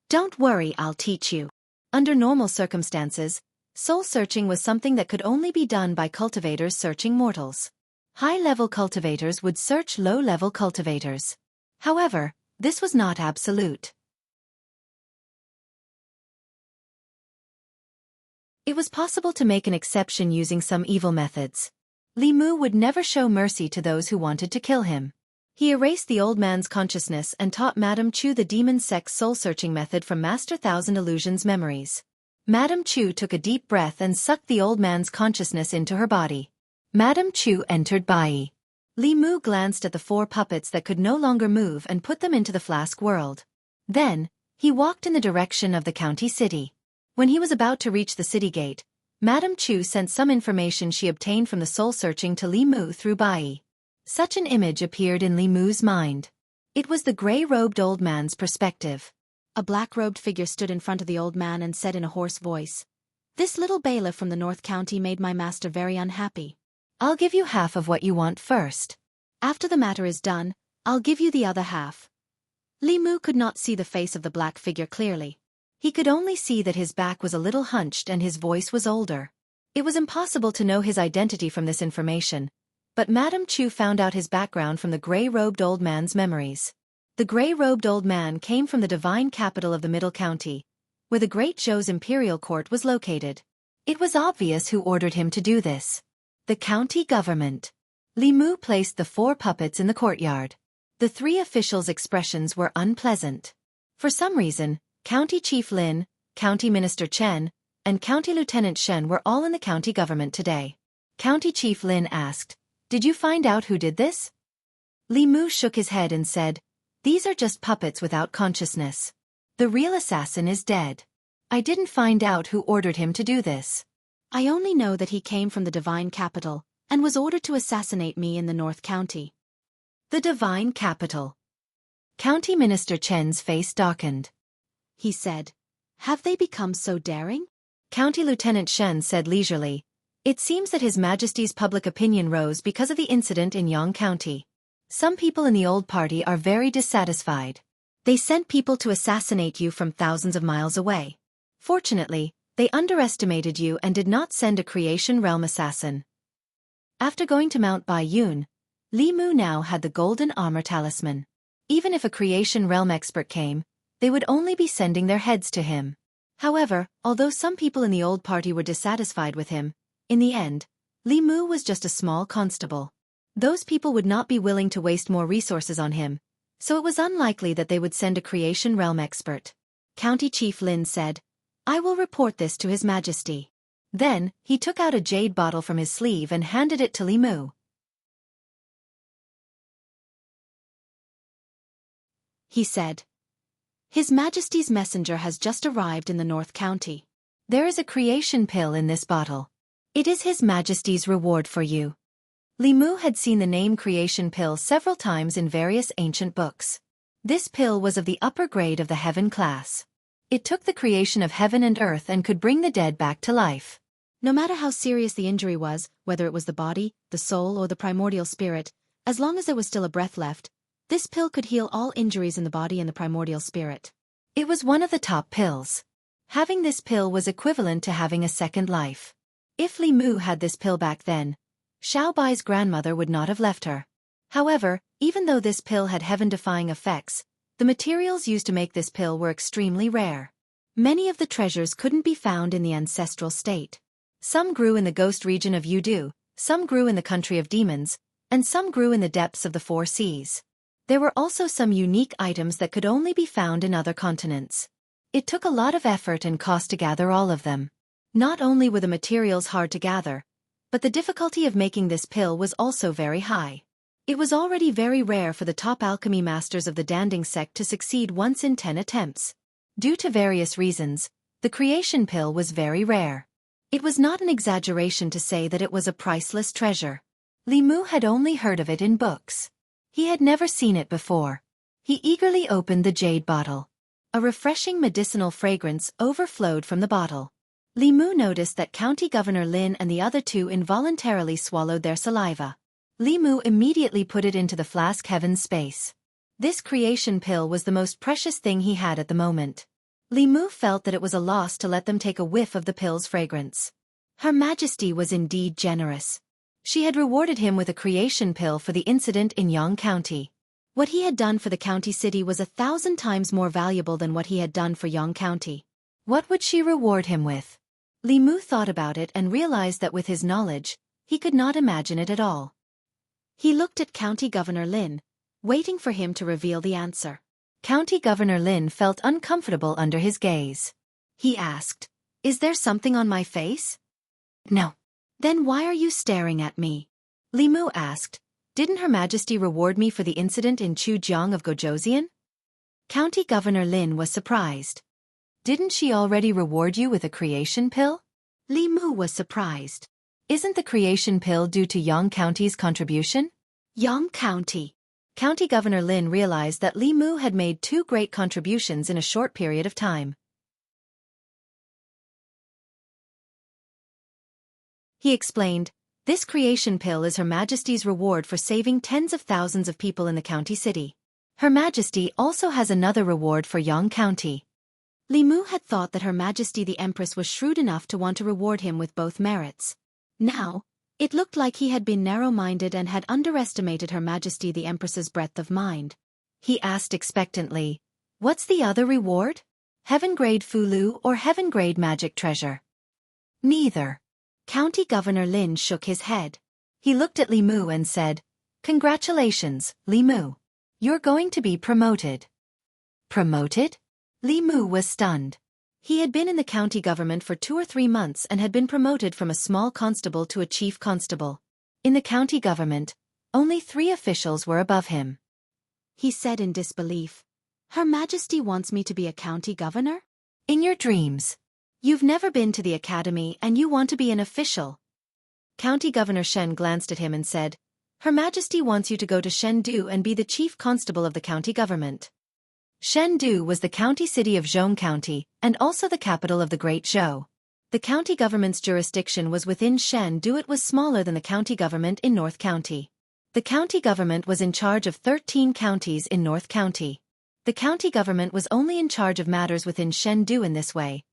"Don't worry, I'll teach you." Under normal circumstances, soul searching was something that could only be done by cultivators searching mortals. High-level cultivators would search low-level cultivators. However, this was not absolute. It was possible to make an exception using some evil methods. Li Mu would never show mercy to those who wanted to kill him. He erased the old man's consciousness and taught Madame Chu the demon sex soul-searching method from Master Thousand Illusions' memories. Madame Chu took a deep breath and sucked the old man's consciousness into her body. Madame Chu entered Bai. Li Mu glanced at the 4 puppets that could no longer move and put them into the flask world. Then, he walked in the direction of the county city. When he was about to reach the city gate, Madame Chu sent some information she obtained from the soul-searching to Li Mu through Bai. Such an image appeared in Li Mu's mind. It was the gray-robed old man's perspective. A black-robed figure stood in front of the old man and said in a hoarse voice, "This little bailiff from the North County made my master very unhappy. I'll give you half of what you want first. After the matter is done, I'll give you the other half." Li Mu could not see the face of the black figure clearly. He could only see that his back was a little hunched and his voice was older. It was impossible to know his identity from this information, but Madame Chu found out his background from the gray-robed old man's memories. The gray-robed old man came from the divine capital of the Middle County, where the Great Zhou's imperial court was located. It was obvious who ordered him to do this. The county government. Li Mu placed the 4 puppets in the courtyard. The 3 officials' expressions were unpleasant. For some reason, County Chief Lin, County Minister Chen, and County Lieutenant Shen were all in the county government today. County Chief Lin asked, "Did you find out who did this?" Li Mu shook his head and said, "These are just puppets without consciousness. The real assassin is dead. I didn't find out who ordered him to do this. I only know that he came from the divine capital and was ordered to assassinate me in the North County." The divine capital. County Minister Chen's face darkened. He said, "Have they become so daring?" County Lieutenant Shen said leisurely, "It seems that His Majesty's public opinion rose because of the incident in Yang County. Some people in the old party are very dissatisfied. They sent people to assassinate you from thousands of miles away. Fortunately, they underestimated you and did not send a Creation Realm assassin." After going to Mount Baiyun, Li Mu now had the golden armor talisman. Even if a Creation Realm expert came, they would only be sending their heads to him. However, although some people in the old party were dissatisfied with him, in the end, Li Mu was just a small constable. Those people would not be willing to waste more resources on him, so it was unlikely that they would send a Creation Realm expert. County Chief Lin said, "I will report this to His Majesty." Then, he took out a jade bottle from his sleeve and handed it to Li Mu. He said, "His Majesty's messenger has just arrived in the North County. There is a creation pill in this bottle. It is His Majesty's reward for you." Li Mu had seen the name creation pill several times in various ancient books. This pill was of the upper grade of the heaven class. It took the creation of heaven and earth and could bring the dead back to life. No matter how serious the injury was, whether it was the body, the soul, or the primordial spirit, as long as there was still a breath left, this pill could heal all injuries in the body and the primordial spirit. It was one of the top pills. Having this pill was equivalent to having a second life. If Li Mu had this pill back then, Xiao Bai's grandmother would not have left her. However, even though this pill had heaven-defying effects, the materials used to make this pill were extremely rare. Many of the treasures couldn't be found in the ancestral state. Some grew in the ghost region of Yudu, some grew in the country of demons, and some grew in the depths of the 4 seas. There were also some unique items that could only be found in other continents. It took a lot of effort and cost to gather all of them. Not only were the materials hard to gather, but the difficulty of making this pill was also very high. It was already very rare for the top alchemy masters of the Danding sect to succeed once in 10 attempts. Due to various reasons, the creation pill was very rare. It was not an exaggeration to say that it was a priceless treasure. Li Mu had only heard of it in books. He had never seen it before. He eagerly opened the jade bottle. A refreshing medicinal fragrance overflowed from the bottle. Li Mu noticed that County Governor Lin and the other 2 involuntarily swallowed their saliva. Li Mu immediately put it into the flask heaven's space. This creation pill was the most precious thing he had at the moment. Li Mu felt that it was a loss to let them take a whiff of the pill's fragrance. Her Majesty was indeed generous. She had rewarded him with a creation pill for the incident in Yang County. What he had done for the county city was 1,000 times more valuable than what he had done for Yang County. What would she reward him with? Li Mu thought about it and realized that with his knowledge, He could not imagine it at all. He looked at County Governor Lin, waiting for him to reveal the answer. County Governor Lin felt uncomfortable under his gaze. He asked, "Is there something on my face?" "No." "Then why are you staring at me?" Li Mu asked. "Didn't Her Majesty reward me for the incident in Jianghu of Gojoseon?" County Governor Lin was surprised. "Didn't she already reward you with a creation pill?" Li Mu was surprised. "Isn't the creation pill due to Yang County's contribution?" Yang County. County Governor Lin realized that Li Mu had made 2 great contributions in a short period of time. He explained, "This creation pill is Her Majesty's reward for saving tens of thousands of people in the county city. Her Majesty also has another reward for Yang County." Li Mu had thought that Her Majesty the Empress was shrewd enough to want to reward him with both merits. Now, it looked like he had been narrow-minded and had underestimated Her Majesty the Empress's breadth of mind. He asked expectantly, "What's the other reward? Heaven-grade Fulu or heaven-grade magic treasure?" "Neither." County Governor Lin shook his head. He looked at Li Mu and said, "Congratulations, Li Mu. You're going to be promoted." Promoted? Li Mu was stunned. He had been in the county government for 2 or 3 months and had been promoted from a small constable to a chief constable. In the county government, only 3 officials were above him. He said in disbelief, "Her Majesty wants me to be a county governor? In your dreams. You've never been to the academy and you want to be an official." County Governor Shen glanced at him and said, "Her Majesty wants you to go to Chengdu and be the chief constable of the county government." Chengdu was the county city of Zhong County, and also the capital of the Great Zhou. The county government's jurisdiction was within Chengdu. It was smaller than the county government in North County. The county government was in charge of 13 counties in North County. The county government was only in charge of matters within Chengdu in this way.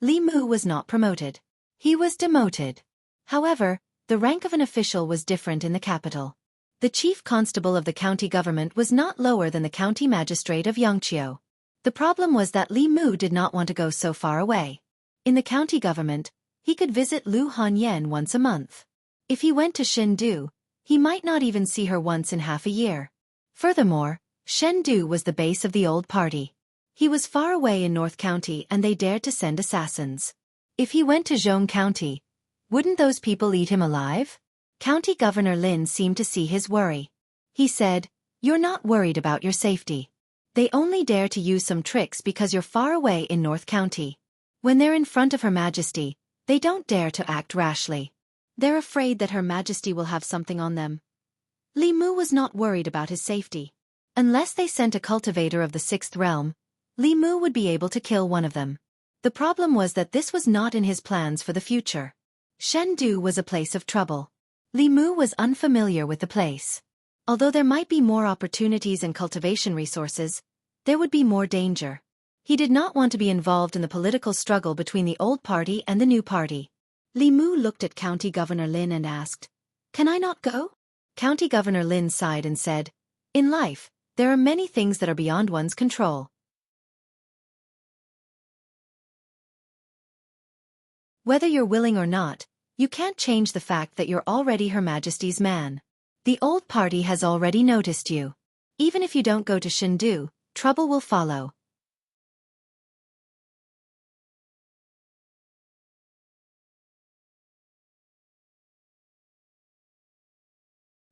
Li Mu was not promoted. He was demoted. However, the rank of an official was different in the capital. The chief constable of the county government was not lower than the county magistrate of Xianxia. The problem was that Li Mu did not want to go so far away. In the county government, he could visit Lu Hanyan once a month. If he went to Chengdu, he might not even see her once in half a year. Furthermore, Chengdu was the base of the old party. He was far away in North County and they dared to send assassins. If he went to Zhong County, wouldn't those people eat him alive? County Governor Lin seemed to see his worry. He said, "You're not worried about your safety. They only dare to use some tricks because you're far away in North County. When they're in front of Her Majesty, they don't dare to act rashly. They're afraid that Her Majesty will have something on them." Li Mu was not worried about his safety. Unless they sent a cultivator of the 6th realm, Li Mu would be able to kill one of them. The problem was that this was not in his plans for the future. Chengdu was a place of trouble. Li Mu was unfamiliar with the place. Although there might be more opportunities and cultivation resources, there would be more danger. He did not want to be involved in the political struggle between the old party and the new party. Li Mu looked at County Governor Lin and asked, "Can I not go?" County Governor Lin sighed and said, "In life, there are many things that are beyond one's control. Whether you're willing or not, you can't change the fact that you're already Her Majesty's man. The old party has already noticed you. Even if you don't go to Chengdu, trouble will follow."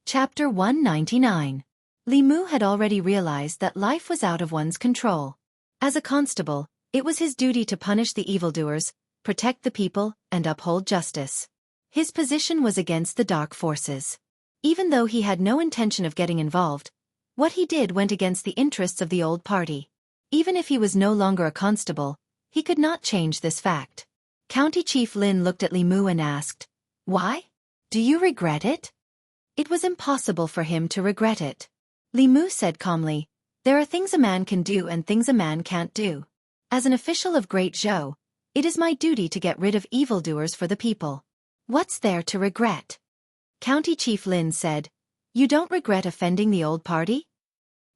Chapter 199. Li Mu had already realized that life was out of one's control. As a constable, it was his duty to punish the evildoers, protect the people, and uphold justice. His position was against the dark forces. Even though he had no intention of getting involved, what he did went against the interests of the old party. Even if he was no longer a constable, he could not change this fact. County Chief Lin looked at Li Mu and asked, "Why? Do you regret it?" It was impossible for him to regret it. Li Mu said calmly, "There are things a man can do and things a man can't do. As an official of Great Zhou, it is my duty to get rid of evildoers for the people. What's there to regret?" County Chief Lin said, "You don't regret offending the old party?"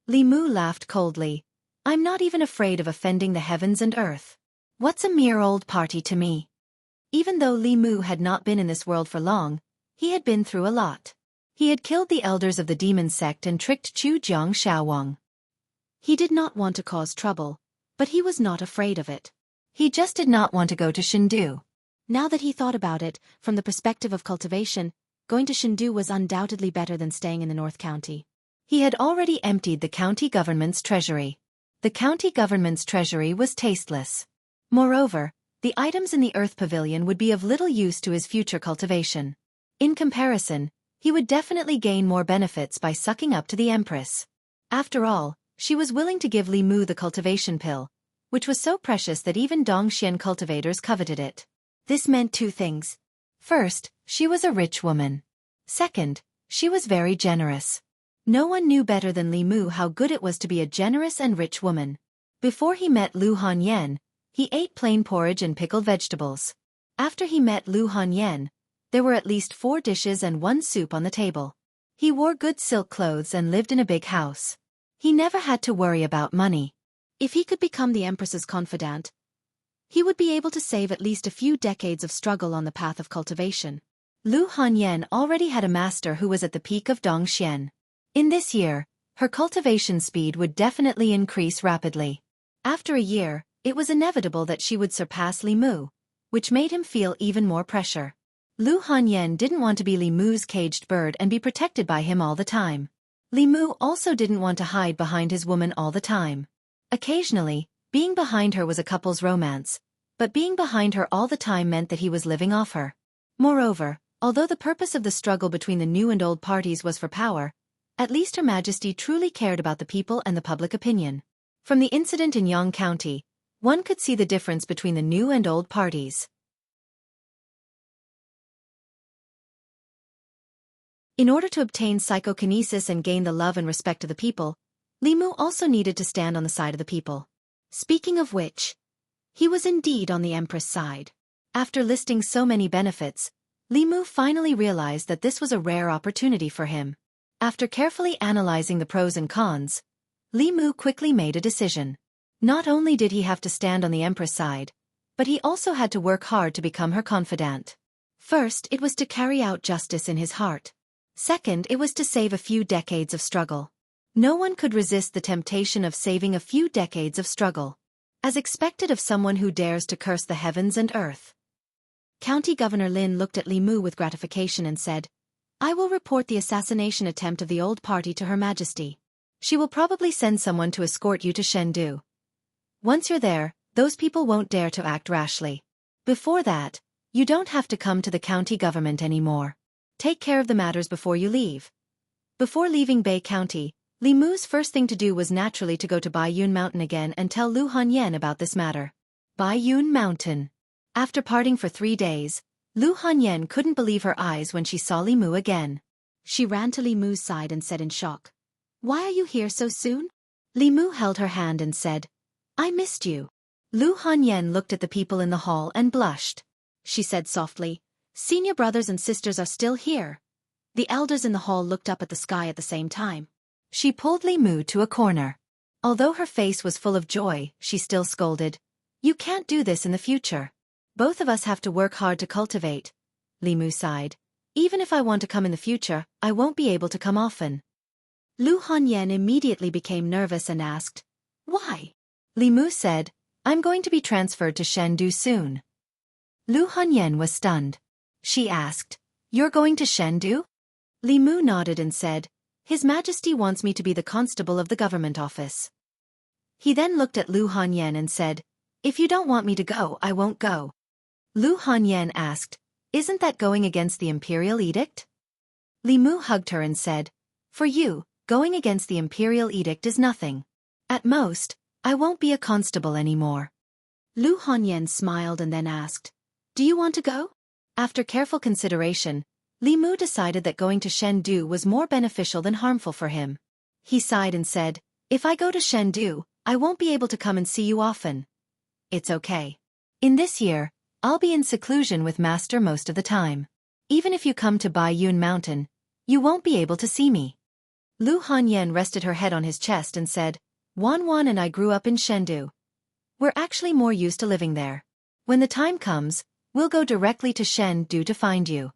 Li Mu laughed coldly, "I'm not even afraid of offending the heavens and earth. What's a mere old party to me?" Even though Li Mu had not been in this world for long, He had been through a lot. He had killed the elders of the demon sect and tricked Chu Jiang Xiaowang. He did not want to cause trouble, but he was not afraid of it. He just did not want to go to Shindu. Now that he thought about it, from the perspective of cultivation, going to Shindu was undoubtedly better than staying in the North County. He had already emptied the county government's treasury. The county government's treasury was tasteless. Moreover, the items in the Earth Pavilion would be of little use to his future cultivation. In comparison, he would definitely gain more benefits by sucking up to the Empress. After all, she was willing to give Li Mu the cultivation pill, which was so precious that even Dongxian cultivators coveted it. This meant two things. First, she was a rich woman. Second, she was very generous. No one knew better than Li Mu how good it was to be a generous and rich woman. Before he met Lu Hanyan, he ate plain porridge and pickled vegetables. After he met Lu Hanyan, there were at least 4 dishes and 1 soup on the table. He wore good silk clothes and lived in a big house. He never had to worry about money. If he could become the Empress's confidant, he would be able to save at least a few decades of struggle on the path of cultivation. Lu Hanyan already had a master who was at the peak of Dongxian. In this year, her cultivation speed would definitely increase rapidly. After a year, it was inevitable that she would surpass Li Mu, which made him feel even more pressure. Lu Hanyan didn't want to be Li Mu's caged bird and be protected by him all the time. Li Mu also didn't want to hide behind his woman all the time. Occasionally, being behind her was a couple's romance, but being behind her all the time meant that he was living off her. Moreover, although the purpose of the struggle between the new and old parties was for power, at least Her Majesty truly cared about the people and the public opinion. From the incident in Yang County, one could see the difference between the new and old parties. In order to obtain psychokinesis and gain the love and respect of the people, Li Mu also needed to stand on the side of the people. Speaking of which, he was indeed on the Empress' side. After listing so many benefits, Li Mu finally realized that this was a rare opportunity for him. After carefully analyzing the pros and cons, Li Mu quickly made a decision. Not only did he have to stand on the Empress' side, but he also had to work hard to become her confidant. First, it was to carry out justice in his heart. Second, it was to save a few decades of struggle. No one could resist the temptation of saving a few decades of struggle, as expected of someone who dares to curse the heavens and earth. County Governor Lin looked at Li Mu with gratification and said, "I will report the assassination attempt of the old party to Her Majesty. She will probably send someone to escort you to Chengdu. Once you're there, those people won't dare to act rashly. Before that, you don't have to come to the county government anymore. Take care of the matters before you leave." Before leaving Bei County, Li Mu's first thing to do was naturally to go to Baiyun Mountain again and tell Lu Hanyan about this matter. Baiyun Mountain. After parting for 3 days, Lu Hanyan couldn't believe her eyes when she saw Li Mu again. She ran to Li Mu's side and said in shock, "Why are you here so soon?" Li Mu held her hand and said, "I missed you." Lu Hanyan looked at the people in the hall and blushed. She said softly, "Senior brothers and sisters are still here." The elders in the hall looked up at the sky at the same time. She pulled Li Mu to a corner. Although her face was full of joy, she still scolded, "You can't do this in the future. Both of us have to work hard to cultivate." Li Mu sighed. "Even if I want to come in the future, I won't be able to come often." Lu Hanyan immediately became nervous and asked, "Why?" Li Mu said, "I'm going to be transferred to Chengdu soon." Lu Hanyan was stunned. She asked, "You're going to Chengdu?" Li Mu nodded and said, "His Majesty wants me to be the constable of the government office." He then looked at Lu Hanyan and said, "If you don't want me to go, I won't go." Lu Hanyan asked, "Isn't that going against the imperial edict?" Li Mu hugged her and said, "For you, going against the imperial edict is nothing. At most, I won't be a constable anymore." Lu Hanyan smiled and then asked, "Do you want to go?" After careful consideration, Li Mu decided that going to Chengdu was more beneficial than harmful for him. He sighed and said, "If I go to Chengdu, I won't be able to come and see you often." "It's okay. In this year, I'll be in seclusion with Master most of the time. Even if you come to Baiyun Mountain, you won't be able to see me." Lu Hanyan rested her head on his chest and said, "Wan Wan and I grew up in Chengdu. We're actually more used to living there. When the time comes, we'll go directly to Chengdu to find you."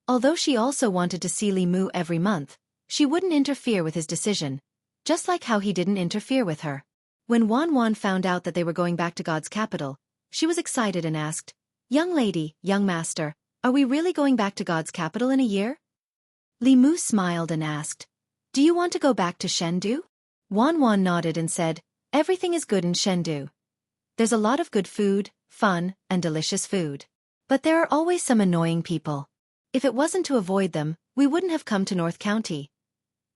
Although she also wanted to see Li Mu every month, she wouldn't interfere with his decision, just like how he didn't interfere with her. When Wan found out that they were going back to God's capital, she was excited and asked, "Young lady, young master, are we really going back to God's capital in a year?" Li Mu smiled and asked, "Do you want to go back to Chengdu?" Wan nodded and said, "Everything is good in Chengdu. There's a lot of good food, fun, and delicious food. But there are always some annoying people. If it wasn't to avoid them, we wouldn't have come to North County."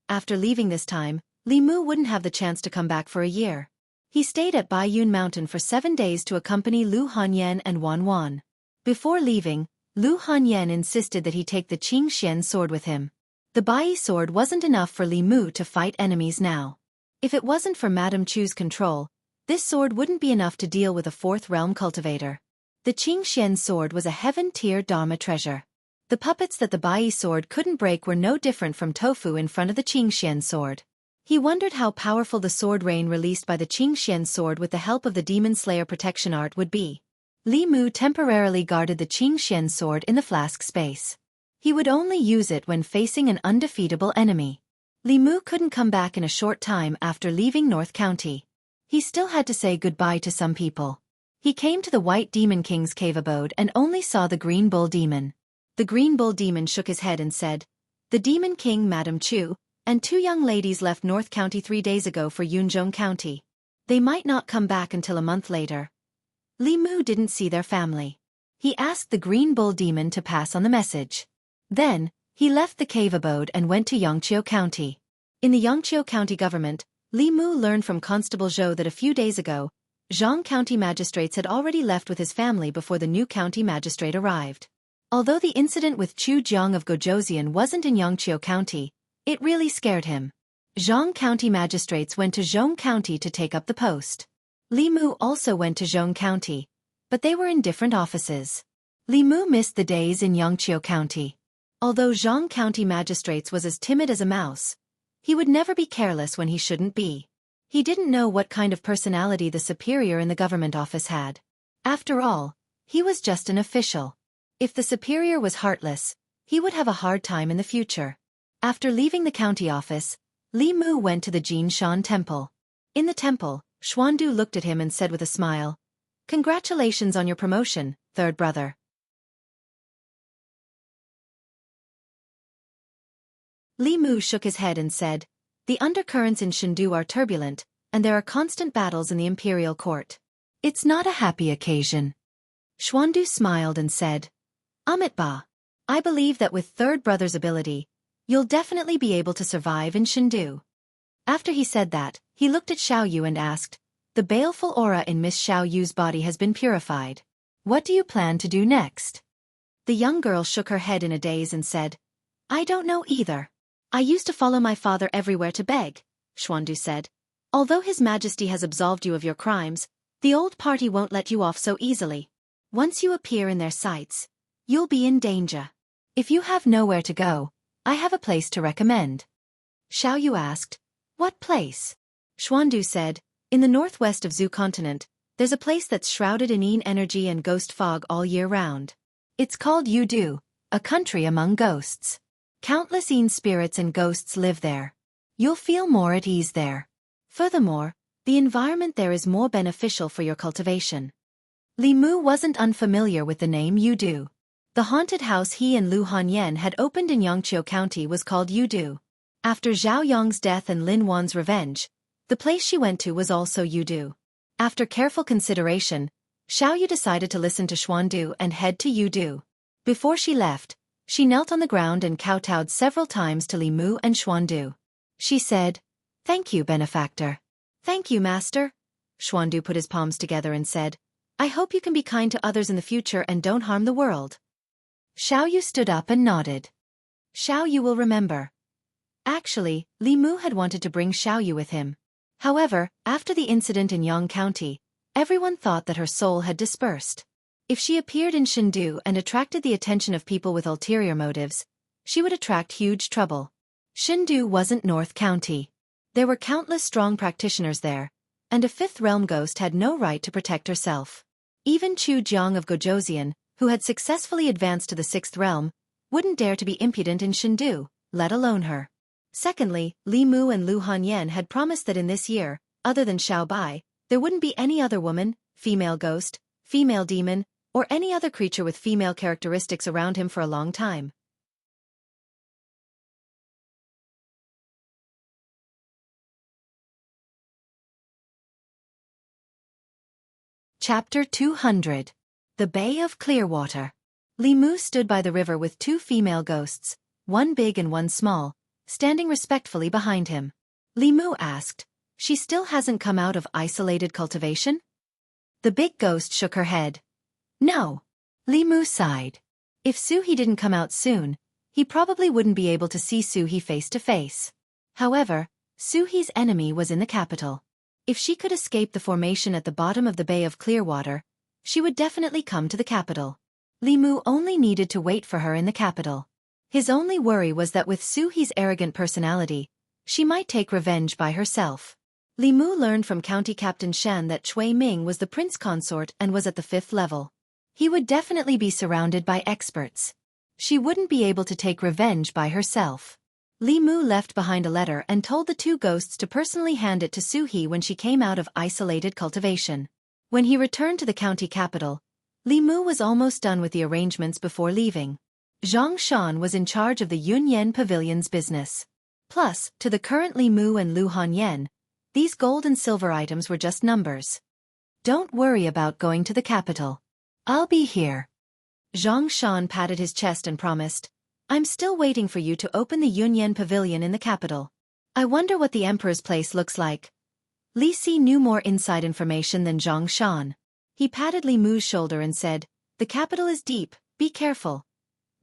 After leaving this time, Li Mu wouldn't have the chance to come back for a year. He stayed at Baiyun Mountain for 7 days to accompany Lu Hanyan and Wan. Before leaving, Lu Hanyan insisted that he take the Xianxia sword with him. The Bai sword wasn't enough for Li Mu to fight enemies now. If it wasn't for Madame Chu's control, this sword wouldn't be enough to deal with a 4th realm cultivator. The Xianxia sword was a heaven-tier Dharma treasure. The puppets that the Bai sword couldn't break were no different from tofu in front of the Xianxia sword. He wondered how powerful the sword rain released by the Xianxia sword with the help of the Demon Slayer protection art would be. Li Mu temporarily guarded the Xianxia sword in the flask space. He would only use it when facing an undefeatable enemy. Li Mu couldn't come back in a short time after leaving North County. He still had to say goodbye to some people. He came to the White Demon King's cave abode and only saw the Green Bull Demon. The Green Bull Demon shook his head and said, "The Demon King, Madame Chu, and 2 young ladies left North County 3 days ago for Yunzhong County. They might not come back until a month later." Li Mu didn't see their family. He asked the Green Bull Demon to pass on the message. Then, he left the cave abode and went to Yangqiu County. In the Yangqiu County government, Li Mu learned from Constable Zhou that a few days ago, Jianghu County magistrates had already left with his family before the new county magistrate arrived. Although the incident with Chu Jiang of Gojouzian wasn't in Yangqiu County, it really scared him. Jianghu County magistrates went to Zhong County to take up the post. Li Mu also went to Zhong County, but they were in different offices. Li Mu missed the days in Yangqiu County. Although Zhong County magistrates was as timid as a mouse, he would never be careless when he shouldn't be. He didn't know what kind of personality the superior in the government office had. After all, he was just an official. If the superior was heartless, he would have a hard time in the future. After leaving the county office, Li Mu went to the Jinshan temple. In the temple, Xuandu looked at him and said with a smile, "Congratulations on your promotion, third brother." Li Mu shook his head and said, "The undercurrents in Chengdu are turbulent, and there are constant battles in the imperial court. It's not a happy occasion." Xuandu smiled and said, "Amitba, I believe that with third brother's ability, you'll definitely be able to survive in Chengdu." After he said that, he looked at Xiaoyu and asked, "The baleful aura in Miss Xiaoyu's body has been purified. What do you plan to do next?" The young girl shook her head in a daze and said, "I don't know either. I used to follow my father everywhere to beg," Xuandu said. "Although His Majesty has absolved you of your crimes, the old party won't let you off so easily. Once you appear in their sights, you'll be in danger. If you have nowhere to go, I have a place to recommend." Xiaoyu asked, "What place?" Xuandu said, "In the northwest of Zhu continent, there's a place that's shrouded in Yin energy and ghost fog all year round. It's called Yudu, a country among ghosts. Countless Yin spirits and ghosts live there. You'll feel more at ease there. Furthermore, the environment there is more beneficial for your cultivation." Li Mu wasn't unfamiliar with the name Yudu. The haunted house he and Lu Hanyan had opened in Yangqiu County was called Yudu. After Zhao Yong's death and Lin Wan's revenge, the place she went to was also Yudu. After careful consideration, Xiaoyu decided to listen to Xuandu and head to Yudu. Before she left, she knelt on the ground and kowtowed several times to Li Mu and Xuandu. She said, "Thank you, benefactor." "Thank you, master." Xuandu put his palms together and said, "I hope you can be kind to others in the future and don't harm the world." Xiaoyu stood up and nodded. Xiaoyu will remember. Actually, Li Mu had wanted to bring Xiaoyu with him. However, after the incident in Yang County, everyone thought that her soul had dispersed. If she appeared in Chengdu and attracted the attention of people with ulterior motives, she would attract huge trouble. Chengdu wasn't North County. There were countless strong practitioners there, and a fifth realm ghost had no right to protect herself. Even Chu Jiang of Gojouzian, who had successfully advanced to the sixth realm, wouldn't dare to be impudent in Chengdu, let alone her. Secondly, Li Mu and Lu Hanyan had promised that in this year, other than Xiao Bai, there wouldn't be any other woman, female ghost, female demon, or any other creature with female characteristics around him for a long time. Chapter 200. The Bay of Clearwater. Li Mu stood by the river with two female ghosts, one big and one small, standing respectfully behind him. Li Mu asked, "She still hasn't come out of isolated cultivation?" The big ghost shook her head. "No." Li Mu sighed. If Su He didn't come out soon, he probably wouldn't be able to see Su He face to face. However, Su He's enemy was in the capital. If she could escape the formation at the bottom of the Bay of Clearwater, she would definitely come to the capital. Li Mu only needed to wait for her in the capital. His only worry was that with Su He's arrogant personality, she might take revenge by herself. Li Mu learned from County Captain Shan that Cui Ming was the prince consort and was at the 5th level. He would definitely be surrounded by experts. She wouldn't be able to take revenge by herself. Li Mu left behind a letter and told the two ghosts to personally hand it to Su He when she came out of isolated cultivation. When he returned to the county capital, Li Mu was almost done with the arrangements before leaving. Xianxia was in charge of the Yunyan Pavilion's business. Plus, to the current Li Mu and Lu Hanyan, these gold and silver items were just numbers. "Don't worry about going to the capital. I'll be here." Xianxia patted his chest and promised, "I'm still waiting for you to open the Yunyan Pavilion in the capital. I wonder what the Emperor's place looks like." Li Si knew more inside information than Xianxia. He patted Li Mu's shoulder and said, "The capital is deep, be careful."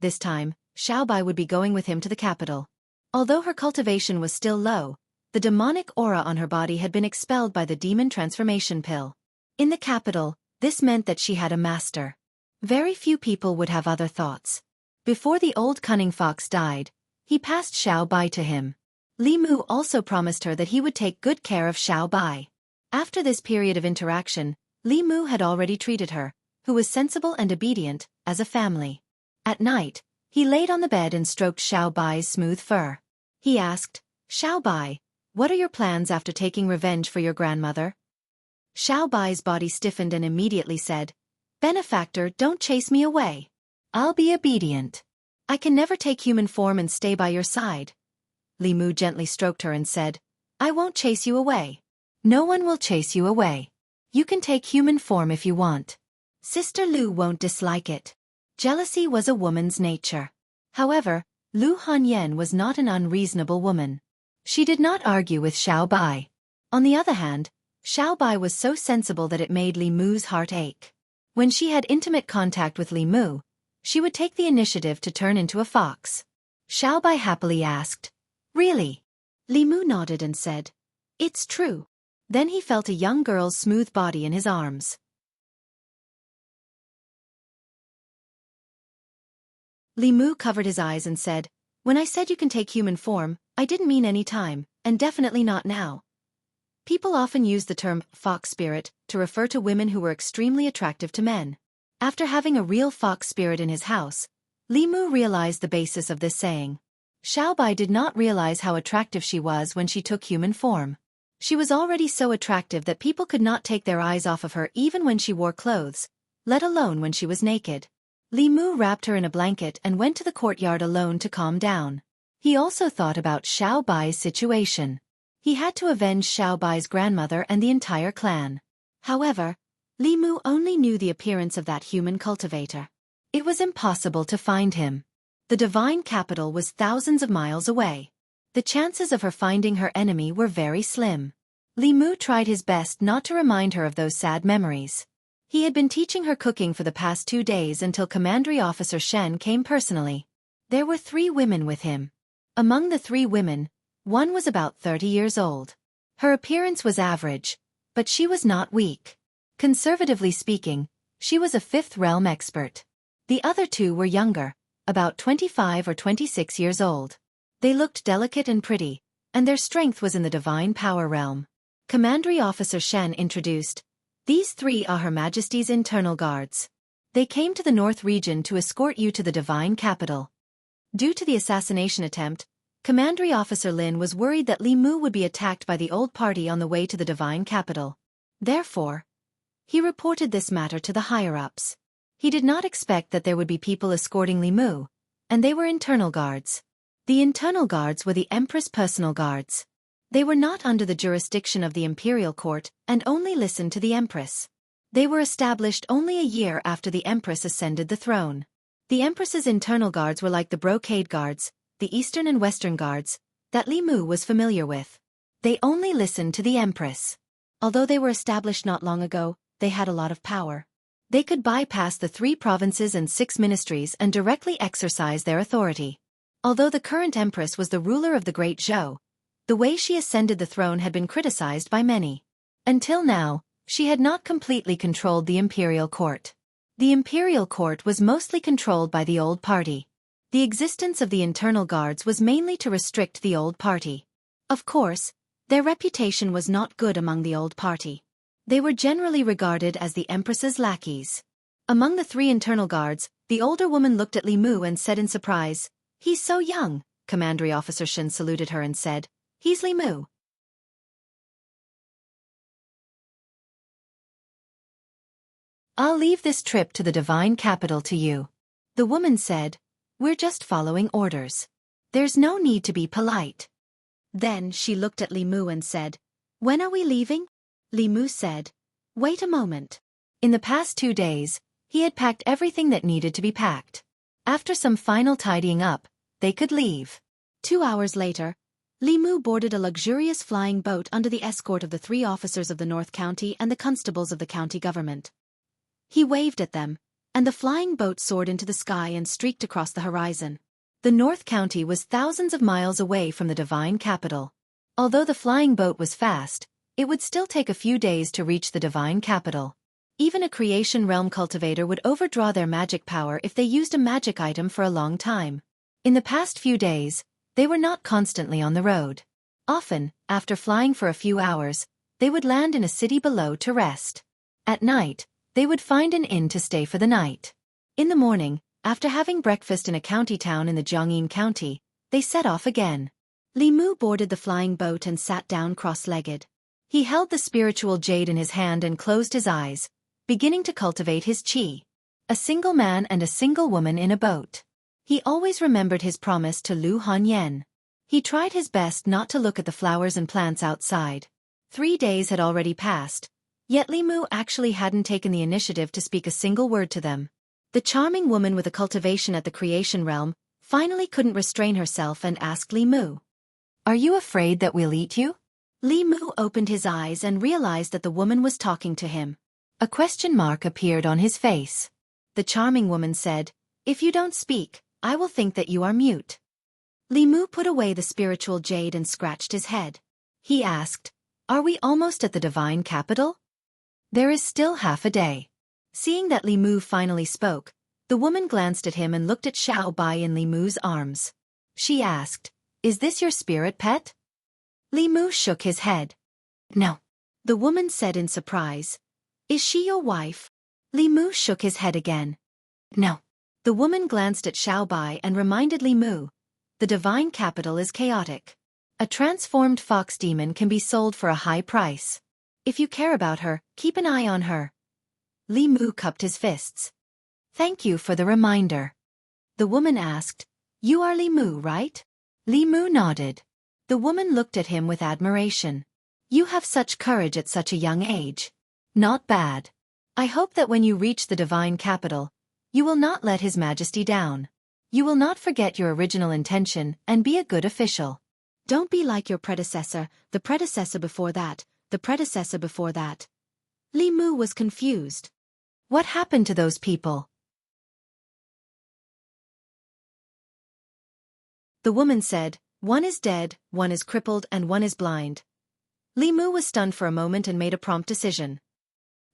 This time, Xiao Bai would be going with him to the capital. Although her cultivation was still low, the demonic aura on her body had been expelled by the demon transformation pill. In the capital, this meant that she had a master. Very few people would have other thoughts. Before the old cunning fox died, he passed Xiao Bai to him. Li Mu also promised her that he would take good care of Xiao Bai. After this period of interaction, Li Mu had already treated her, who was sensible and obedient, as a family. At night, he laid on the bed and stroked Xiao Bai's smooth fur. He asked, "Xiao Bai, what are your plans after taking revenge for your grandmother?" Xiao Bai's body stiffened and immediately said, "Benefactor, don't chase me away. I'll be obedient. I can never take human form and stay by your side." Li Mu gently stroked her and said, "I won't chase you away. No one will chase you away. You can take human form if you want. Sister Lu won't dislike it." Jealousy was a woman's nature. However, Lu Hanyan was not an unreasonable woman. She did not argue with Xiao Bai. On the other hand, Xiao Bai was so sensible that it made Li Mu's heart ache. When she had intimate contact with Li Mu, she would take the initiative to turn into a fox. Xiao Bai happily asked, "Really?" Li Mu nodded and said, "It's true." Then he felt a young girl's smooth body in his arms. Li Mu covered his eyes and said, "When I said you can take human form, I didn't mean any time, and definitely not now." People often use the term fox spirit to refer to women who were extremely attractive to men. After having a real fox spirit in his house, Li Mu realized the basis of this saying. Xiao Bai did not realize how attractive she was when she took human form. She was already so attractive that people could not take their eyes off of her even when she wore clothes, let alone when she was naked. Li Mu wrapped her in a blanket and went to the courtyard alone to calm down. He also thought about Xiao Bai's situation. He had to avenge Xiao Bai's grandmother and the entire clan. However, Li Mu only knew the appearance of that human cultivator. It was impossible to find him. The divine capital was thousands of miles away. The chances of her finding her enemy were very slim. Li Mu tried his best not to remind her of those sad memories. He had been teaching her cooking for the past 2 days until Commandery Officer Shen came personally. There were 3 women with him. Among the 3 women, one was about 30 years old. Her appearance was average, but she was not weak. Conservatively speaking, she was a 5th realm expert. The other 2 were younger, about 25 or 26 years old. They looked delicate and pretty, and their strength was in the divine power realm. Commandery Officer Shen introduced, "These 3 are Her Majesty's internal guards. They came to the North region to escort you to the divine capital." Due to the assassination attempt, Commandery Officer Lin was worried that Li Mu would be attacked by the old party on the way to the divine capital. Therefore, he reported this matter to the higher-ups. He did not expect that there would be people escorting Li Mu, and they were internal guards. The internal guards were the Empress' personal guards. They were not under the jurisdiction of the imperial court and only listened to the Empress. They were established only a year after the Empress ascended the throne. The Empress's internal guards were like the brocade guards, the Eastern and Western guards, that Li Mu was familiar with. They only listened to the Empress. Although they were established not long ago, they had a lot of power. They could bypass the 3 provinces and 6 ministries and directly exercise their authority. Although the current Empress was the ruler of the Great Zhou, the way she ascended the throne had been criticized by many. Until now, she had not completely controlled the imperial court. The imperial court was mostly controlled by the old party. The existence of the internal guards was mainly to restrict the old party. Of course, their reputation was not good among the old party. They were generally regarded as the Empress's lackeys. Among the 3 internal guards, the older woman looked at Li Mu and said in surprise, "He's so young." Commandery Officer Shin saluted her and said, "He's Li Mu." "I'll leave this trip to the divine capital to you." The woman said, "We're just following orders. There's no need to be polite." Then she looked at Li Mu and said, "When are we leaving?" Li Mu said, "Wait a moment." In the past 2 days, he had packed everything that needed to be packed. After some final tidying up, they could leave. 2 hours later, Li Mu boarded a luxurious flying boat under the escort of the 3 officers of the North County and the constables of the county government. He waved at them, and the flying boat soared into the sky and streaked across the horizon. The North County was thousands of miles away from the divine capital. Although the flying boat was fast, it would still take a few days to reach the divine capital. Even a creation realm cultivator would overdraw their magic power if they used a magic item for a long time. In the past few days, they were not constantly on the road. Often, after flying for a few hours, they would land in a city below to rest. At night, they would find an inn to stay for the night. In the morning, after having breakfast in a county town in the Jianghu County, they set off again. Li Mu boarded the flying boat and sat down cross-legged. He held the spiritual jade in his hand and closed his eyes, beginning to cultivate his qi. A single man and a single woman in a boat. He always remembered his promise to Lu Hanyan. He tried his best not to look at the flowers and plants outside. 3 days had already passed, yet Li Mu actually hadn't taken the initiative to speak a single word to them. The charming woman with a cultivation at the creation realm finally couldn't restrain herself and asked Li Mu, "Are you afraid that we'll eat you?" Li Mu opened his eyes and realized that the woman was talking to him. A question mark appeared on his face. The charming woman said, "If you don't speak, I will think that you are mute." Li Mu put away the spiritual jade and scratched his head. He asked, "Are we almost at the divine capital?" "There is still half a day." Seeing that Li Mu finally spoke, the woman glanced at him and looked at Xiao Bai in Li Mu's arms. She asked, "Is this your spirit pet?" Li Mu shook his head. "No." The woman said in surprise, "Is she your wife?" Li Mu shook his head again. "No." The woman glanced at Xiao Bai and reminded Li Mu, "The divine capital is chaotic. A transformed fox demon can be sold for a high price. If you care about her, keep an eye on her." Li Mu cupped his fists. "Thank you for the reminder." The woman asked, "You are Li Mu, right?" Li Mu nodded. The woman looked at him with admiration. "You have such courage at such a young age. Not bad. I hope that when you reach the divine capital, you will not let His Majesty down. You will not forget your original intention and be a good official. Don't be like your predecessor, the predecessor before that, the predecessor before that." Li Mu was confused. What happened to those people? The woman said, "One is dead, one is crippled, and one is blind." Li Mu was stunned for a moment and made a prompt decision.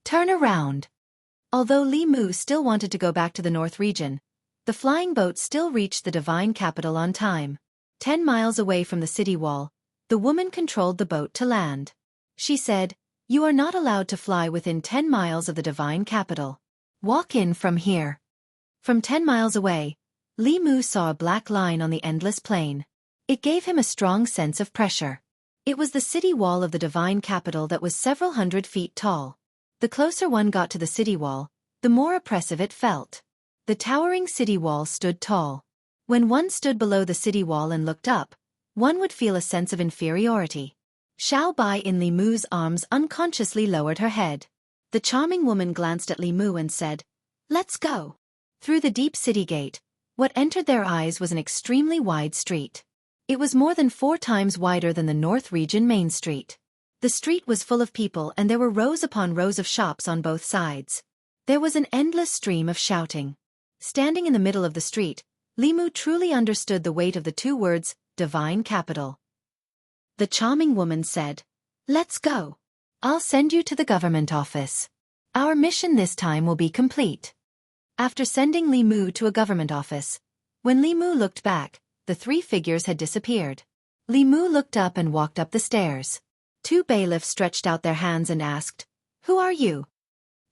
"Turn around." Although Li Mu still wanted to go back to the North region, the flying boat still reached the divine capital on time. 10 miles away from the city wall, the woman controlled the boat to land. She said, "You are not allowed to fly within 10 miles of the divine capital. Walk in from here." From 10 miles away, Li Mu saw a black line on the endless plain. It gave him a strong sense of pressure. It was the city wall of the divine capital that was several hundred feet tall. The closer one got to the city wall, the more oppressive it felt. The towering city wall stood tall. When one stood below the city wall and looked up, one would feel a sense of inferiority. Xiao Bai in Li Mu's arms unconsciously lowered her head. The charming woman glanced at Li Mu and said, "Let's go." Through the deep city gate, what entered their eyes was an extremely wide street. It was more than 4 times wider than the North Region Main Street. The street was full of people and there were rows upon rows of shops on both sides. There was an endless stream of shouting. Standing in the middle of the street, Li Mu truly understood the weight of the 2 words, divine capital. The charming woman said, "Let's go. I'll send you to the government office. Our mission this time will be complete." After sending Li Mu to a government office, when Li Mu looked back, the 3 figures had disappeared. Li Mu looked up and walked up the stairs. 2 bailiffs stretched out their hands and asked, "Who are you?"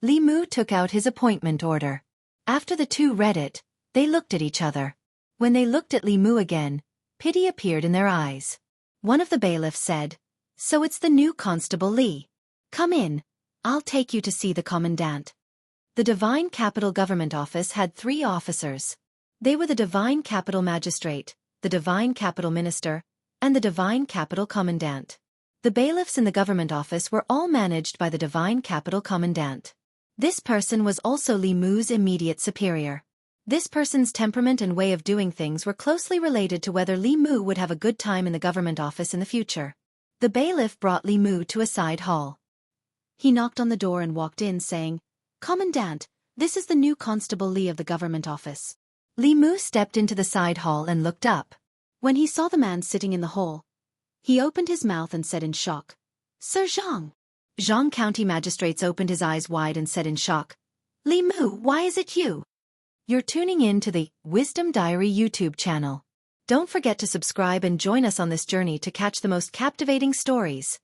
Li Mu took out his appointment order. After the 2 read it, they looked at each other. When they looked at Li Mu again, pity appeared in their eyes. One of the bailiffs said, "So it's the new Constable Li. Come in, I'll take you to see the commandant." The Divine Capital Government Office had 3 officers. They were the Divine Capital Magistrate, the Divine Capital Minister, and the Divine Capital Commandant. The bailiffs in the government office were all managed by the Divine Capital Commandant. This person was also Li Mu's immediate superior. This person's temperament and way of doing things were closely related to whether Li Mu would have a good time in the government office in the future. The bailiff brought Li Mu to a side hall. He knocked on the door and walked in saying, "Commandant, this is the new Constable Li of the government office." Li Mu stepped into the side hall and looked up. When he saw the man sitting in the hall, he opened his mouth and said in shock, "Sir Zhang." Zhang County Magistrates opened his eyes wide and said in shock, "Li Mu, why is it you?" You're tuning in to the Wisdom Diary YouTube channel. Don't forget to subscribe and join us on this journey to catch the most captivating stories.